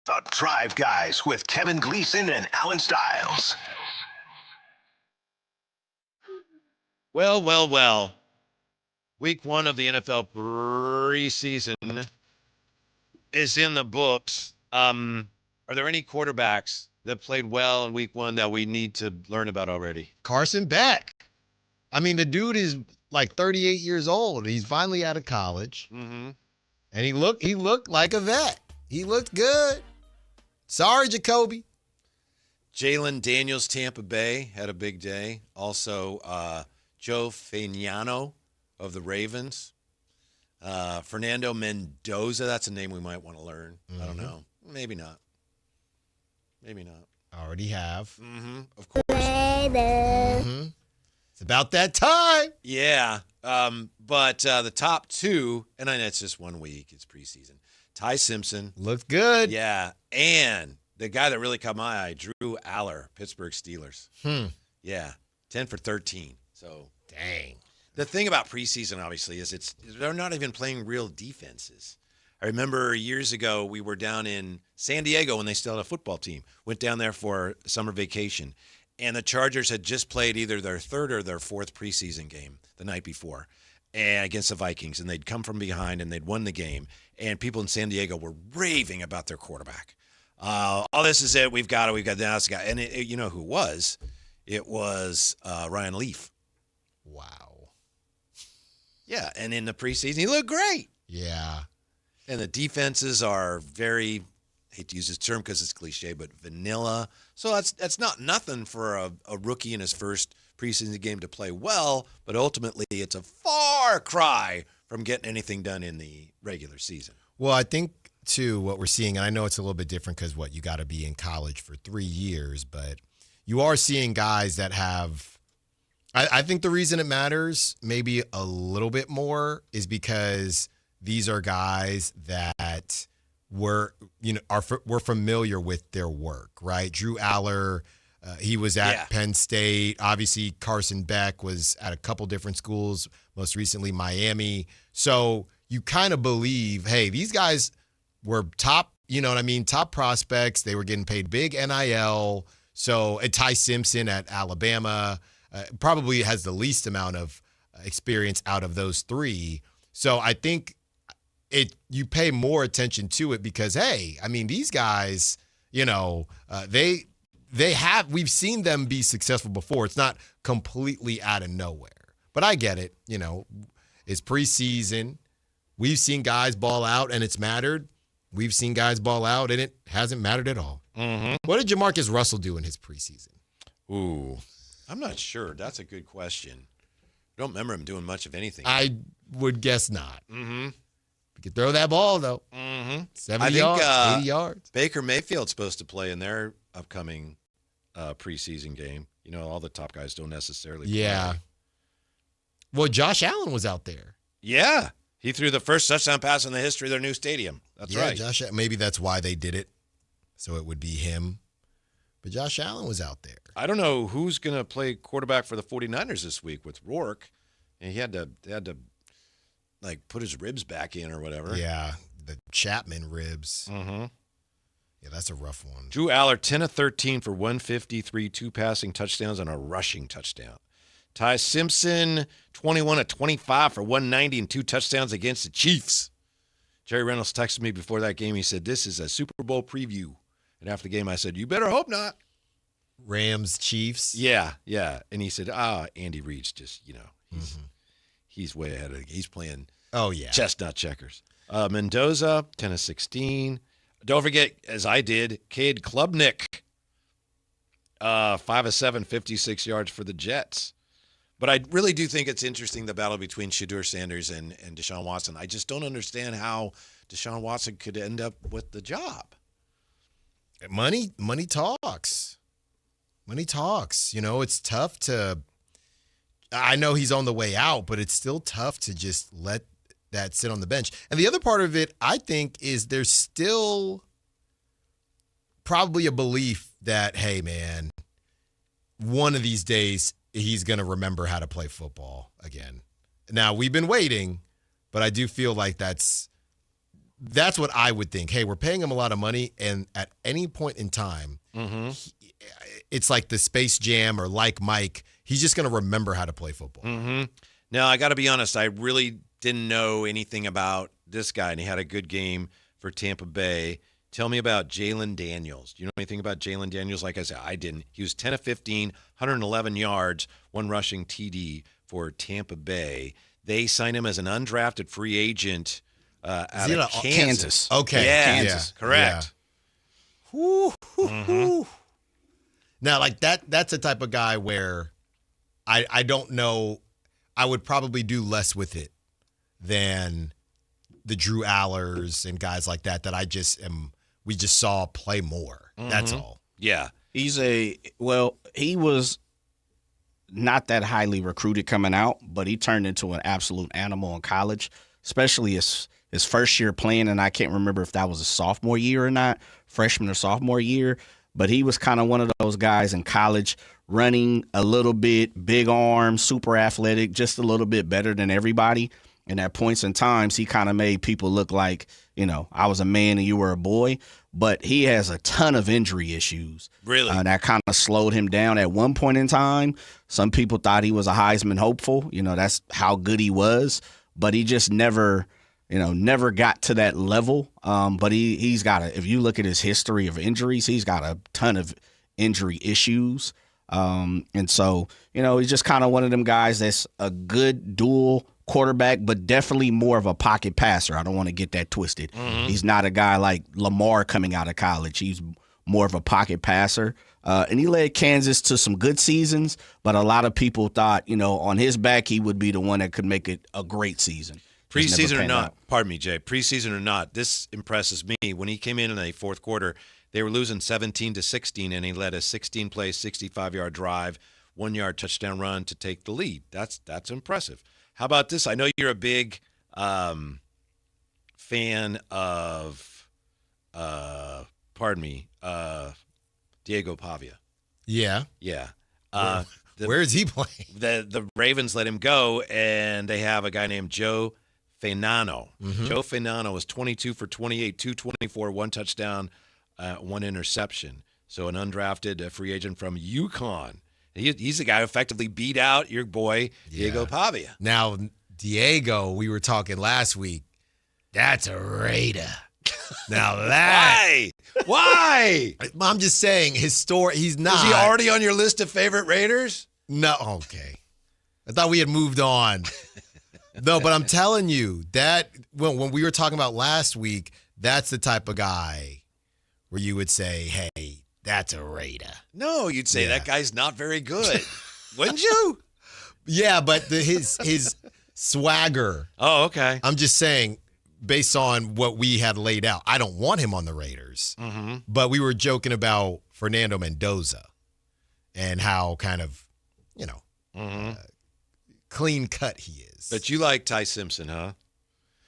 The Drive Guys with Kevin Gleason and Alan Stiles. Well. Week 1 of the NFL preseason is in the books. Are there any quarterbacks that played well in Week 1 that we need to learn about already? Carson Beck. I mean, the dude is like 38 years old. He's finally out of college. Mm-hmm. And he looked like a vet. He looked good. Sorry, Jacoby. Jalen Daniels, Tampa Bay, had a big day. Also, Joe Fagnano of the Ravens. Fernando Mendoza, that's a name we might want to learn. Mm-hmm. I don't know. Maybe not. Already have. Mm-hmm. Of course. Mm-hmm. It's about that time. Yeah. But the top 2, and I know it's just 1 week. It's preseason. Ty Simpson. Looked good. Yeah. And the guy that really caught my eye, Drew Aller, Pittsburgh Steelers. Yeah. 10 for 13. So, dang. The thing about preseason, obviously, is they're not even playing real defenses. I remember years ago we were down in San Diego when they still had a football team. Went down there for summer vacation. And the Chargers had just played either their 3rd or their 4th preseason game the night before and against the Vikings. And they'd come from behind and they'd won the game. And people in San Diego were raving about their quarterback. This is it. We've got this guy. And you know who it was? It was Ryan Leaf. Wow. Yeah, and in the preseason, he looked great. Yeah. And the defenses are very, I hate to use this term because it's cliche, but vanilla. So that's not nothing for a rookie in his first preseason game to play well, but ultimately it's a far cry from getting anything done in the regular season. Well, I think, too, what we're seeing, and I know it's a little bit different because, you got to be in college for 3 years, but you are seeing guys that have I think the reason it matters maybe a little bit more is because these are guys that we're familiar with their work, right? Drew Aller, he was at Penn State. Obviously, Carson Beck was at a couple different schools, most recently Miami. So you kind of believe, hey, these guys were top, top prospects. They were getting paid big NIL. So Ty Simpson at Alabama probably has the least amount of experience out of those three. So I think you pay more attention to it because, hey, I mean, these guys, we've seen them be successful before. It's not completely out of nowhere. But I get it. It's preseason. We've seen guys ball out and it's mattered. We've seen guys ball out and it hasn't mattered at all. Mm-hmm. What did Jamarcus Russell do in his preseason? Ooh, I'm not sure. That's a good question. I don't remember him doing much of anything. I would guess not. Mm-hmm. You could throw that ball, though. Mm-hmm. 70 yards, 80 yards. Baker Mayfield's supposed to play in their upcoming preseason game. All the top guys don't necessarily play. Yeah. Well, Josh Allen was out there. Yeah. He threw the first touchdown pass in the history of their new stadium. That's right. Josh, maybe that's why they did it, so it would be him. But Josh Allen was out there. I don't know who's going to play quarterback for the 49ers this week with Rourke. And they had to put his ribs back in or whatever. Yeah, the Chapman ribs. Mm-hmm. Yeah, that's a rough one. Drew Aller, 10 of 13 for 153, 2 passing touchdowns and a rushing touchdown. Ty Simpson, 21 of 25 for 190 and 2 touchdowns against the Chiefs. Jerry Reynolds texted me before that game. He said, this is a Super Bowl preview. And after the game, I said, you better hope not. Rams, Chiefs? Yeah. And he said, Andy Reid's just, he's way ahead of the game. He's playing chestnut checkers. Mendoza, 10 of 16. Don't forget, as I did, Cade Klubnik, 5 of 7, 56 yards for the Jets. But I really do think it's interesting, the battle between Shedeur Sanders and Deshaun Watson. I just don't understand how Deshaun Watson could end up with the job. Money talks. Money talks. It's tough to – I know he's on the way out, but it's still tough to just let that sit on the bench. And the other part of it, I think, is there's still probably a belief that, hey, man, one of these days he's going to remember how to play football again. Now, we've been waiting, but I do feel like that's what I would think. Hey, we're paying him a lot of money, and at any point in time, it's like the Space Jam or like Mike. He's just going to remember how to play football. Mm-hmm. Now, I got to be honest. I really didn't know anything about this guy, and he had a good game for Tampa Bay. Tell me about Jalen Daniels. Do you know anything about Jalen Daniels? Like I said, I didn't. He was 10 of 15, 111 yards, 1 rushing TD for Tampa Bay. They signed him as an undrafted free agent out of Kansas. Okay. Yeah, Kansas. Correct. Yeah. Now, like that's a type of guy where I don't know. I would probably do less with it than the Drew Allers and guys like that we just saw play more. That's all. Yeah. He was not that highly recruited coming out, but he turned into an absolute animal in college, especially his first year playing, and I can't remember if that was a sophomore year or not, freshman or sophomore year, but he was kind of one of those guys in college running a little bit, big arms, super athletic, just a little bit better than everybody. And at points in times, he kind of made people look like, I was a man and you were a boy. But he has a ton of injury issues. Really? That kind of slowed him down at one point in time. Some people thought he was a Heisman hopeful. That's how good he was. But he just never got to that level. But he's got if you look at his history of injuries, he's got a ton of injury issues. And so, he's just kind of one of them guys that's a good dual quarterback, but definitely more of a pocket passer. I don't want to get that twisted. He's not a guy like Lamar coming out of college. He's more of a pocket passer. And he led Kansas to some good seasons, but a lot of people thought, on his back, he would be the one that could make it a great season. Preseason or not, pardon me, Jay, preseason or not, this impresses me. When he came in the fourth quarter, they were losing 17-16, and he led a 16-play, 65-yard drive 1-yard touchdown run to take the lead. That's impressive. How about this? I know you're a big fan of, Diego Pavia. Yeah. Yeah. Where is he playing? The Ravens let him go, and they have a guy named Joe Fainano. Joe Fainano was 22 for 28, 224, 1 touchdown, 1 interception. So an undrafted free agent from UConn. He's the guy who effectively beat out your boy, Diego Pavia. Now, Diego, we were talking last week, that's a Raider. Now that. Why? I'm just saying, his story, he's not. Is he already on your list of favorite Raiders? No, okay. I thought we had moved on. No, but I'm telling you, that when we were talking about last week, that's the type of guy where you would say, hey, that's a Raider. No, you'd say that guy's not very good. Wouldn't you? Yeah, but his swagger. Oh, okay. I'm just saying, based on what we had laid out, I don't want him on the Raiders. But we were joking about Fernando Mendoza and how kind of, clean cut he is. But you like Ty Simpson, huh?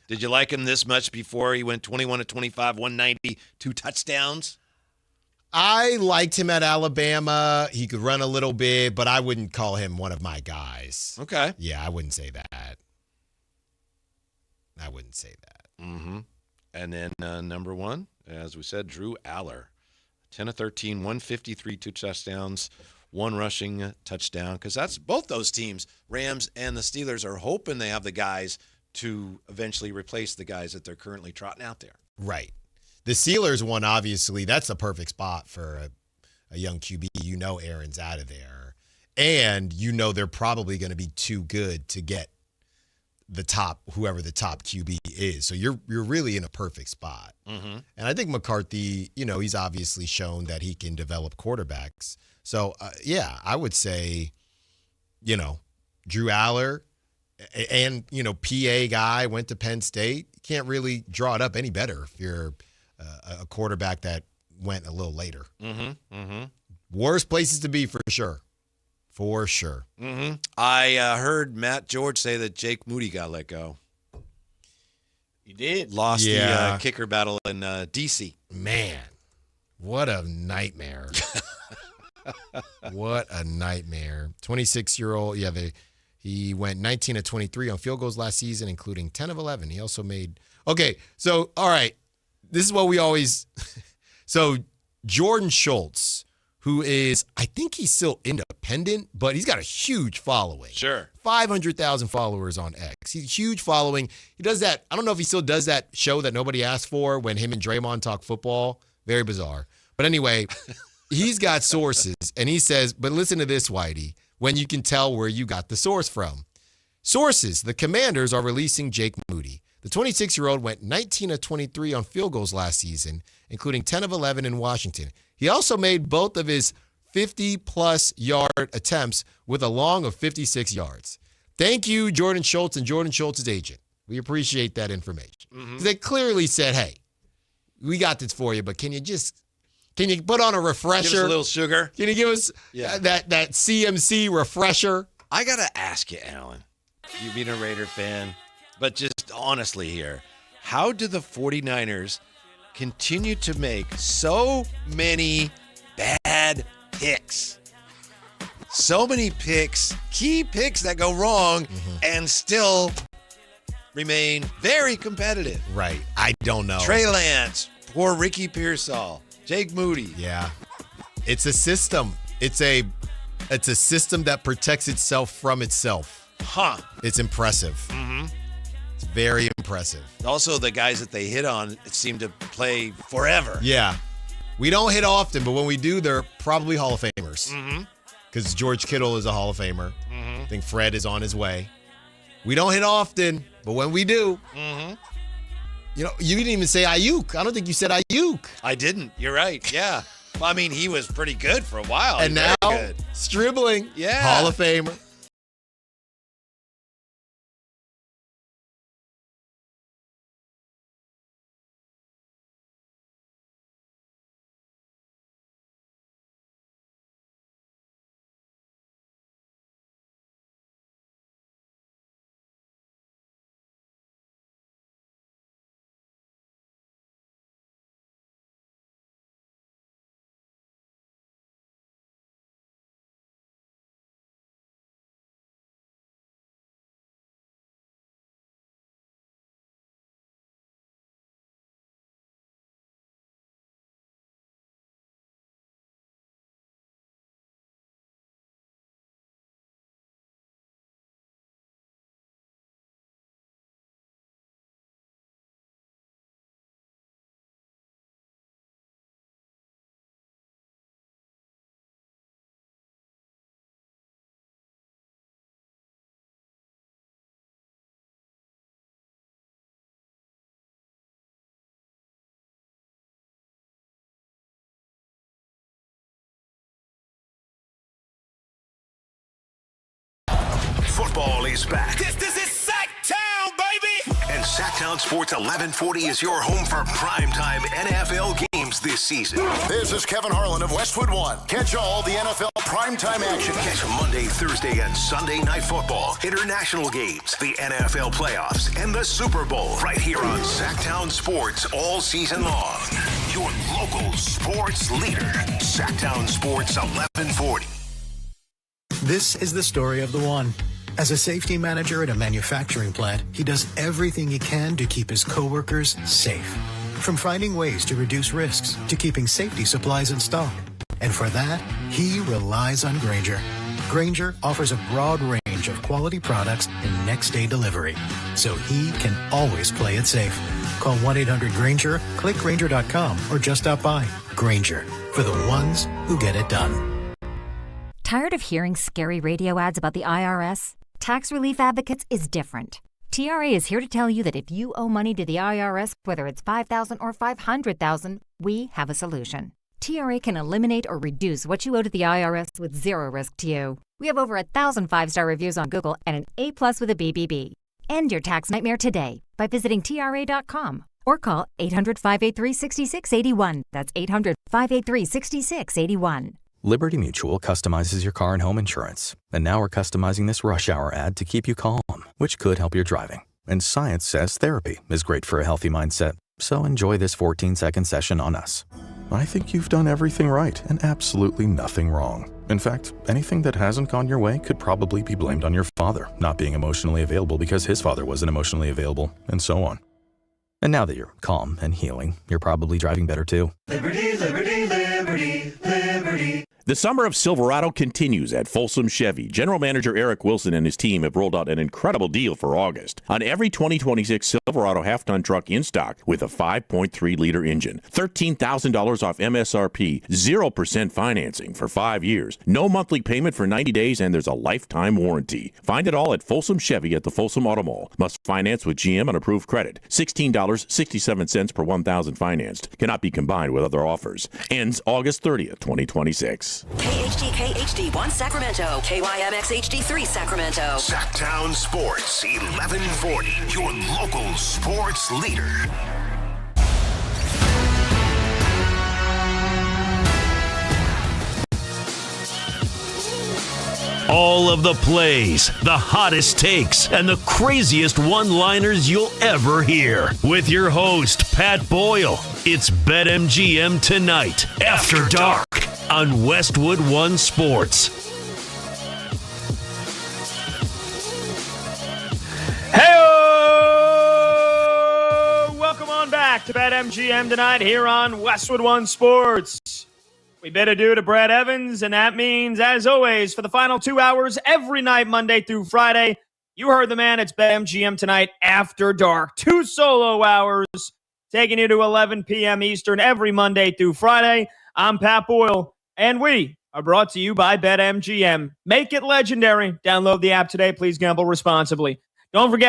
Did you like him this much before he went 21 to 25, 190, 2 touchdowns? I liked him at Alabama. He could run a little bit, but I wouldn't call him one of my guys. Okay. Yeah, I wouldn't say that. And then number 1, as we said, Drew Aller. 10 of 13, 153, 2 touchdowns, 1 rushing touchdown. Because that's both those teams, Rams and the Steelers, are hoping they have the guys to eventually replace the guys that they're currently trotting out there. Right. The Steelers one, obviously, that's the perfect spot for a young QB. You know Aaron's out of there. And you know they're probably going to be too good to get whoever the top QB is. So you're really in a perfect spot. And I think McCarthy, he's obviously shown that he can develop quarterbacks. So, I would say, Drew Aller and, PA guy, went to Penn State. You can't really draw it up any better if you're a quarterback that went a little later. Worst places to be for sure. For sure. I heard Matt George say that Jake Moody got let go. He did. Lost the kicker battle in D.C. Man, what a nightmare. What a nightmare. 26-year-old, he went 19 of 23 on field goals last season, including 10 of 11. He also made – okay, so, all right, this is what we always – so Jordan Schultz, who is – I think he's still independent, but he's got a huge following. Sure. 500,000 followers on X. He's a huge following. He does that – I don't know if he still does that show that nobody asked for when him and Draymond talk football. Very bizarre. But anyway – he's got sources, and he says, but listen to this, Whitey, when you can tell where you got the source from. Sources, the Commanders are releasing Jake Moody. The 26-year-old went 19 of 23 on field goals last season, including 10 of 11 in Washington. He also made both of his 50-plus yard attempts with a long of 56 yards. Thank you, Jordan Schultz and Jordan Schultz's agent. We appreciate that information. They clearly said, hey, we got this for you, but can you put on a refresher? Give us a little sugar. Can you give us that CMC refresher? I got to ask you, Alan, you being a Raider fan, but just honestly here, how do the 49ers continue to make so many bad picks? So many picks, key picks that go wrong and still remain very competitive. Right. I don't know. Trey Lance, poor Ricky Pearsall. Jake Moody. Yeah. It's a system. It's a system that protects itself from itself. It's impressive. It's very impressive. Also, the guys that they hit on seem to play forever. Yeah. We don't hit often, but when we do, they're probably Hall of Famers. Because George Kittle is a Hall of Famer. I think Fred is on his way. We don't hit often, but when we do, you didn't even say Ayuk. I don't think you said Ayuk. I didn't. You're right. Yeah. Well, I mean, he was pretty good for a while. And now, Stribling, Hall of Famer. Football is back. This is Sactown, baby! And Sactown Sports 1140 is your home for primetime NFL games this season. This is Kevin Harlan of Westwood One. Catch all the NFL primetime action. Catch Monday, Thursday, and Sunday night football, international games, the NFL playoffs, and the Super Bowl right here on Sactown Sports all season long. Your local sports leader, Sactown Sports 1140. This is the story of the one. As a safety manager at a manufacturing plant, he does everything he can to keep his coworkers safe. From finding ways to reduce risks to keeping safety supplies in stock. And for that, he relies on Grainger. Grainger offers a broad range of quality products and next-day delivery, so he can always play it safe. Call 1-800-GRAINGER, click Grainger.com, or just stop by. Grainger, for the ones who get it done. Tired of hearing scary radio ads about the IRS? Tax Relief Advocates is different. TRA is here to tell you that if you owe money to the IRS, whether it's $5,000 or $500,000, we have a solution. TRA can eliminate or reduce what you owe to the IRS with zero risk to you. We have over 1,000 5-star reviews on Google and an A+ with a BBB. End your tax nightmare today by visiting TRA.com or call 800-583-6681. That's 800-583-6681. Liberty Mutual customizes your car and home insurance. And now we're customizing this rush hour ad to keep you calm, which could help your driving. And science says therapy is great for a healthy mindset. So enjoy this 14-second session on us. I think you've done everything right and absolutely nothing wrong. In fact, anything that hasn't gone your way could probably be blamed on your father not being emotionally available because his father wasn't emotionally available, and so on. And now that you're calm and healing, you're probably driving better too. Liberty, liberty, liberty, liberty. The summer of Silverado continues at Folsom Chevy. General Manager Eric Wilson and his team have rolled out an incredible deal for August on every 2026 Silverado half-ton truck in stock with a 5.3-liter engine. $13,000 off MSRP, 0% financing for 5 years, no monthly payment for 90 days, and there's a lifetime warranty. Find it all at Folsom Chevy at the Folsom Auto Mall. Must finance with GM on approved credit. $16.67 per 1,000 financed. Cannot be combined with other offers. Ends August 30th, 2026. KHD-1 Sacramento, KYMX HD3 Sacramento. Sactown Sports 1140, your local sports leader. All of the plays, the hottest takes, and the craziest one-liners you'll ever hear. With your host, Pat Boyle. It's BetMGM Tonight, After Dark, on Westwood One Sports. Hey-o! Welcome on back to BetMGM Tonight here on Westwood One Sports. We bid adieu to Brad Evans, and that means, as always, for the final 2 hours every night, Monday through Friday, you heard the man. It's BetMGM Tonight After Dark. 2 solo hours taking you to 11 p.m. Eastern every Monday through Friday. I'm Pat Boyle, and we are brought to you by BetMGM. Make it legendary. Download the app today. Please gamble responsibly. Don't forget,